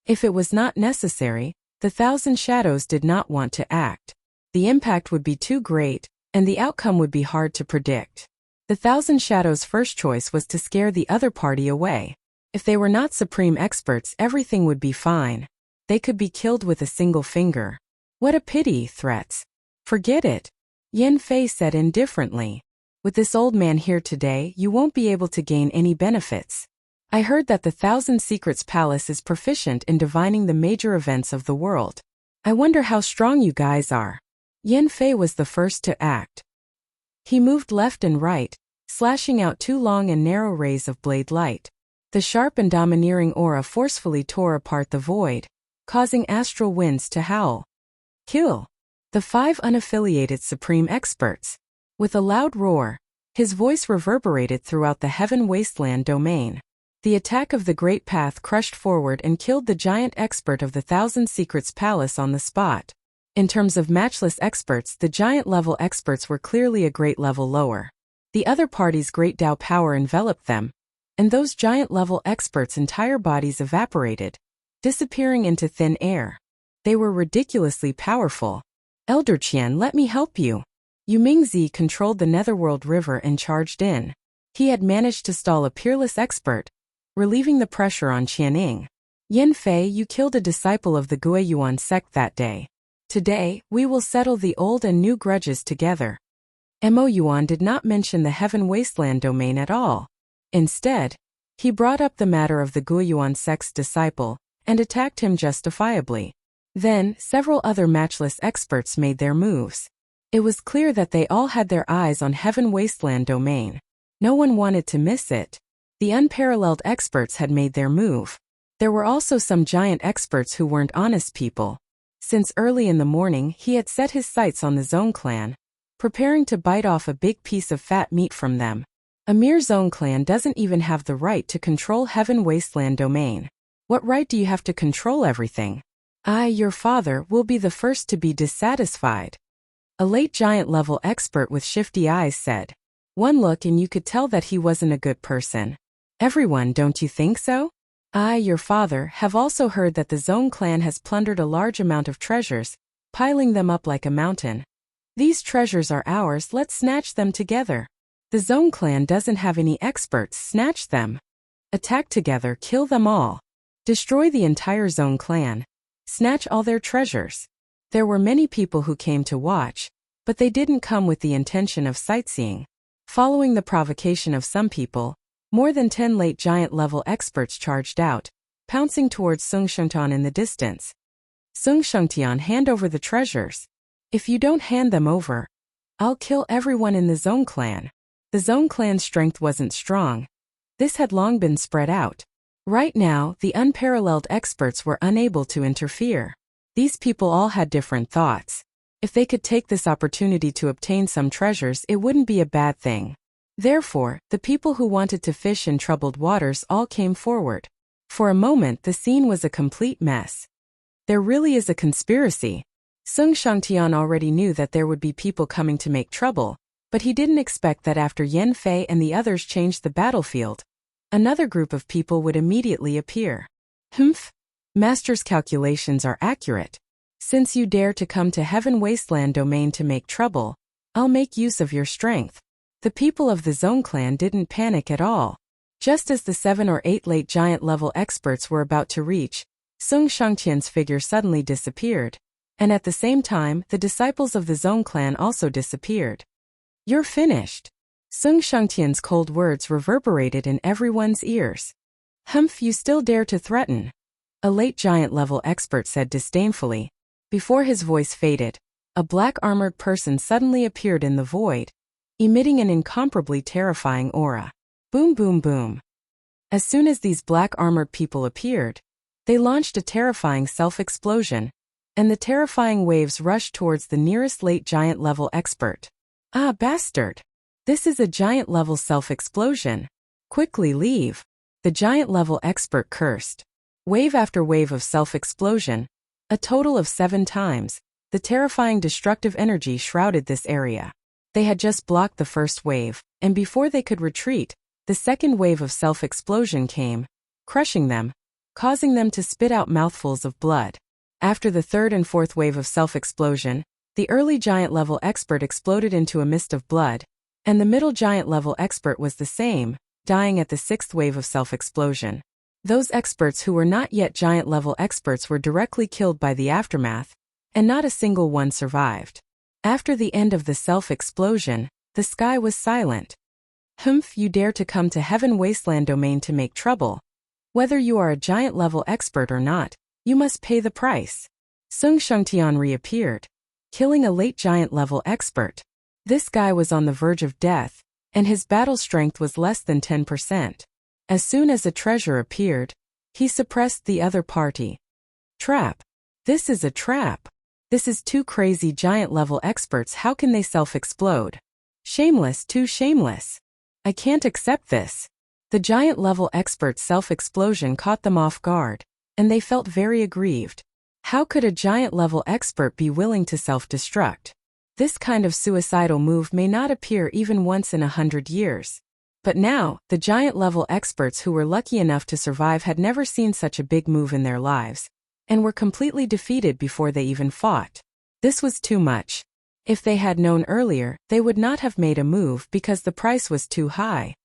Speaker 1: If it was not necessary, the Thousand Shadows did not want to act. The impact would be too great, and the outcome would be hard to predict. The Thousand Shadows' first choice was to scare the other party away. If they were not supreme experts, everything would be fine. They could be killed with a single finger. What a pity, threats. Forget it, Yan Fei said indifferently. With this old man here today, you won't be able to gain any benefits. I heard that the Thousand Secrets Palace is proficient in divining the major events of the world. I wonder how strong you guys are. Yan Fei was the first to act. He moved left and right, slashing out 2 long and narrow rays of blade light. The sharp and domineering aura forcefully tore apart the void, causing astral winds to howl. Kill the 5 unaffiliated supreme experts. With a loud roar, his voice reverberated throughout the Heaven Wasteland domain. The attack of the Great Path crushed forward and killed the giant expert of the Thousand Secrets Palace on the spot. In terms of matchless experts, the giant-level experts were clearly a great level lower. The other party's great Dao power enveloped them, and those giant-level experts' entire bodies evaporated, disappearing into thin air. They were ridiculously powerful. Elder Qian, let me help you. Yu Mingzi controlled the Netherworld River and charged in. He had managed to stall a peerless expert, relieving the pressure on Qianing. Yan Fei, you killed a disciple of the Guiyuan sect that day. Today, we will settle the old and new grudges together. Mo Yuan did not mention the Heaven Wasteland domain at all. Instead, he brought up the matter of the Guiyuan sect's disciple and attacked him justifiably. Then, several other matchless experts made their moves. It was clear that they all had their eyes on Heaven Wasteland domain. No one wanted to miss it. The unparalleled experts had made their move. There were also some giant experts who weren't honest people. Since early in the morning, he had set his sights on the Zone clan, preparing to bite off a big piece of fat meat from them. A mere Zone clan doesn't even have the right to control Heaven Wasteland domain. What right do you have to control everything? I, your father, will be the first to be dissatisfied. A late giant-level expert with shifty eyes said. One look and you could tell that he wasn't a good person. Everyone, don't you think so? I, your father, have also heard that the Zone clan has plundered a large amount of treasures, piling them up like a mountain. These treasures are ours, let's snatch them together. The Zone clan doesn't have any experts, snatch them. Attack together, kill them all. Destroy the entire Zone clan. Snatch all their treasures. There were many people who came to watch, but they didn't come with the intention of sightseeing. Following the provocation of some people, more than 10 late giant-level experts charged out, pouncing towards Sung Shengtian in the distance. Sung Shengtian, hand over the treasures. If you don't hand them over, I'll kill everyone in the Zone clan. The Zone clan's strength wasn't strong. This had long been spread out. Right now, the unparalleled experts were unable to interfere. These people all had different thoughts. If they could take this opportunity to obtain some treasures, it wouldn't be a bad thing. Therefore, the people who wanted to fish in troubled waters all came forward. For a moment, the scene was a complete mess. There really is a conspiracy. Sung Shengtian already knew that there would be people coming to make trouble, but he didn't expect that after Yan Fei and the others changed the battlefield, another group of people would immediately appear. Humph! Master's calculations are accurate. Since you dare to come to Heaven Wasteland domain to make trouble, I'll make use of your strength. The people of the Zong clan didn't panic at all. Just as the 7 or 8 late giant-level experts were about to reach, Sung Shangtian's figure suddenly disappeared. And at the same time, the disciples of the Zong clan also disappeared. You're finished. Sung Shangtian's cold words reverberated in everyone's ears. Humph, you still dare to threaten? A late giant-level expert said disdainfully. Before his voice faded, a black armored person suddenly appeared in the void, emitting an incomparably terrifying aura. Boom, boom, boom. As soon as these black armored people appeared, they launched a terrifying self-explosion, and the terrifying waves rushed towards the nearest late giant-level expert. Ah, bastard! This is a giant-level self-explosion. Quickly leave. The giant-level expert cursed. Wave after wave of self-explosion, a total of 7 times, the terrifying destructive energy shrouded this area. They had just blocked the first wave, and before they could retreat, the second wave of self-explosion came, crushing them, causing them to spit out mouthfuls of blood. After the third and fourth wave of self-explosion, the early giant-level expert exploded into a mist of blood, and the middle giant-level expert was the same, dying at the 6th wave of self-explosion. Those experts who were not yet giant-level experts were directly killed by the aftermath, and not a single one survived. After the end of the self-explosion, the sky was silent. Humph, you dare to come to Heaven Wasteland domain to make trouble. Whether you are a giant-level expert or not, you must pay the price. Sung Shangtian reappeared, killing a late giant-level expert. This guy was on the verge of death, and his battle strength was less than 10%. As soon as a treasure appeared, he suppressed the other party. Trap. This is a trap. This is two crazy giant-level experts. How can they self-explode? Shameless, too shameless. I can't accept this. The giant-level expert's self-explosion caught them off guard, and they felt very aggrieved. How could a giant-level expert be willing to self-destruct? This kind of suicidal move may not appear even once in 100 years. But now, the giant-level experts who were lucky enough to survive had never seen such a big move in their lives, and were completely defeated before they even fought. This was too much. If they had known earlier, they would not have made a move because the price was too high.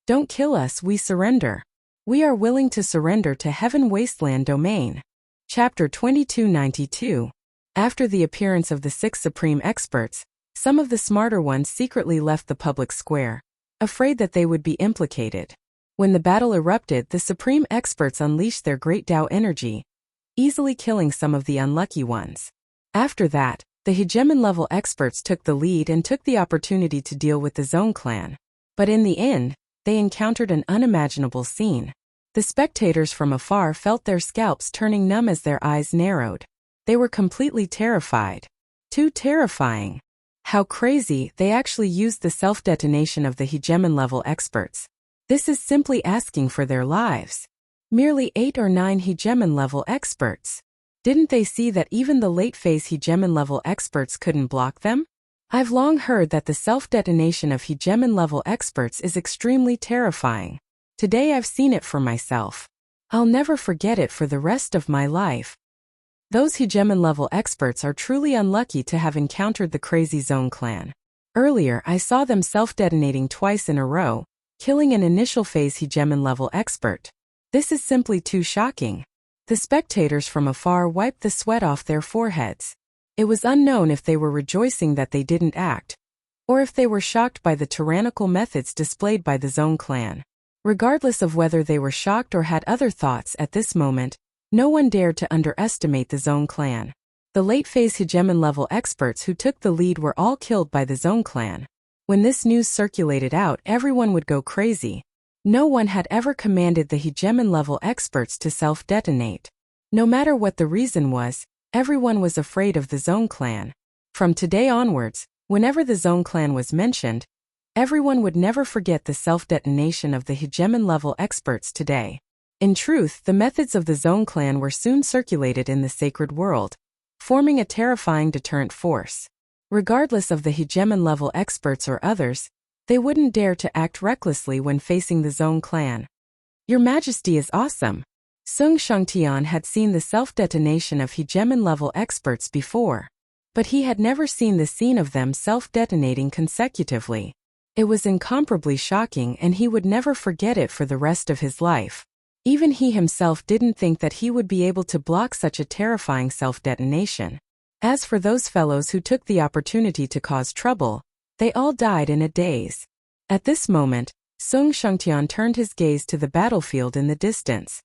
Speaker 1: Don't kill us, we surrender. We are willing to surrender to Heaven Wasteland domain. Chapter 2292. After the appearance of the 6 supreme experts, some of the smarter ones secretly left the public square, afraid that they would be implicated. When the battle erupted, the supreme experts unleashed their great Tao energy, easily killing some of the unlucky ones. After that, the hegemon-level experts took the lead and took the opportunity to deal with the Zong clan. But in the end, they encountered an unimaginable scene. The spectators from afar felt their scalps turning numb as their eyes narrowed. They were completely terrified. Too terrifying. How crazy, they actually used the self-detonation of the hegemon-level experts. This is simply asking for their lives. Merely 8 or 9 hegemon-level experts. Didn't they see that even the late-phase hegemon-level experts couldn't block them? I've long heard that the self-detonation of hegemon-level experts is extremely terrifying. Today I've seen it for myself. I'll never forget it for the rest of my life. Those hegemon-level experts are truly unlucky to have encountered the crazy Zong clan. Earlier I saw them self-detonating twice in a row, killing an initial phase hegemon-level expert. This is simply too shocking. The spectators from afar wiped the sweat off their foreheads. It was unknown if they were rejoicing that they didn't act, or if they were shocked by the tyrannical methods displayed by the Zong clan. Regardless of whether they were shocked or had other thoughts at this moment, no one dared to underestimate the Zong clan. The late-phase hegemon-level experts who took the lead were all killed by the Zong clan. When this news circulated out, everyone would go crazy. No one had ever commanded the hegemon-level experts to self-detonate. No matter what the reason was, everyone was afraid of the Zong clan. From today onwards, whenever the Zong clan was mentioned, everyone would never forget the self-detonation of the hegemon-level experts today. In truth, the methods of the Zong clan were soon circulated in the sacred world, forming a terrifying deterrent force. Regardless of the hegemon-level experts or others, they wouldn't dare to act recklessly when facing the Zong clan. Your Majesty is awesome. Sung Shangtian had seen the self-detonation of hegemon-level experts before. But he had never seen the scene of them self-detonating consecutively. It was incomparably shocking, and he would never forget it for the rest of his life. Even he himself didn't think that he would be able to block such a terrifying self-detonation. As for those fellows who took the opportunity to cause trouble, they all died in a daze. At this moment, Sung Shengtian turned his gaze to the battlefield in the distance.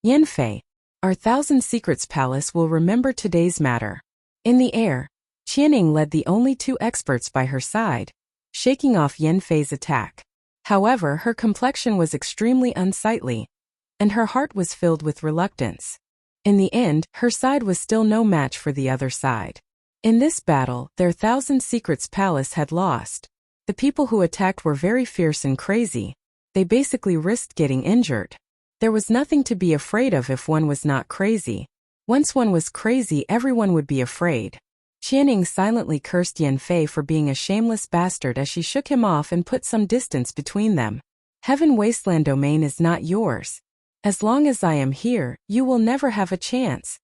Speaker 1: Yanfei, our Thousand Secrets Palace will remember today's matter. In the air, Qianing led the only two experts by her side, shaking off Yanfei's attack. However, her complexion was extremely unsightly, and her heart was filled with reluctance. In the end, her side was still no match for the other side. In this battle, their Thousand Secrets Palace had lost. The people who attacked were very fierce and crazy. They basically risked getting injured. There was nothing to be afraid of if one was not crazy. Once one was crazy, everyone would be afraid. Qianing silently cursed Yanfei for being a shameless bastard as she shook him off and put some distance between them. Heaven Wasteland domain is not yours. As long as I am here, you will never have a chance.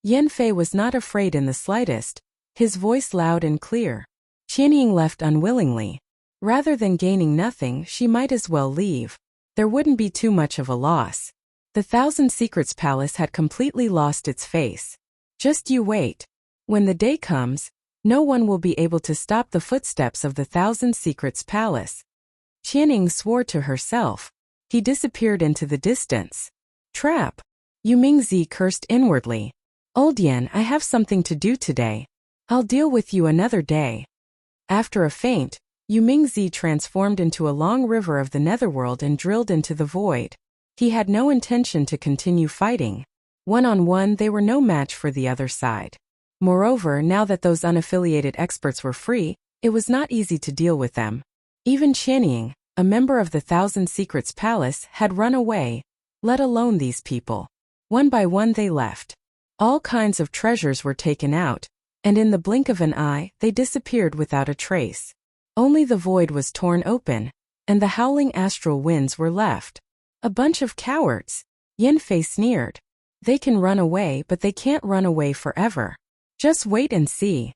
Speaker 1: Yanfei was not afraid in the slightest, his voice loud and clear. Qianing left unwillingly. Rather than gaining nothing, she might as well leave. There wouldn't be too much of a loss. The Thousand Secrets Palace had completely lost its face. Just you wait. When the day comes, no one will be able to stop the footsteps of the Thousand Secrets Palace. Qianing swore to herself. He disappeared into the distance. Trap! Yu Mingzi cursed inwardly. Old Yan, I have something to do today. I'll deal with you another day. After a feint, Yu Mingzi transformed into a long river of the netherworld and drilled into the void. He had no intention to continue fighting. One-on-one, they were no match for the other side. Moreover, now that those unaffiliated experts were free, it was not easy to deal with them. Even Qianing, a member of the Thousand Secrets Palace, had run away, let alone these people. One by one they left. All kinds of treasures were taken out, and in the blink of an eye, they disappeared without a trace. Only the void was torn open, and the howling astral winds were left. A bunch of cowards. Yanfei sneered. They can run away, but they can't run away forever. Just wait and see.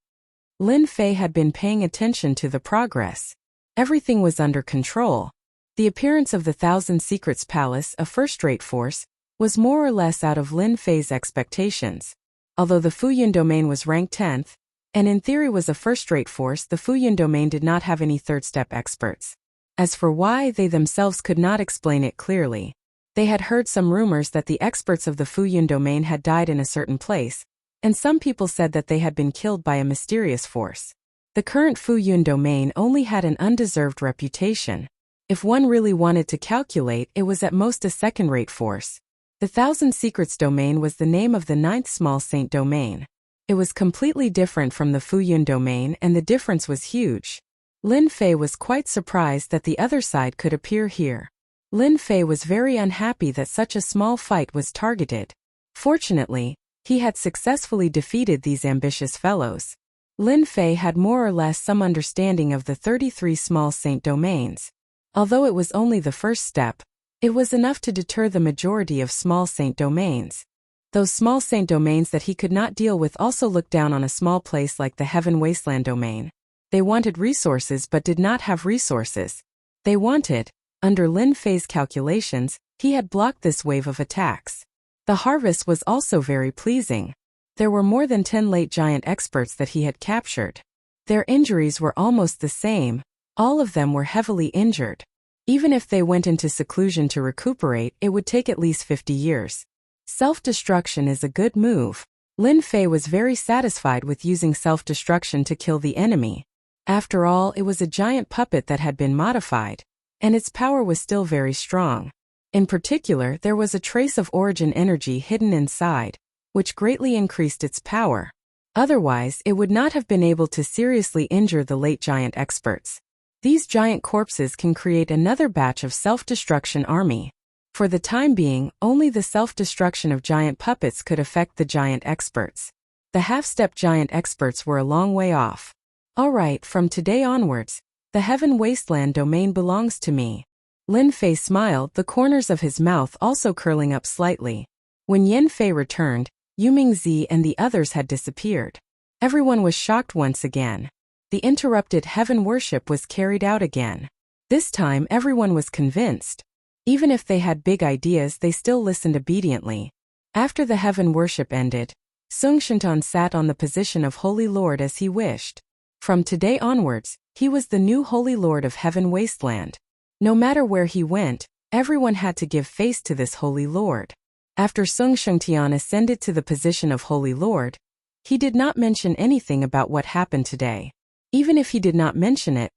Speaker 1: Lin Fei had been paying attention to the progress. Everything was under control. The appearance of the Thousand Secrets Palace, a first-rate force, was more or less out of Lin Fei's expectations. Although the Fuyun domain was ranked 10th, and in theory was a first-rate force, the Fuyun domain did not have any third-step experts. As for why, they themselves could not explain it clearly. They had heard some rumors that the experts of the Fuyun domain had died in a certain place, and some people said that they had been killed by a mysterious force. The current Fuyun domain only had an undeserved reputation. If one really wanted to calculate, it was at most a second-rate force. The Thousand Secrets domain was the name of the 9th small saint domain. It was completely different from the Fuyun domain, and the difference was huge. Lin Fei was quite surprised that the other side could appear here. Lin Fei was very unhappy that such a small fight was targeted. Fortunately, he had successfully defeated these ambitious fellows. Lin Fei had more or less some understanding of the 33 small saint domains. Although it was only the first step, it was enough to deter the majority of small saint domains. Those small saint domains that he could not deal with also looked down on a small place like the Heaven Wasteland domain. They wanted resources but did not have resources. They wanted, under Lin Fei's calculations, he had blocked this wave of attacks. The harvest was also very pleasing. There were more than 10 late giant experts that he had captured. Their injuries were almost the same. All of them were heavily injured. Even if they went into seclusion to recuperate, it would take at least 50 years. Self-destruction is a good move. Lin Fei was very satisfied with using self-destruction to kill the enemy. After all, it was a giant puppet that had been modified, and its power was still very strong. In particular, there was a trace of origin energy hidden inside, which greatly increased its power. Otherwise, it would not have been able to seriously injure the late giant experts. These giant corpses can create another batch of self-destruction army. For the time being, only the self-destruction of giant puppets could affect the giant experts. The half-step giant experts were a long way off. Alright, from today onwards, the Heaven Wasteland domain belongs to me. Lin Fei smiled, the corners of his mouth also curling up slightly. When Yan Fei returned, Yu Mingzi and the others had disappeared. Everyone was shocked once again. The interrupted heaven worship was carried out again. This time everyone was convinced. Even if they had big ideas, they still listened obediently. After the heaven worship ended, Sung Shantan sat on the position of Holy Lord as he wished. From today onwards, he was the new Holy Lord of Heaven Wasteland. No matter where he went, everyone had to give face to this Holy Lord. After Sung Shengtian ascended to the position of Holy Lord, he did not mention anything about what happened today. Even if he did not mention it,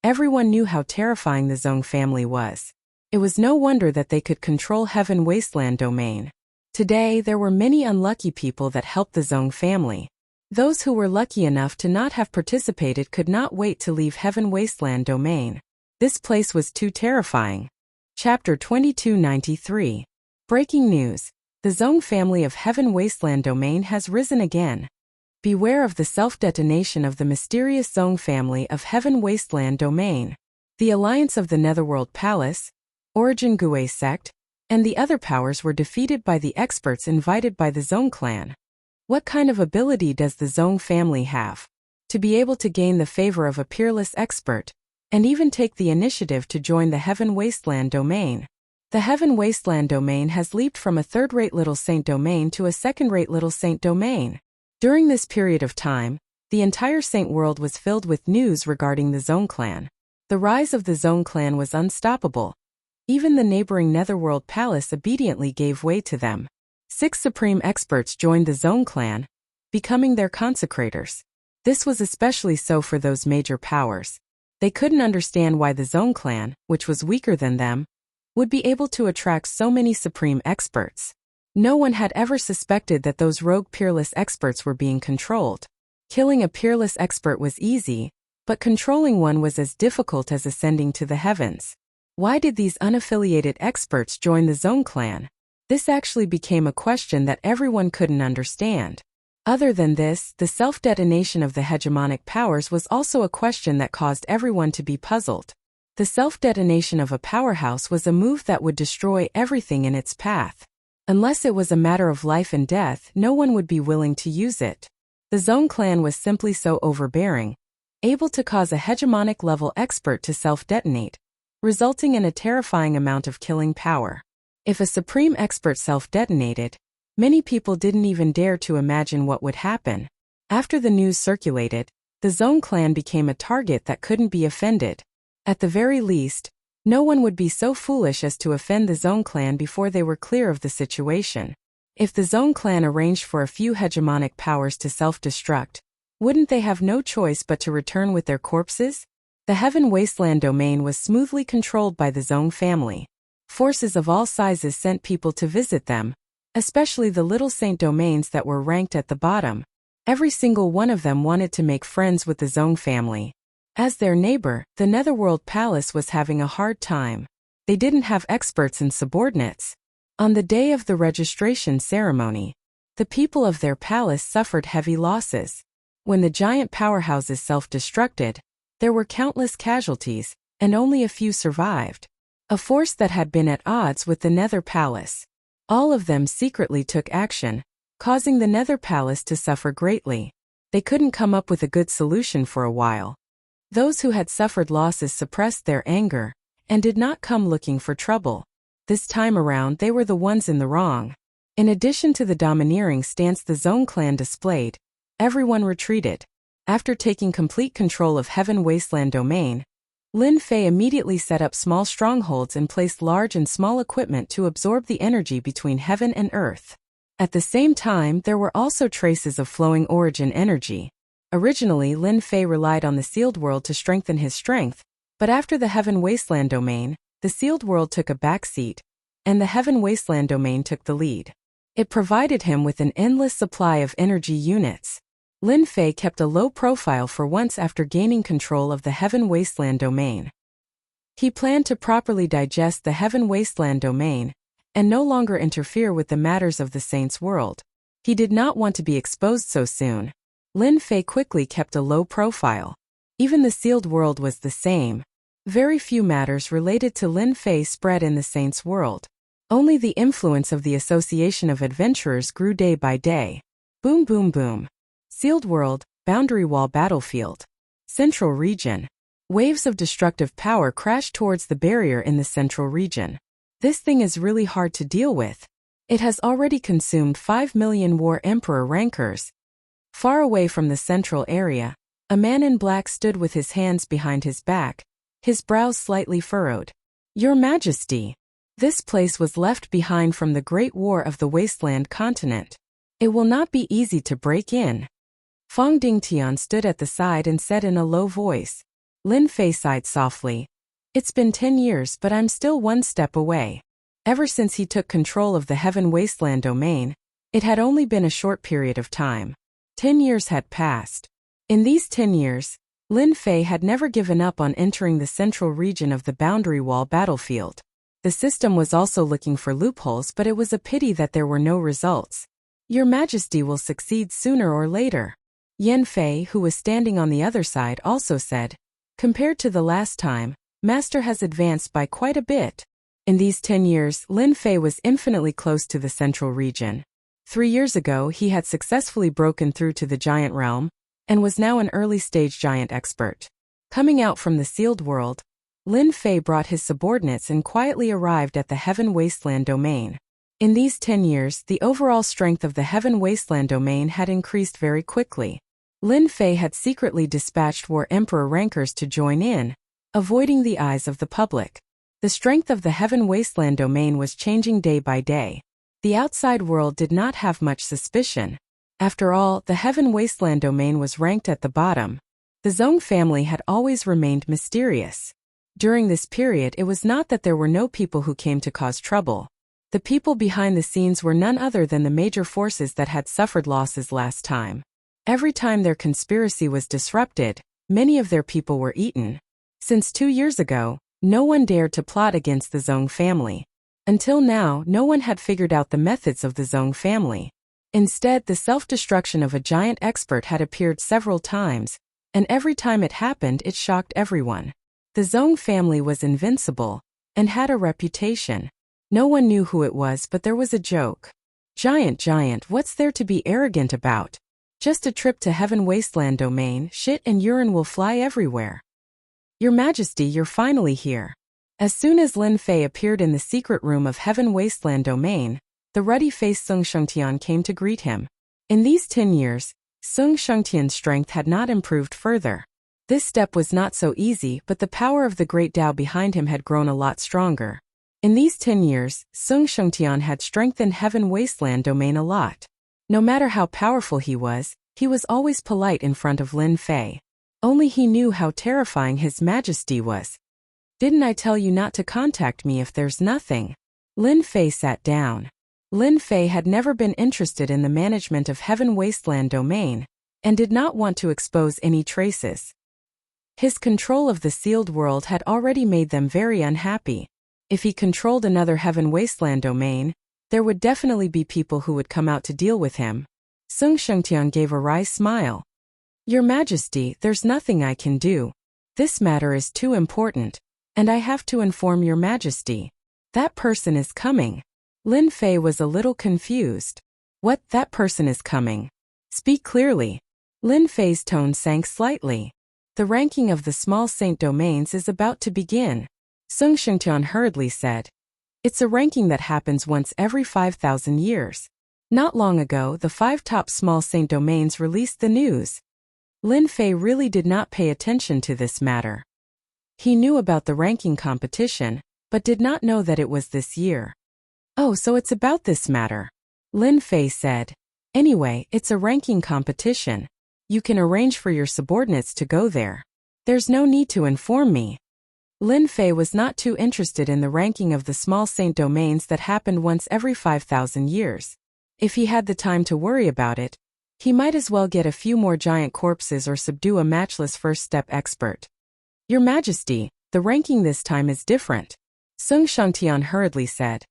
Speaker 1: everyone knew how terrifying the Zong family was. It was no wonder that they could control Heaven Wasteland domain. Today there were many unlucky people that helped the Zong family. Those who were lucky enough to not have participated could not wait to leave Heaven Wasteland domain. This place was too terrifying. Chapter 2293. Breaking news. The Zong family of Heaven Wasteland domain has risen again. Beware of the self-detonation of the mysterious Zong family of Heaven Wasteland domain. The alliance of the Netherworld Palace, Origin Gue sect, and the other powers were defeated by the experts invited by the Zong clan. What kind of ability does the Zong family have? To be able to gain the favor of a peerless expert, and even take the initiative to join the Heaven Wasteland domain. The Heaven Wasteland domain has leaped from a third-rate Little Saint domain to a second-rate Little Saint domain. During this period of time, the entire Saint world was filled with news regarding the Zong clan. The rise of the Zong clan was unstoppable. Even the neighboring Netherworld Palace obediently gave way to them. 6 supreme experts joined the Zong clan, becoming their consecrators. This was especially so for those major powers. They couldn't understand why the Zong clan, which was weaker than them, would be able to attract so many supreme experts. No one had ever suspected that those rogue peerless experts were being controlled. Killing a peerless expert was easy, but controlling one was as difficult as ascending to the heavens. Why did these unaffiliated experts join the Zong clan? This actually became a question that everyone couldn't understand. Other than this, the self-detonation of the hegemonic powers was also a question that caused everyone to be puzzled. The self-detonation of a powerhouse was a move that would destroy everything in its path. Unless it was a matter of life and death, no one would be willing to use it. The Zong clan was simply so overbearing, able to cause a hegemonic-level expert to self-detonate, resulting in a terrifying amount of killing power. If a supreme expert self-detonated, many people didn't even dare to imagine what would happen. After the news circulated, the Zong clan became a target that couldn't be offended. At the very least, no one would be so foolish as to offend the Zong clan before they were clear of the situation. If the Zong clan arranged for a few hegemonic powers to self-destruct, wouldn't they have no choice but to return with their corpses? The Heaven Wasteland domain was smoothly controlled by the Zong family. Forces of all sizes sent people to visit them, especially the Little Saint domains that were ranked at the bottom. Every single one of them wanted to make friends with the Zong family. As their neighbor, the Netherworld Palace was having a hard time. They didn't have experts and subordinates. On the day of the registration ceremony, the people of their palace suffered heavy losses. When the giant powerhouses self-destructed, there were countless casualties, and only a few survived. A force that had been at odds with the Nether Palace. All of them secretly took action, causing the Nether Palace to suffer greatly. They couldn't come up with a good solution for a while. Those who had suffered losses suppressed their anger, and did not come looking for trouble. This time around they were the ones in the wrong. In addition to the domineering stance the Zong clan displayed, everyone retreated. After taking complete control of Heaven Wasteland domain, Lin Fei immediately set up small strongholds and placed large and small equipment to absorb the energy between heaven and earth. At the same time, there were also traces of flowing origin energy. Originally, Lin Fei relied on the sealed world to strengthen his strength, but after the Heaven Wasteland domain, the sealed world took a backseat, and the Heaven Wasteland domain took the lead. It provided him with an endless supply of energy units. Lin Fei kept a low profile for once after gaining control of the Heaven Wasteland domain. He planned to properly digest the Heaven Wasteland domain, and no longer interfere with the matters of the Saints' world. He did not want to be exposed so soon. Lin Fei quickly kept a low profile. Even the sealed world was the same. Very few matters related to Lin Fei spread in the Saints' world. Only the influence of the Association of Adventurers grew day by day. Boom boom boom. Sealed world, Boundary Wall Battlefield. Central Region. Waves of destructive power crash towards the barrier in the central region. This thing is really hard to deal with. It has already consumed 5 million War Emperor rankers. Far away from the central area, a man in black stood with his hands behind his back, his brows slightly furrowed. Your Majesty, this place was left behind from the Great War of the Wasteland continent. It will not be easy to break in. Fong Dingtian stood at the side and said in a low voice. Lin Fei sighed softly. It's been 10 years, but I'm still one step away. Ever since he took control of the Heaven Wasteland domain, it had only been a short period of time. 10 years had passed. In these 10 years, Lin Fei had never given up on entering the central region of the Boundary Wall battlefield. The system was also looking for loopholes, but it was a pity that there were no results. Your Majesty will succeed sooner or later. Yan Fei, who was standing on the other side, also said. Compared to the last time, Master has advanced by quite a bit. In these 10 years, Lin Fei was infinitely close to the central region. 3 years ago, he had successfully broken through to the giant realm, and was now an early-stage giant expert. Coming out from the sealed world, Lin Fei brought his subordinates and quietly arrived at the Heaven Wasteland domain. In these 10 years, the overall strength of the Heaven Wasteland domain had increased very quickly. Lin Fei had secretly dispatched War Emperor rankers to join in, avoiding the eyes of the public. The strength of the Heaven Wasteland domain was changing day by day. The outside world did not have much suspicion. After all, the Heaven Wasteland domain was ranked at the bottom. The Zong family had always remained mysterious. During this period, it was not that there were no people who came to cause trouble. The people behind the scenes were none other than the major forces that had suffered losses last time. Every time their conspiracy was disrupted, many of their people were eaten. Since 2 years ago, no one dared to plot against the Zong family. Until now, no one had figured out the methods of the Zong family. Instead, the self-destruction of a giant expert had appeared several times, and every time it happened, it shocked everyone. The Zong family was invincible, and had a reputation. No one knew who it was, but there was a joke. Giant, what's there to be arrogant about? Just a trip to Heaven Wasteland domain, shit and urine will fly everywhere. Your Majesty, you're finally here. As soon as Lin Fei appeared in the secret room of Heaven Wasteland domain, the ruddy-faced Sung Shengtian came to greet him. In these 10 years, Sung Shengtian's strength had not improved further. This step was not so easy, but the power of the great Tao behind him had grown a lot stronger. In these 10 years, Sung Shengtian had strengthened Heaven Wasteland domain a lot. No matter how powerful he was always polite in front of Lin Fei. Only he knew how terrifying His Majesty was. Didn't I tell you not to contact me if there's nothing? Lin Fei sat down. Lin Fei had never been interested in the management of Heaven Wasteland domain, and did not want to expose any traces. His control of the sealed world had already made them very unhappy. If he controlled another Heaven Wasteland domain, there would definitely be people who would come out to deal with him. Sung Shengtian gave a wry smile. Your Majesty, there's nothing I can do. This matter is too important, and I have to inform Your Majesty. That person is coming. Lin Fei was a little confused. What, that person is coming? Speak clearly. Lin Fei's tone sank slightly. The ranking of the small saint domains is about to begin. Sung Shengtian hurriedly said. It's a ranking that happens once every 5,000 years. Not long ago, the 5 top small saint domains released the news. Lin Fei really did not pay attention to this matter. He knew about the ranking competition, but did not know that it was this year. Oh, so it's about this matter. Lin Fei said. Anyway, it's a ranking competition. You can arrange for your subordinates to go there. There's no need to inform me. Lin Fei was not too interested in the ranking of the small saint domains that happened once every 5,000 years. If he had the time to worry about it, he might as well get a few more giant corpses or subdue a matchless first-step expert. Your Majesty, the ranking this time is different. Sung Shengtian hurriedly said.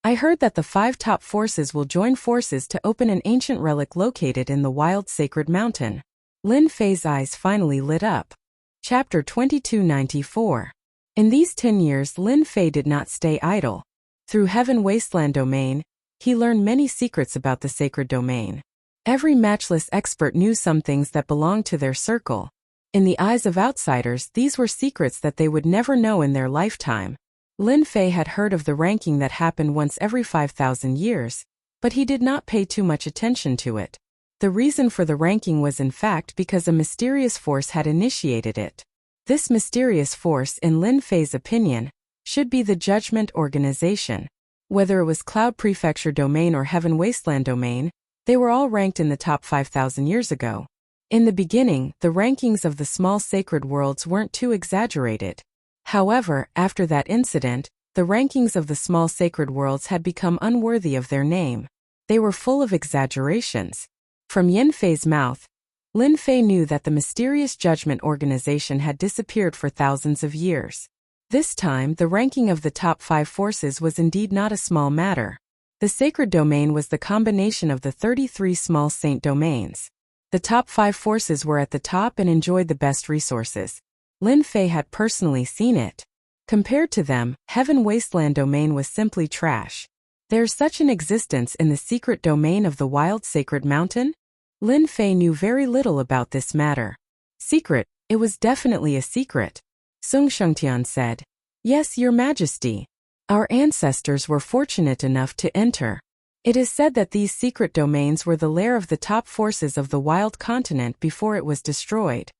Speaker 1: I heard that the 5 top forces will join forces to open an ancient relic located in the wild sacred mountain. Lin Fei's eyes finally lit up. Chapter 2294. In these 10 years, Lin Fei did not stay idle. Through Heaven Wasteland domain, he learned many secrets about the sacred domain. Every matchless expert knew some things that belonged to their circle. In the eyes of outsiders, these were secrets that they would never know in their lifetime. Lin Fei had heard of the ranking that happened once every 5,000 years, but he did not pay too much attention to it. The reason for the ranking was in fact because a mysterious force had initiated it. This mysterious force, in Lin Fei's opinion, should be the Judgment Organization. Whether it was Cloud Prefecture Domain or Heaven Wasteland Domain, they were all ranked in the top 5,000 years ago. In the beginning, the rankings of the small sacred worlds weren't too exaggerated. However, after that incident, the rankings of the small sacred worlds had become unworthy of their name. They were full of exaggerations. From Yin Fei's mouth, Lin Fei knew that the mysterious Judgment Organization had disappeared for thousands of years. This time, the ranking of the top 5 forces was indeed not a small matter. The sacred domain was the combination of the 33 small saint domains. The top 5 forces were at the top and enjoyed the best resources. Lin Fei had personally seen it. Compared to them, Heaven Wasteland Domain was simply trash. There's such an existence in the secret domain of the Wild Sacred Mountain? Lin Fei knew very little about this matter. Secret, it was definitely a secret. Sung Shengtian said. Yes, Your Majesty. Our ancestors were fortunate enough to enter. It is said that these secret domains were the lair of the top forces of the Wild Continent before it was destroyed.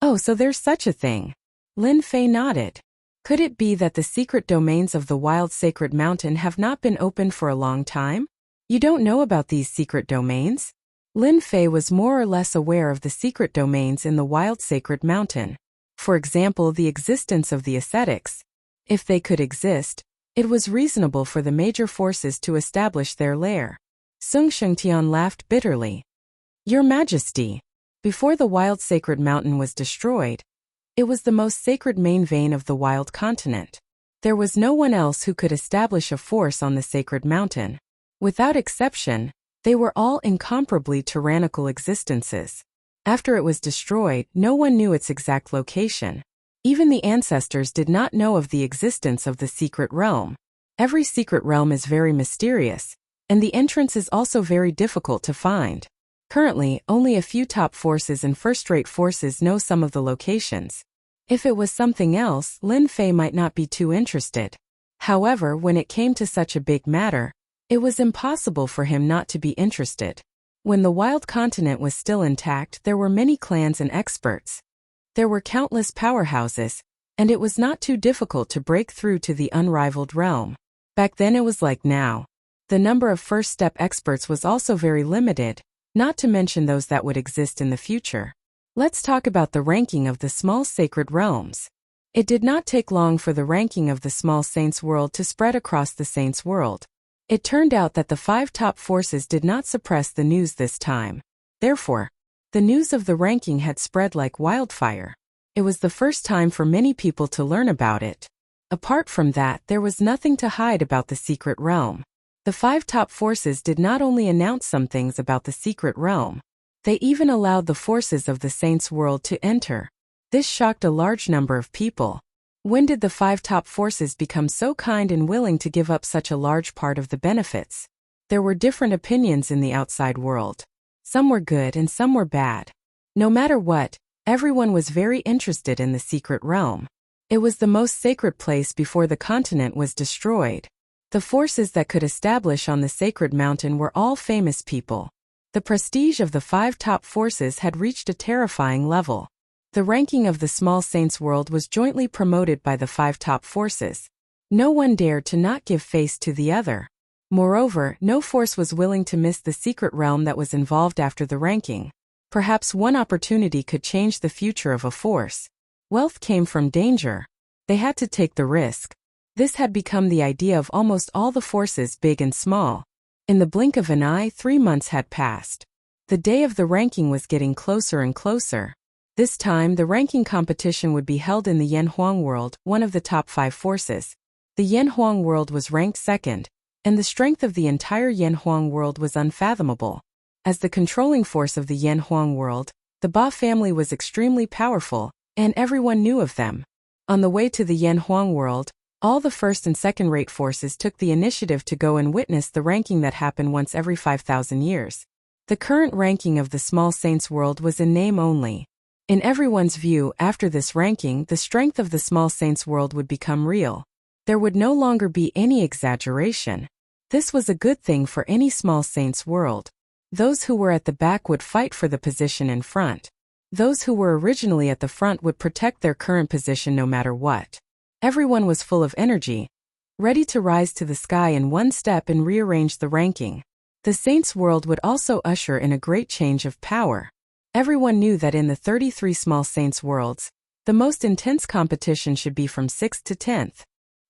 Speaker 1: Oh, so there's such a thing. Lin Fei nodded. Could it be that the secret domains of the Wild Sacred Mountain have not been opened for a long time? You don't know about these secret domains? Lin Fei was more or less aware of the secret domains in the Wild Sacred Mountain. For example, the existence of the ascetics. If they could exist, it was reasonable for the major forces to establish their lair. Sung Shengtian laughed bitterly. Your Majesty, before the Wild Sacred Mountain was destroyed, it was the most sacred main vein of the Wild Continent. There was no one else who could establish a force on the sacred mountain. Without exception, they were all incomparably tyrannical existences. After it was destroyed, no one knew its exact location. Even the ancestors did not know of the existence of the secret realm. Every secret realm is very mysterious, and the entrance is also very difficult to find. Currently, only a few top forces and first-rate forces know some of the locations. If it was something else, Lin Fei might not be too interested. However, when it came to such a big matter, it was impossible for him not to be interested. When the Wild Continent was still intact, there were many clans and experts. There were countless powerhouses, and it was not too difficult to break through to the unrivaled realm. Back then it was like now. The number of first-step experts was also very limited, not to mention those that would exist in the future. Let's talk about the ranking of the small sacred realms. It did not take long for the ranking of the small saints world to spread across the saints world. It turned out that the 5 top forces did not suppress the news this time. Therefore, the news of the ranking had spread like wildfire. It was the first time for many people to learn about it. Apart from that, there was nothing to hide about the secret realm. The 5 top forces did not only announce some things about the secret realm, they even allowed the forces of the saints world to enter. This shocked a large number of people. When did the 5 top forces become so kind and willing to give up such a large part of the benefits? There were different opinions in the outside world. Some were good and some were bad. No matter what, everyone was very interested in the secret realm. It was the most sacred place before the continent was destroyed. The forces that could establish on the sacred mountain were all famous people. The prestige of the 5 top forces had reached a terrifying level. The ranking of the small saints world was jointly promoted by the 5 top forces. No one dared to not give face to the other. Moreover, no force was willing to miss the secret realm that was involved after the ranking. Perhaps one opportunity could change the future of a force. Wealth came from danger. They had to take the risk. This had become the idea of almost all the forces, big and small. In the blink of an eye, 3 months had passed. The day of the ranking was getting closer and closer. This time, the ranking competition would be held in the Yanhuang world, one of the top 5 forces. The Yanhuang world was ranked second, and the strength of the entire Yanhuang world was unfathomable. As the controlling force of the Yanhuang world, the Ba family was extremely powerful, and everyone knew of them. On the way to the Yanhuang world, all the first and second-rate forces took the initiative to go and witness the ranking that happened once every 5,000 years. The current ranking of the Small Saints world was in name only. In everyone's view, after this ranking, the strength of the Small Saints world would become real. There would no longer be any exaggeration. This was a good thing for any Small Saints world. Those who were at the back would fight for the position in front. Those who were originally at the front would protect their current position no matter what. Everyone was full of energy, ready to rise to the sky in one step and rearrange the ranking. The Saints world would also usher in a great change of power. Everyone knew that in the 33 Small Saints worlds, the most intense competition should be from 6th to 10th.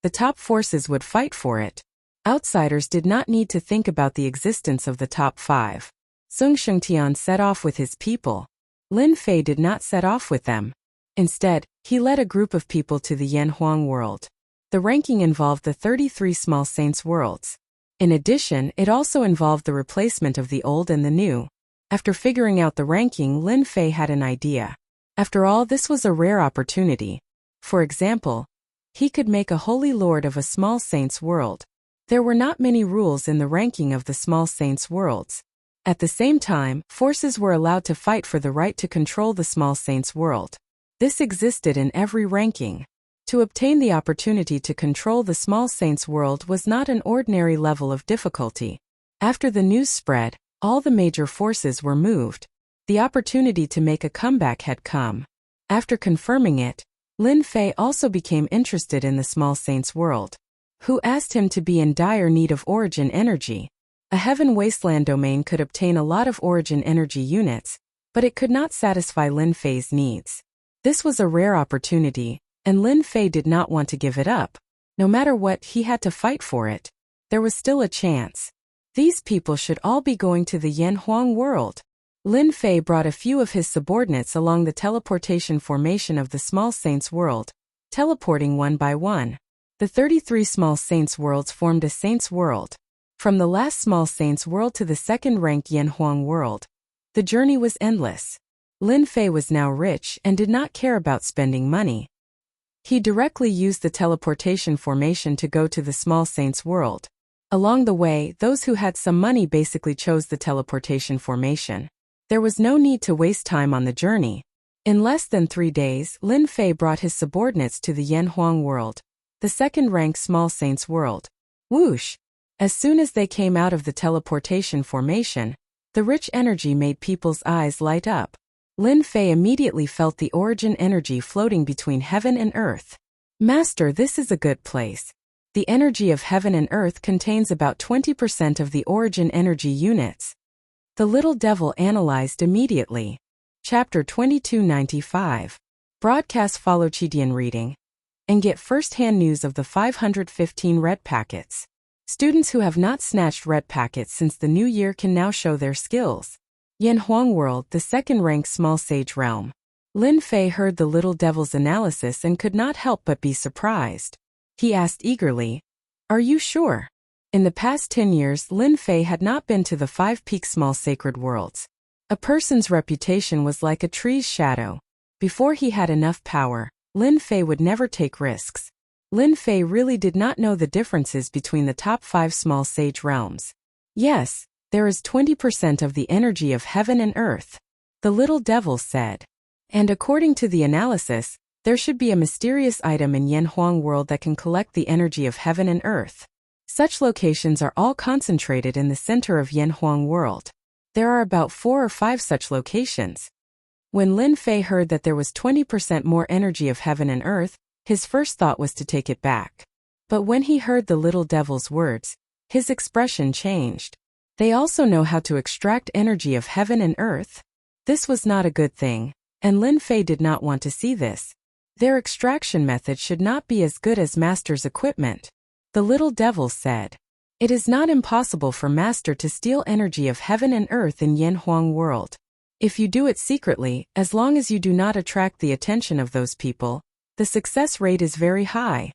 Speaker 1: The top forces would fight for it. Outsiders did not need to think about the existence of the top 5. Sung Shengtian set off with his people. Lin Fei did not set off with them. Instead, he led a group of people to the Yan Huang world. The ranking involved the 33 Small Saints worlds. In addition, it also involved the replacement of the old and the new. After figuring out the ranking, Lin Fei had an idea. After all, this was a rare opportunity. For example, he could make a holy lord of a Small Saints world. There were not many rules in the ranking of the Small Saints worlds. At the same time, forces were allowed to fight for the right to control the Small Saints world. This existed in every ranking. To obtain the opportunity to control the Small Saints world was not an ordinary level of difficulty. After the news spread, all the major forces were moved. The opportunity to make a comeback had come. After confirming it, Lin Fei also became interested in the Small Saints world. Who asked him to be in dire need of origin energy. A Heaven Wasteland domain could obtain a lot of origin energy units, but it could not satisfy Lin Fei's needs. This was a rare opportunity, and Lin Fei did not want to give it up. No matter what, he had to fight for it. There was still a chance. These people should all be going to the Yan Huang world. Lin Fei brought a few of his subordinates along the teleportation formation of the Small Saints world, teleporting one by one. The 33 Small Saints worlds formed a Saints world. From the last Small Saints world to the second-ranked Yan Huang world, the journey was endless. Lin Fei was now rich and did not care about spending money. He directly used the teleportation formation to go to the Small Saints world. Along the way, those who had some money basically chose the teleportation formation. There was no need to waste time on the journey. In less than 3 days, Lin Fei brought his subordinates to the Yan Huang world, the second-ranked Small Saints world. Whoosh! As soon as they came out of the teleportation formation, the rich energy made people's eyes light up. Lin Fei immediately felt the origin energy floating between heaven and earth. Master, this is a good place. The energy of heaven and earth contains about 20% of the origin energy units. The little devil analyzed immediately. Chapter 2295. Broadcast. Follow Chidian reading and get first-hand news of the 515 red packets. Students who have not snatched red packets since the new year can now show their skills. Yan Huang world, the second-ranked Small Sage realm. Lin Fei heard the little devil's analysis and could not help but be surprised. He asked eagerly, "Are you sure?" In the past 10 years, Lin Fei had not been to the 5 peak small sacred worlds. A person's reputation was like a tree's shadow. Before he had enough power, Lin Fei would never take risks. Lin Fei really did not know the differences between the top 5 small sage realms. Yes, there is 20% of the energy of heaven and earth, the little devil said. And according to the analysis, there should be a mysterious item in Yan Huang world that can collect the energy of heaven and earth. Such locations are all concentrated in the center of Yan Huang world. There are about 4 or 5 such locations. When Lin Fei heard that there was 20% more energy of heaven and earth, his first thought was to take it back. But when he heard the little devil's words, his expression changed. They also know how to extract energy of heaven and earth. This was not a good thing, and Lin Fei did not want to see this. Their extraction method should not be as good as Master's equipment. The little devil said, "It is not impossible for Master to steal energy of heaven and earth in Yan Huang world. If you do it secretly, as long as you do not attract the attention of those people, the success rate is very high."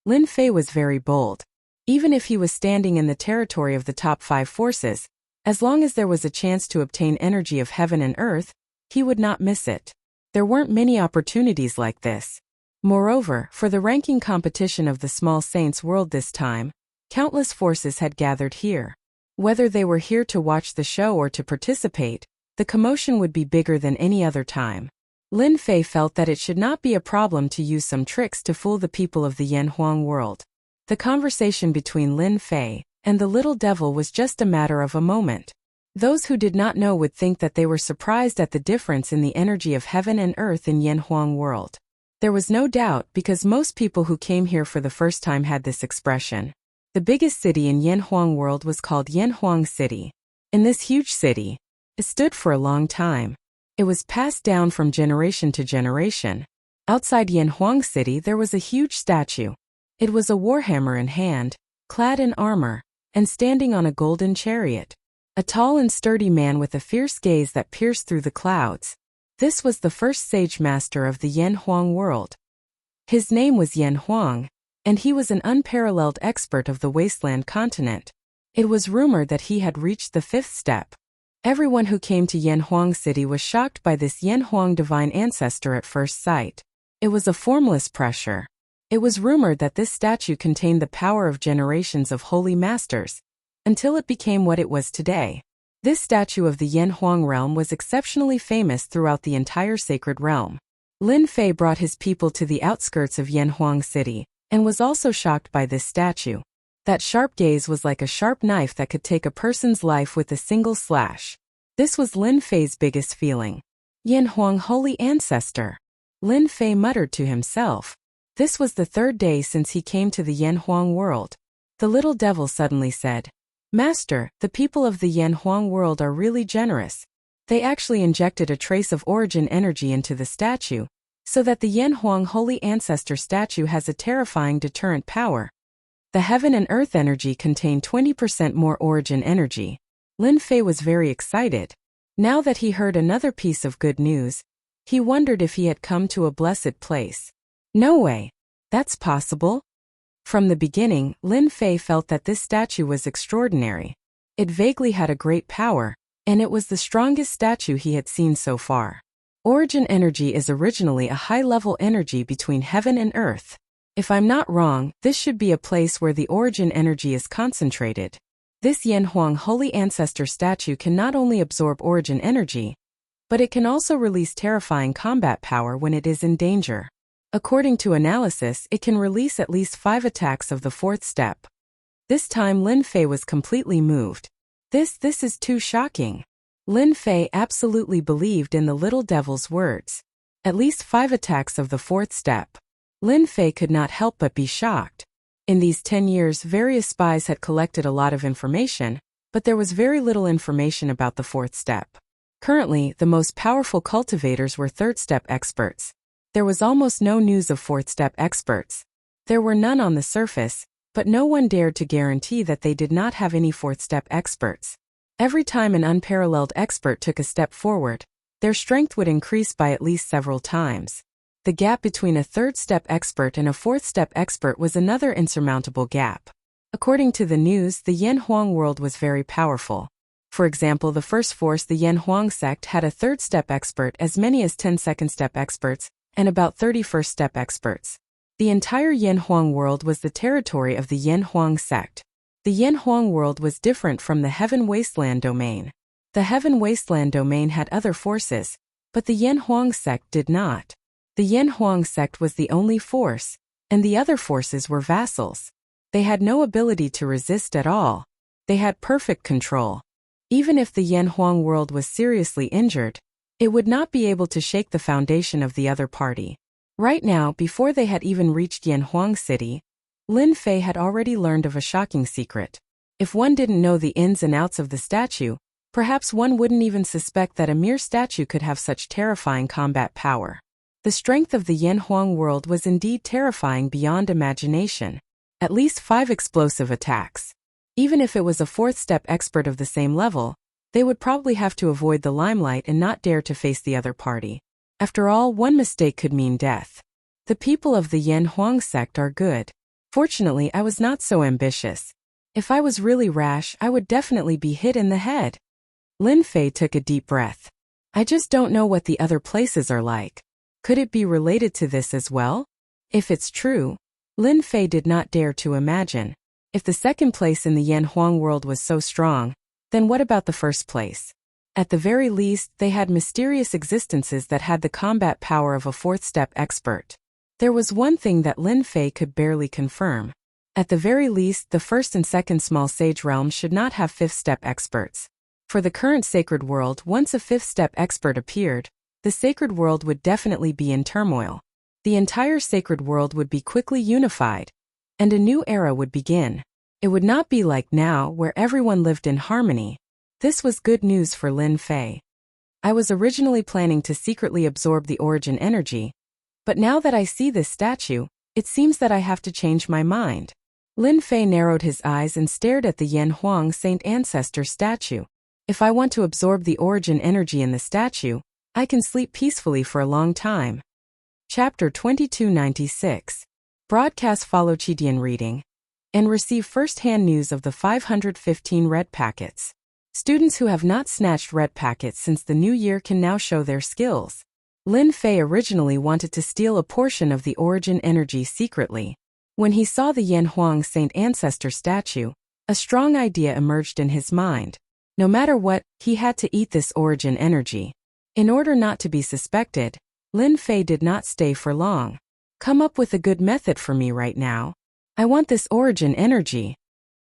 Speaker 1: Lin Fei was very bold. Even if he was standing in the territory of the top 5 forces, as long as there was a chance to obtain energy of heaven and earth, he would not miss it. There weren't many opportunities like this. Moreover, for the ranking competition of the Small Saints world this time, countless forces had gathered here. Whether they were here to watch the show or to participate, the commotion would be bigger than any other time. Lin Fei felt that it should not be a problem to use some tricks to fool the people of the Yanhuang world. The conversation between Lin Fei and the little devil was just a matter of a moment. Those who did not know would think that they were surprised at the difference in the energy of heaven and earth in Yanhuang world. There was no doubt, because most people who came here for the first time had this expression. The biggest city in Yanhuang world was called Yanhuang City. In this huge city, it stood for a long time. It was passed down from generation to generation. Outside Yanhuang City there was a huge statue. It was a warhammer in hand, clad in armor, and standing on a golden chariot. A tall and sturdy man with a fierce gaze that pierced through the clouds. This was the first sage master of the Yanhuang world. His name was Yanhuang, and he was an unparalleled expert of the wasteland continent. It was rumored that he had reached the 5th step. Everyone who came to Yanhuang City was shocked by this Yanhuang divine ancestor at first sight. It was a formless pressure. It was rumored that this statue contained the power of generations of holy masters, until it became what it was today. This statue of the Yanhuang realm was exceptionally famous throughout the entire sacred realm. Lin Fei brought his people to the outskirts of Yanhuang City, and was also shocked by this statue. That sharp gaze was like a sharp knife that could take a person's life with a single slash. This was Lin Fei's biggest feeling. Yanhuang holy ancestor. Lin Fei muttered to himself. This was the 3rd day since he came to the Yanhuang world. The little devil suddenly said, "Master, the people of the Yanhuang world are really generous. They actually injected a trace of origin energy into the statue, so that the Yanhuang holy ancestor statue has a terrifying deterrent power. The heaven and earth energy contain 20% more origin energy." Lin Fei was very excited. Now that he heard another piece of good news, he wondered if he had come to a blessed place. No way. That's possible. From the beginning, Lin Fei felt that this statue was extraordinary. It vaguely had a great power, and it was the strongest statue he had seen so far. Origin energy is originally a high-level energy between heaven and earth. If I'm not wrong, this should be a place where the origin energy is concentrated. This Yanhuang holy ancestor statue can not only absorb origin energy, but it can also release terrifying combat power when it is in danger. According to analysis, it can release at least 5 attacks of the 4th step. This time Lin Fei was completely moved. This is too shocking. Lin Fei absolutely believed in the little devil's words. At least 5 attacks of the 4th step. Lin Fei could not help but be shocked. In these 10 years, various spies had collected a lot of information, but there was very little information about the 4th step. Currently, the most powerful cultivators were 3rd step experts. There was almost no news of 4th step experts. There were none on the surface, but no one dared to guarantee that they did not have any 4th step experts. Every time an unparalleled expert took a step forward, their strength would increase by at least several times. The gap between a 3rd step expert and a 4th step expert was another insurmountable gap. According to the news, the Yanhuang world was very powerful. For example, the first force, the Yanhuang sect, had a 3rd step expert, as many as 10 2nd step experts, and about 30 1st step experts. The entire Yanhuang world was the territory of the Yanhuang sect. The Yanhuang world was different from the Heaven Wasteland domain. The Heaven Wasteland domain had other forces, but the Yanhuang sect did not. The Yanhuang sect was the only force, and the other forces were vassals. They had no ability to resist at all. They had perfect control. Even if the Yanhuang world was seriously injured, it would not be able to shake the foundation of the other party. Right now, before they had even reached Yanhuang City, Lin Fei had already learned of a shocking secret. If one didn't know the ins and outs of the statue, perhaps one wouldn't even suspect that a mere statue could have such terrifying combat power. The strength of the Yanhuang world was indeed terrifying beyond imagination. At least 5 explosive attacks. Even if it was a 4th step expert of the same level, they would probably have to avoid the limelight and not dare to face the other party. After all, one mistake could mean death. The people of the Yanhuang sect are good. Fortunately, I was not so ambitious. If I was really rash, I would definitely be hit in the head. Lin Fei took a deep breath. I just don't know what the other places are like. Could it be related to this as well? If it's true, Lin Fei did not dare to imagine. If the second place in the Yan Huang world was so strong, then what about the first place? At the very least, they had mysterious existences that had the combat power of a fourth-step expert. There was one thing that Lin Fei could barely confirm. At the very least, the first and second small sage realms should not have fifth-step experts. For the current sacred world, once a fifth-step expert appeared, the sacred world would definitely be in turmoil. The entire sacred world would be quickly unified, and a new era would begin. It would not be like now, where everyone lived in harmony. This was good news for Lin Fei. I was originally planning to secretly absorb the origin energy, but now that I see this statue, it seems that I have to change my mind. Lin Fei narrowed his eyes and stared at the Yan Huang Saint Ancestor statue. If I want to absorb the origin energy in the statue, I can sleep peacefully for a long time. Chapter 2296. Broadcast. Follow Chidian reading and receive first-hand news of the 515 red packets. Students who have not snatched red packets since the new year can now show their skills. Lin Fei originally wanted to steal a portion of the origin energy secretly. When he saw the Yan Huang Saint Ancestor statue, a strong idea emerged in his mind. No matter what, he had to eat this origin energy. In order not to be suspected, Lin Fei did not stay for long. Come up with a good method for me right now. I want this origin energy.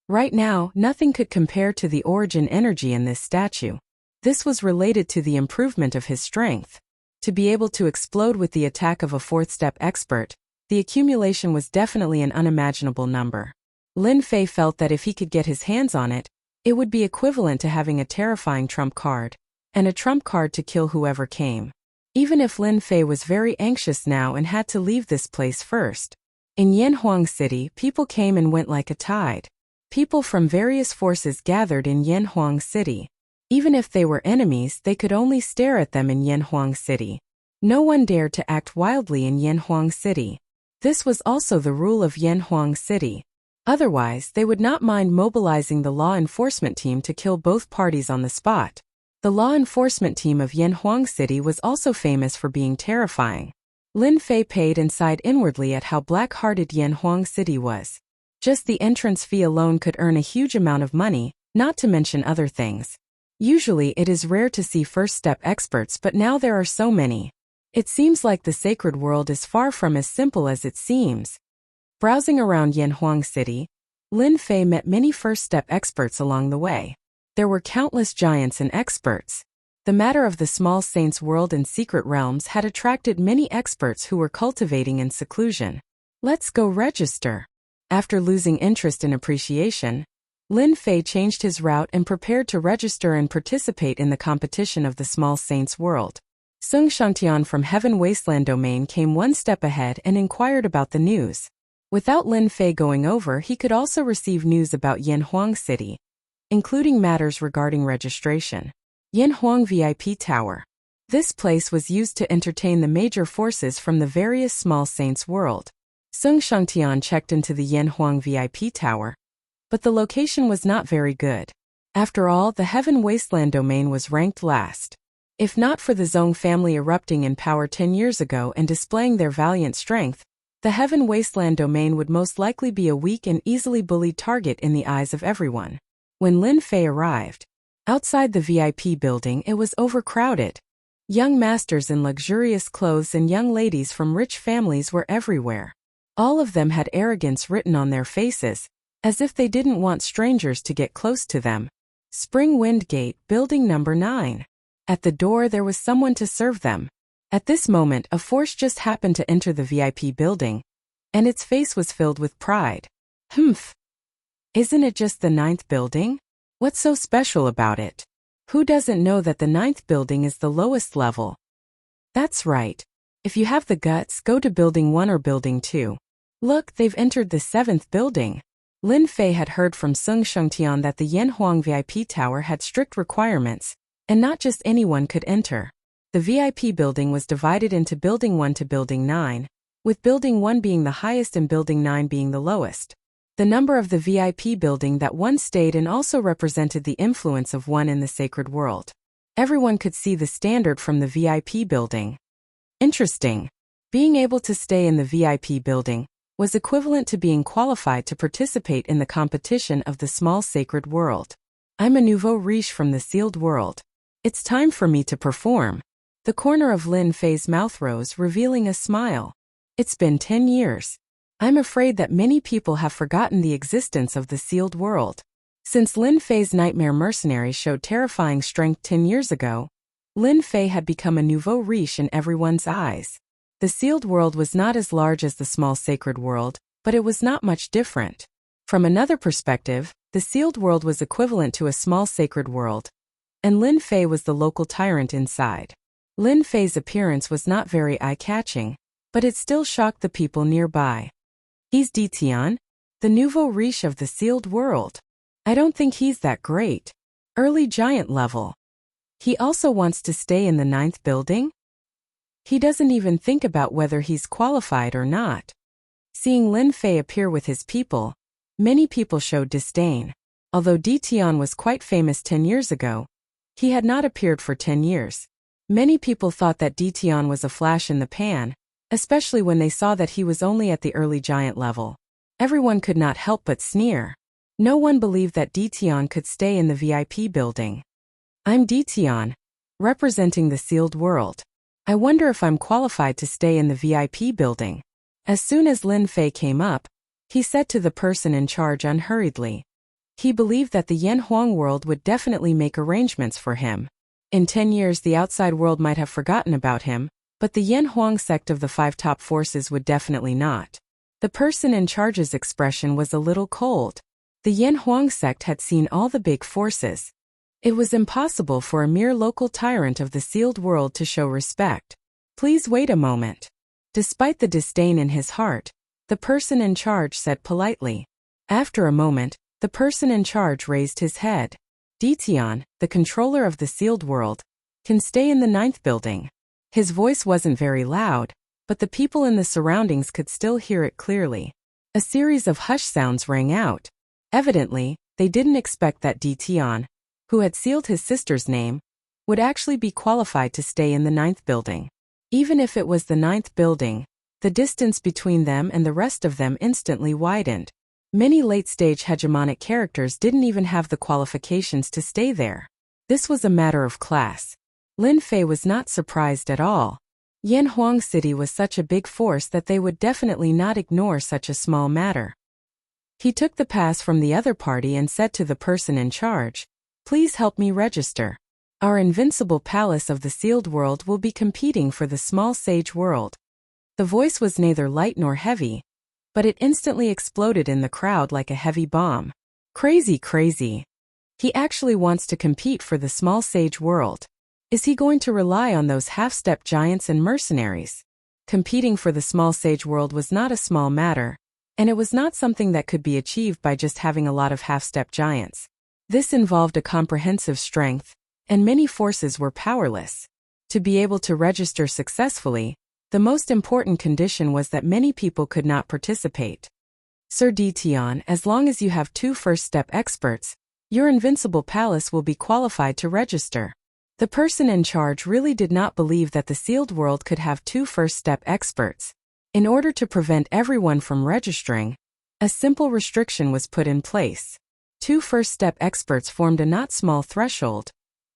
Speaker 1: Right now, nothing could compare to the origin energy in this statue. This was related to the improvement of his strength. To be able to explode with the attack of a fourth-step expert, the accumulation was definitely an unimaginable number. Lin Fei felt that if he could get his hands on it, it would be equivalent to having a terrifying trump card, and a trump card to kill whoever came. Even if Lin Fei was very anxious now and had to leave this place first. In Yanhuang City, people came and went like a tide. People from various forces gathered in Yanhuang City. Even if they were enemies, they could only stare at them in Yanhuang City. No one dared to act wildly in Yanhuang City. This was also the rule of Yanhuang City. Otherwise, they would not mind mobilizing the law enforcement team to kill both parties on the spot. The law enforcement team of Yanhuang City was also famous for being terrifying. Lin Fei paid and sighed inwardly at how black-hearted Yanhuang City was. Just the entrance fee alone could earn a huge amount of money, not to mention other things. Usually it is rare to see first-step experts, but now there are so many. It seems like the sacred world is far from as simple as it seems. Browsing around Yanhuang City, Lin Fei met many first-step experts along the way. There were countless giants and experts. The matter of the small saints' world and secret realms had attracted many experts who were cultivating in seclusion. Let's go register. After losing interest and appreciation, Lin Fei changed his route and prepared to register and participate in the competition of the small saints' world. Sung Shangtian from Heaven Wasteland Domain came one step ahead and inquired about the news. Without Lin Fei going over, he could also receive news about Yanhuang City, including matters regarding registration. Yanhuang VIP Tower. This place was used to entertain the major forces from the various small saints' world. Sung Shangtian checked into the Yanhuang VIP Tower, but the location was not very good. After all, the Heaven Wasteland Domain was ranked last. If not for the Zhong family erupting in power 10 years ago and displaying their valiant strength, the Heaven Wasteland Domain would most likely be a weak and easily bullied target in the eyes of everyone. When Lin Fei arrived, outside the VIP building, it was overcrowded. Young masters in luxurious clothes and young ladies from rich families were everywhere. All of them had arrogance written on their faces, as if they didn't want strangers to get close to them. Spring Wind Gate, building number 9. At the door there was someone to serve them. At this moment, a force just happened to enter the VIP building, and its face was filled with pride. Humph! Isn't it just the 9th building? What's so special about it? Who doesn't know that the 9th building is the lowest level? That's right. If you have the guts, go to building 1 or building 2. Look, they've entered the 7th building. Lin Fei had heard from Sung Shengtian that the Yanhuang VIP Tower had strict requirements, and not just anyone could enter. The VIP building was divided into building 1 to building 9, with building 1 being the highest and building 9 being the lowest. The number of the VIP building that one stayed in also represented the influence of one in the sacred world. Everyone could see the standard from the VIP building. Interesting. Being able to stay in the VIP building was equivalent to being qualified to participate in the competition of the small sacred world. I'm a nouveau riche from the sealed world. It's time for me to perform. The corner of Lin Fei's mouth rose, revealing a smile. It's been 10 years. I'm afraid that many people have forgotten the existence of the sealed world. Since Lin Fei's nightmare mercenary showed terrifying strength 10 years ago, Lin Fei had become a nouveau riche in everyone's eyes. The sealed world was not as large as the small sacred world, but it was not much different. From another perspective, the sealed world was equivalent to a small sacred world, and Lin Fei was the local tyrant inside. Lin Fei's appearance was not very eye-catching, but it still shocked the people nearby. He's Ditian, the nouveau riche of the sealed world. I don't think he's that great. Early giant level. He also wants to stay in the 9th building? He doesn't even think about whether he's qualified or not. Seeing Lin Fei appear with his people, many people showed disdain. Although Ditian was quite famous 10 years ago, he had not appeared for 10 years. Many people thought that Ditian was a flash in the pan, especially when they saw that he was only at the early giant level. Everyone could not help but sneer. No one believed that Ditian could stay in the VIP building. I'm Ditian, representing the sealed world. I wonder if I'm qualified to stay in the VIP building. As soon as Lin Fei came up, he said to the person in charge unhurriedly. He believed that the Yanhuang world would definitely make arrangements for him. In 10 years the outside world might have forgotten about him, but the Yanhuang sect of the 5 top forces would definitely not. The person in charge's expression was a little cold. The Yanhuang sect had seen all the big forces. It was impossible for a mere local tyrant of the sealed world to show respect. Please wait a moment. Despite the disdain in his heart, the person in charge said politely. After a moment, the person in charge raised his head. Ditian, the controller of the sealed world, can stay in the 9th building. His voice wasn't very loud, but the people in the surroundings could still hear it clearly. A series of hush sounds rang out. Evidently, they didn't expect that Ditian, who had sealed his sister's name, would actually be qualified to stay in the 9th building. Even if it was the 9th building, the distance between them and the rest of them instantly widened. Many late-stage hegemonic characters didn't even have the qualifications to stay there. This was a matter of class. Lin Fei was not surprised at all. Yanhuang City was such a big force that they would definitely not ignore such a small matter. He took the pass from the other party and said to the person in charge, "Please help me register. Our invincible palace of the sealed world will be competing for the small sage world." The voice was neither light nor heavy, but it instantly exploded in the crowd like a heavy bomb. Crazy, crazy. He actually wants to compete for the small sage world. Is he going to rely on those half-step giants and mercenaries? Competing for the small sage world was not a small matter, and it was not something that could be achieved by just having a lot of half-step giants. This involved a comprehensive strength, and many forces were powerless. To be able to register successfully, the most important condition was that many people could not participate. Sir Ditian, as long as you have 2 first-step experts, your invincible palace will be qualified to register. The person in charge really did not believe that the sealed world could have 2 first-step experts. In order to prevent everyone from registering, a simple restriction was put in place. 2 first-step experts formed a not small threshold,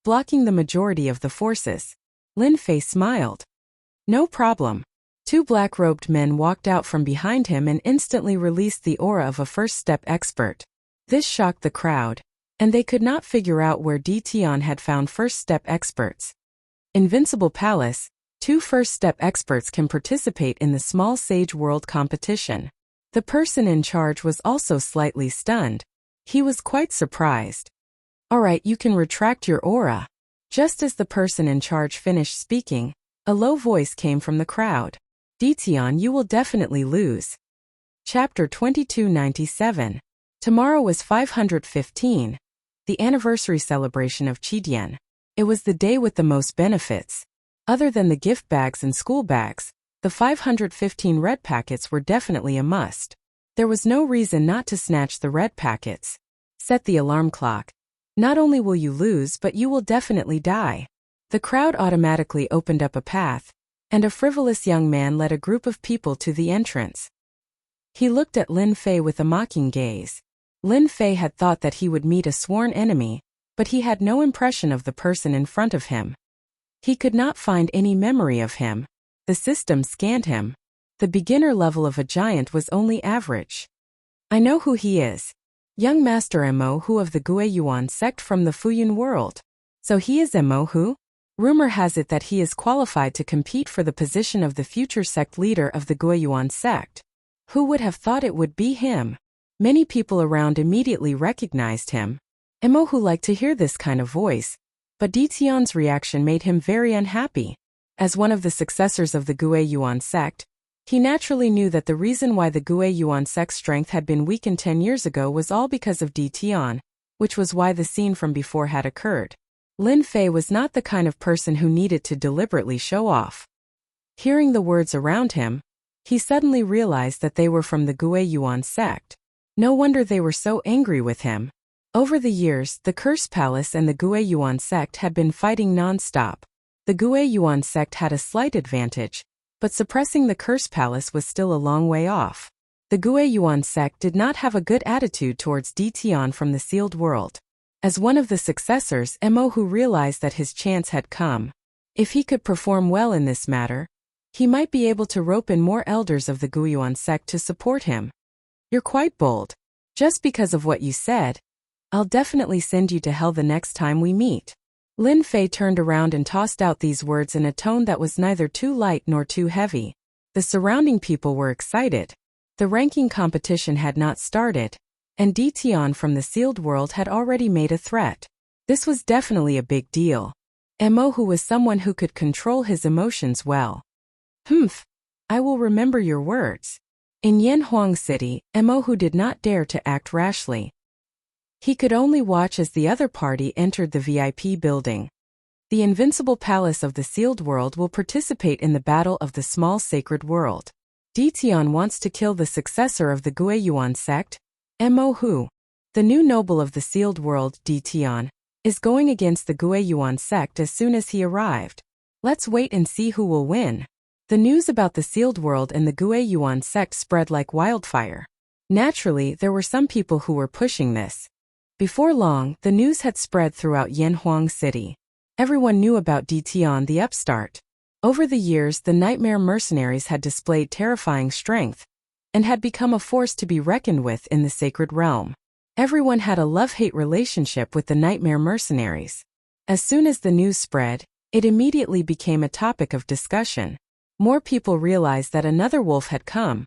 Speaker 1: blocking the majority of the forces. Lin Fei smiled. No problem. 2 black-robed men walked out from behind him and instantly released the aura of a first-step expert. This shocked the crowd, and they could not figure out where Ditian had found first-step experts. Invincible Palace, 2 first-step experts can participate in the Small Sage World competition. The person in charge was also slightly stunned. He was quite surprised. "Alright, you can retract your aura." Just as the person in charge finished speaking, a low voice came from the crowd. "Ditian, you will definitely lose." Chapter 2297. Tomorrow was 515, the anniversary celebration of Qidian. It was the day with the most benefits. Other than the gift bags and school bags, the 515 red packets were definitely a must. There was no reason not to snatch the red packets. Set the alarm clock. Not only will you lose, but you will definitely die. The crowd automatically opened up a path, and a frivolous young man led a group of people to the entrance. He looked at Lin Fei with a mocking gaze. Lin Fei had thought that he would meet a sworn enemy, but he had no impression of the person in front of him. He could not find any memory of him. The system scanned him. The beginner level of a giant was only average. I know who he is. Young Master Mo Hu of the Guiyuan sect from the Fuyun world. So he is Mo Hu? Rumor has it that he is qualified to compete for the position of the future sect leader of the Guiyuan sect. Who would have thought it would be him? Many people around immediately recognized him. Mo Hu liked to hear this kind of voice, but Di Tian's reaction made him very unhappy. As one of the successors of the Guiyuan sect, he naturally knew that the reason why the Guiyuan sect's strength had been weakened 10 years ago was all because of Di Tian, which was why the scene from before had occurred. Lin Fei was not the kind of person who needed to deliberately show off. Hearing the words around him, he suddenly realized that they were from the Guiyuan sect. No wonder they were so angry with him. Over the years, the Curse Palace and the Guiyuan sect had been fighting non-stop. The Guiyuan sect had a slight advantage, but suppressing the Curse Palace was still a long way off. The Guiyuan sect did not have a good attitude towards Di Tian from the sealed world. As one of the successors, Mo Hu realized that his chance had come. If he could perform well in this matter, he might be able to rope in more elders of the Guiyuan sect to support him. You're quite bold. Just because of what you said, I'll definitely send you to hell the next time we meet. Lin Fei turned around and tossed out these words in a tone that was neither too light nor too heavy. The surrounding people were excited. The ranking competition had not started, and Di Tian from the sealed world had already made a threat. This was definitely a big deal. Mo Hu was someone who could control his emotions well. I will remember your words. In Yanhuang City, Mo Hu did not dare to act rashly. He could only watch as the other party entered the VIP building. The invincible palace of the sealed world will participate in the battle of the small sacred world. Di Tian wants to kill the successor of the Guiyuan sect, Mo Hu. The new noble of the sealed world, Di Tian, is going against the Guiyuan sect as soon as he arrived. Let's wait and see who will win. The news about the sealed world and the Guiyuan sect spread like wildfire. Naturally, there were some people who were pushing this. Before long, the news had spread throughout Yanhuang City. Everyone knew about Di Tian the upstart. Over the years, the nightmare mercenaries had displayed terrifying strength and had become a force to be reckoned with in the sacred realm. Everyone had a love-hate relationship with the nightmare mercenaries. As soon as the news spread, it immediately became a topic of discussion. More people realized that another wolf had come,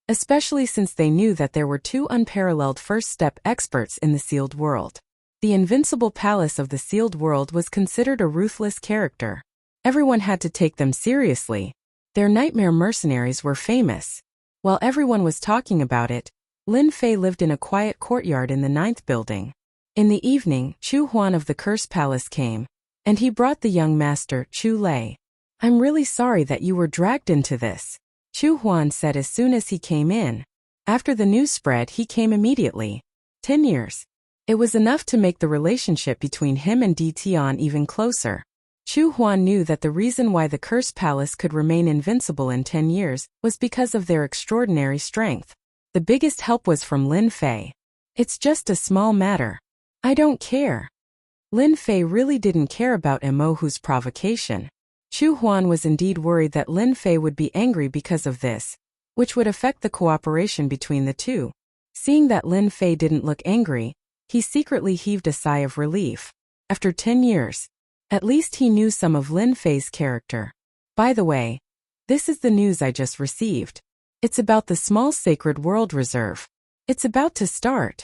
Speaker 1: especially since they knew that there were two unparalleled first-step experts in the sealed world. The invincible palace of the sealed world was considered a ruthless character. Everyone had to take them seriously. Their nightmare mercenaries were famous. While everyone was talking about it, Lin Fei lived in a quiet courtyard in the 9th building. In the evening, Chu Huan of the Curse Palace came, and he brought the young master, Chu Lei. I'm really sorry that you were dragged into this, Chu Huan said as soon as he came in. After the news spread, he came immediately. 10 years. It was enough to make the relationship between him and Di Tian even closer. Chu Huan knew that the reason why the Curse Palace could remain invincible in 10 years was because of their extraordinary strength. The biggest help was from Lin Fei. It's just a small matter. I don't care. Lin Fei really didn't care about Mo Hu's provocation. Chu Huan was indeed worried that Lin Fei would be angry because of this, which would affect the cooperation between the two. Seeing that Lin Fei didn't look angry, he secretly heaved a sigh of relief. After 10 years, at least he knew some of Lin Fei's character. By the way, this is the news I just received. It's about the small sacred world reserve. It's about to start.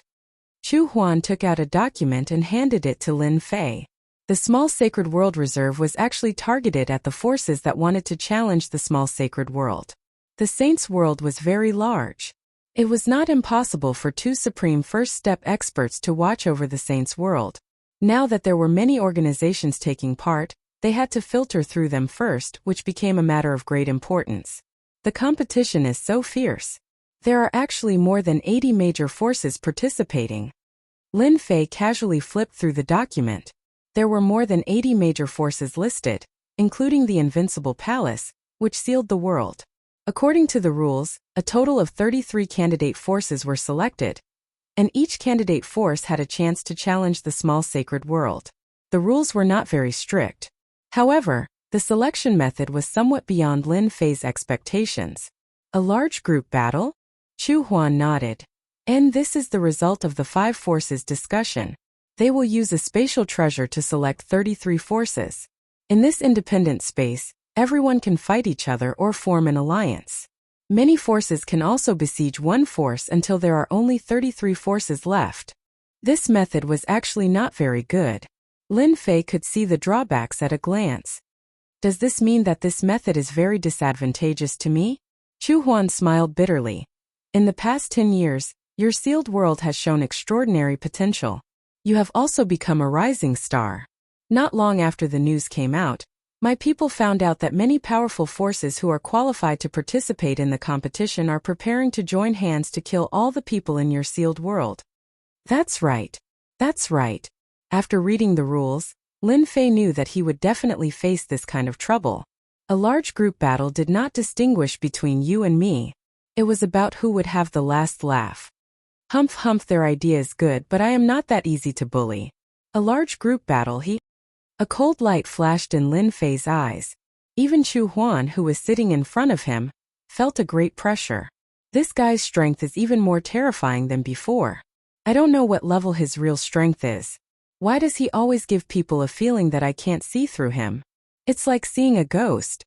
Speaker 1: Chu Huan took out a document and handed it to Lin Fei. The small sacred world reserve was actually targeted at the forces that wanted to challenge the small sacred world. The Saints' world was very large. It was not impossible for two supreme first-step experts to watch over the Saints' world. Now that there were many organizations taking part, they had to filter through them first, which became a matter of great importance. The competition is so fierce. There are actually more than 80 major forces participating. Lin Fei casually flipped through the document. There were more than 80 major forces listed, including the Invincible Palace, which sealed the world. According to the rules, a total of 33 candidate forces were selected, and each candidate force had a chance to challenge the small sacred world. The rules were not very strict. However, the selection method was somewhat beyond Lin Fei's expectations. A large group battle? Chu Huan nodded. And this is the result of the 5 forces discussion. They will use a spatial treasure to select 33 forces. In this independent space, everyone can fight each other or form an alliance. Many forces can also besiege one force until there are only 33 forces left. This method was actually not very good. Lin Fei could see the drawbacks at a glance. Does this mean that this method is very disadvantageous to me? Chu Huan smiled bitterly. In the past 10 years, your sealed world has shown extraordinary potential. You have also become a rising star. Not long after the news came out, my people found out that many powerful forces who are qualified to participate in the competition are preparing to join hands to kill all the people in your sealed world. That's right. That's right. After reading the rules, Lin Fei knew that he would definitely face this kind of trouble. A large group battle did not distinguish between you and me. It was about who would have the last laugh. Humph, their idea is good, but I am not that easy to bully. A large group battle, A cold light flashed in Lin Fei's eyes. Even Chu Huan, who was sitting in front of him, felt a great pressure. This guy's strength is even more terrifying than before. I don't know what level his real strength is. Why does he always give people a feeling that I can't see through him? It's like seeing a ghost.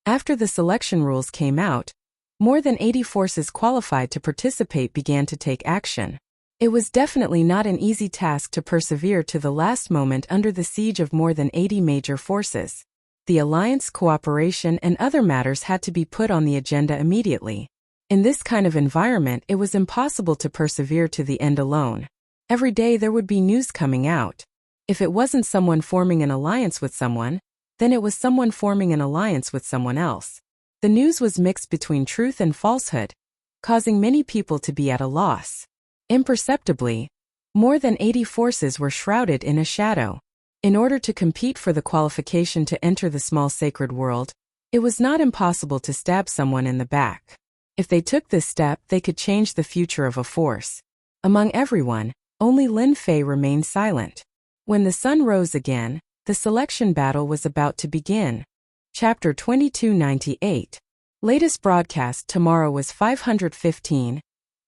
Speaker 1: After the selection rules came out, more than 80 forces qualified to participate began to take action. It was definitely not an easy task to persevere to the last moment under the siege of more than 80 major forces. The alliance, cooperation, and other matters had to be put on the agenda immediately. In this kind of environment, it was impossible to persevere to the end alone. Every day there would be news coming out. If it wasn't someone forming an alliance with someone, then it was someone forming an alliance with someone else. The news was mixed between truth and falsehood, causing many people to be at a loss. Imperceptibly, more than 80 forces were shrouded in a shadow. In order to compete for the qualification to enter the small sacred world, it was not impossible to stab someone in the back. If they took this step, they could change the future of a force. Among everyone, only Lin Fei remained silent. When the sun rose again, the selection battle was about to begin. Chapter 2298. Latest broadcast tomorrow was 515,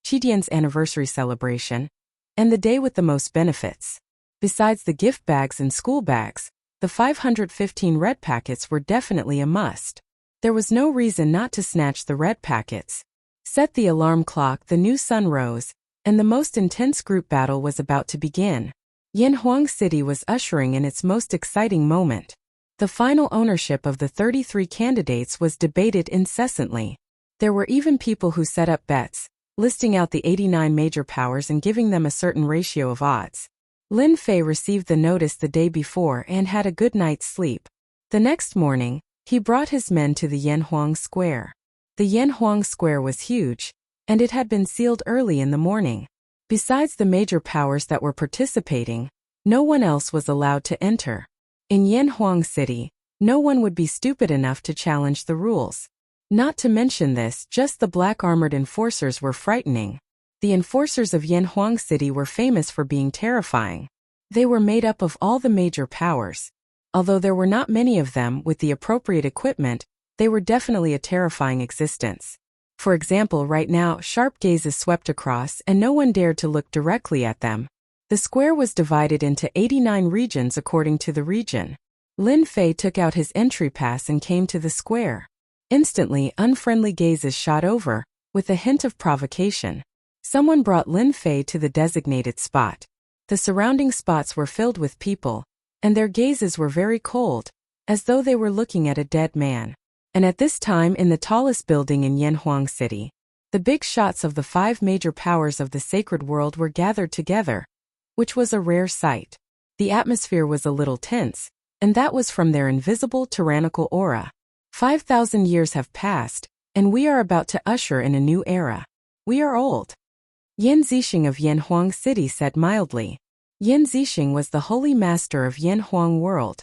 Speaker 1: Qidian's anniversary celebration, and the day with the most benefits. Besides the gift bags and school bags, the 515 red packets were definitely a must. There was no reason not to snatch the red packets. Set the alarm clock, the new sun rose, and the most intense group battle was about to begin. Yanhuang City was ushering in its most exciting moment. The final ownership of the 33 candidates was debated incessantly. There were even people who set up bets, listing out the 89 major powers and giving them a certain ratio of odds. Lin Fei received the notice the day before and had a good night's sleep. The next morning, he brought his men to the Yanhuang Square. The Yanhuang Square was huge, and it had been sealed early in the morning. Besides the major powers that were participating, no one else was allowed to enter. In Yanhuang City, no one would be stupid enough to challenge the rules. Not to mention this, just the black-armored enforcers were frightening. The enforcers of Yanhuang City were famous for being terrifying. They were made up of all the major powers. Although there were not many of them with the appropriate equipment, they were definitely a terrifying existence. For example, right now, sharp gazes swept across and no one dared to look directly at them. The square was divided into 89 regions according to the region. Lin Fei took out his entry pass and came to the square. Instantly, unfriendly gazes shot over, with a hint of provocation. Someone brought Lin Fei to the designated spot. The surrounding spots were filled with people, and their gazes were very cold, as though they were looking at a dead man. And at this time in the tallest building in Yanhuang City, the big shots of the 5 major powers of the sacred world were gathered together, which was a rare sight. The atmosphere was a little tense, and that was from their invisible tyrannical aura. 5,000 years have passed, and we are about to usher in a new era. We are old. Yan Zixing of Yanhuang City said mildly. Yan Zixing was the holy master of Yanhuang world.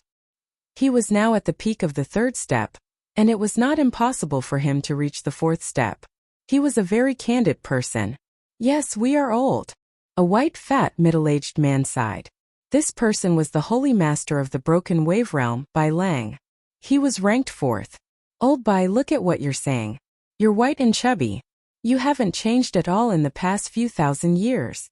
Speaker 1: He was now at the peak of the 3rd step, and it was not impossible for him to reach the fourth step. He was a very candid person. Yes, we are old. A white, fat, middle-aged man sighed. This person was the Holy Master of the Broken Wave Realm, Bai Lang. He was ranked fourth. Old Bai, look at what you're saying. You're white and chubby. You haven't changed at all in the past few thousand years.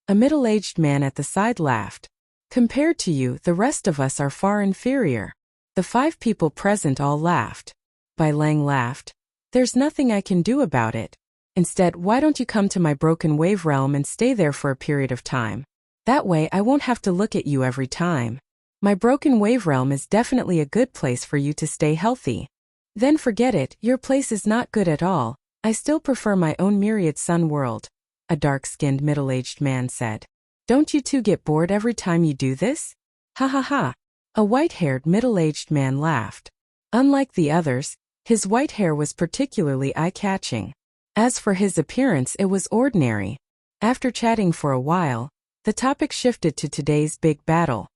Speaker 1: A middle-aged man at the side laughed. Compared to you, the rest of us are far inferior. The 5 people present all laughed. Bai Lang laughed. There's nothing I can do about it. Instead, why don't you come to my Broken Wave Realm and stay there for a period of time? That way I won't have to look at you every time. My Broken Wave Realm is definitely a good place for you to stay healthy. Then forget it, your place is not good at all. I still prefer my own Myriad Sun world, a dark-skinned middle-aged man said. Don't you two get bored every time you do this? Ha ha ha. A white-haired middle-aged man laughed. Unlike the others, his white hair was particularly eye-catching. As for his appearance, it was ordinary. After chatting for a while, the topic shifted to today's big battle.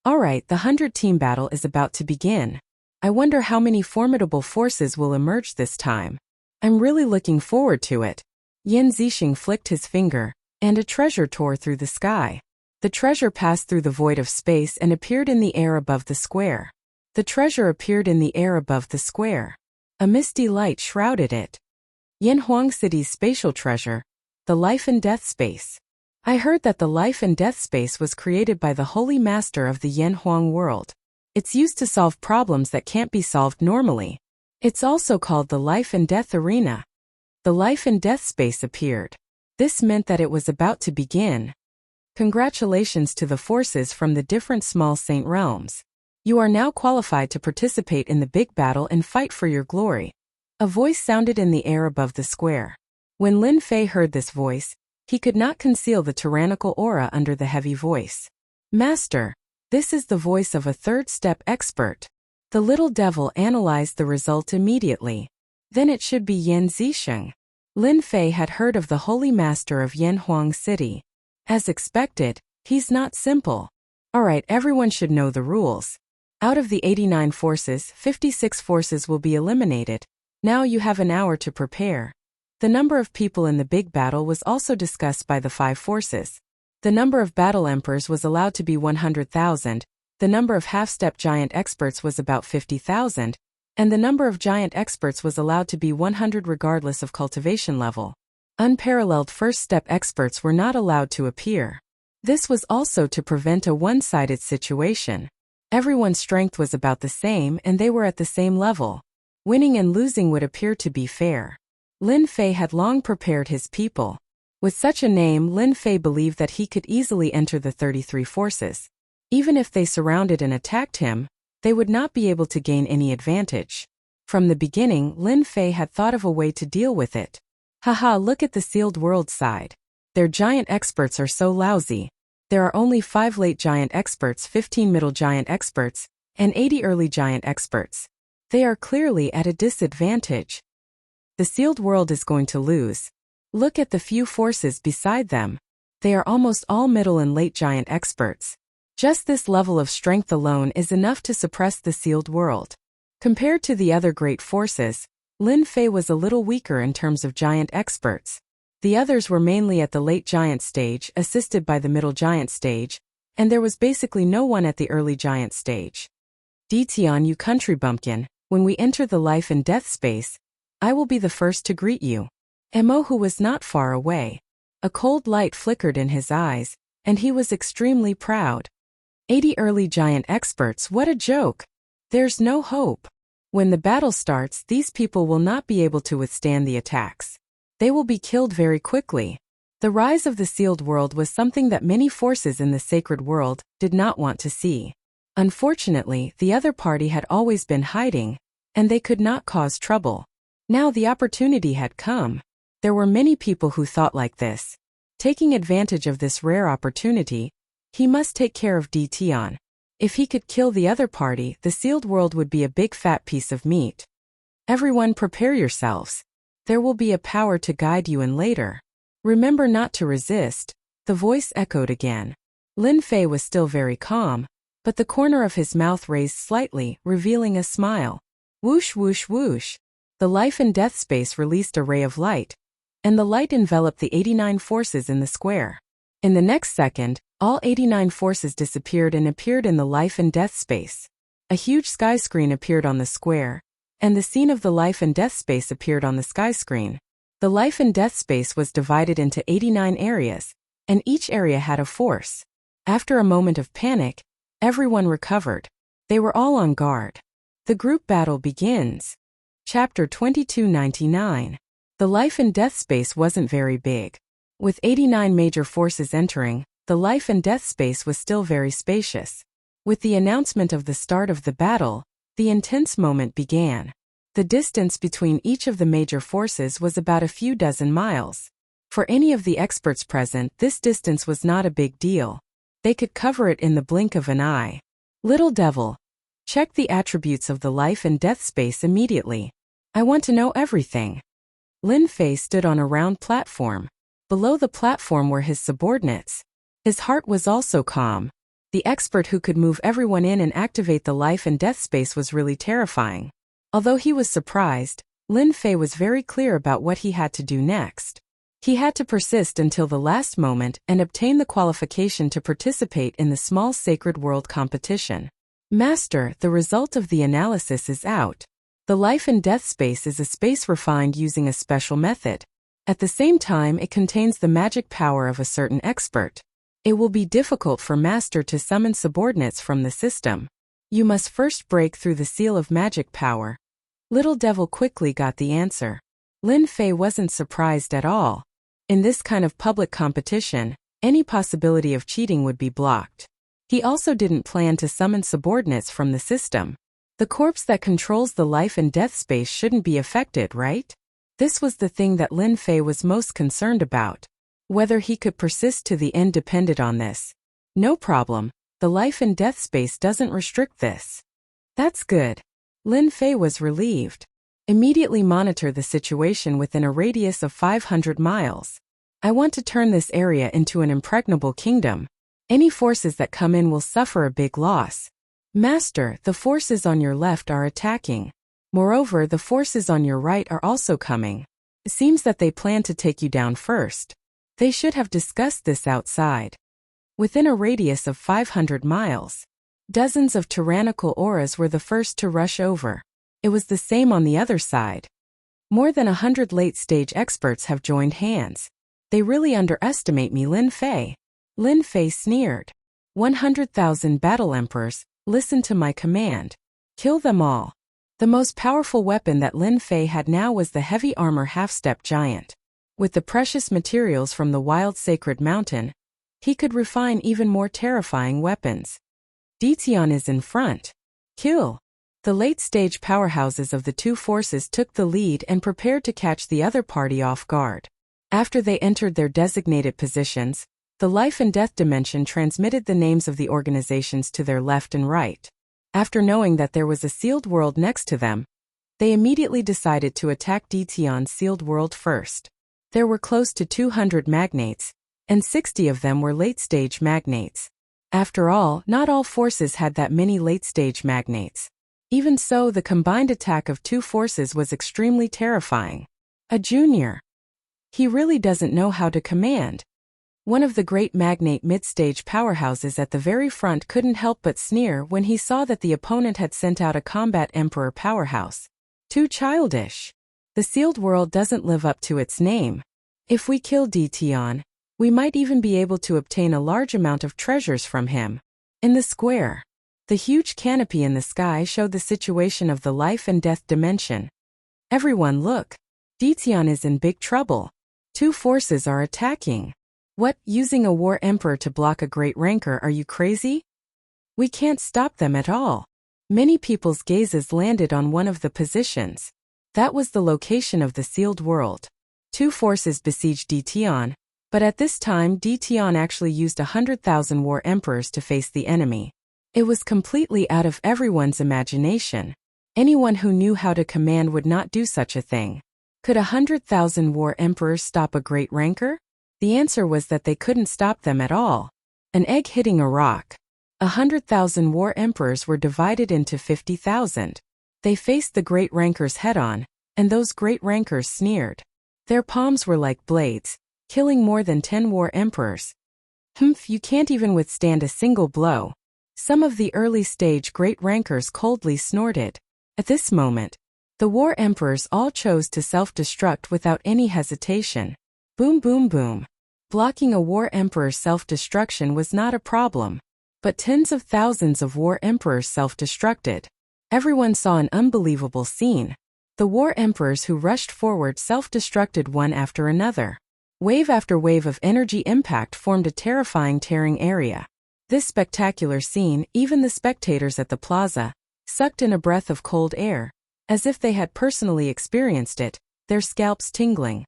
Speaker 1: Alright, the 100-team battle is about to begin. I wonder how many formidable forces will emerge this time. I'm really looking forward to it. Yan Zixing flicked his finger, and a treasure tore through the sky. The treasure passed through the void of space and appeared in the air above the square. The treasure appeared in the air above the square. A misty light shrouded it. Yanhuang City's spatial treasure, the life and death space. I heard that the life and death space was created by the Holy Master of the Yanhuang world. It's used to solve problems that can't be solved normally. It's also called the life and death arena. The life and death space appeared. This meant that it was about to begin. Congratulations to the forces from the different small saint realms. You are now qualified to participate in the big battle and fight for your glory. A voice sounded in the air above the square. When Lin Fei heard this voice, he could not conceal the tyrannical aura under the heavy voice. Master, this is the voice of a third-step expert. The little devil analyzed the result immediately. Then it should be Yan Zixing. Lin Fei had heard of the Holy Master of Yanhuang City. As expected, he's not simple. Alright, everyone should know the rules. Out of the 89 forces, 56 forces will be eliminated. Now you have an hour to prepare. The number of people in the big battle was also discussed by the 5 forces. The number of battle emperors was allowed to be 100,000, the number of half-step giant experts was about 50,000, and the number of giant experts was allowed to be 100 regardless of cultivation level. Unparalleled first-step experts were not allowed to appear. This was also to prevent a one-sided situation. Everyone's strength was about the same and they were at the same level. Winning and losing would appear to be fair. Lin Fei had long prepared his people. With such a name, Lin Fei believed that he could easily enter the 33 forces. Even if they surrounded and attacked him, they would not be able to gain any advantage. From the beginning, Lin Fei had thought of a way to deal with it. Haha, look at the sealed world side. Their giant experts are so lousy. There are only 5 late giant experts, 15 middle giant experts, and 80 early giant experts. They are clearly at a disadvantage. The sealed world is going to lose. Look at the few forces beside them. They are almost all middle and late giant experts. Just this level of strength alone is enough to suppress the sealed world. Compared to the other great forces, Lin Fei was a little weaker in terms of giant experts. The others were mainly at the late giant stage, assisted by the middle giant stage, and there was basically no one at the early giant stage. Ditian, you country bumpkin, when we enter the life and death space, I will be the first to greet you. Mo, who was not far away. A cold light flickered in his eyes, and he was extremely proud. 80 early giant experts, what a joke! There's no hope. When the battle starts, these people will not be able to withstand the attacks. They will be killed very quickly. The rise of the sealed world was something that many forces in the sacred world did not want to see. Unfortunately, the other party had always been hiding, and they could not cause trouble. Now the opportunity had come. There were many people who thought like this. Taking advantage of this rare opportunity, he must take care of Ditian. If he could kill the other party, the sealed world would be a big fat piece of meat. Everyone prepare yourselves. There will be a power to guide you and later. Remember not to resist, the voice echoed again. Lin Fei was still very calm, but the corner of his mouth raised slightly, revealing a smile. Whoosh whoosh whoosh. The life and death space released a ray of light, and the light enveloped the 89 forces in the square. In the next second, all 89 forces disappeared and appeared in the life and death space. A huge sky screen appeared on the square, and the scene of the life and death space appeared on the sky screen. The life and death space was divided into 89 areas, and each area had a force. After a moment of panic, everyone recovered. They were all on guard. The group battle begins. Chapter 2299. The life and death space wasn't very big. With 89 major forces entering, the life and death space was still very spacious. With the announcement of the start of the battle, the intense moment began. The distance between each of the major forces was about a few dozen miles. For any of the experts present, this distance was not a big deal. They could cover it in the blink of an eye. Little devil, check the attributes of the life and death space immediately. I want to know everything. Lin Fei stood on a round platform. Below the platform were his subordinates. His heart was also calm. The expert who could move everyone in and activate the life and death space was really terrifying. Although he was surprised, Lin Fei was very clear about what he had to do next. He had to persist until the last moment and obtain the qualification to participate in the small sacred world competition. Master, the result of the analysis is out. The life and death space is a space refined using a special method. At the same time, it contains the magic power of a certain expert. It will be difficult for Master to summon subordinates from the system. You must first break through the seal of magic power. Little Devil quickly got the answer. Lin Fei wasn't surprised at all. In this kind of public competition, any possibility of cheating would be blocked. He also didn't plan to summon subordinates from the system. The corpse that controls the life and death space shouldn't be affected, right? This was the thing that Lin Fei was most concerned about. Whether he could persist to the end depended on this. No problem, the life and death space doesn't restrict this. That's good. Lin Fei was relieved. Immediately monitor the situation within a radius of 500 miles. I want to turn this area into an impregnable kingdom. Any forces that come in will suffer a big loss. Master, the forces on your left are attacking. Moreover, the forces on your right are also coming. It seems that they plan to take you down first. They should have discussed this outside. Within a radius of 500 miles, dozens of tyrannical auras were the first to rush over. It was the same on the other side. More than 100 late-stage experts have joined hands. They really underestimate me, Lin Fei. Lin Fei sneered. 100,000 battle emperors, listen to my command. Kill them all. The most powerful weapon that Lin Fei had now was the heavy armor half-step giant. With the precious materials from the wild sacred mountain, he could refine even more terrifying weapons. Ditian is in front. Kill. The late-stage powerhouses of the two forces took the lead and prepared to catch the other party off guard. After they entered their designated positions, the life and death dimension transmitted the names of the organizations to their left and right. After knowing that there was a sealed world next to them, they immediately decided to attack Ditian's sealed world first. There were close to 200 magnates, and 60 of them were late-stage magnates. After all, not all forces had that many late-stage magnates. Even so, the combined attack of two forces was extremely terrifying. A junior. He really doesn't know how to command. One of the great magnate mid-stage powerhouses at the very front couldn't help but sneer when he saw that the opponent had sent out a combat emperor powerhouse. Too childish. The sealed world doesn't live up to its name. If we kill Ditian, we might even be able to obtain a large amount of treasures from him. In the square, the huge canopy in the sky showed the situation of the life and death dimension. Everyone look. Ditian is in big trouble. Two forces are attacking. What, using a war emperor to block a great rancor, are you crazy? We can't stop them at all. Many people's gazes landed on one of the positions. That was the location of the sealed world. Two forces besieged Ditian, but at this time Ditian actually used 100,000 war emperors to face the enemy. It was completely out of everyone's imagination. Anyone who knew how to command would not do such a thing. Could 100,000 war emperors stop a great rancor? The answer was that they couldn't stop them at all. An egg hitting a rock. 100,000 war emperors were divided into 50,000. They faced the great rankers head-on, and those great rankers sneered. Their palms were like blades, killing more than 10 war emperors. Humph, you can't even withstand a single blow. Some of the early-stage great rankers coldly snorted. At this moment, the war emperors all chose to self-destruct without any hesitation. Boom boom boom. Blocking a war emperor's self-destruction was not a problem. But tens of thousands of war emperors self-destructed. Everyone saw an unbelievable scene. The war emperors who rushed forward self-destructed one after another. Wave after wave of energy impact formed a terrifying tearing area. This spectacular scene, even the spectators at the plaza, sucked in a breath of cold air, as if they had personally experienced it, their scalps tingling.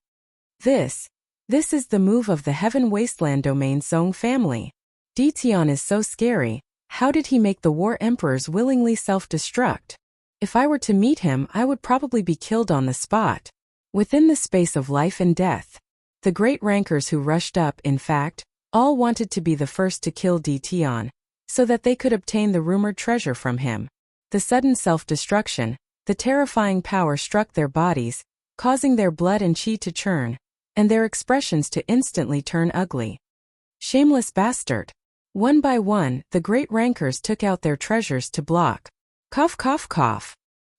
Speaker 1: This is the move of the Heaven Wasteland Domain Zong family. Ditian is so scary. How did he make the war emperors willingly self-destruct? If I were to meet him, I would probably be killed on the spot. Within the space of life and death, the great rankers who rushed up, in fact, all wanted to be the first to kill Ditian, so that they could obtain the rumored treasure from him. The sudden self-destruction, the terrifying power struck their bodies, causing their blood and chi to churn, and their expressions to instantly turn ugly. Shameless bastard. One by one, the great rankers took out their treasures to block. Cough cough cough.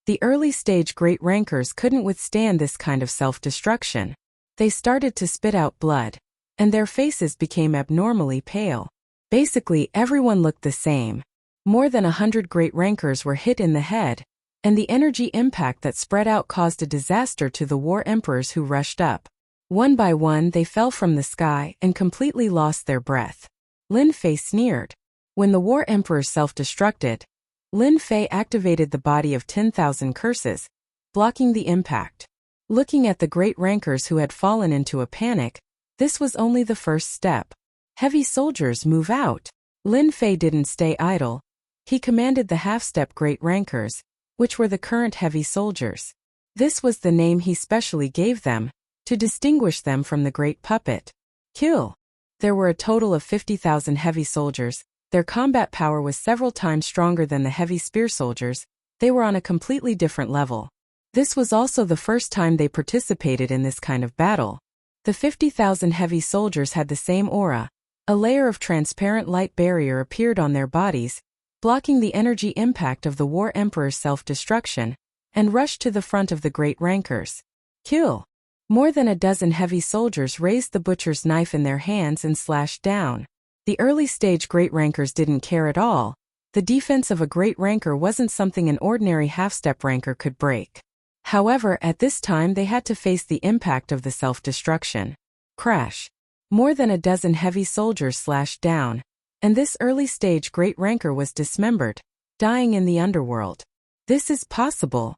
Speaker 1: The early-stage great rankers couldn't withstand this kind of self-destruction. They started to spit out blood, and their faces became abnormally pale. Basically, everyone looked the same. More than 100 great rankers were hit in the head, and the energy impact that spread out caused a disaster to the war emperors who rushed up. One by one, they fell from the sky and completely lost their breath. Lin Fei sneered. When the war emperors self-destructed, Lin Fei activated the body of 10,000 curses, blocking the impact. Looking at the great rankers who had fallen into a panic, this was only the first step. Heavy soldiers, move out. Lin Fei didn't stay idle. He commanded the half-step great rankers, which were the current heavy soldiers. This was the name he specially gave them, to distinguish them from the great puppet. Kill. There were a total of 50,000 heavy soldiers. Their combat power was several times stronger than the heavy spear soldiers. They were on a completely different level. This was also the first time they participated in this kind of battle. The 50,000 heavy soldiers had the same aura. A layer of transparent light barrier appeared on their bodies, blocking the energy impact of the war emperor's self-destruction, and rushed to the front of the great rankers. Kill. More than a dozen heavy soldiers raised the butcher's knife in their hands and slashed down. The early-stage great rankers didn't care at all. The defense of a great ranker wasn't something an ordinary half-step ranker could break. However, at this time they had to face the impact of the self-destruction. Crash. More than a dozen heavy soldiers slashed down, and this early-stage great ranker was dismembered, dying in the underworld. This is possible.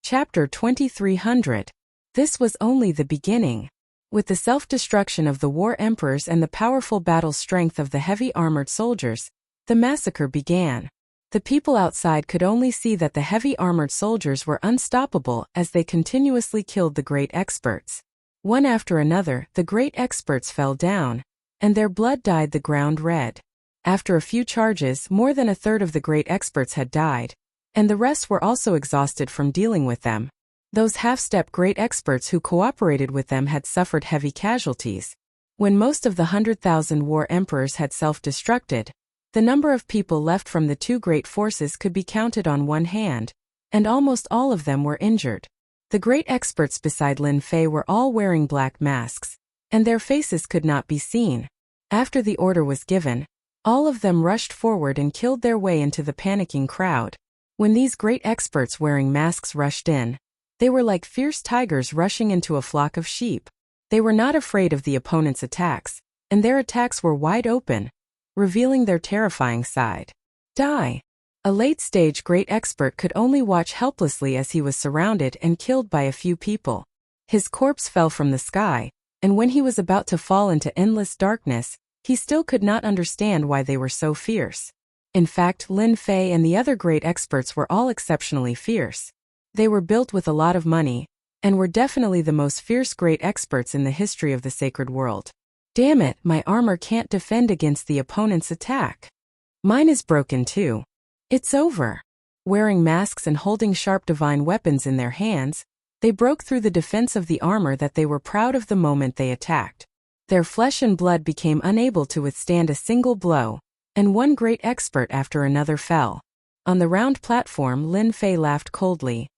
Speaker 1: Chapter 2300. This was only the beginning. With the self-destruction of the war emperors and the powerful battle strength of the heavy armored soldiers, the massacre began. The people outside could only see that the heavy armored soldiers were unstoppable as they continuously killed the great experts. One after another, the great experts fell down, and their blood dyed the ground red. After a few charges, more than a third of the great experts had died, and the rest were also exhausted from dealing with them. Those half-step great experts who cooperated with them had suffered heavy casualties. When most of the 100,000 war emperors had self-destructed, the number of people left from the two great forces could be counted on one hand, and almost all of them were injured. The great experts beside Lin Fei were all wearing black masks, and their faces could not be seen. After the order was given, all of them rushed forward and killed their way into the panicking crowd. When these great experts wearing masks rushed in, they were like fierce tigers rushing into a flock of sheep. They were not afraid of the opponent's attacks, and their attacks were wide open, revealing their terrifying side. Die. A late-stage great expert could only watch helplessly as he was surrounded and killed by a few people. His corpse fell from the sky, and when he was about to fall into endless darkness, he still could not understand why they were so fierce. In fact, Lin Fei and the other great experts were all exceptionally fierce. They were built with a lot of money, and were definitely the most fierce great experts in the history of the sacred world. Damn it, my armor can't defend against the opponent's attack. Mine is broken too. It's over. Wearing masks and holding sharp divine weapons in their hands, they broke through the defense of the armor that they were proud of the moment they attacked. Their flesh and blood became unable to withstand a single blow, and one great expert after another fell. On the round platform, Lin Fei laughed coldly.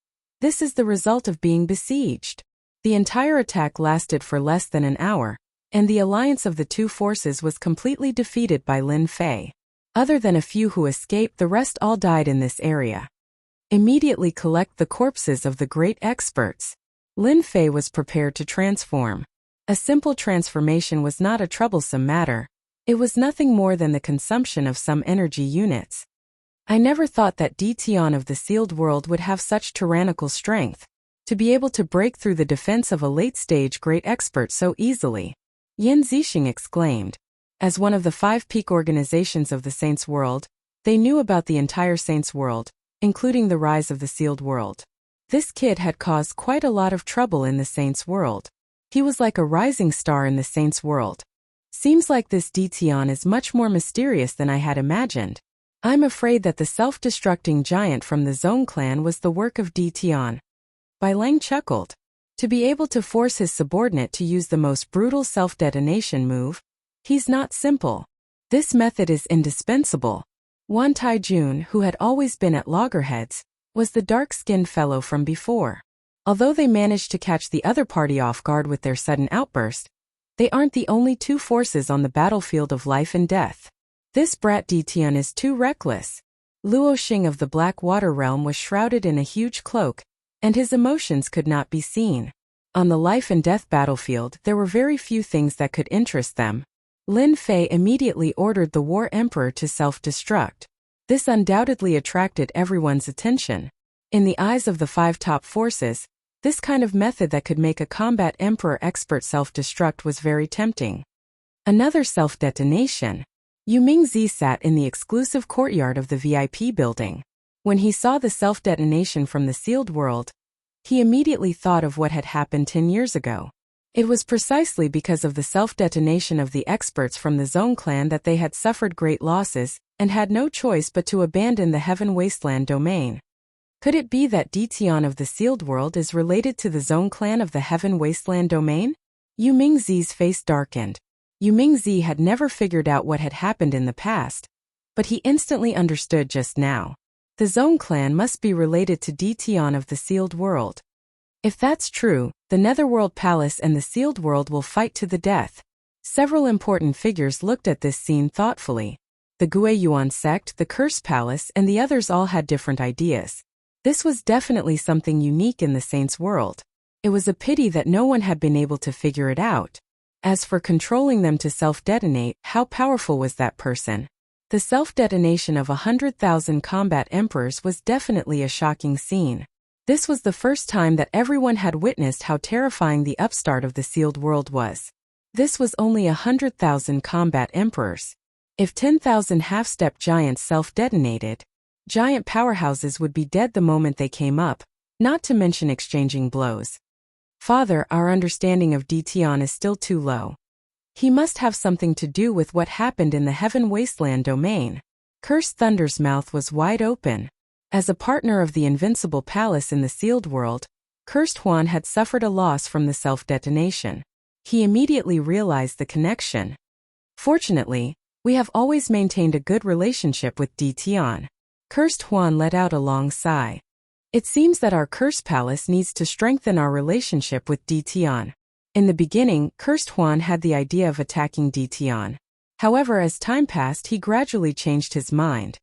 Speaker 1: This is the result of being besieged. The entire attack lasted for less than an hour, and the alliance of the two forces was completely defeated by Lin Fei. Other than a few who escaped, the rest all died in this area. Immediately collect the corpses of the great experts. Lin Fei was prepared to transform. A simple transformation was not a troublesome matter. It was nothing more than the consumption of some energy units. I never thought that Dition of the sealed world would have such tyrannical strength, to be able to break through the defense of a late-stage great expert so easily. Yan Zixing exclaimed. As one of the 5 peak organizations of the Saints' World, they knew about the entire Saints' World, including the rise of the sealed world. This kid had caused quite a lot of trouble in the Saints' World. He was like a rising star in the Saints' World. Seems like this Dition is much more mysterious than I had imagined. I'm afraid that the self-destructing giant from the Zhong clan was the work of Dition. Bai Lang chuckled. To be able to force his subordinate to use the most brutal self-detonation move, he's not simple. This method is indispensable. Wan Taijun, who had always been at loggerheads, was the dark-skinned fellow from before. Although they managed to catch the other party off guard with their sudden outburst, they aren't the only two forces on the battlefield of life and death. This brat Dition is too reckless. Luo Xing of the Black Water Realm was shrouded in a huge cloak, and his emotions could not be seen. On the life and death battlefield, there were very few things that could interest them. Lin Fei immediately ordered the War Emperor to self-destruct. This undoubtedly attracted everyone's attention. In the eyes of the 5 top forces, this kind of method that could make a combat emperor expert self-destruct was very tempting. Another self-detonation. Yu Mingzi sat in the exclusive courtyard of the VIP building. When he saw the self-detonation from the sealed world, he immediately thought of what had happened 10 years ago. It was precisely because of the self-detonation of the experts from the Zhong clan that they had suffered great losses, and had no choice but to abandon the Heaven Wasteland domain. Could it be that Dition of the sealed world is related to the Zhong clan of the Heaven Wasteland domain? Yu Mingzi's face darkened. Yu Mingzi had never figured out what had happened in the past, but he instantly understood just now. The Zhong clan must be related to Dition of the sealed world. If that's true, the Netherworld Palace and the sealed world will fight to the death. Several important figures looked at this scene thoughtfully. The Guiyuan sect, the Curse Palace, and the others all had different ideas. This was definitely something unique in the Saints' world. It was a pity that no one had been able to figure it out. As for controlling them to self-detonate, how powerful was that person? The self-detonation of 100,000 combat emperors was definitely a shocking scene. This was the first time that everyone had witnessed how terrifying the upstart of the sealed world was. This was only 100,000 combat emperors. If 10,000 half-step giants self-detonated, giant powerhouses would be dead the moment they came up, not to mention exchanging blows. Father, our understanding of Dition is still too low. He must have something to do with what happened in the Heaven Wasteland domain. Cursed Thunder's mouth was wide open. As a partner of the Invincible Palace in the sealed world, Cursed Huan had suffered a loss from the self-detonation. He immediately realized the connection. Fortunately, we have always maintained a good relationship with Dition. Cursed Huan let out a long sigh. It seems that our Curse Palace needs to strengthen our relationship with Dition. In the beginning, Cursed Huan had the idea of attacking Dition. However, as time passed, he gradually changed his mind.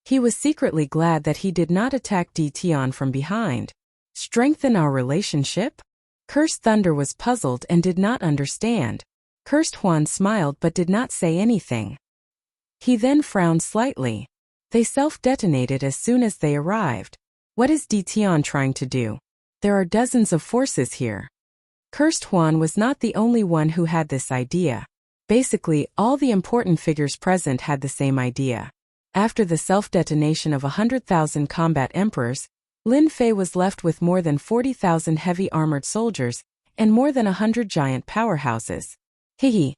Speaker 1: He was secretly glad that he did not attack Dition from behind. Strengthen our relationship? Cursed Thunder was puzzled and did not understand. Cursed Huan smiled but did not say anything. He then frowned slightly. They self-detonated as soon as they arrived. What is Dition trying to do? There are dozens of forces here. Cursed Huan was not the only one who had this idea. Basically, all the important figures present had the same idea. After the self-detonation of 100,000 combat emperors, Lin Fei was left with more than 40,000 heavy armored soldiers and more than 100 giant powerhouses. Hehe.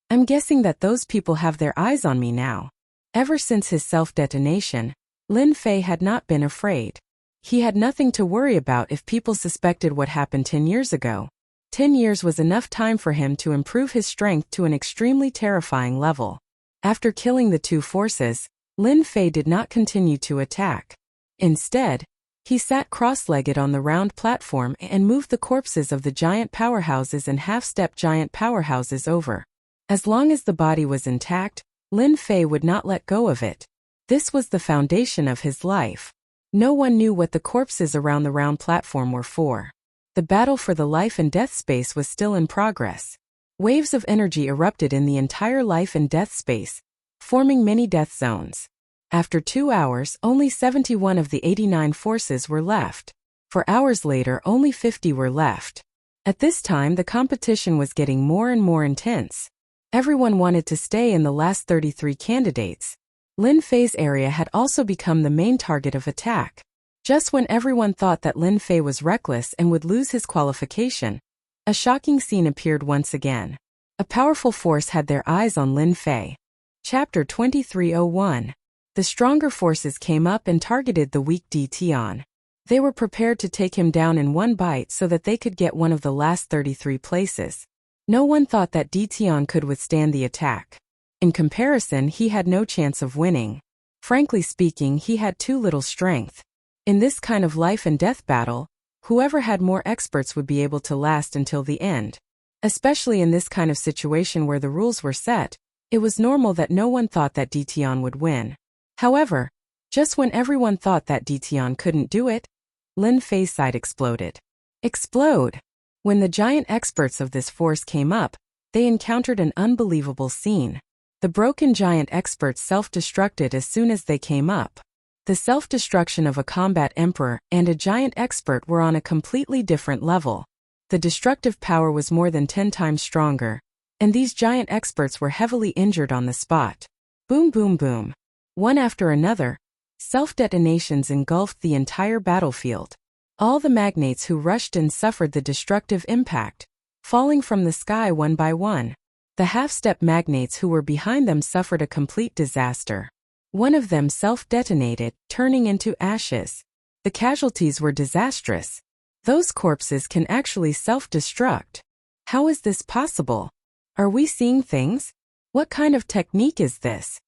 Speaker 1: I'm guessing that those people have their eyes on me now. Ever since his self-detonation, Lin Fei had not been afraid. He had nothing to worry about if people suspected what happened 10 years ago. 10 years was enough time for him to improve his strength to an extremely terrifying level. After killing the two forces, Lin Fei did not continue to attack. Instead, he sat cross-legged on the round platform and moved the corpses of the giant powerhouses and half-step giant powerhouses over. As long as the body was intact, Lin Fei would not let go of it. This was the foundation of his life. No one knew what the corpses around the round platform were for. The battle for the life and death space was still in progress. Waves of energy erupted in the entire life and death space, forming many death zones. After 2 hours, only 71 of the 89 forces were left. 4 hours later, only 50 were left. At this time, the competition was getting more and more intense. Everyone wanted to stay in the last 33 candidates. Lin Fei's area had also become the main target of attack. Just when everyone thought that Lin Fei was reckless and would lose his qualification, a shocking scene appeared once again. A powerful force had their eyes on Lin Fei. Chapter 2301. The stronger forces came up and targeted the weak Tian. They were prepared to take him down in one bite so that they could get one of the last 33 places. No one thought that Tian could withstand the attack. In comparison, he had no chance of winning. Frankly speaking, he had too little strength. In this kind of life and death battle, whoever had more experts would be able to last until the end. Especially in this kind of situation where the rules were set, it was normal that no one thought that Tian would win. However, just when everyone thought that Tian couldn't do it, Lin Fei's side exploded. Explode! When the giant experts of this force came up, they encountered an unbelievable scene. The broken giant experts self-destructed as soon as they came up. The self-destruction of a combat emperor and a giant expert were on a completely different level. The destructive power was more than 10 times stronger, and these giant experts were heavily injured on the spot. Boom boom boom. One after another, self-detonations engulfed the entire battlefield. All the magnates who rushed in suffered the destructive impact, falling from the sky one by one. The half-step magnates who were behind them suffered a complete disaster. One of them self-detonated, turning into ashes. The casualties were disastrous. Those corpses can actually self-destruct. How is this possible? Are we seeing things? What kind of technique is this?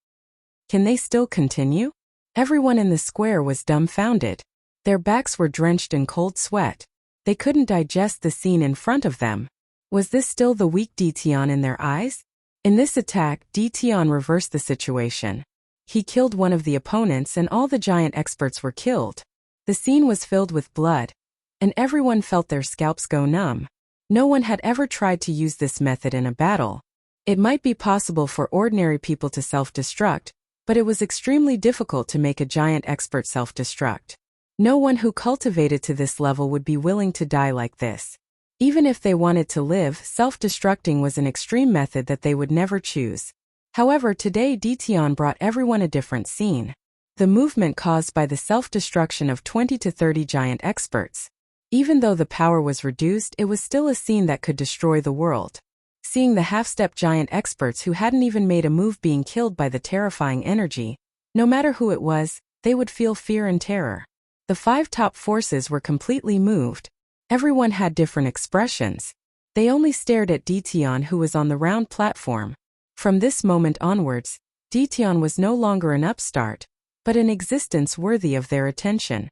Speaker 1: Can they still continue? Everyone in the square was dumbfounded. Their backs were drenched in cold sweat. They couldn't digest the scene in front of them. Was this still the weak Tian in their eyes? In this attack, Tian reversed the situation. He killed one of the opponents and all the giant experts were killed. The scene was filled with blood, and everyone felt their scalps go numb. No one had ever tried to use this method in a battle. It might be possible for ordinary people to self-destruct, but it was extremely difficult to make a giant expert self-destruct. No one who cultivated to this level would be willing to die like this. Even if they wanted to live, self-destructing was an extreme method that they would never choose. However, today Tian brought everyone a different scene. The movement caused by the self-destruction of 20 to 30 giant experts. Even though the power was reduced, it was still a scene that could destroy the world. Seeing the half-step giant experts who hadn't even made a move being killed by the terrifying energy, no matter who it was, they would feel fear and terror. The 5 top forces were completely moved. Everyone had different expressions. They only stared at Tian, who was on the round platform. From this moment onwards, Tian was no longer an upstart, but an existence worthy of their attention.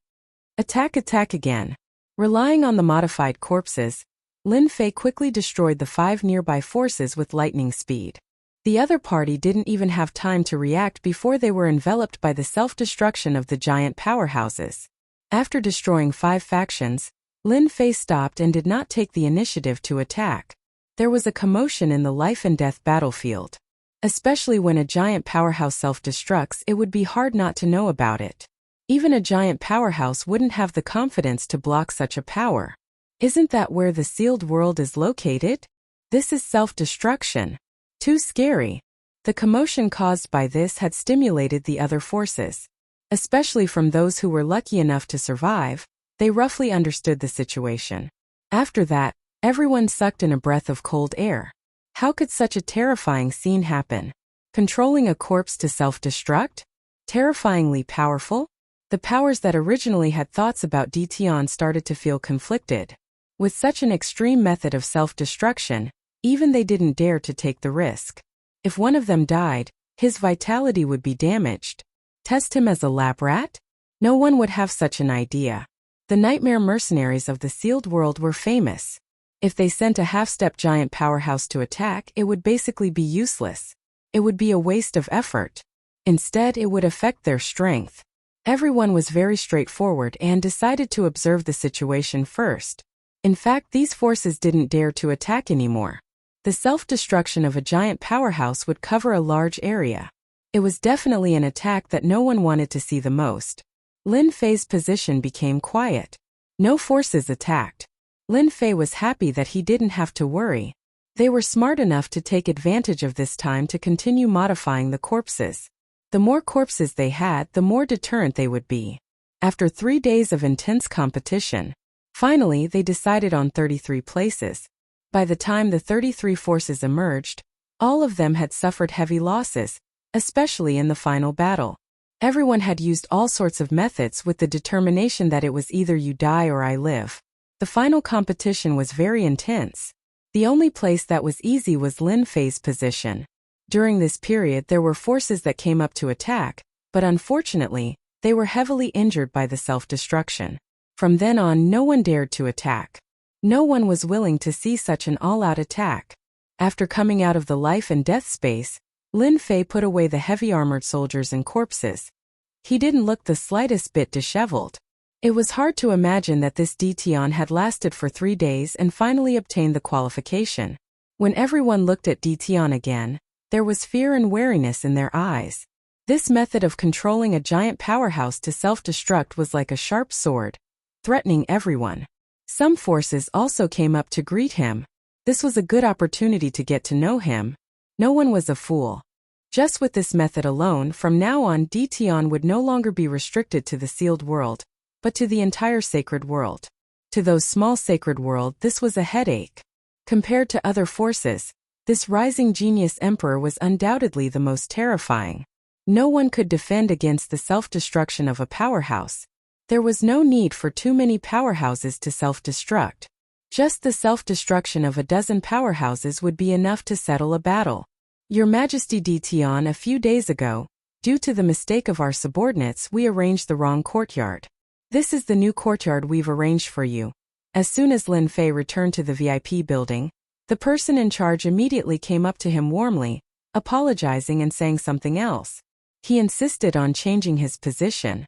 Speaker 1: Attack again. Relying on the modified corpses, Lin Fei quickly destroyed the 5 nearby forces with lightning speed. The other party didn't even have time to react before they were enveloped by the self-destruction of the giant powerhouses. After destroying 5 factions, Lin Fei stopped and did not take the initiative to attack. There was a commotion in the life and death battlefield. Especially when a giant powerhouse self-destructs, it would be hard not to know about it. Even a giant powerhouse wouldn't have the confidence to block such a power. Isn't that where the sealed world is located? This is self-destruction. Too scary. The commotion caused by this had stimulated the other forces. Especially from those who were lucky enough to survive, they roughly understood the situation. After that, everyone sucked in a breath of cold air. How could such a terrifying scene happen? Controlling a corpse to self-destruct? Terrifyingly powerful? The powers that originally had thoughts about Dition started to feel conflicted. With such an extreme method of self-destruction, even they didn't dare to take the risk. If one of them died, his vitality would be damaged. Test him as a lab rat? No one would have such an idea. The nightmare mercenaries of the sealed world were famous. If they sent a half-step giant powerhouse to attack, it would basically be useless. It would be a waste of effort. Instead, it would affect their strength. Everyone was very straightforward and decided to observe the situation first. In fact, these forces didn't dare to attack anymore. The self-destruction of a giant powerhouse would cover a large area. It was definitely an attack that no one wanted to see the most. Lin Fei's position became quiet. No forces attacked. Lin Fei was happy that he didn't have to worry. They were smart enough to take advantage of this time to continue modifying the corpses. The more corpses they had, the more deterrent they would be. After 3 days of intense competition, finally they decided on 33 places. By the time the 33 forces emerged, all of them had suffered heavy losses, especially in the final battle. Everyone had used all sorts of methods with the determination that it was either you die or I live. The final competition was very intense. The only place that was easy was Lin Fei's position. During this period there were forces that came up to attack, but unfortunately, they were heavily injured by the self-destruction. From then on, no one dared to attack. No one was willing to see such an all-out attack. After coming out of the life and death space, Lin Fei put away the heavy armored soldiers and corpses. He didn't look the slightest bit disheveled. It was hard to imagine that this Dition had lasted for 3 days and finally obtained the qualification. When everyone looked at Dition again, there was fear and wariness in their eyes. This method of controlling a giant powerhouse to self-destruct was like a sharp sword, threatening everyone. Some forces also came up to greet him. This was a good opportunity to get to know him. No one was a fool. Just with this method alone, from now on Dition would no longer be restricted to the sealed world, but to the entire sacred world. To those small sacred world, this was a headache. Compared to other forces, this rising genius emperor was undoubtedly the most terrifying. No one could defend against the self-destruction of a powerhouse. There was no need for too many powerhouses to self-destruct. Just the self-destruction of a dozen powerhouses would be enough to settle a battle. Your Majesty Dition, a few days ago, due to the mistake of our subordinates, we arranged the wrong courtyard. This is the new courtyard we've arranged for you. As soon as Lin Fei returned to the VIP building, the person in charge immediately came up to him warmly, apologizing and saying something else. He insisted on changing his position.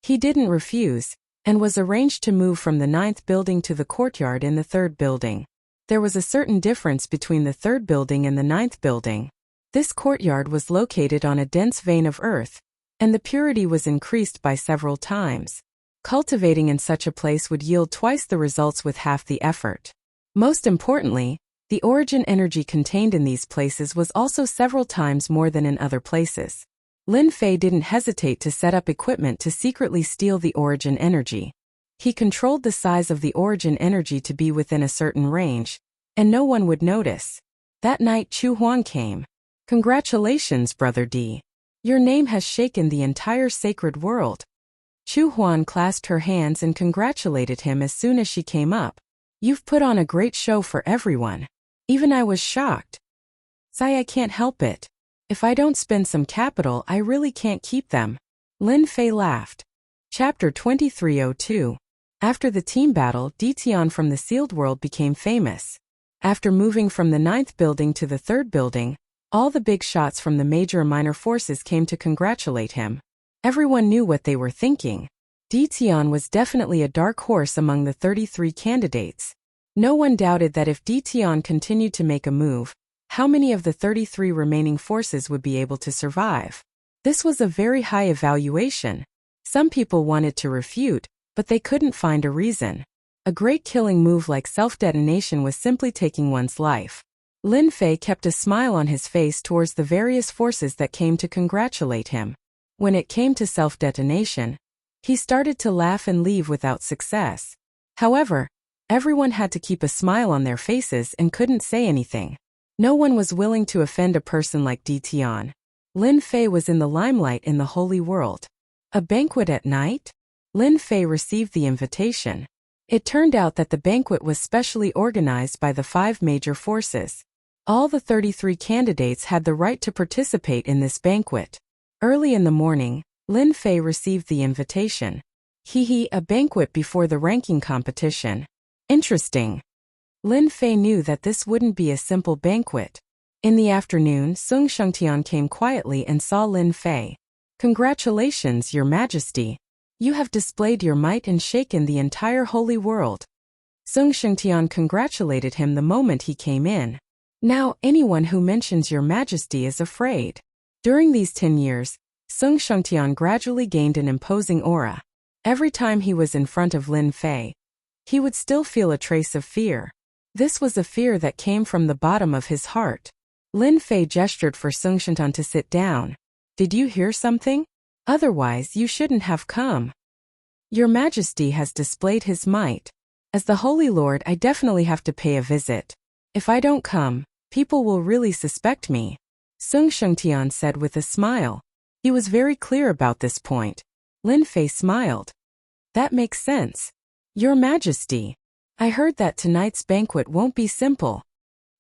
Speaker 1: He didn't refuse, and was arranged to move from the 9th building to the courtyard in the 3rd building. There was a certain difference between the 3rd building and the 9th building. This courtyard was located on a dense vein of earth, and the purity was increased by several times. Cultivating in such a place would yield twice the results with half the effort. Most importantly, the origin energy contained in these places was also several times more than in other places. Lin Fei didn't hesitate to set up equipment to secretly steal the origin energy. He controlled the size of the origin energy to be within a certain range, and no one would notice. That night Chu Huan came. Congratulations, Brother D. Your name has shaken the entire sacred world. Chu Huan clasped her hands and congratulated him as soon as she came up. You've put on a great show for everyone. Even I was shocked. Sai, I can't help it. If I don't spend some capital, I really can't keep them. Lin Fei laughed. Chapter 2302. After the team battle, Dition from the sealed world became famous. After moving from the 9th building to the 3rd building, all the big shots from the major and minor forces came to congratulate him. Everyone knew what they were thinking. Dition was definitely a dark horse among the 33 candidates. No one doubted that if Dition continued to make a move, how many of the 33 remaining forces would be able to survive. This was a very high evaluation. Some people wanted to refute, but they couldn't find a reason. A great killing move like self-detonation was simply taking one's life. Lin Fei kept a smile on his face towards the various forces that came to congratulate him. When it came to self-detonation, he started to laugh and leave without success. However, everyone had to keep a smile on their faces and couldn't say anything. No one was willing to offend a person like Dition. Lin Fei was in the limelight in the holy world. A banquet at night? Lin Fei received the invitation. It turned out that the banquet was specially organized by the 5 major forces. All the 33 candidates had the right to participate in this banquet. Early in the morning, Lin Fei received the invitation. A banquet before the ranking competition. Interesting. Lin Fei knew that this wouldn't be a simple banquet. In the afternoon, Sung Shengtian came quietly and saw Lin Fei. Congratulations, Your Majesty. You have displayed your might and shaken the entire holy world. Sung Shengtian congratulated him the moment he came in. Now, anyone who mentions Your Majesty is afraid. During these 10 years, Sung Shengtian gradually gained an imposing aura. Every time he was in front of Lin Fei, he would still feel a trace of fear. This was a fear that came from the bottom of his heart. Lin Fei gestured for Sung Shengtian to sit down. Did you hear something? Otherwise, you shouldn't have come. Your Majesty has displayed his might. As the Holy Lord, I definitely have to pay a visit. If I don't come, people will really suspect me, Sung Shengtian said with a smile. He was very clear about this point. Lin Fei smiled. That makes sense. Your Majesty, I heard that tonight's banquet won't be simple.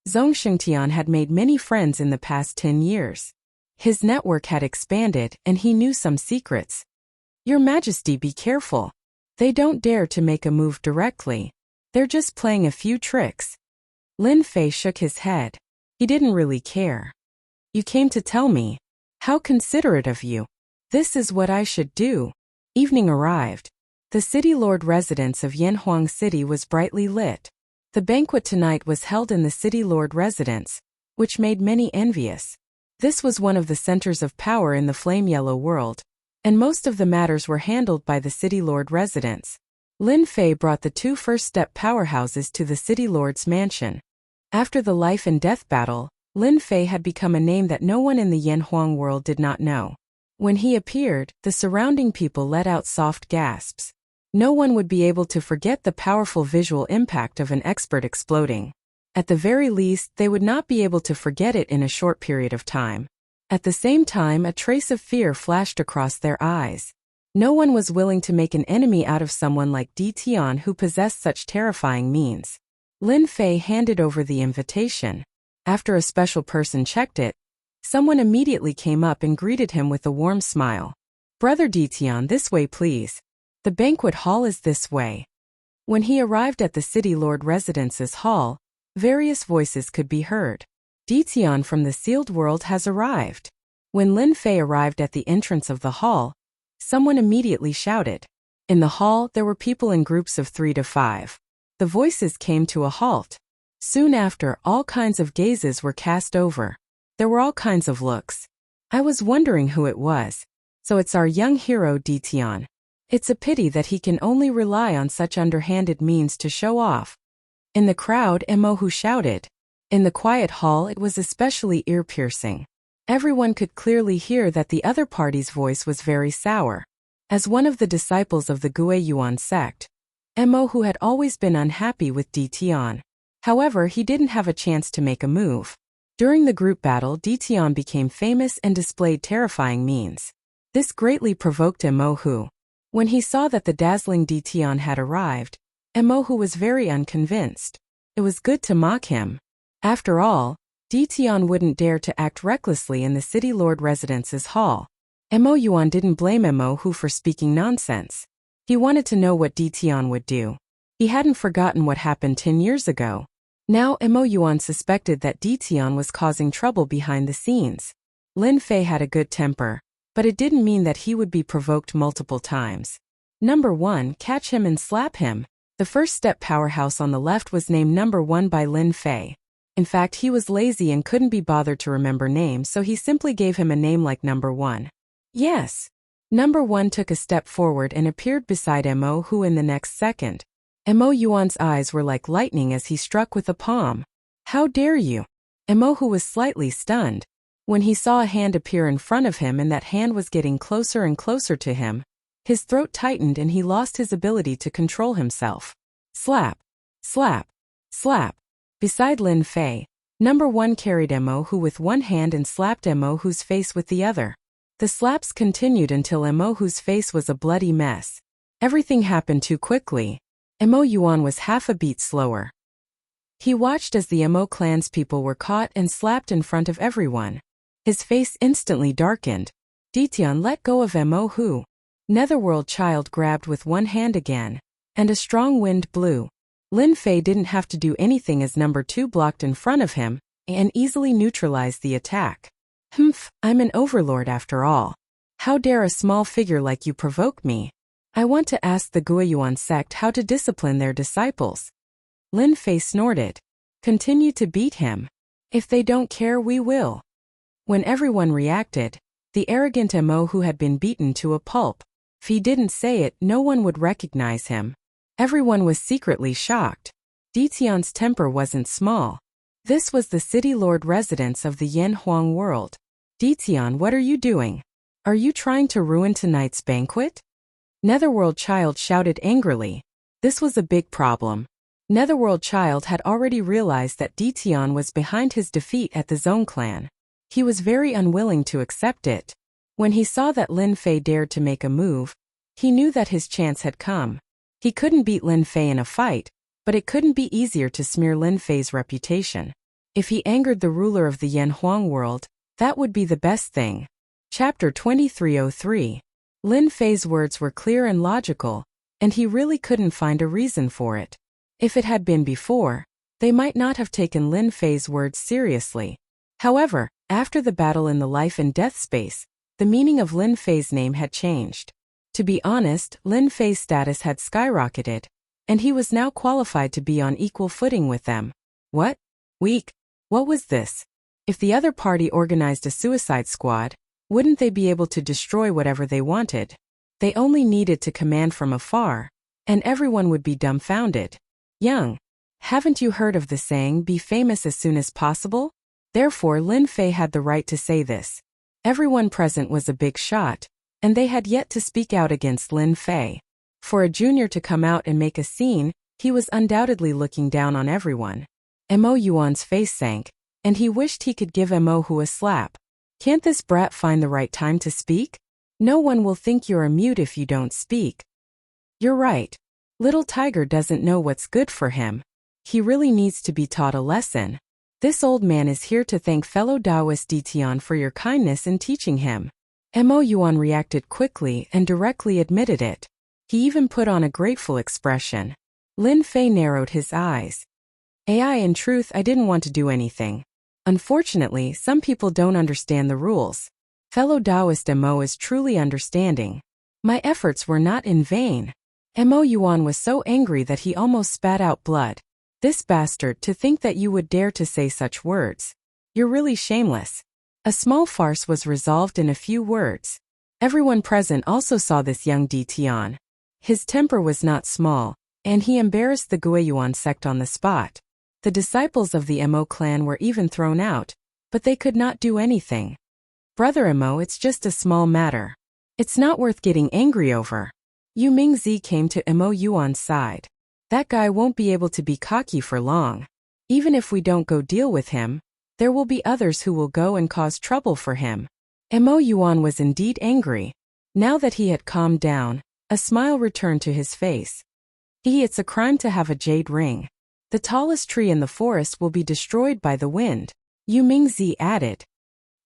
Speaker 1: Sung Shengtian had made many friends in the past 10 years. His network had expanded and he knew some secrets. Your Majesty, be careful. They don't dare to make a move directly. They're just playing a few tricks. Lin Fei shook his head. He didn't really care. You came to tell me. How considerate of you. This is what I should do. Evening arrived. The city lord residence of Yanhuang City was brightly lit. The banquet tonight was held in the city lord residence, which made many envious. This was one of the centers of power in the Flame Yellow world, and most of the matters were handled by the city lord residence. Lin Fei brought the 2 first-step powerhouses to the city lord's mansion. After the life and death battle, Lin Fei had become a name that no one in the Yanhuang world did not know. When he appeared, the surrounding people let out soft gasps. No one would be able to forget the powerful visual impact of an expert exploding. At the very least, they would not be able to forget it in a short period of time. At the same time, a trace of fear flashed across their eyes. No one was willing to make an enemy out of someone like Di Tian who possessed such terrifying means. Lin Fei handed over the invitation. After a special person checked it, someone immediately came up and greeted him with a warm smile. Brother Di Tian, this way please. The banquet hall is this way. When he arrived at the city lord residence's hall, various voices could be heard. Di Tian from the sealed world has arrived. When Lin Fei arrived at the entrance of the hall, someone immediately shouted. In the hall, there were people in groups of 3 to 5. The voices came to a halt. Soon after, all kinds of gazes were cast over. There were all kinds of looks. I was wondering who it was. So it's our young hero Di Tian. It's a pity that he can only rely on such underhanded means to show off. In the crowd, Mo shouted. In the quiet hall, it was especially ear-piercing. Everyone could clearly hear that the other party's voice was very sour. As one of the disciples of the Gue Yuan sect, Mo had always been unhappy with Di Tian. However, he didn't have a chance to make a move. During the group battle, Di Tian became famous and displayed terrifying means. This greatly provoked Mo. When he saw that the dazzling Di Tian had arrived, Mo was very unconvinced. It was good to mock him. After all, Di Tian wouldn't dare to act recklessly in the city lord residence's hall. Mo Yuan didn't blame Mo for speaking nonsense. He wanted to know what Di Tian would do. He hadn't forgotten what happened 10 years ago. Now Mo Yuan suspected that Di Tian was causing trouble behind the scenes. Lin Fei had a good temper, but it didn't mean that he would be provoked multiple times. Number 1, catch him and slap him. The first step powerhouse on the left was named Number 1 by Lin Fei. In fact, he was lazy and couldn't be bothered to remember names, so he simply gave him a name like Number 1. Yes. Number 1 took a step forward and appeared beside Mo in the next second. Mo Yuan's eyes were like lightning as he struck with a palm. How dare you? Mo was slightly stunned. When he saw a hand appear in front of him and that hand was getting closer and closer to him, his throat tightened and he lost his ability to control himself. Slap. Slap. Slap. Beside Lin Fei, Number 1 carried Mo with one hand and slapped Mo's face with the other. The slaps continued until Mo, whose face was a bloody mess. Everything happened too quickly. Mo Yuan was half a beat slower. He watched as the Mo clanspeople were caught and slapped in front of everyone. His face instantly darkened. Ditian let go of Mo, who Netherworld child grabbed with one hand again, and a strong wind blew. Lin Fei didn't have to do anything as number 2 blocked in front of him and easily neutralized the attack. Humph, I'm an overlord after all. How dare a small figure like you provoke me? I want to ask the Guiyuan sect how to discipline their disciples. Lin Fei snorted. Continue to beat him. If they don't care, we will. When everyone reacted, the arrogant Mo who had been beaten to a pulp. If he didn't say it, no one would recognize him. Everyone was secretly shocked. Ditian's temper wasn't small. This was the city lord residence of the Yen Huang world. Ditian, what are you doing? Are you trying to ruin tonight's banquet? Netherworld child shouted angrily. This was a big problem. Netherworld child had already realized that Ditian was behind his defeat at the Zone clan. He was very unwilling to accept it. When he saw that Lin Fei dared to make a move, he knew that his chance had come. He couldn't beat Lin Fei in a fight, but it couldn't be easier to smear Lin Fei's reputation. If he angered the ruler of the Yen Huang world, that would be the best thing. Chapter 2303. Lin Fei's words were clear and logical, and he really couldn't find a reason for it. If it had been before, they might not have taken Lin Fei's words seriously. However, after the battle in the life and death space, the meaning of Lin Fei's name had changed. To be honest, Lin Fei's status had skyrocketed, and he was now qualified to be on equal footing with them. What? Weak. What was this? If the other party organized a suicide squad, wouldn't they be able to destroy whatever they wanted? They only needed to command from afar, and everyone would be dumbfounded. Young, haven't you heard of the saying, be famous as soon as possible? Therefore, Lin Fei had the right to say this. Everyone present was a big shot, and they had yet to speak out against Lin Fei. For a junior to come out and make a scene, he was undoubtedly looking down on everyone. Mo Yuan's face sank, and he wished he could give Mo Hu a slap. Can't this brat find the right time to speak? No one will think you're a mute if you don't speak. You're right. Little Tiger doesn't know what's good for him. He really needs to be taught a lesson. This old man is here to thank fellow Taoist Ditian for your kindness in teaching him. Mo Yuan reacted quickly and directly admitted it. He even put on a grateful expression. Lin Fei narrowed his eyes. In truth, I didn't want to do anything. Unfortunately, some people don't understand the rules. Fellow Taoist Mo is truly understanding. My efforts were not in vain. Mo Yuan was so angry that he almost spat out blood. This bastard, to think that you would dare to say such words. You're really shameless. A small farce was resolved in a few words. Everyone present also saw this young Ditian. His temper was not small, and he embarrassed the Guiyuan sect on the spot. The disciples of the Mo clan were even thrown out, but they could not do anything. Brother Mo, it's just a small matter. It's not worth getting angry over. Yu Mingzi came to Mo Yuan's side. That guy won't be able to be cocky for long. Even if we don't go deal with him, there will be others who will go and cause trouble for him. Mo Yuan was indeed angry. Now that he had calmed down, a smile returned to his face. It's a crime to have a jade ring. The tallest tree in the forest will be destroyed by the wind, Yu Mingzi added.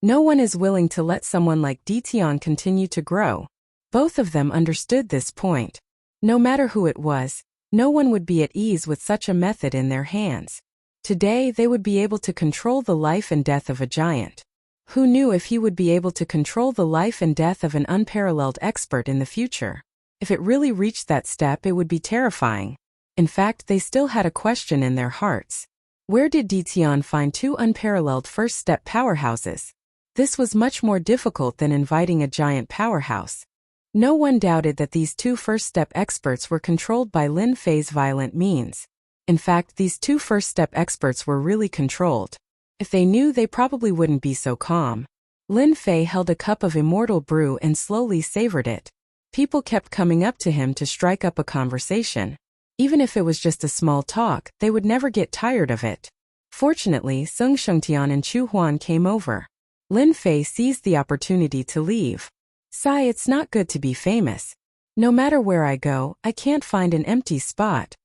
Speaker 1: No one is willing to let someone like Ditian continue to grow. Both of them understood this point. No matter who it was, no one would be at ease with such a method in their hands. Today they would be able to control the life and death of a giant. Who knew if he would be able to control the life and death of an unparalleled expert in the future? If it really reached that step, it would be terrifying. In fact, they still had a question in their hearts. Where did Ditian find two unparalleled first-step powerhouses? This was much more difficult than inviting a giant powerhouse. No one doubted that these two first-step experts were controlled by Lin Fei's violent means. In fact, these two first-step experts were really controlled. If they knew, they probably wouldn't be so calm. Lin Fei held a cup of immortal brew and slowly savored it. People kept coming up to him to strike up a conversation. Even if it was just a small talk, they would never get tired of it. Fortunately, Sung Shengtian and Chu Huan came over. Lin Fei seized the opportunity to leave. Sigh, it's not good to be famous. No matter where I go, I can't find an empty spot.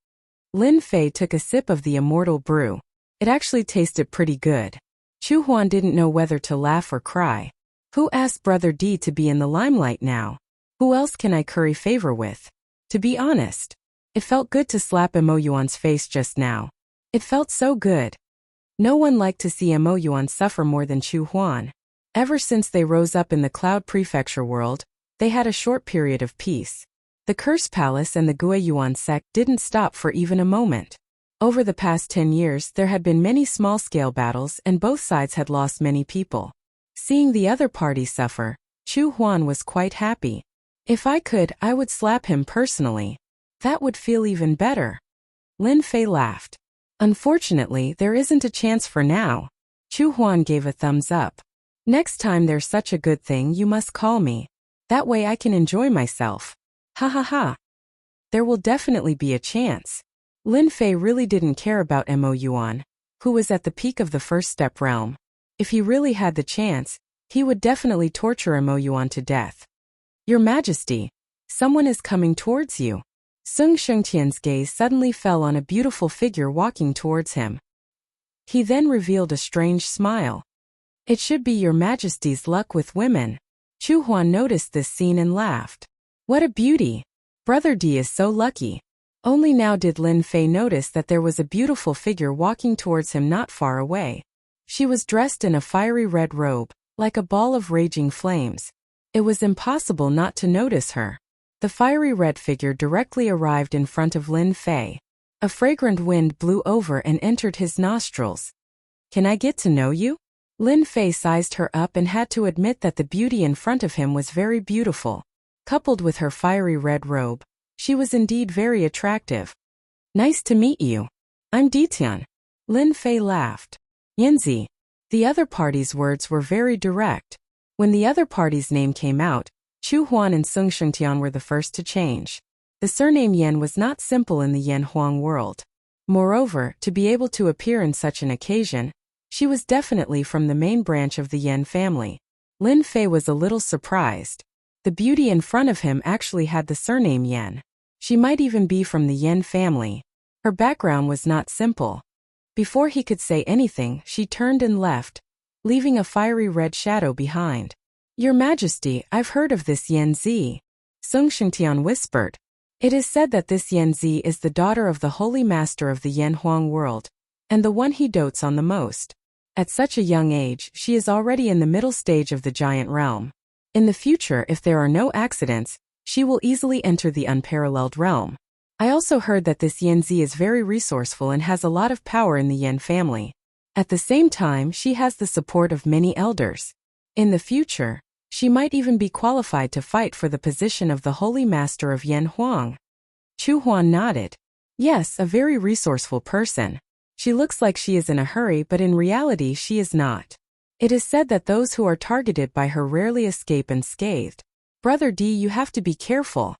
Speaker 1: Lin Fei took a sip of the immortal brew. It actually tasted pretty good. Chu Huan didn't know whether to laugh or cry. Who asked Brother D to be in the limelight now? Who else can I curry favor with? To be honest, it felt good to slap Mo Yuan's face just now. It felt so good. No one liked to see Mo Yuan suffer more than Chu Huan. Ever since they rose up in the Cloud Prefecture world, they had a short period of peace. The Curse Palace and the Gui Yuan sect didn't stop for even a moment. Over the past 10 years there had been many small-scale battles and both sides had lost many people. Seeing the other party suffer, Chu Huan was quite happy. If I could, I would slap him personally. That would feel even better. Lin Fei laughed. Unfortunately, there isn't a chance for now. Chu Huan gave a thumbs up. Next time there's such a good thing you must call me. That way I can enjoy myself. Ha ha ha. There will definitely be a chance. Lin Fei really didn't care about Mo Yuan, who was at the peak of the first step realm. If he really had the chance, he would definitely torture Mo Yuan to death. Your Majesty, someone is coming towards you. Sung Shengtian's gaze suddenly fell on a beautiful figure walking towards him. He then revealed a strange smile. It should be Your Majesty's luck with women. Chu Huan noticed this scene and laughed. What a beauty! Brother D is so lucky. Only now did Lin Fei notice that there was a beautiful figure walking towards him not far away. She was dressed in a fiery red robe, like a ball of raging flames. It was impossible not to notice her. The fiery red figure directly arrived in front of Lin Fei. A fragrant wind blew over and entered his nostrils. Can I get to know you? Lin Fei sized her up and had to admit that the beauty in front of him was very beautiful. Coupled with her fiery red robe, she was indeed very attractive. Nice to meet you. I'm Ditian. Lin Fei laughed. Yanzi. The other party's words were very direct. When the other party's name came out, Chu Huan and Sung Shengtian were the first to change. The surname Yan was not simple in the Yan Huang world. Moreover, to be able to appear in such an occasion, she was definitely from the main branch of the Yan family. Lin Fei was a little surprised. The beauty in front of him actually had the surname Yan. She might even be from the Yan family. Her background was not simple. Before he could say anything, she turned and left, leaving a fiery red shadow behind. Your Majesty, I've heard of this Yan Zi. Sung Shengtian whispered. It is said that this Yan Zi is the daughter of the Holy Master of the Yan Huang world, and the one he dotes on the most. At such a young age, she is already in the middle stage of the giant realm. In the future, if there are no accidents, she will easily enter the unparalleled realm. I also heard that this Yan Zi is very resourceful and has a lot of power in the Yan family. At the same time, she has the support of many elders. In the future, she might even be qualified to fight for the position of the Holy Master of Yan Huang. Chu Huan nodded. Yes, a very resourceful person. She looks like she is in a hurry, but in reality she is not. It is said that those who are targeted by her rarely escape unscathed. Brother D, you have to be careful.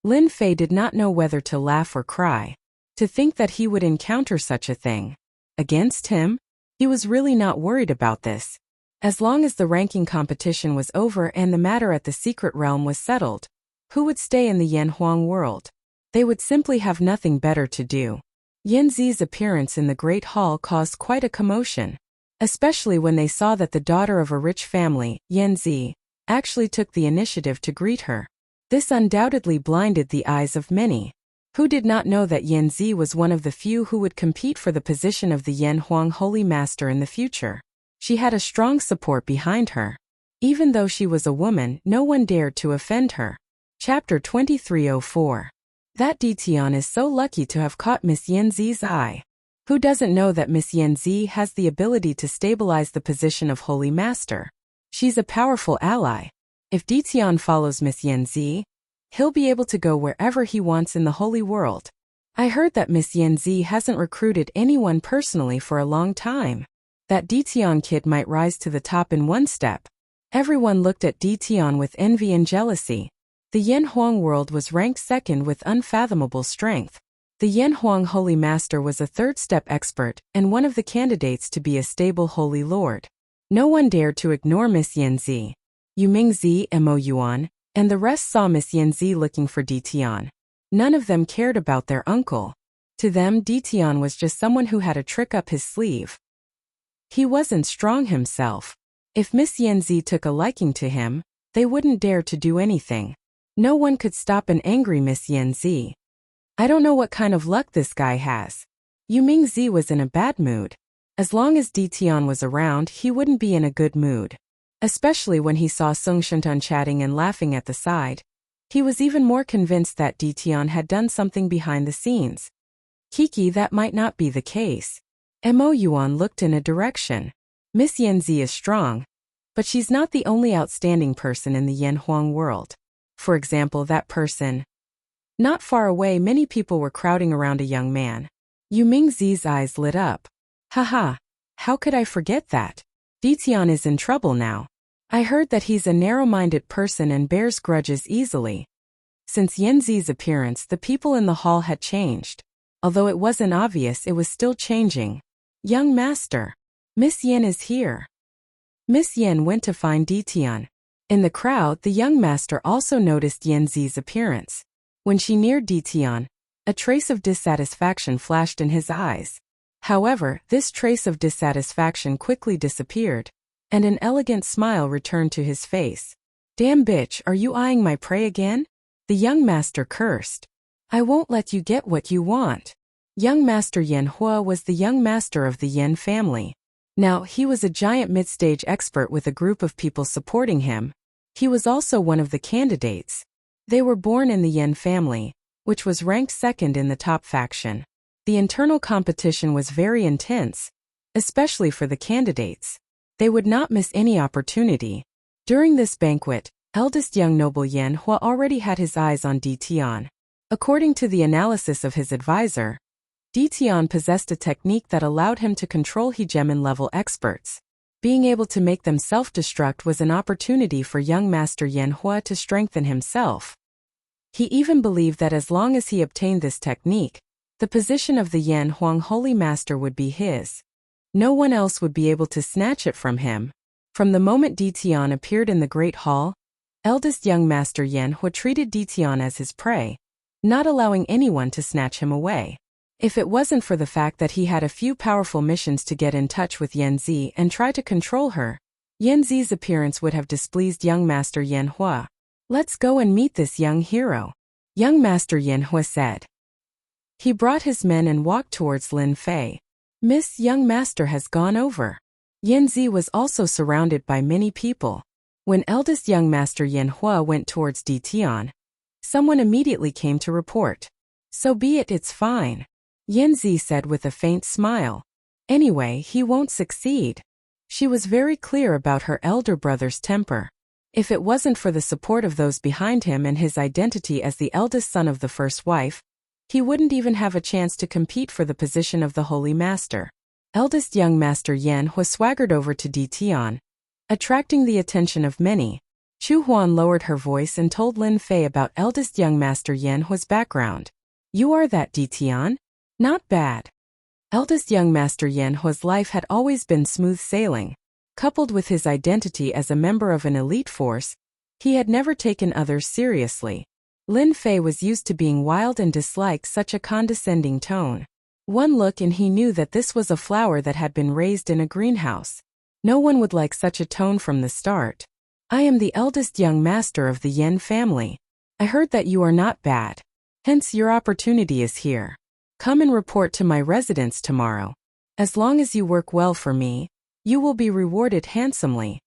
Speaker 1: Lin Fei did not know whether to laugh or cry. To think that he would encounter such a thing. Against him? He was really not worried about this. As long as the ranking competition was over and the matter at the secret realm was settled, who would stay in the Yan Huang world? They would simply have nothing better to do. Yan Zi's appearance in the Great Hall caused quite a commotion, especially when they saw that the daughter of a rich family, Yan Zi, actually took the initiative to greet her. This undoubtedly blinded the eyes of many. Who did not know that Yan Zi was one of the few who would compete for the position of the Yan Huang Holy Master in the future? She had a strong support behind her. Even though she was a woman, no one dared to offend her. Chapter 2304. That Ditian is so lucky to have caught Miss Yan Zi's eye. Who doesn't know that Miss Yan Zi has the ability to stabilize the position of Holy Master? She's a powerful ally. If Ditian follows Miss Yan Zi, he'll be able to go wherever he wants in the Holy World. I heard that Miss Yan Zi hasn't recruited anyone personally for a long time. That Ditian kid might rise to the top in one step. Everyone looked at Ditian with envy and jealousy. The Yan Huang world was ranked second with unfathomable strength. The Yan Huang Holy Master was a third-step expert and one of the candidates to be a stable Holy Lord. No one dared to ignore Miss Yanzi. Yu Mingzi, Mo Yuan, and the rest saw Miss Yanzi looking for Di Tian. None of them cared about their uncle. To them, Di Tian was just someone who had a trick up his sleeve. He wasn't strong himself. If Miss Yanzi took a liking to him, they wouldn't dare to do anything. No one could stop an angry Miss Yanzi. I don't know what kind of luck this guy has. Yu Mingzi was in a bad mood. As long as Di Tian was around, he wouldn't be in a good mood. Especially when he saw Sung Shentun chatting and laughing at the side. He was even more convinced that Di Tian had done something behind the scenes. Kiki, that might not be the case. Mo Yuan looked in a direction. Miss Yanzi is strong, but she's not the only outstanding person in the Yanhuang world. For example, that person. Not far away, many people were crowding around a young man. Yu Mingzi's eyes lit up. Haha, how could I forget that? Di Tian is in trouble now. I heard that he's a narrow-minded person and bears grudges easily. Since Yanzi's appearance, the people in the hall had changed. Although it wasn't obvious, it was still changing. Young master. Miss Yen is here. Miss Yen went to find Di Tian. In the crowd, the young master also noticed Yanzi's appearance. When she neared Di Tian, a trace of dissatisfaction flashed in his eyes. However, this trace of dissatisfaction quickly disappeared, and an elegant smile returned to his face. Damn bitch, are you eyeing my prey again? The young master cursed. I won't let you get what you want. Young Master Yan Hua was the young master of the Yan family. Now, he was a giant mid-stage expert with a group of people supporting him. He was also one of the candidates. They were born in the Yan family, which was ranked second in the top faction. The internal competition was very intense, especially for the candidates. They would not miss any opportunity. During this banquet, eldest young noble Yan Hua already had his eyes on Di Tian. According to the analysis of his advisor, Di Tian possessed a technique that allowed him to control Hegemon-level experts. Being able to make them self-destruct was an opportunity for young Master Yan Hua to strengthen himself. He even believed that as long as he obtained this technique, the position of the Yan Huang Holy Master would be his. No one else would be able to snatch it from him. From the moment Di Tian appeared in the Great Hall, eldest young Master Yan Hua treated Di Tian as his prey, not allowing anyone to snatch him away. If it wasn't for the fact that he had a few powerful missions to get in touch with Yanzi and try to control her, Yanzi's appearance would have displeased young Master Yan Hua. Let's go and meet this young hero, young Master Yan Hua said. He brought his men and walked towards Lin Fei. Miss Young Master has gone over. Yanzi was also surrounded by many people. When eldest young Master Yan Hua went towards Di Tian, someone immediately came to report. So be it, it's fine. Yanzi said with a faint smile. Anyway, he won't succeed. She was very clear about her elder brother's temper. If it wasn't for the support of those behind him and his identity as the eldest son of the first wife, he wouldn't even have a chance to compete for the position of the Holy Master. Eldest young Master Yan Hua swaggered over to Di Tian, attracting the attention of many. Chu Huan lowered her voice and told Lin Fei about eldest young Master Yan Hua's background. You are that Di Tian? Not bad. Eldest young Master Yan Hua's life had always been smooth sailing. Coupled with his identity as a member of an elite force, he had never taken others seriously. Lin Fei was used to being wild and disliked such a condescending tone. One look and he knew that this was a flower that had been raised in a greenhouse. No one would like such a tone from the start. I am the eldest young master of the Yan family. I heard that you are not bad. Hence your opportunity is here. Come and report to my residence tomorrow. As long as you work well for me, you will be rewarded handsomely.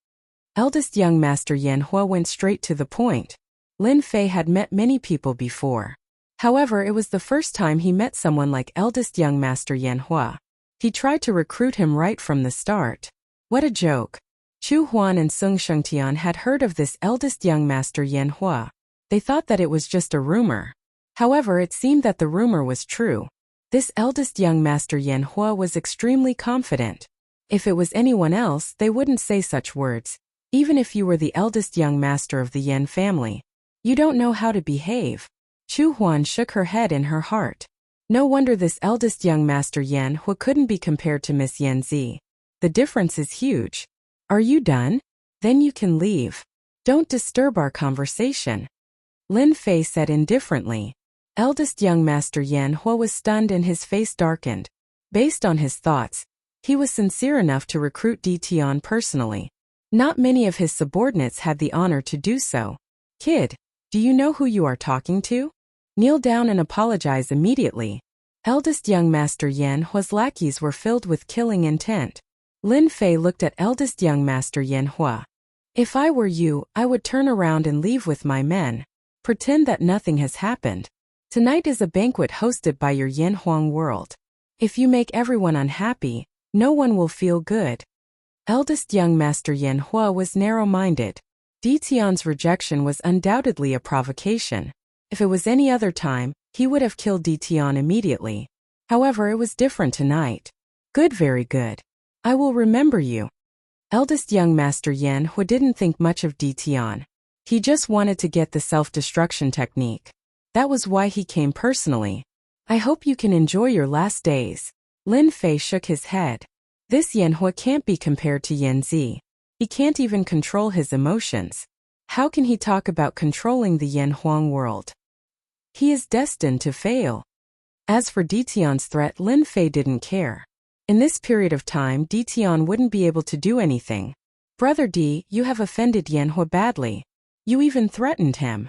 Speaker 1: Eldest young Master Yan Hua went straight to the point. Lin Fei had met many people before. However, it was the first time he met someone like eldest young Master Yan Hua. He tried to recruit him right from the start. What a joke. Chu Huan and Sung Shengtian had heard of this eldest young Master Yan Hua. They thought that it was just a rumor. However, it seemed that the rumor was true. This eldest young Master Yan Hua was extremely confident. If it was anyone else, they wouldn't say such words. Even if you were the eldest young master of the Yan family, you don't know how to behave. Chu Huan shook her head in her heart. No wonder this eldest young Master Yan Hua couldn't be compared to Miss Yanzi. The difference is huge. Are you done? Then you can leave. Don't disturb our conversation. Lin Fei said indifferently. Eldest young Master Yan Hua was stunned and his face darkened. Based on his thoughts, he was sincere enough to recruit Di Tian personally. Not many of his subordinates had the honor to do so. Kid, do you know who you are talking to? Kneel down and apologize immediately. Eldest young Master Yan Hua's lackeys were filled with killing intent. Lin Fei looked at eldest young Master Yan Hua. If I were you, I would turn around and leave with my men. Pretend that nothing has happened. Tonight is a banquet hosted by your Yan Huang world. If you make everyone unhappy, no one will feel good. Eldest young Master Yan Hua was narrow-minded. Di Tian's rejection was undoubtedly a provocation. If it was any other time, he would have killed Di Tian immediately. However, it was different tonight. Good, very good. I will remember you. Eldest young Master Yan Hua didn't think much of Di Tian. He just wanted to get the self-destruction technique. That was why he came personally. I hope you can enjoy your last days. Lin Fei shook his head. This Yan Hua can't be compared to Yan Zi. He can't even control his emotions. How can he talk about controlling the Yan Huang world? He is destined to fail. As for Di Tian's threat, Lin Fei didn't care. In this period of time, Di Tian wouldn't be able to do anything. Brother Di, you have offended Yan Hua badly. You even threatened him.